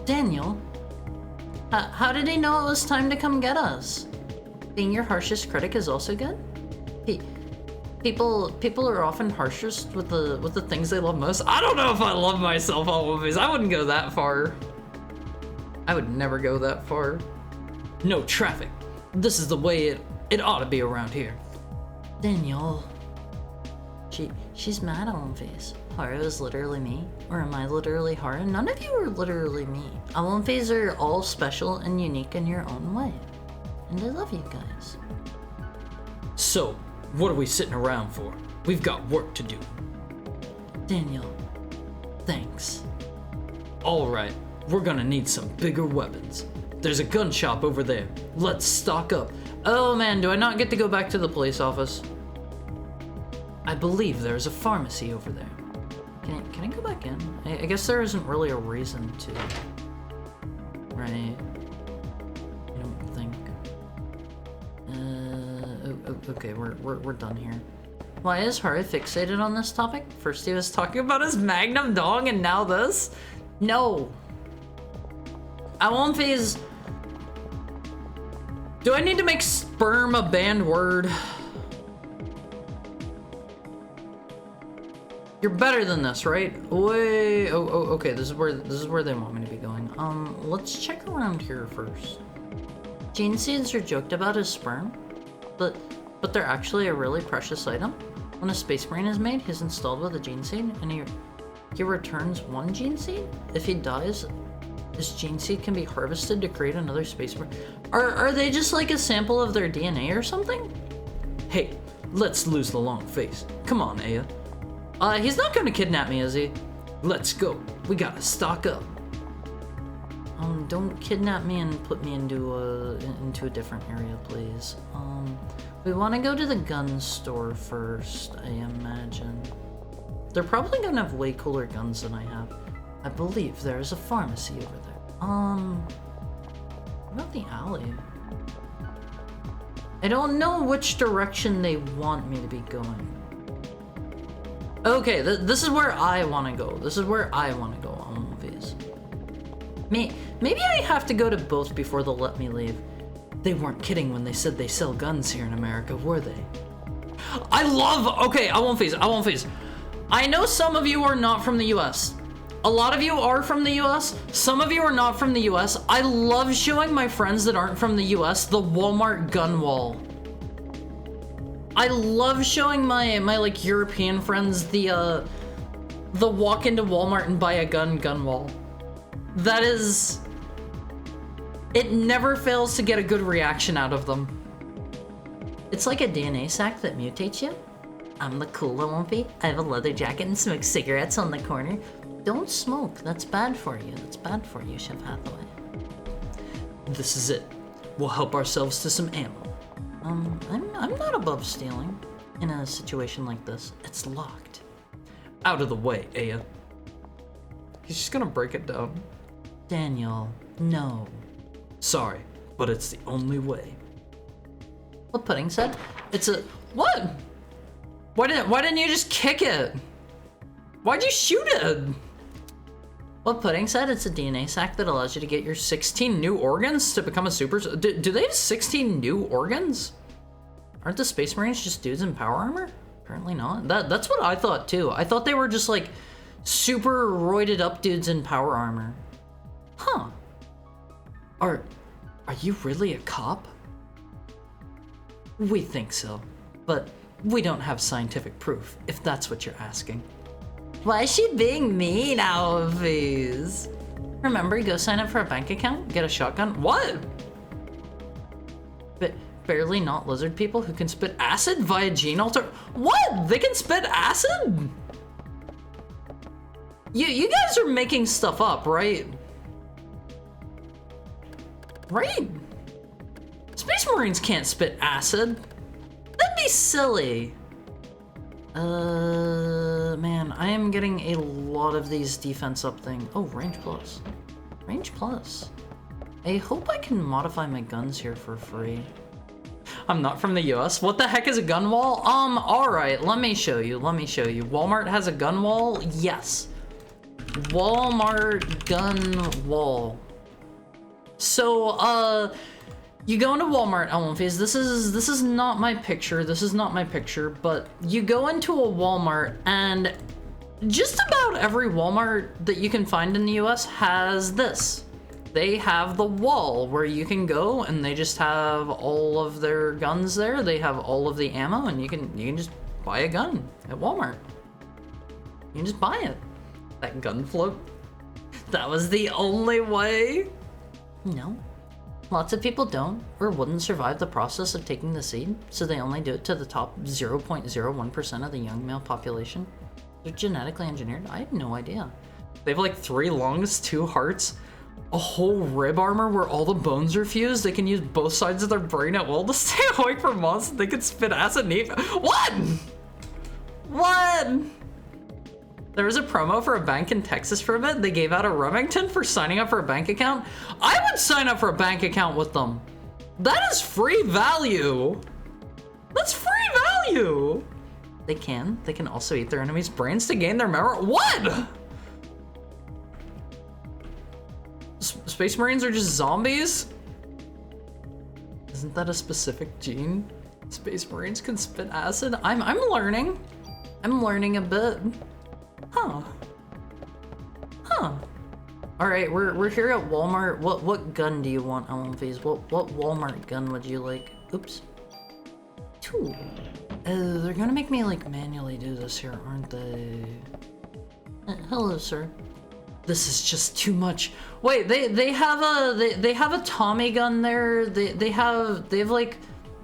S1: Daniel? How did he know it was time to come get us? Being your harshest critic is also good? People are often harshest with the things they love most. I don't know if I love myself always. I wouldn't go that far. I would never go that far. No traffic. This is the way it ought to be around here. Daniel. She's mad on face. Haru is literally me? Or am I literally Haru? None of you are literally me. Alumphys are all special and unique in your own way. And I love you guys. So, what are we sitting around for? We've got work to do. Daniel, thanks. Alright, we're gonna need some bigger weapons. There's a gun shop over there. Let's stock up. Oh man, do I not get to go back to the police office? I believe there's a pharmacy over there. Can I go back in? I guess there isn't really a reason to. Right. I don't think. Okay, we're done here. Why is Hari fixated on this topic? First he was talking about his Magnum dong and now this? No. I won't phase. Do I need to make sperm a banned word? You're better than this, right? Wait. Oh, okay. This is where they want me to be going. Let's check around here first. Gene seeds are joked about as sperm, but they're actually a really precious item. When a space marine is made, he's installed with a gene seed, and he returns one gene seed. If he dies, this gene seed can be harvested to create another space marine. Are they just like a sample of their DNA or something?
S2: Hey, let's lose the long face. Come on, Aya.
S1: He's not gonna kidnap me, is he?
S2: Let's go. We gotta stock up.
S1: Don't kidnap me and put me into a different area, please. We want to go to the gun store first, I imagine. They're probably gonna have way cooler guns than I have. I believe there is a pharmacy over there. What about the alley? I don't know which direction they want me to be going. Okay, this is where I want to go. This is where I want to go on movies. Maybe I have to go to both before they'll let me leave.
S2: They weren't kidding when they said they sell guns here in America, were they?
S1: Okay, I won't phase. I know some of you are not from the US. A lot of you are from the US. Some of you are not from the US. I love showing my friends that aren't from the US the Walmart gun wall. I love showing my like European friends the walk into Walmart and buy a gun wall. That is, it never fails to get a good reaction out of them. It's like a DNA sac that mutates you. I'm the cool lumpy. I have a leather jacket and smoke cigarettes on the corner. Don't smoke. That's bad for you. That's bad for you, Chef Hathaway.
S2: This is it. We'll help ourselves to some ammo.
S1: I'm not above stealing. In a situation like this, it's locked.
S2: Out of the way, Aya. He's just gonna break it down.
S1: Daniel, no.
S2: Sorry, but it's the only way.
S1: What Pudding said? It's a... What? Why didn't you just kick it? Why'd you shoot it? What Pudding said, it's a DNA sac that allows you to get your 16 new organs to become a super... Do they have 16 new organs? Aren't the Space Marines just dudes in power armor? Apparently not. That's what I thought too. I thought they were just like super roided up dudes in power armor. Huh.
S2: Are you really a cop?
S1: We think so, but we don't have scientific proof, if that's what you're asking. Why is she being mean, Alphys? Remember, go sign up for a bank account, get a shotgun. What? But barely not lizard people who can spit acid via gene alter. What? They can spit acid? You guys are making stuff up, right? Right? Space Marines can't spit acid. That'd be silly. Man, I am getting a lot of these defense up thing. Oh, range plus. Range plus. I hope I can modify my guns here for free. I'm not from the US. What the heck is a gun wall? Alright, let me show you. Walmart has a gun wall? Yes. Walmart gun wall. So, you go into Walmart, Elmphase. This is not my picture. But you go into a Walmart, and just about every Walmart that you can find in the US has this. They have the wall where you can go, and they just have all of their guns there. They have all of the ammo, and you can just buy a gun at Walmart. You can just buy it. That gun float. That was the only way. No. Lots of people don't or wouldn't survive the process of taking the seed, so they only do it to the top 0.01% of the young male population. They're genetically engineered? I have no idea. They have like 3 lungs, 2 hearts, a whole rib armor where all the bones are fused. They can use both sides of their brain at will to stay awake for months. They can spit acid and eat. What? There was a promo for a bank in Texas for a bit. They gave out a Remington for signing up for a bank account. I would sign up for a bank account with them. That is free value. That's free value. They can also eat their enemies' brains to gain their memory. What? Space Marines are just zombies? Isn't that a specific gene? Space Marines can spit acid? I'm learning. I'm learning a bit. Huh. All right, we're here at Walmart. What gun do you want, LMVs? What Walmart gun would you like? Oops. Two. They're gonna make me like manually do this here, aren't they? Hello, sir. This is just too much. Wait, they have a Tommy gun there. They have like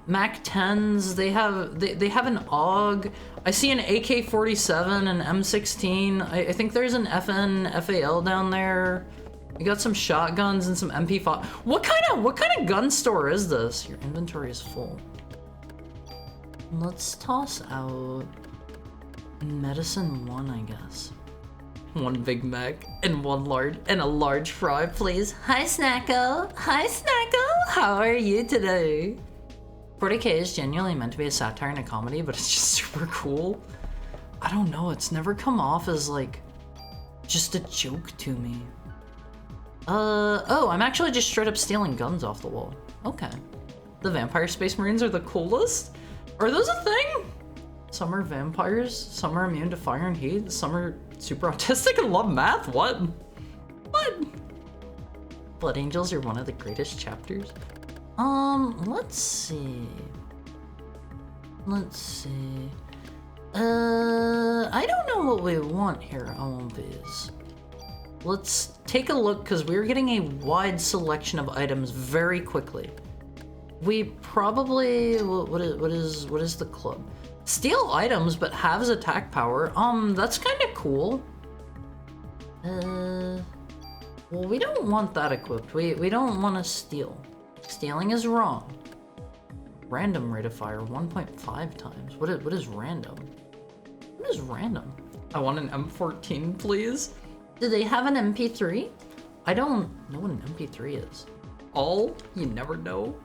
S1: Mac 10s. They have an AUG. I see an AK-47 and M16. I think there's an FN FAL down there. You got some shotguns and some MP5. What kind of gun store is this? Your inventory is full. Let's toss out medicine 1, I guess. 1 Big Mac and a large fry, please. Hi, Snacko. Hi, Snacko. How are you today? 40K is genuinely meant to be a satire and a comedy, but it's just super cool. I don't know. It's never come off as like just a joke to me. Oh, I'm actually just straight up stealing guns off the wall. Okay. The Vampire Space Marines are the coolest? Are those a thing? Some are vampires, some are immune to fire and heat, some are super autistic and love math. What? Blood Angels are one of the greatest chapters. Let's see. I don't know what we want here, LMVs. Let's take a look, because we're getting a wide selection of items very quickly. We probably, what is the club? Steal items, but halves attack power. That's kind of cool. Well, we don't want that equipped. We don't want to steal. Stealing is wrong. Random rate of fire, 1.5 times. What is random? What is random? I want an M14, please. Do they have an MP3? I don't know what an MP3 is. You never know.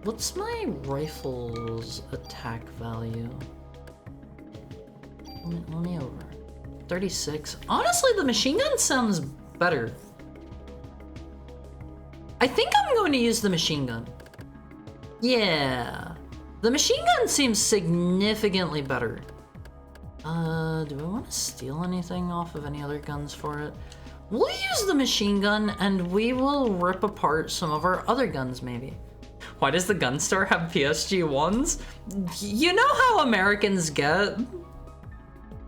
S1: What's my rifle's attack value? Let me over. 36. Honestly, the machine gun sounds better. I think I'm going to use the machine gun. Yeah. The machine gun seems significantly better. Do I want to steal anything off of any other guns for it? We'll use the machine gun and we will rip apart some of our other guns maybe. Why does the gun store have PSG ones? You know how Americans get.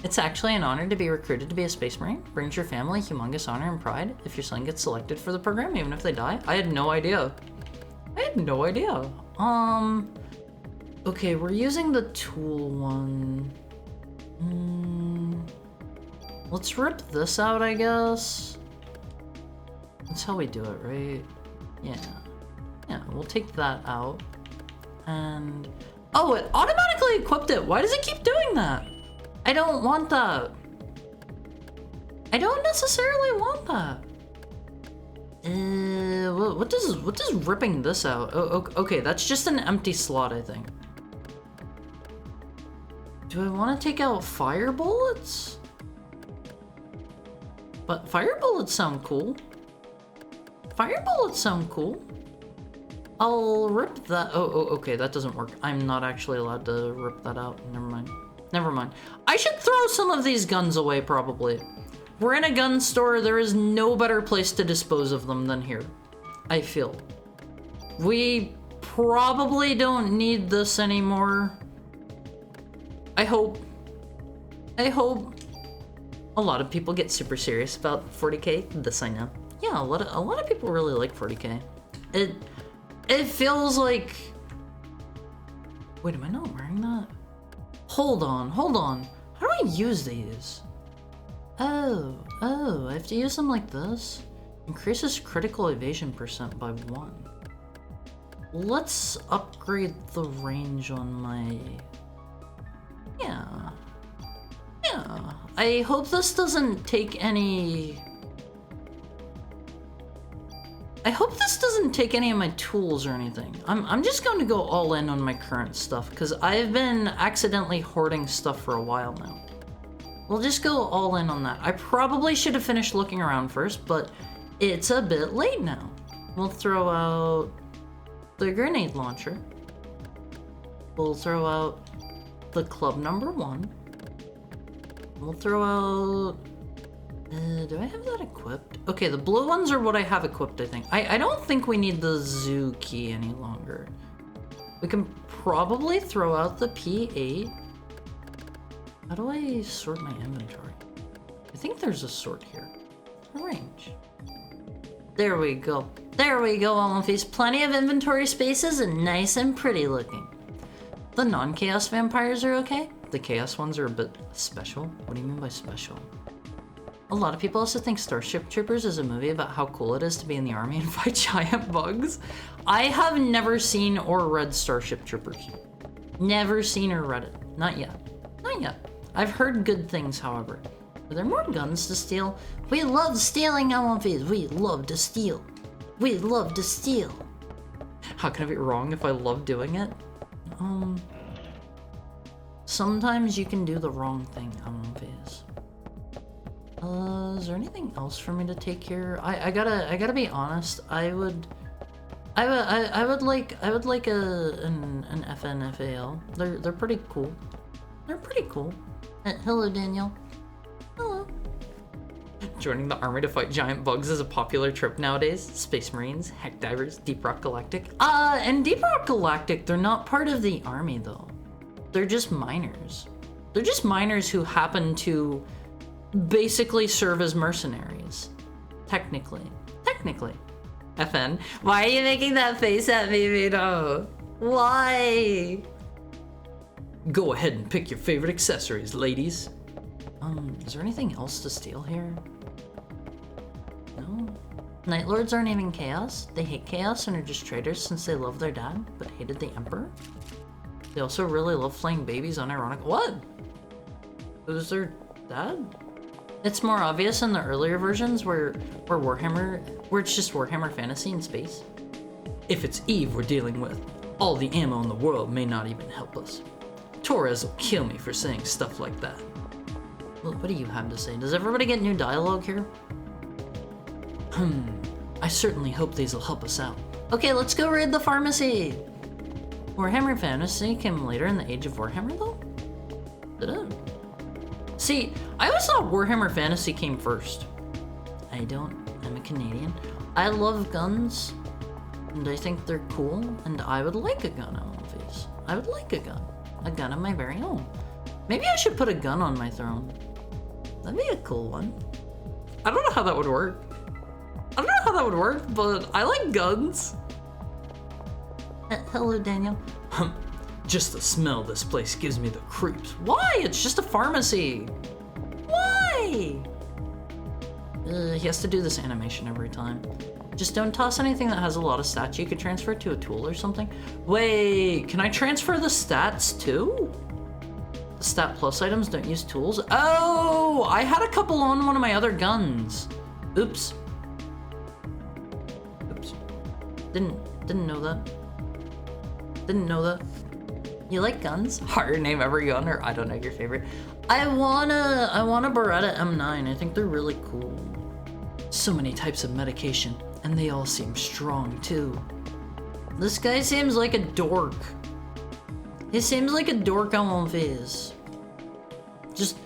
S1: It's actually an honor to be recruited to be a Space Marine. Brings your family humongous honor and pride if your son gets selected for the program, even if they die. I had no idea. Okay, we're using the tool one. Let's rip this out, I guess. That's how we do it, right? Yeah, we'll take that out. And... oh, it automatically equipped it. Why does it keep doing that? I don't want that. I don't necessarily want that. What does ripping this out? Oh, okay, that's just an empty slot, I think. Do I want to take out fire bullets? But fire bullets sound cool. I'll rip that. Oh, okay, that doesn't work. I'm not actually allowed to rip that out. Never mind. I should throw some of these guns away, probably. We're in a gun store. There is no better place to dispose of them than here, I feel. We probably don't need this anymore. I hope. A lot of people get super serious about 40K. This I know. Yeah, a lot of people really like 40K. It feels like... wait, am I not wearing that? Hold on. How do I use these? Oh, I have to use them like this? Increases critical evasion % by 1. Let's upgrade the range on my... yeah. I hope this doesn't take any... I hope this doesn't take any of my tools or anything. I'm just going to go all in on my current stuff, because I've been accidentally hoarding stuff for a while now. We'll just go all in on that. I probably should have finished looking around first, but it's a bit late now. We'll throw out the grenade launcher. We'll throw out the club number 1. We'll throw out... do I have that equipped? Okay, the blue ones are what I have equipped, I think. I don't think we need the zoo key any longer. We can probably throw out the P8. How do I sort my inventory? I think there's a sort here. Arrange. There we go. There we go, Almonfeast. Plenty of inventory spaces and nice and pretty looking. The non-chaos vampires are okay. The chaos ones are a bit special. What do you mean by special? A lot of people also think Starship Troopers is a movie about how cool it is to be in the army and fight giant bugs. I have never seen or read Starship Troopers. Never seen or read it. Not yet. Not yet. I've heard good things, however. Are there more guns to steal? We love stealing, Almonfeast. We love to steal. We love to steal. How can I be wrong if I love doing it? Sometimes you can do the wrong thing, Almonfeast. Is there anything else for me to take here? I gotta be honest. I would like an FNFAL. They're pretty cool. They're pretty cool. Hello, Daniel. Hello. Joining the army to fight giant bugs is a popular trope nowadays. Space Marines, Heck Divers, Deep Rock Galactic. And Deep Rock Galactic, they're not part of the army though. They're just miners. They're just miners who happen to basically serve as mercenaries. Technically. FN, why are you making that face at me, Vito? Why? Go ahead and pick your favorite accessories, ladies. Is there anything else to steal here? No? Night Lords aren't even chaos. They hate chaos and are just traitors since they love their dad, but hated the Emperor. They also really love flaying babies unironic. What? Who's their dad? It's more obvious in the earlier versions where it's just Warhammer Fantasy in space. If it's Eve we're dealing with, all the ammo in the world may not even help us. Torres will kill me for saying stuff like that. Well, what do you have to say? Does everybody get new dialogue here? I certainly hope these will help us out. Okay, let's go raid the pharmacy. Warhammer Fantasy came later in the Age of Warhammer though? Did it? See, I always thought Warhammer Fantasy came first. I don't. I'm a Canadian. I love guns, and I think they're cool, and I would like a gun on my face. I would like a gun. A gun of my very own. Maybe I should put a gun on my throne. That'd be a cool one. I don't know how that would work. But I like guns. Hello, Daniel. Just the smell of this place gives me the creeps. Why? It's just a pharmacy. Why? He has to do this animation every time. Just don't toss anything that has a lot of stats you could transfer to a tool or something. Wait, can I transfer the stats too? The stat plus items don't use tools? Oh, I had a couple on one of my other guns. Oops. Didn't know that. Didn't know that. You like guns? Hard name every gun, or I don't know your favorite. I want a Beretta M9. I think they're really cool. So many types of medication, and they all seem strong too. This guy seems like a dork. He seems like a dork on one face. Just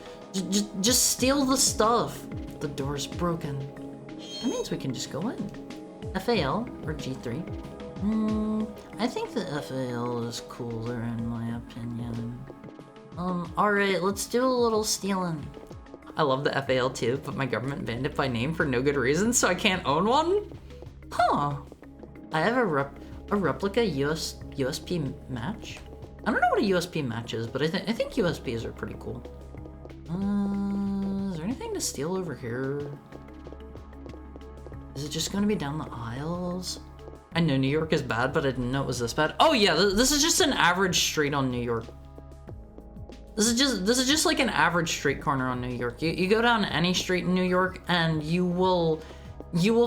S1: steal the stuff. The door's broken. That means we can just go in. FAL or G3. I think the FAL is cooler in my opinion. Alright, let's do a little stealing. I love the FAL too, but my government banned it by name for no good reason, so I can't own one? Huh. I have a replica USP match. I don't know what a USP match is, but I think USPs are pretty cool. Is there anything to steal over here? Is it just gonna be down the aisles? I know New York is bad, but I didn't know it was this bad. Oh yeah, this is just an average street on New York. This is just like an average street corner on New York. You go down any street in New York and you will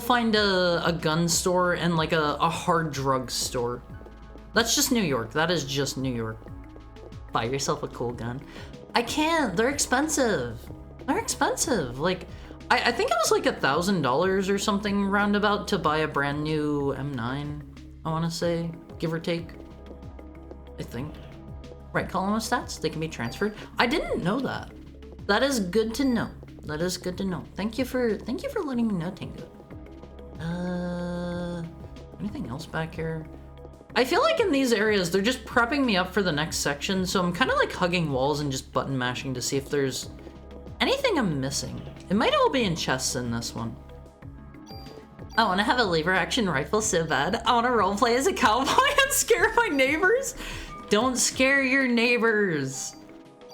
S1: find a gun store and like a hard drug store. That's just New York. That is just New York. Buy yourself a cool gun. I can't. They're expensive. They're expensive. Like, I think it was like $1,000 or something roundabout to buy a brand new M9. I want to say, give or take. I think. Right column of stats. They can be transferred. I didn't know that. That is good to know. That is good to know. Thank you for letting me know, Tingo. Anything else back here? I feel like in these areas, they're just prepping me up for the next section, so I'm kind of like hugging walls and just button mashing to see if there's anything I'm missing. It might all be in chests in this one. I want to have a lever action rifle so bad. I want to roleplay as a cowboy and scare my neighbors. Don't scare your neighbors.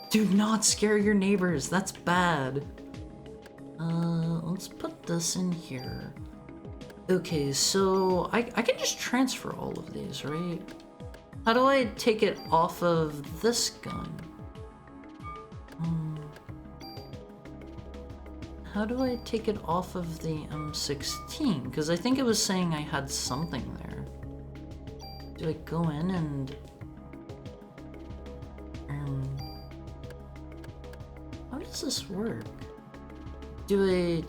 S1: Do not scare your neighbors. That's bad. Let's put this in here. Okay, so I can just transfer all of these, right? How do I take it off of this gun? How do I take it off of the M16? Because I think it was saying I had something there. Do I go in and... how does this work? Do I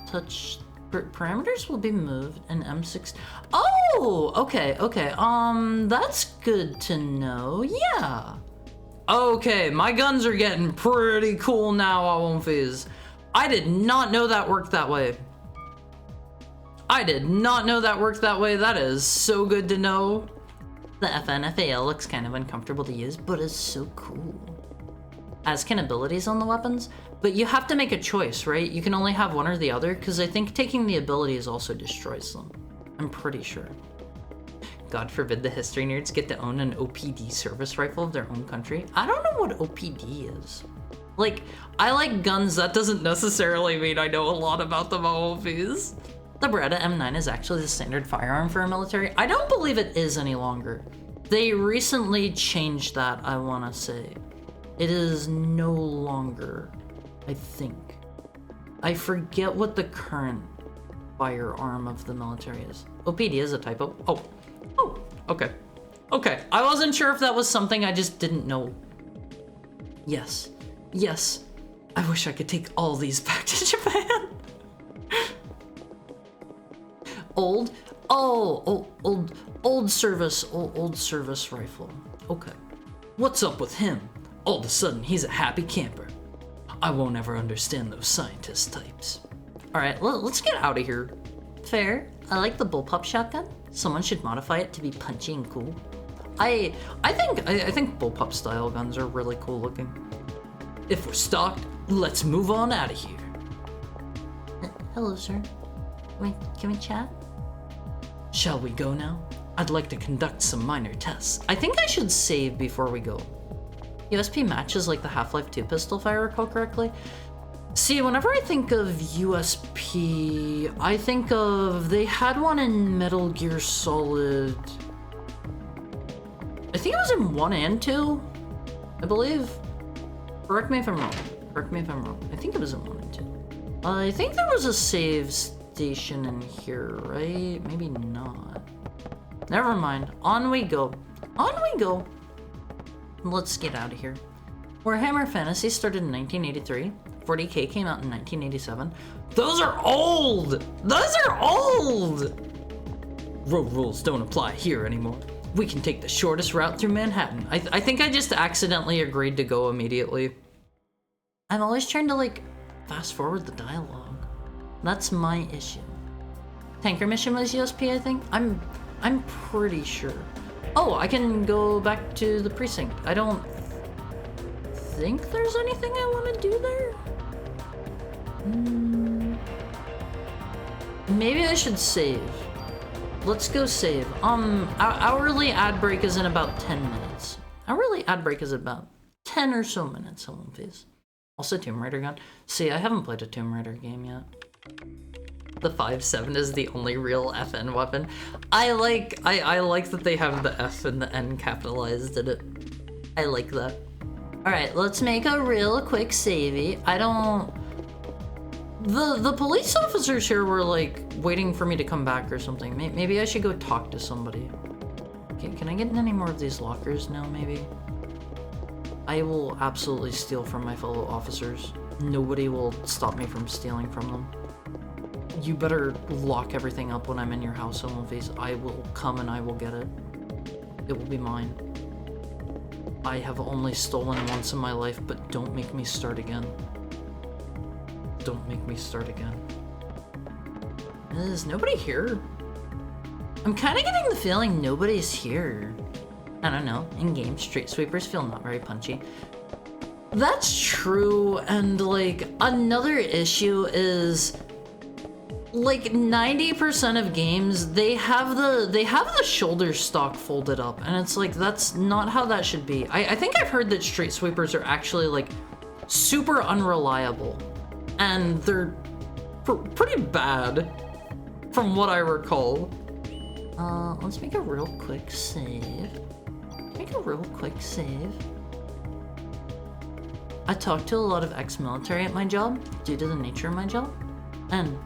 S1: touch... parameters will be moved and M6... Oh! Okay, okay. That's good to know. Yeah. Okay, my guns are getting pretty cool now, Awonfies. I did not know that worked that way. I did not know that worked that way. That is so good to know. The FNFAL looks kind of uncomfortable to use, but is so cool. As can abilities on the weapons, but you have to make a choice, right? You can only have one or the other, because I think taking the abilities also destroys them. I'm pretty sure. God forbid the history nerds get to own an OPD service rifle of their own country. I don't know what OPD is. Like, I like guns, that doesn't necessarily mean I know a lot about the MOVs. The Beretta M9 is actually the standard firearm for a military. I don't believe it is any longer. They recently changed that, I want to say. It is no longer, I think. I forget what the current firearm of the military is. OPD is a typo. Oh, okay. Okay, I wasn't sure if that was something I just didn't know. Yes, yes. I wish I could take all these back to Japan. Old service rifle. Okay. What's up with him? All of a sudden, he's a happy camper. I won't ever understand those scientist types. All right, let's get out of here. Fair. I like the bullpup shotgun. Someone should modify it to be punchy and cool. I think bullpup style guns are really cool looking. If we're stocked, let's move on out of here. Hello, sir. Can we chat? Shall we go now? I'd like to conduct some minor tests. I think I should save before we go. USP matches like the Half-Life 2 pistol, if I recall correctly. See, whenever I think of USP, I think of... They had one in Metal Gear Solid... I think it was in 1 and 2, I believe. Correct me if I'm wrong. Correct me if I'm wrong. I think it was in 1 and 2. I think there was a save station in here, right? Maybe not. Never mind. On we go. On we go. Let's get out of here. Warhammer Fantasy started in 1983. 40K came out in 1987. Those are old! Those are old! Road rules don't apply here anymore. We can take the shortest route through Manhattan. I think I just accidentally agreed to go immediately. I'm always trying to, like, fast forward the dialogue. That's my issue. Tanker mission was USP, I think? I'm pretty sure. Oh, I can go back to the precinct. I don't think there's anything I want to do there. Maybe I should save. Let's go save. Hourly ad break is in about 10 minutes. Hourly ad break is about 10 or so minutes, hold on, please. Also Tomb Raider gun. See, I haven't played a Tomb Raider game yet. The 5.7 is the only real FN weapon. I like that they have the F and the N capitalized in it. I like that. Alright, let's make a real quick savey. I don't... The police officers here were like waiting for me to come back or something. Maybe I should go talk to somebody. Okay, can I get in any more of these lockers now, maybe? I will absolutely steal from my fellow officers. Nobody will stop me from stealing from them. You better lock everything up when I'm in your house, Face. I will come and I will get it. It will be mine. I have only stolen once in my life, but don't make me start again. Don't make me start again. Is nobody here? I'm kind of getting the feeling nobody's here. I don't know. In-game, street sweepers feel not very punchy. That's true, and like another issue is like 90% of games they have the shoulder stock folded up, and it's like that's not how that should be. I think I've heard that street sweepers are actually like super unreliable, and they're pretty bad from what I recall. Let's make a real quick save. I talk to a lot of ex-military at my job due to the nature of my job, and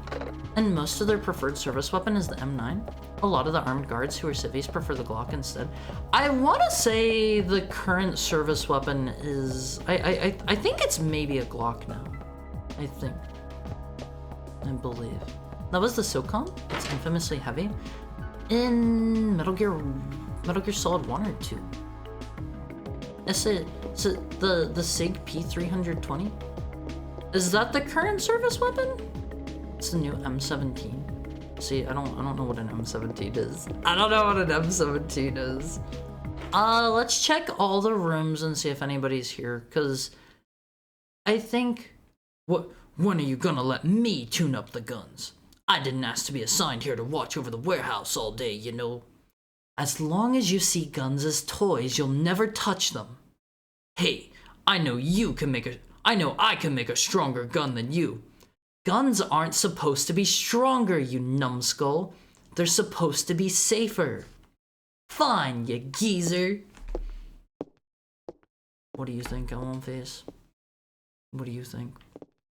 S1: most of their preferred service weapon is the M9. A lot of the armed guards who are civvies prefer the Glock instead. I want to say the current service weapon is... I think it's maybe a Glock now. I believe. That was the SOCOM. It's infamously heavy. In Metal Gear Solid 1 or 2. Is it the SIG P320? Is that the current service weapon? It's the new M17. See, I don't know what an M17 is. I don't know what an M17 is. Let's check all the rooms and see if anybody's here, because I think... When are you gonna let me tune up the guns? I didn't ask to be assigned here to watch over the warehouse all day, you know. As long as you see guns as toys, you'll never touch them. Hey, I know I can make a stronger gun than you. Guns aren't supposed to be stronger, you numbskull. They're supposed to be safer. Fine, you geezer. What do you think, Face? What do you think?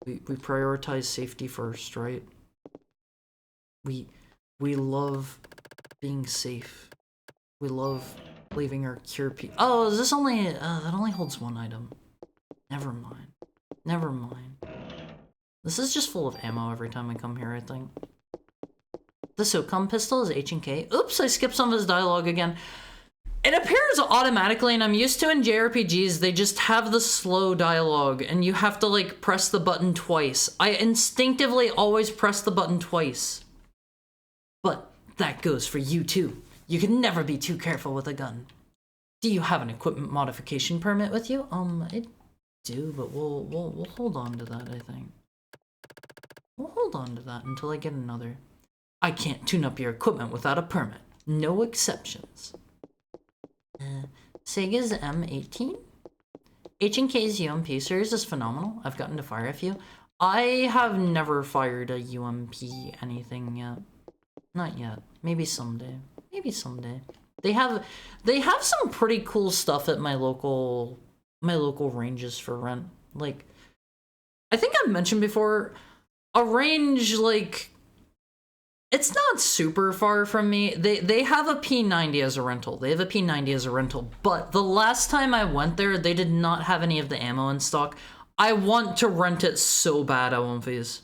S1: We prioritize safety first, right? We love being safe. We love leaving our cure Oh, is this only... that only holds one item. Never mind. This is just full of ammo every time I come here, I think. The SOCOM pistol is H&K. Oops, I skipped some of his dialogue again. It appears automatically, and I'm used to in JRPGs, they just have the slow dialogue, and you have to, like, press the button twice. I instinctively always press the button twice. But that goes for you, too. You can never be too careful with a gun. Do you have an equipment modification permit with you? I do, but we'll hold on to that, I think. We'll hold on to that until I get another. I can't tune up your equipment without a permit. No exceptions. Sega's M18? H&K's UMP series is phenomenal. I've gotten to fire a few. I have never fired a UMP anything yet. Not yet. Maybe someday. They have some pretty cool stuff at my local ranges for rent. Like, I think I've mentioned before, a range, like, it's not super far from me. They have a P90 as a rental. But the last time I went there, they did not have any of the ammo in stock. I want to rent it so bad, Face.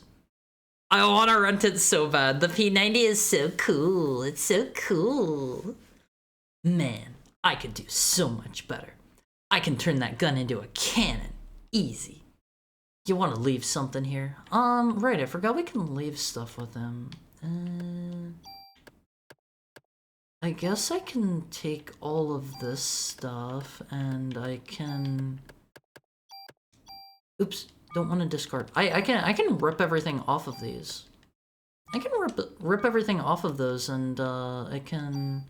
S1: I want to rent it so bad. The P90 is so cool. It's so cool. Man, I could do so much better. I can turn that gun into a cannon. Easy. You want to leave something here? Right, I forgot we can leave stuff with him. I guess I can take all of this stuff and I can... Oops, don't want to discard. I can rip everything off of these. I can rip everything off of those and I can...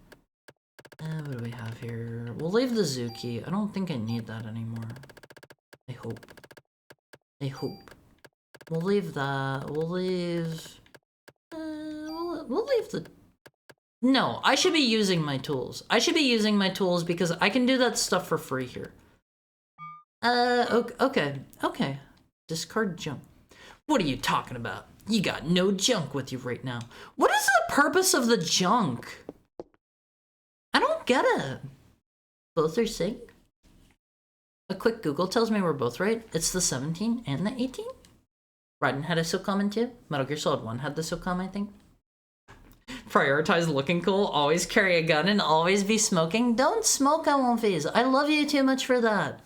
S1: what do we have here? We'll leave the Zuki. I don't think I need that anymore. I hope. We'll leave that. We'll leave the... No, I should be using my tools. Because I can do that stuff for free here. Okay, okay. Discard junk. What are you talking about? You got no junk with you right now. What is the purpose of the junk? I don't get it. Both are sick. A quick Google tells me we're both right. It's the 17 and the 18. Raiden had a SOCOM in 2. Metal Gear Solid 1 had the SOCOM, I think. Prioritize looking cool, always carry a gun, and always be smoking. Don't smoke, I won't phase. I love you too much for that.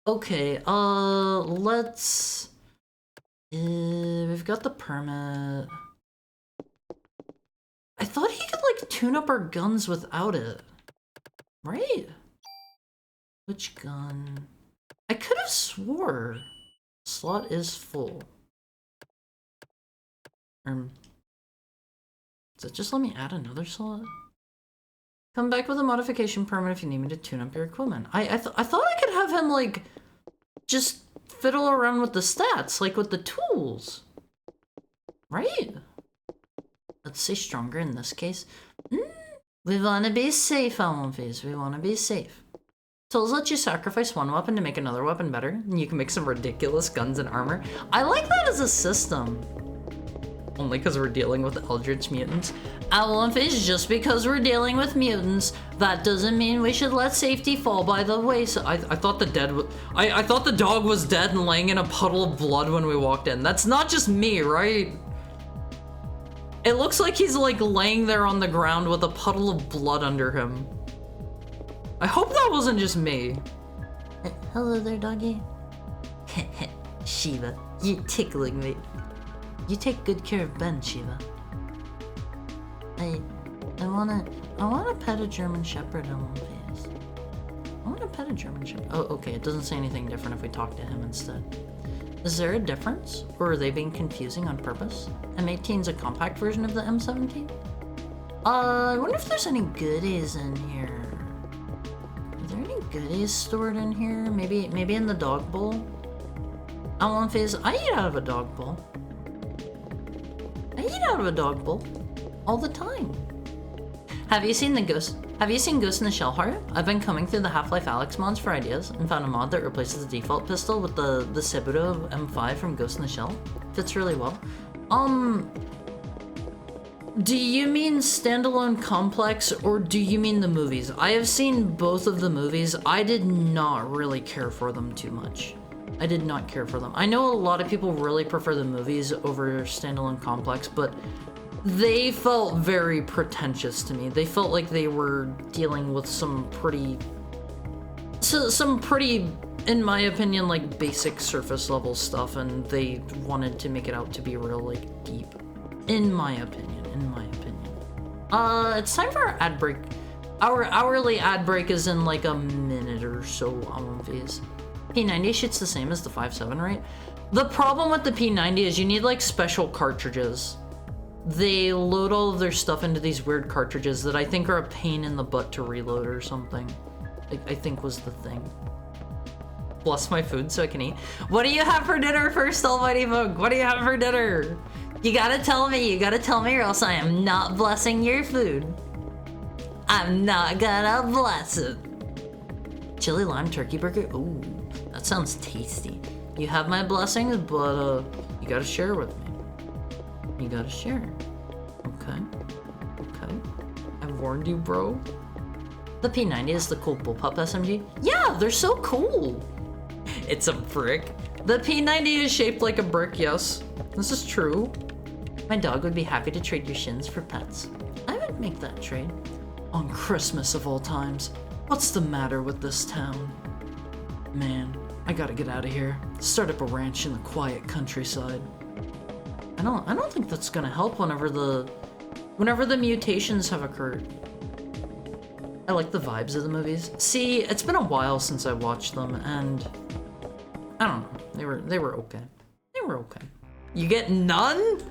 S1: Okay, let's... we've got the permit. I thought he could, like, tune up our guns without it. Right? Which gun? I could have swore. Slot is full. Does it just let me add another slot? Come back with a modification permit if you need me to tune up your equipment. I thought I could have him, like, just fiddle around with the stats, like with the tools. Right? Let's say stronger in this case. We want to be safe, Almonphase. We want to be safe. Tools let you sacrifice one weapon to make another weapon better, and you can make some ridiculous guns and armor. I like that as a system. Only because we're dealing with Eldritch mutants. Almonphase, just because we're dealing with mutants, that doesn't mean we should let safety fall by the wayside. I thought I thought the dog was dead and laying in a puddle of blood when we walked in. That's not just me, right? It looks like he's like laying there on the ground with a puddle of blood under him. I hope that wasn't just me. Hello there, doggy. Shiva, you're tickling me. You take good care of Ben, Shiva. I wanna pet a German Shepherd on one face. I wanna pet a German Shepherd. Oh, okay, it doesn't say anything different if we talk to him instead. Is there a difference? Or are they being confusing on purpose? M18's a compact version of the M17? I wonder if there's any goodies in here. Are there any goodies stored in here? Maybe in the dog bowl? Almonphase, I eat out of a dog bowl. I eat out of a dog bowl all the time. Have you seen Ghost in the Shell Heart? I've been coming through the Half-Life Alyx mods for ideas and found a mod that replaces the default pistol with the Seburo M5 from Ghost in the Shell. Fits really well. Do you mean Standalone Complex or do you mean the movies? I have seen both of the movies. I did not really care for them too much. I did not care for them. I know a lot of people really prefer the movies over Standalone Complex, but they felt very pretentious to me. They felt like they were dealing with some pretty, in my opinion, like basic surface level stuff, and they wanted to make it out to be real, like, deep. In my opinion. It's time for our ad break. Our hourly ad break is in like a minute or so, Almonphase. P90 shoots the same as the 5.7, right? The problem with the P90 is you need like special cartridges. They load all of their stuff into these weird cartridges that I think are a pain in the butt to reload or something. I think was the thing. Bless my food so I can eat. What do you have for dinner first, Almighty Vogue? What do you have for dinner? You gotta tell me or else I am not blessing your food. I'm not gonna bless it. Chili lime turkey burger? Ooh, that sounds tasty. You have my blessings, but you gotta share with me. You gotta share. Okay. I've warned you, bro. The P90 is the cool bullpup SMG? Yeah, they're so cool. It's a brick. The P90 is shaped like a brick, yes. This is true. My dog would be happy to trade your shins for pets. I would make that trade. On Christmas of all times. What's the matter with this town? Man, I gotta get out of here. Start up a ranch in the quiet countryside. I don't think that's gonna help whenever the mutations have occurred. I like the vibes of the movies. See, it's been a while since I watched them, and I don't know. They were okay. They were okay. You get none?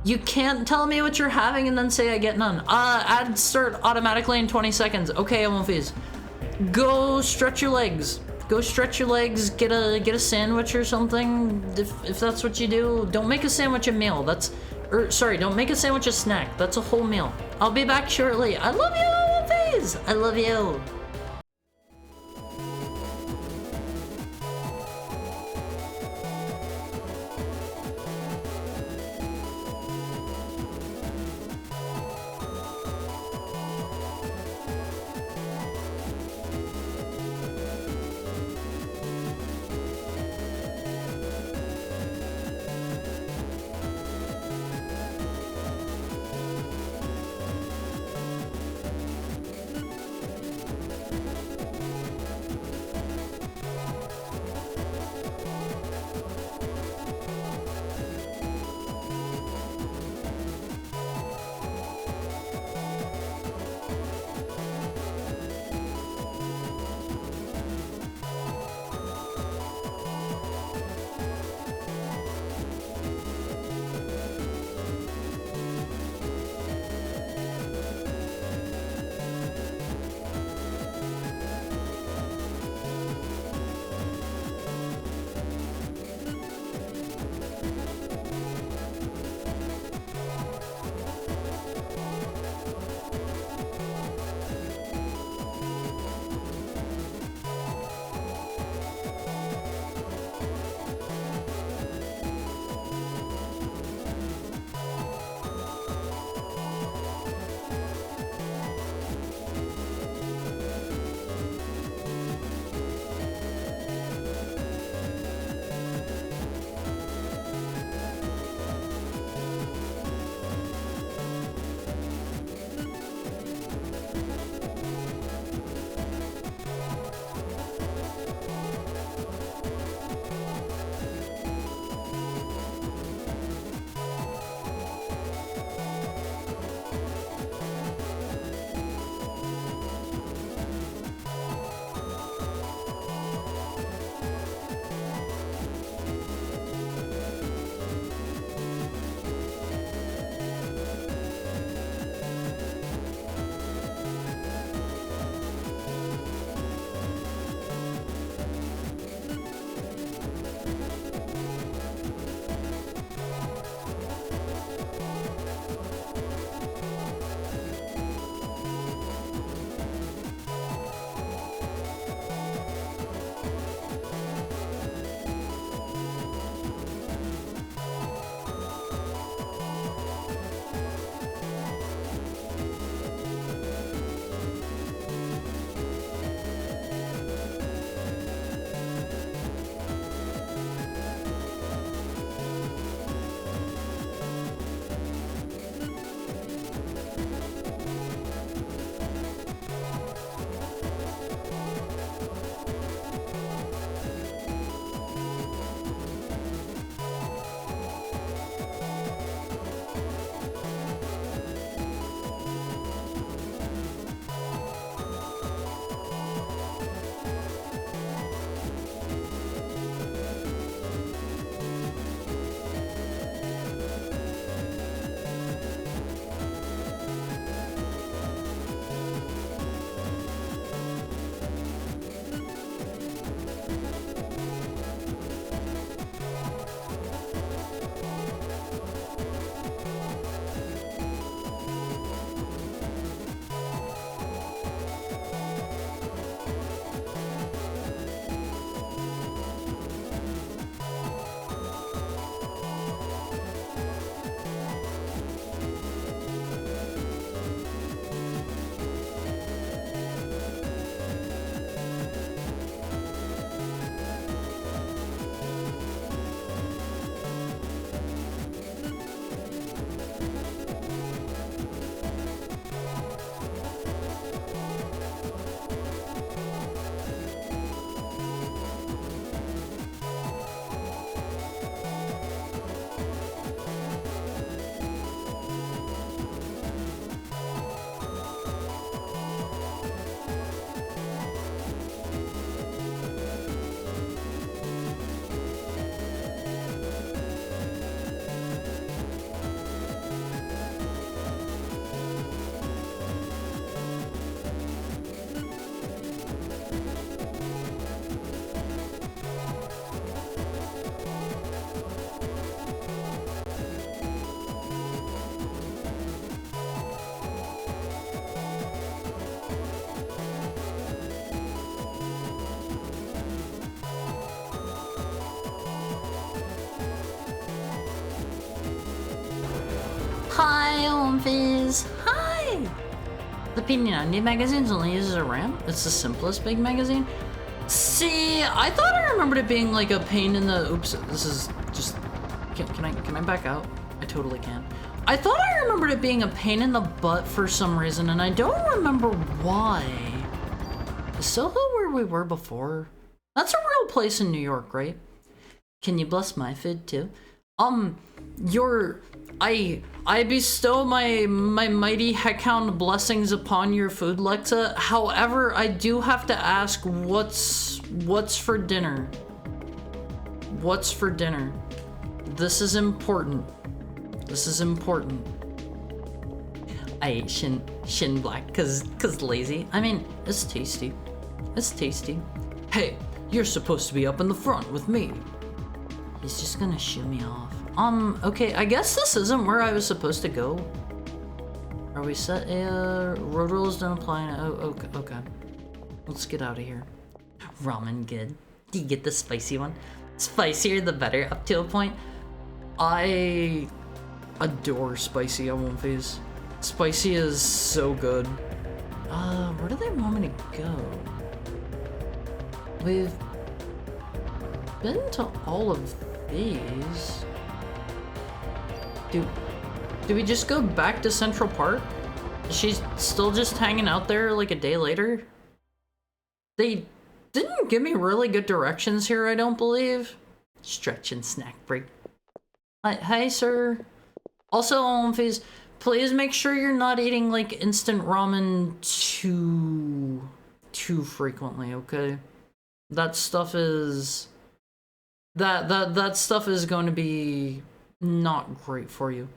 S1: You can't tell me what you're having and then say I get none. Ads start automatically in 20 seconds. Okay, Almonphase. Go stretch your legs. Go stretch your legs, get a sandwich or something, if that's what you do. Don't make a sandwich a meal, don't make a sandwich a snack, that's a whole meal. I'll be back shortly. I love you, Almonphase! I love you. Omphys. Hi! The PD90 magazine only uses a RAM. It's the simplest big magazine. See, I thought I remembered it being like a pain in the... Oops, this is just... Can I back out? I totally can. I thought I remembered it being a pain in the butt for some reason, and I don't remember why. Is Soho where we were before? That's a real place in New York, right? Can you bless my food too? I bestow my mighty heckhound blessings upon your food, Lexa. However, I do have to ask, what's for dinner? What's for dinner? This is important. This is important. I ate shin black cause lazy. I mean, it's tasty. It's tasty. Hey, you're supposed to be up in the front with me. He's just gonna shoo me off. Okay, I guess this isn't where I was supposed to go. Are we set? Road rules don't apply. Oh, okay. Let's get out of here. Ramen good. Do you get the spicy one? Spicier the better, up to a point. I adore spicy on One Face. Spicy is so good. Where do they want me to go? We've been to all of these. Do we just go back to Central Park? She's still just hanging out there like a day later? They didn't give me really good directions here, I don't believe. Stretch and snack break. Hi, sir. Also, please make sure you're not eating like instant ramen too frequently, okay? That stuff is that stuff is going to be not great for you.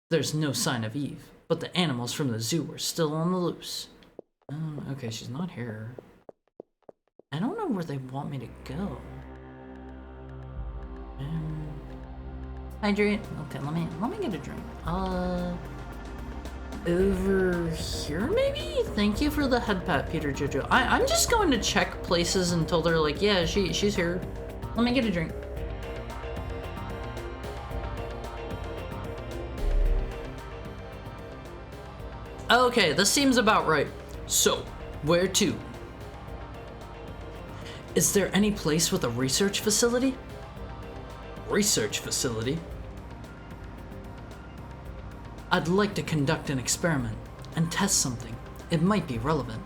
S1: There's no sign of Eve, but the animals from the zoo are still on the loose. Okay, she's not here. I don't know where they want me to go. Hydrate. Okay, let me get a drink. Over here maybe? Thank you for the head pat, Peter Jojo. I'm just going to check places until they're like, yeah, she's here. Let me get a drink. Okay, this seems about right. So, where to? Is there any place with a research facility? Research facility? I'd like to conduct an experiment and test something. It might be relevant.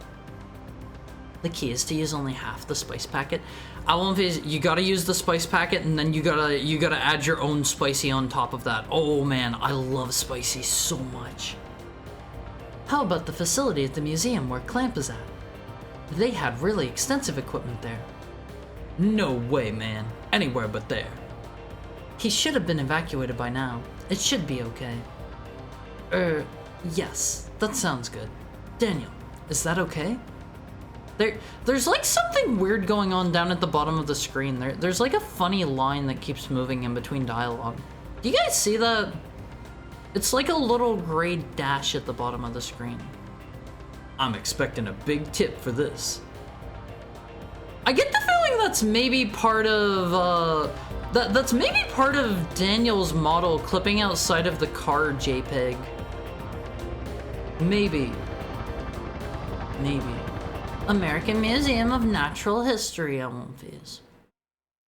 S1: The key is to use only half the spice packet. You gotta use the spice packet, and then you gotta add your own spicy on top of that. Oh man, I love spicy so much. How about the facility at the museum where Clamp is at? They had really extensive equipment there. No way, man. Anywhere but there. He should have been evacuated by now. It should be okay. Yes, that sounds good. Daniel, is that okay? There's like something weird going on down at the bottom of the screen. There's like a funny line that keeps moving in between dialogue. Do you guys see that? It's like a little gray dash at the bottom of the screen. I'm expecting a big tip for this. I get the feeling that's maybe part of, that's maybe part of Daniel's model clipping outside of the car JPEG. Maybe. American Museum of Natural History, I won't fuse.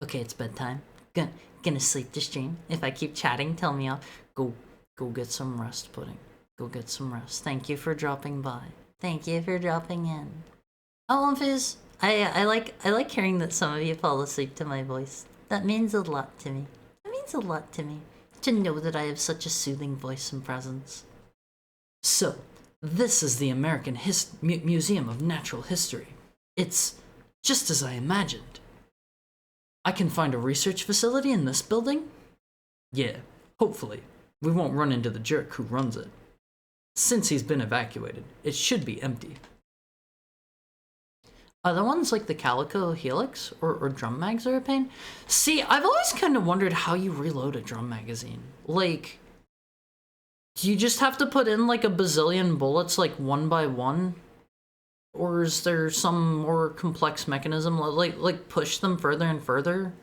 S1: Okay, it's bedtime. Gonna sleep to stream. If I keep chatting, tell me off. Go get some rest, Pudding. Go get some rest. Thank you for dropping by. Thank you for dropping in. Oh, Fizz, I like hearing that some of you fall asleep to my voice. That means a lot to me. It means a lot to me to know that I have such a soothing voice and presence. So, this is the American Museum of Natural History. It's just as I imagined. I can find a research facility in this building? Yeah, hopefully. We won't run into the jerk who runs it. Since he's been evacuated, it should be empty. Are the ones like the Calico Helix or drum mags are a pain? See, I've always kind of wondered how you reload a drum magazine. Like, do you just have to put in like a bazillion bullets like one by one? Or is there some more complex mechanism like push them further and further?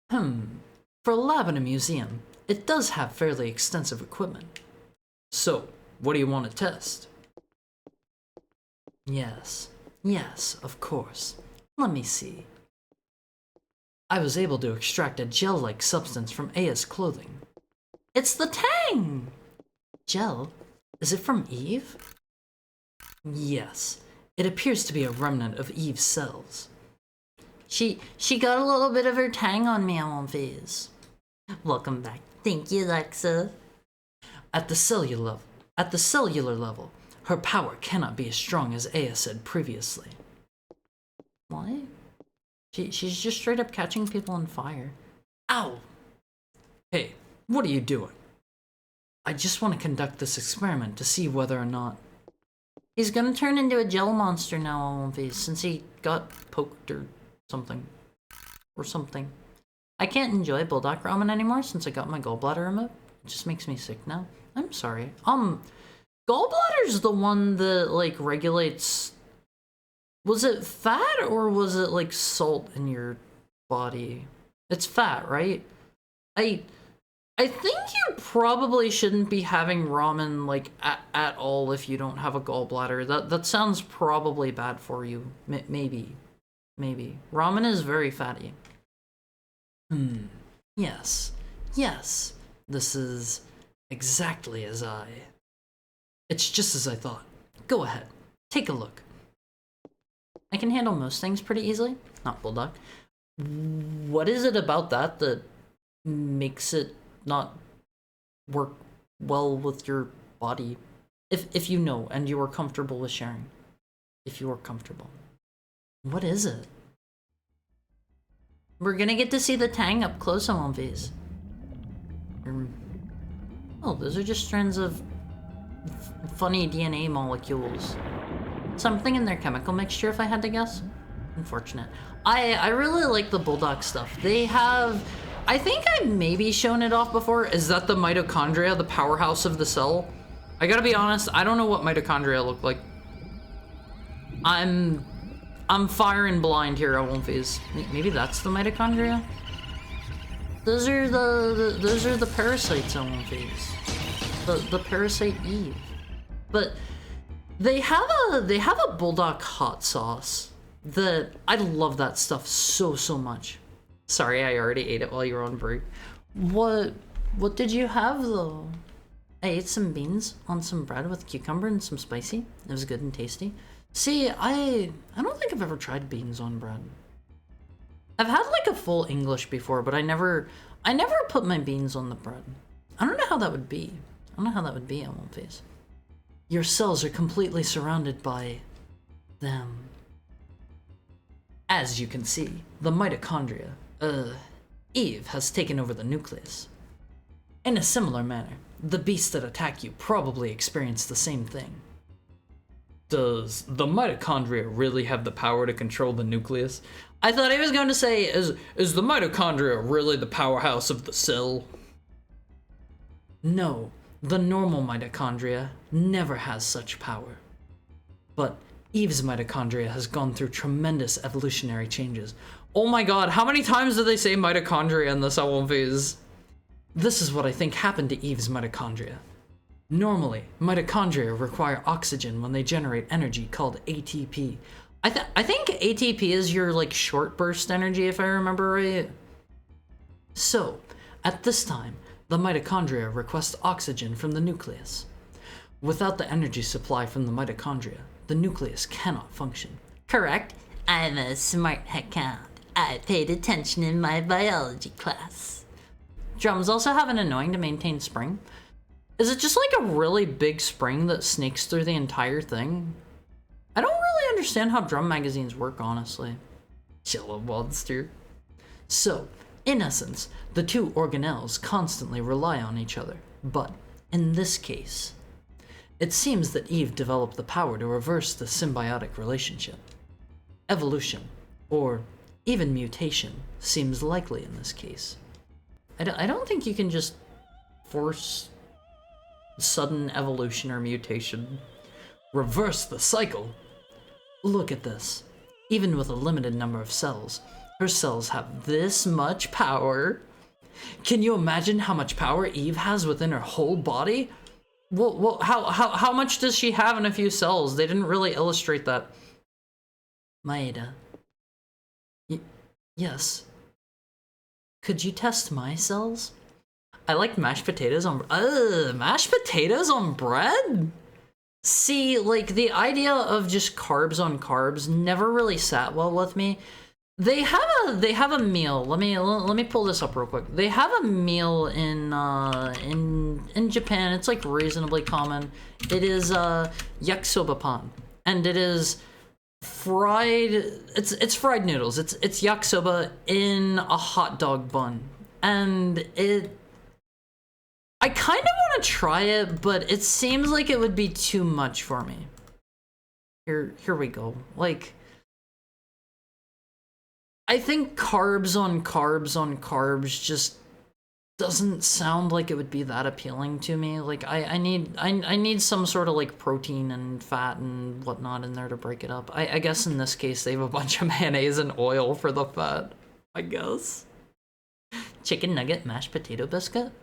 S1: For a lab in a museum, it does have fairly extensive equipment.
S2: So, what do you want to test?
S1: Yes, of course. Let me see. I was able to extract a gel-like substance from Aya's clothing. It's the Tang! Gel? Is it from Eve? Yes, it appears to be a remnant of Eve's cells. She got a little bit of her Tang on me on phase. Welcome back. Thank you, Alexa. At the cellular level, her power cannot be as strong as Aya said previously. What? She's just straight up catching people on fire. Ow!
S2: Hey, what are you doing?
S1: I just want to conduct this experiment to see whether or not... He's gonna turn into a gel monster now on phase since he got poked or something. I can't enjoy Bulldog ramen anymore since I got my gallbladder removed. It just makes me sick now. I'm sorry. Gallbladder's the one that, like, regulates... Was it fat or was it, like, salt in your body? It's fat, right? I think you probably shouldn't be having ramen, like, at all if you don't have a gallbladder. That sounds probably bad for you. Maybe. Ramen is very fatty. Yes. This is exactly as It's just as I thought. Go ahead. Take a look. I can handle most things pretty easily. Not Bulldog. What is it about that makes it not work well with your body? If you know and you are comfortable with sharing. If you are comfortable. What is it? We're gonna get to see the Tang up close on one of these. Oh, those are just strands of funny DNA molecules. Something in their chemical mixture, if I had to guess. Unfortunate. I really like the Bulldog stuff. They have... I think I've maybe shown it off before. Is that the mitochondria, the powerhouse of the cell? I gotta be honest, I don't know what mitochondria look like. I'm firing blind here, I won't phase. Maybe that's the mitochondria? Those are the parasites, I won't phase. The parasite Eve. But they have a Bulldog hot sauce that I love that stuff so much. Sorry, I already ate it while you were on break. What did you have though? I ate some beans on some bread with cucumber and some spicy. It was good and tasty. See, I don't think I've ever tried beans on bread. I've had like a full English before, but I never put my beans on the bread. I don't know how that would be. I won't face. Your cells are completely surrounded by them. As you can see, the mitochondria, Eve has taken over the nucleus. In a similar manner, the beasts that attack you probably experience the same thing.
S2: Does the mitochondria really have the power to control the nucleus?
S1: I thought he was going to say,
S2: Is the mitochondria really the powerhouse of the cell?
S1: No, the normal mitochondria never has such power. But Eve's mitochondria has gone through tremendous evolutionary changes.
S2: Oh my god, how many times do they say mitochondria in this album phase?
S1: This is what I think happened to Eve's mitochondria. Normally, mitochondria require oxygen when they generate energy called ATP. I think ATP is your, like, short burst energy, if I remember right. So, at this time, the mitochondria request oxygen from the nucleus. Without the energy supply from the mitochondria, the nucleus cannot function. Correct. I'm a smart headcount. I paid attention in my biology class. Drums also have an annoying to maintain spring. Is it just like a really big spring that snakes through the entire thing? I don't really understand how drum magazines work, honestly. Jello monster. So, in essence, the two organelles constantly rely on each other. But, in this case, it seems that Eve developed the power to reverse the symbiotic relationship. Evolution, or even mutation, seems likely in this case. I don't think you can just force sudden evolution or mutation. Reverse the cycle? Look at this. Even with a limited number of cells, her cells have this much power. Can you imagine how much power Eve has within her whole body? Well, how much does she have in a few cells? They didn't really illustrate that. Maeda. Yes. Could you test my cells? I like mashed potatoes on bread? See, like, the idea of just carbs on carbs never really sat well with me. They have a meal. Let me pull this up real quick. They have a meal in Japan. It's like reasonably common. It is yakisoba pan, and it is fried. It's fried noodles. It's yakisoba in a hot dog bun, and I kind of want to try it, but it seems like it would be too much for me. Here we go. Like, I think carbs on carbs just doesn't sound like it would be that appealing to me. Like, I need some sort of like protein and fat and whatnot in there to break it up. I guess in this case they have a bunch of mayonnaise and oil for the fat, I guess. Chicken nugget mashed potato biscuit?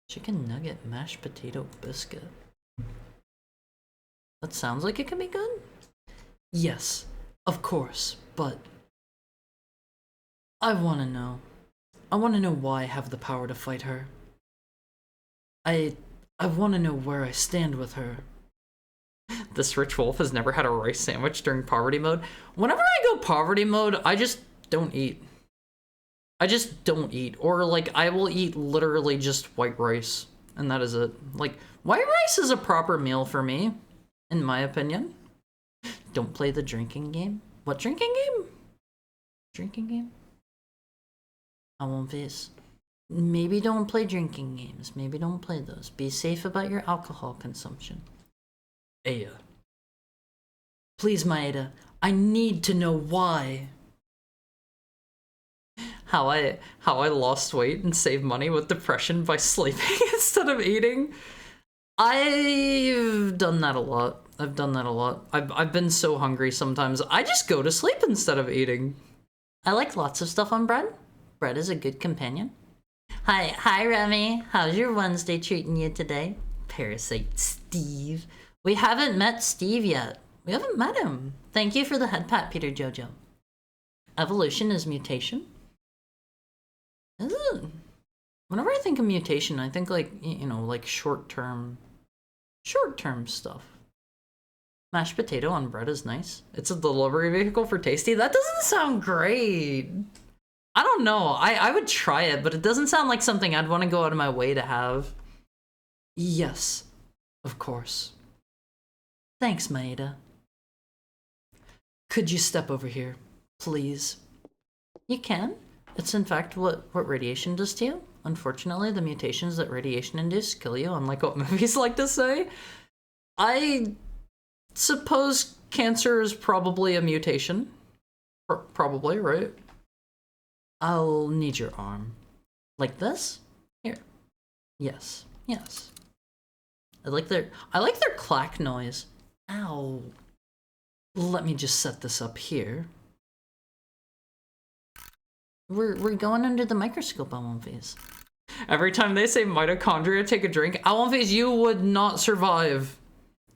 S1: Chicken nugget mashed potato biscuit. That sounds like it can be good? Yes, of course, but I want to know. I want to know why I have the power to fight her. I want to know where I stand with her. This rich wolf has never had a rice sandwich during poverty mode. Whenever I go poverty mode, I just don't eat. I just don't eat. Or, like, I will eat literally just white rice. And that is it. Like, white rice is a proper meal for me, in my opinion. Don't play the drinking game. What drinking game? Drinking game? I won't face. Maybe don't play drinking games. Maybe don't play those. Be safe about your alcohol consumption. Aya. Please, Maeda. I need to know why. How I lost weight and saved money with depression by sleeping instead of eating. I've done that a lot. I've been so hungry sometimes. I just go to sleep instead of eating. I like lots of stuff on bread. Bread is a good companion. Hi, Remy. How's your Wednesday treating you today? Parasite Steve. We haven't met Steve yet. We haven't met him. Thank you for the head pat, Peter Jojo. Evolution is mutation. Is it? Whenever I think of mutation, I think like, you know, like short-term stuff. Mashed potato on bread is nice. It's a delivery vehicle for tasty. That doesn't sound great. I don't know. I would try it, but it doesn't sound like something I'd want to go out of my way to have. Yes, of course. Thanks, Maeda. Could you step over here, please? You can. It's in fact what radiation does to you. Unfortunately, the mutations that radiation induce kill you, unlike what movies like to say. I suppose cancer is probably a mutation. Probably, right? I'll need your arm. Like this? Here. Yes. I like their clack noise. Ow. Let me just set this up here. We're going under the microscope, Almonphase. Every time they say mitochondria, take a drink. Almonphase, you would not survive.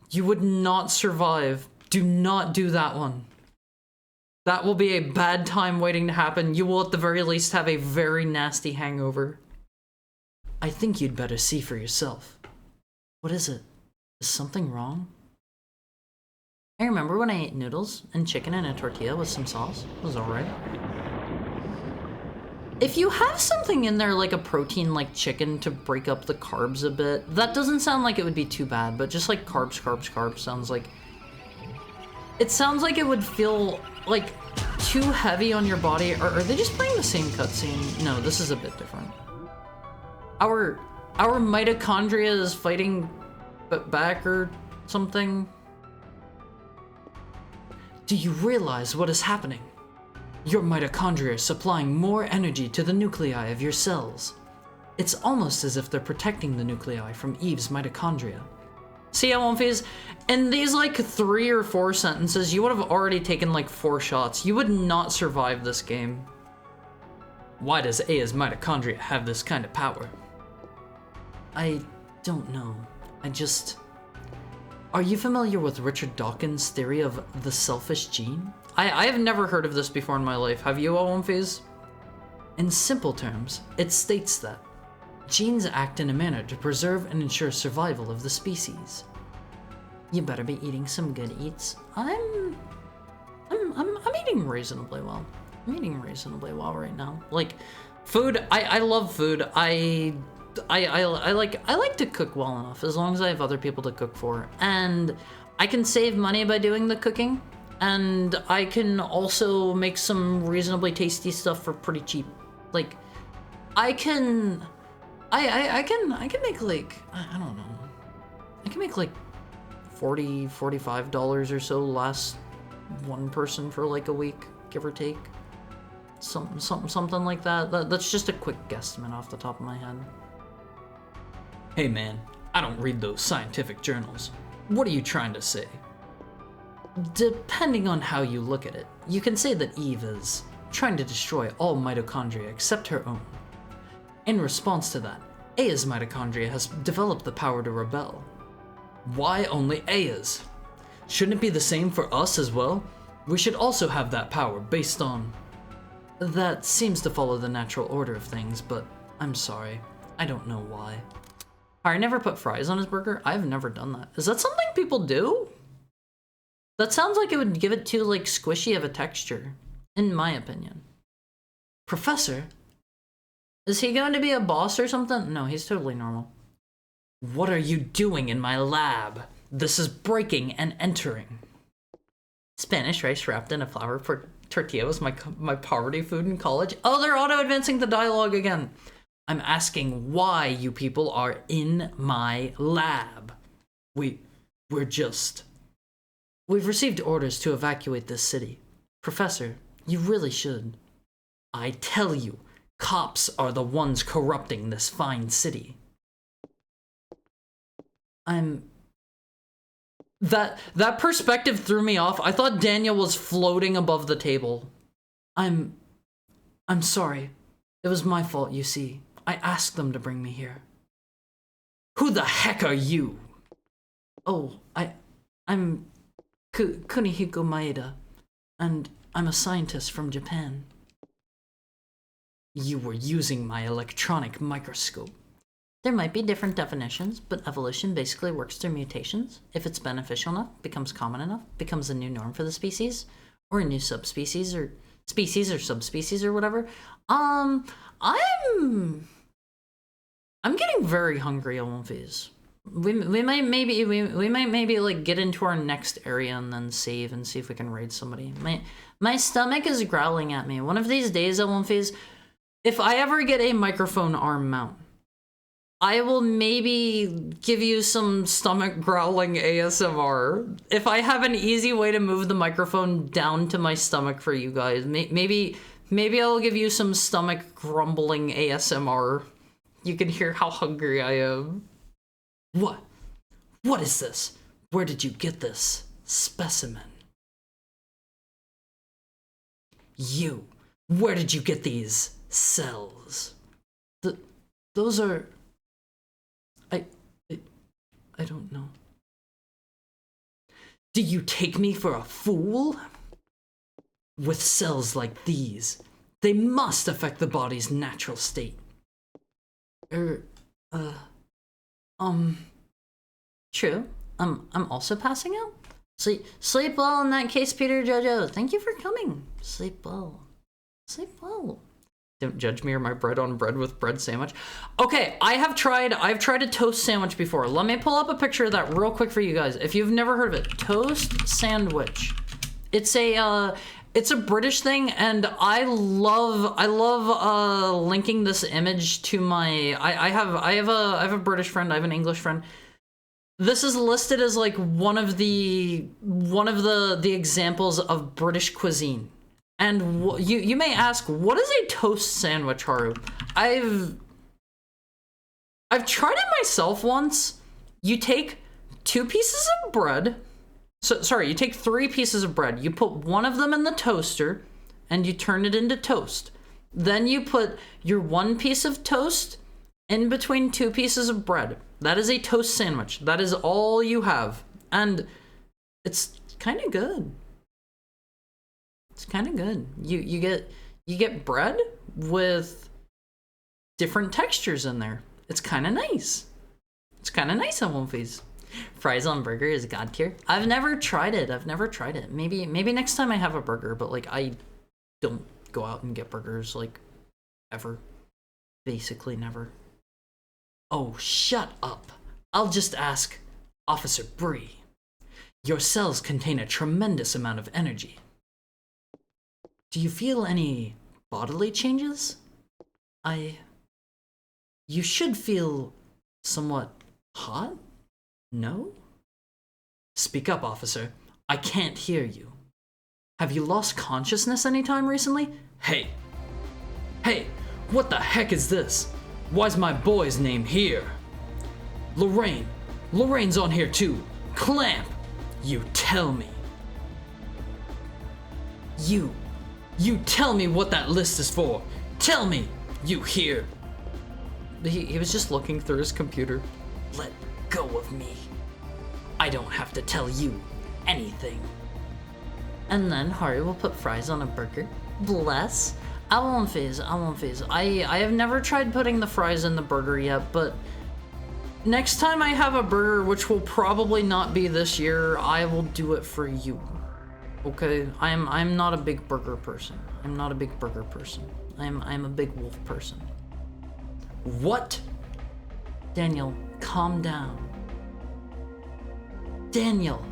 S1: You would not survive. Do not do that one. That will be a bad time waiting to happen. You will at the very least have a very nasty hangover. I think you'd better see for yourself. What is it? Is something wrong? I remember when I ate noodles and chicken in a tortilla with some sauce. It was alright. If you have something in there like a protein like chicken to break up the carbs a bit, that doesn't sound like it would be too bad, but just like carbs sounds like... It sounds like it would feel like too heavy on your body. Are they just playing the same cutscene? No, this is a bit different. Our mitochondria is fighting back or something. Do you realize what is happening? Your mitochondria are supplying more energy to the nuclei of your cells. It's almost as if they're protecting the nuclei from Eve's mitochondria. See how Omphase, in these like 3 or 4 sentences, you would have already taken like 4 shots. You would not survive this game. Why does Aya's mitochondria have this kind of power? I don't know. Are you familiar with Richard Dawkins' theory of the selfish gene? I have never heard of this before in my life. Have you, Owenphase? In simple terms, it states that genes act in a manner to preserve and ensure survival of the species. You better be eating some good eats. I'm eating reasonably well. I'm eating reasonably well right now. Like, food, I love food. I like to cook well enough, as long as I have other people to cook for. And I can save money by doing the cooking, and I can also make some reasonably tasty stuff for pretty cheap. Like, I can make like, I don't know. I can make like $40, $45 or so last one person for like a week, give or take. Something like that. That's just a quick guesstimate off the top of my head.
S2: Hey man, I don't read those scientific journals. What are you trying to say?
S1: Depending on how you look at it, you can say that Eve is trying to destroy all mitochondria except her own. In response to that, Aya's mitochondria has developed the power to rebel.
S2: Why only Aya's? Shouldn't it be the same for us as well? We should also have that power based on...
S1: That seems to follow the natural order of things, but I'm sorry, I don't know why. I never put fries on his burger? I've never done that. Is that something people do? That sounds like it would give it too, like, squishy of a texture, in my opinion. Professor? Is he going to be a boss or something? No, he's totally normal.
S2: What are you doing in my lab? This is breaking and entering.
S1: Spanish rice wrapped in a flour tortilla was my poverty food in college. Oh, they're auto-advancing the dialogue again.
S2: I'm asking why you people are in my lab. We've
S1: received orders to evacuate this city. Professor, you really should.
S2: I tell you, cops are the ones corrupting this fine city.
S1: That perspective threw me off. I thought Daniel was floating above the table. I'm sorry. It was my fault, you see. I asked them to bring me here.
S2: Who the heck are you?
S1: Oh, I'm Kunihiko Maeda, and I'm a scientist from Japan.
S2: You were using my electronic microscope.
S1: There might be different definitions, but evolution basically works through mutations. If it's beneficial enough, becomes common enough, becomes a new norm for the species, or a new subspecies, or species or subspecies or whatever. I'm getting very hungry, Owenphase. We might maybe like get into our next area and then save and see if we can raid somebody. My stomach is growling at me. One of these days, Owenphase, if I ever get a microphone arm mount, I will maybe give you some stomach growling ASMR. If I have an easy way to move the microphone down to my stomach for you guys, maybe I'll give you some stomach grumbling ASMR. You can hear how hungry I am.
S2: What? What is this? Where did you get this specimen? You, where did you get these cells?
S1: Those are... I don't know.
S2: Do you take me for a fool? With cells like these, they must affect the body's natural state.
S1: True. I'm also passing out. Sleep well in that case, Peter Jojo. Thank you for coming. Sleep well. Sleep well. Don't judge me or my bread on bread with bread sandwich. Okay, I've tried a toast sandwich before. Let me pull up a picture of that real quick for you guys. If you've never heard of it, toast sandwich. It's a British thing, and I love linking this image to my. I have a British friend. I have an English friend. This is listed as like one of the examples of British cuisine. And you may ask, what is a toast sandwich, Haru? I've tried it myself once. You take 2 pieces of bread. You take 3 pieces of bread. You put one of them in the toaster, and you turn it into toast. Then you put your 1 piece of toast in between 2 pieces of bread. That is a toast sandwich. That is all you have. And it's kind of good. It's kind of good. You get bread with different textures in there. It's kind of nice. It's kind of nice on Wolfies. Fries on burger is god tier. I've never tried it. Maybe next time I have a burger, but like I don't go out and get burgers like ever. Basically never. Oh, shut up. I'll just ask Officer Bree. Your cells contain a tremendous amount of energy. Do you feel any bodily changes? You should feel somewhat hot? No? Speak up, officer. I can't hear you. Have you lost consciousness anytime recently? Hey, what the heck is this? Why's my boy's name here? Lorraine's on here too. Clamp! You tell me. You tell me what that list is for. Tell me, you hear? He was just looking through his computer. Let go of me. I don't have to tell you anything. And then Hari will put fries on a burger. Bless. I won't phase. I have never tried putting the fries in the burger yet, but next time I have a burger, which will probably not be this year, I will do it for you. Okay? I'm not a big burger person. I'm a big wolf person. What? Daniel, calm down. Daniel,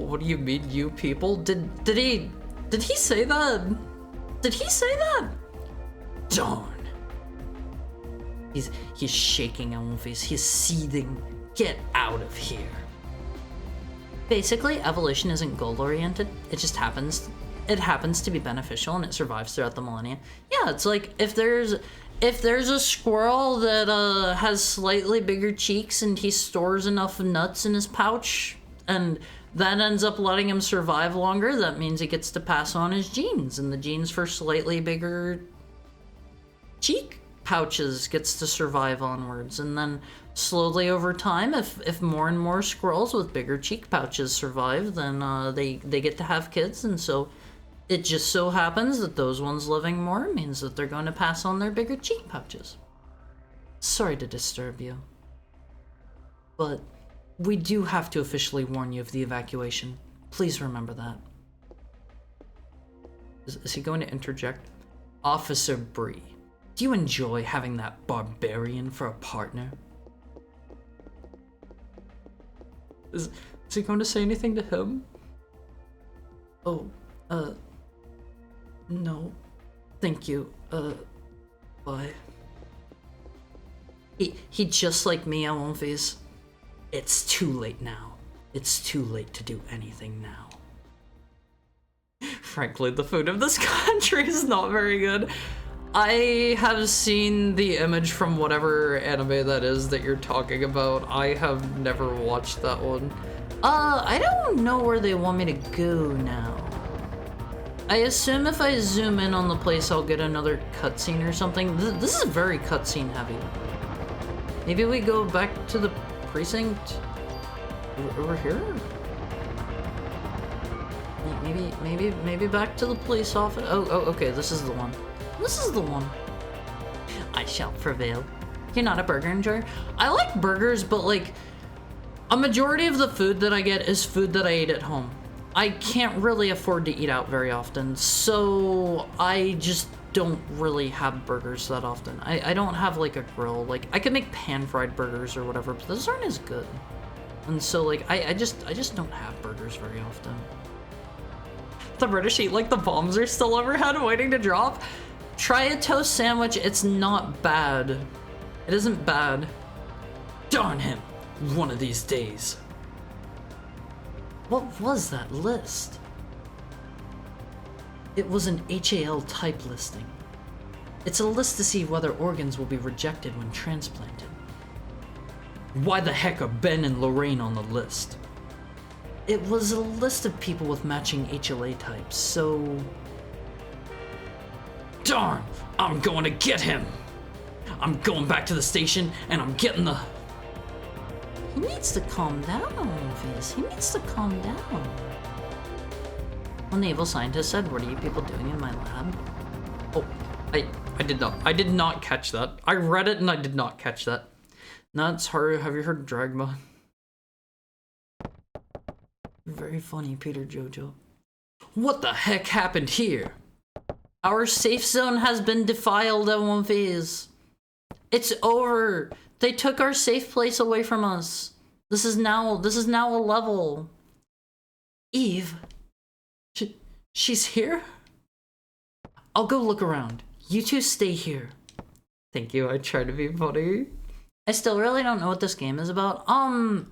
S1: what do you mean, you people? Did he say that? Darn. He's shaking on Wolfies. He's seething. Get out of here. Basically, evolution isn't goal-oriented. It just happens. It happens to be beneficial, and it survives throughout the millennia. Yeah, it's like if there's a squirrel that has slightly bigger cheeks and he stores enough nuts in his pouch, and that ends up letting him survive longer, that means he gets to pass on his genes, and the genes for slightly bigger cheek pouches gets to survive onwards. And then slowly over time, if more and more squirrels with bigger cheek pouches survive, then they get to have kids, and so it just so happens that those ones living more means that they're going to pass on their bigger cheek pouches. Sorry to disturb you, but we do have to officially warn you of the evacuation. Please remember that. Is he going to interject? Officer Bree, do you enjoy having that barbarian for a partner? Is he going to say anything to him? Oh, no. Thank you. Bye. He just like me, I won't face. It's too late now. It's too late to do anything now. Frankly, the food of this country is not very good. I have seen the image from whatever anime that is that you're talking about. I have never watched that one. I don't know where they want me to go now. I assume if I zoom in on the place, I'll get another cutscene or something. This is very cutscene heavy. Maybe we go back to the precinct over here? Maybe back to the police office. Oh, okay, this is the one. I shall prevail. You're not a burger enjoyer? I like burgers, but like, a majority of the food that I get is food that I ate at home. I can't really afford to eat out very often, so I just don't really have burgers that often. I don't have like a grill. Like, I could make pan-fried burgers or whatever, but those aren't as good. And so like, I just don't have burgers very often. The British eat like the bombs are still overhead waiting to drop. Try a toast sandwich, it's not bad. It isn't bad. Darn him, one of these days. What was that list? It was an HAL type listing. It's a list to see whether organs will be rejected when transplanted. Why the heck are Ben and Lorraine on the list? It was a list of people with matching HLA types, so... Darn! I'm going to get him!
S2: I'm going back to the station and I'm getting the...
S1: He needs to calm down, Fizz. He needs to calm down. One naval scientist said, "What are you people doing in my lab?"
S2: Oh, I did not catch that. I read it and I did not catch that. Nuts, have you heard of Dragma?
S1: Very funny, Peter Jojo.
S2: What the heck happened here?
S1: Our safe zone has been defiled at one phase. It's over. They took our safe place away from us. This is now a level. Eve. She's here? I'll go look around. You two stay here.
S2: Thank you, I tried to be funny.
S1: I still really don't know what this game is about. I'm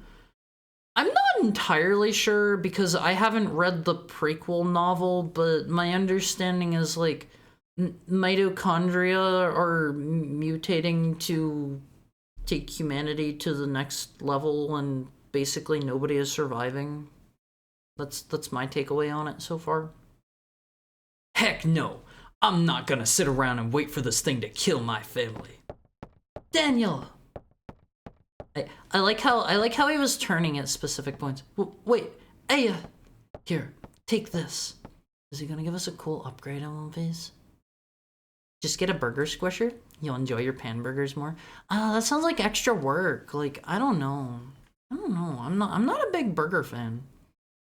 S1: not entirely sure because I haven't read the prequel novel, but my understanding is like mitochondria are mutating to take humanity to the next level and basically nobody is surviving. That's my takeaway on it so far.
S2: Heck no. I'm not gonna sit around and wait for this thing to kill my family.
S1: Daniel! I like how he was turning at specific points. Wait, Aya! Here, take this. Is he gonna give us a cool upgrade on one phase? Just get a burger squisher? You'll enjoy your pan burgers more? That sounds like extra work. Like, I don't know. I'm not a big burger fan.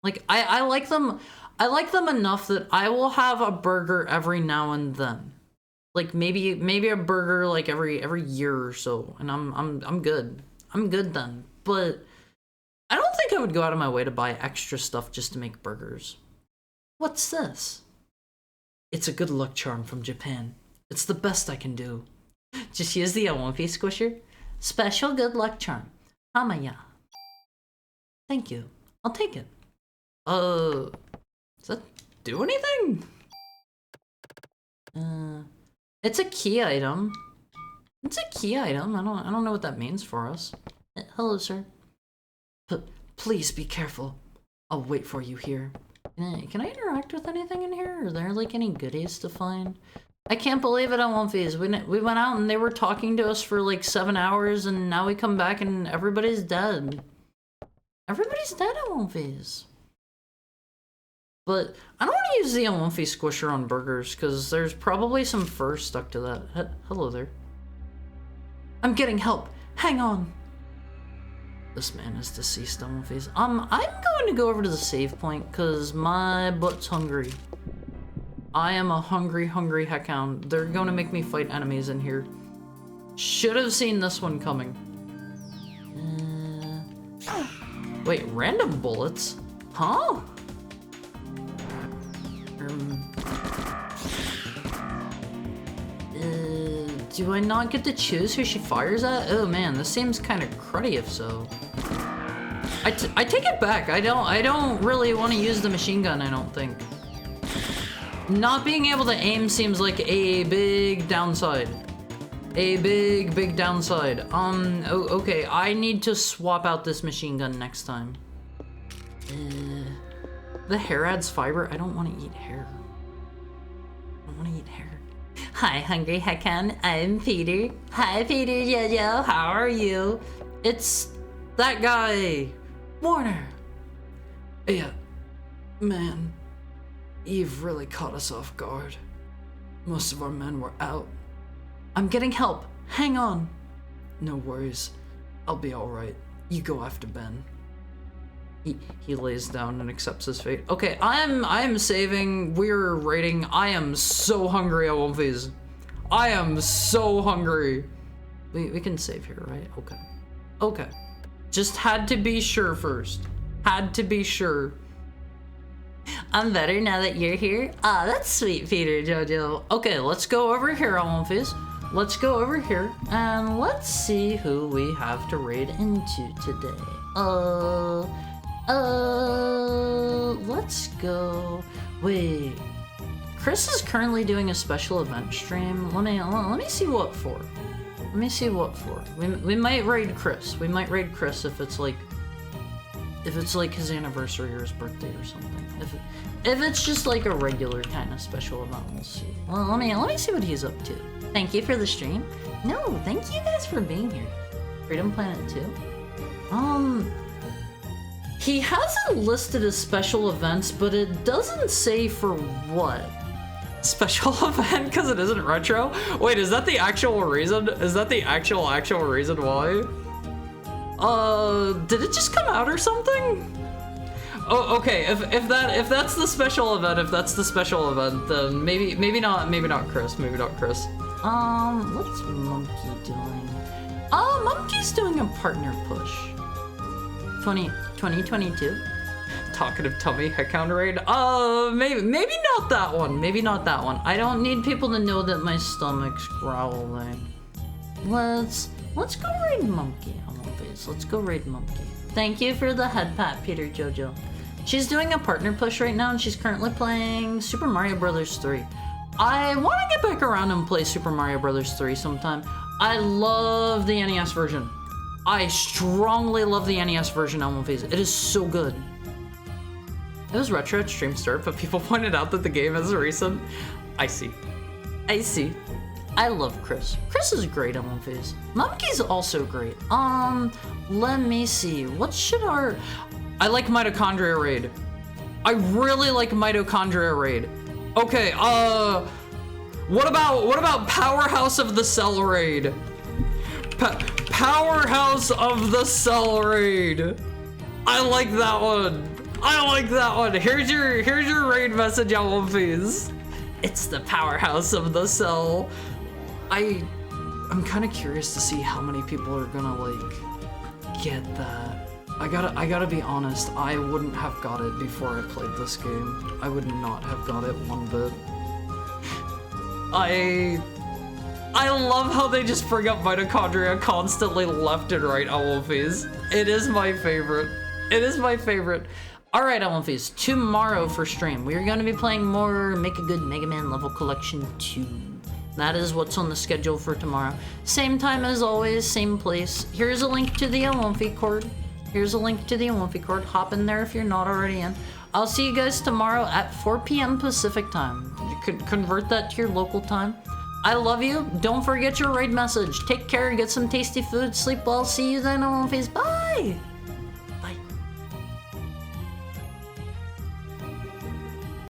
S1: Like, I like them enough that I will have a burger every now and then. Like maybe a burger like every year or so, and I'm good. I'm good then. But I don't think I would go out of my way to buy extra stuff just to make burgers. What's this? It's a good luck charm from Japan. It's the best I can do. Just use the One Piece squisher. Special good luck charm. Hamaya. Thank you. I'll take it. Does that do anything? It's a key item. It's a key item. I don't know what that means for us. Hello, sir. Please be careful. I'll wait for you here. Can I interact with anything in here? Are there like any goodies to find? I can't believe it on One Piece. We went out and they were talking to us for like 7 hours, and now we come back and everybody's dead. Everybody's dead at One Piece. But I don't want to use the Lumpy Squisher on burgers because there's probably some fur stuck to that. Hello there. I'm getting help. Hang on. This man is deceased on Lumpy's. I'm going to go over to the save point because my butt's hungry. I am a hungry heckhound. They're going to make me fight enemies in here. Should have seen this one coming. Wait, random bullets? Huh? Do I not get to choose who she fires at? Oh man, this seems kind of cruddy if so. I take it back. I don't really want to use the machine gun, I don't think. Not being able to aim seems like a big downside. A big downside. Okay, I need to swap out this machine gun next time. The hair adds fiber. I don't want to eat hair. I don't want to eat hair. Hi, Hungry Heckan. I'm Peter. Hi, Peter Jojo. How are you? It's that guy, Warner.
S2: Yeah, man. Eve really caught us off guard. Most of our men were out.
S1: I'm getting help. Hang on.
S2: No worries. I'll be alright. You go after Ben.
S1: He lays down and accepts his fate. Okay, I am saving. We're raiding. I am so hungry, Wolfies. I am so hungry. We can save here, right? Okay. Okay. Just had to be sure first. Had to be sure. I'm better now that you're here. Ah, that's sweet, Peter Jojo. Okay, let's go over here, Wolfies. Let's go over here and let's see who we have to raid into today. Let's go. Wait, Chris is currently doing a special event stream. Let me see what for. Let me see what for. We might raid Chris. We might raid Chris if it's like his anniversary or his birthday or something. If it's just like a regular kind of special event, we'll see. Well, let me see what he's up to. Thank you for the stream. No, thank you guys for being here. Freedom Planet 2. He hasn't listed his special events, but it doesn't say for what. Special event because it isn't retro? Wait, is that the actual reason? Is that the actual reason why? Did it just come out or something? Oh, okay. If that's the special event, then maybe not Chris. What's Monkey doing? Monkey's doing a partner push. 2022. Talkative tummy headcount raid. Maybe not that one. I don't need people to know that my stomach's growling. Let's go raid Monkey. Let's go raid Monkey. Thank you for the head pat, Peter Jojo. She's doing a partner push right now, and she's currently playing Super Mario Bros. 3. I want to get back around and play Super Mario Bros. 3 sometime. I love the NES version. I strongly love the NES version, Elmo Phase. It is so good. It was retro at stream start, but people pointed out that the game is recent. I see. I love Chris. Chris is great, Elmo Phase. Monkey's also great. Let me see. What should our... I like Mitochondria Raid. I really like Mitochondria Raid. Okay, what about Powerhouse of the Cell Raid? Powerhouse of the Cell Raid. I like that one. Here's your raid message, Alphys. It's the Powerhouse of the Cell. I'm kind of curious to see how many people are gonna like get that. I gotta be honest, I wouldn't have got it before I played this game. I would not have got it one bit. I love how they just bring up mitochondria constantly left and right, Alphys. It is my favorite. Alright, Alphys, tomorrow for stream, we are gonna be playing more Make a Good Mega Man Level Collection 2. That is what's on the schedule for tomorrow. Same time as always, same place. Here's a link to the Olympi cord. Hop in there if you're not already in. I'll see you guys tomorrow at 4 p.m. Pacific time. You could convert that to your local time. I love you. Don't forget your raid message. Take care, get some tasty food, sleep well. See you then, Olympies. Bye!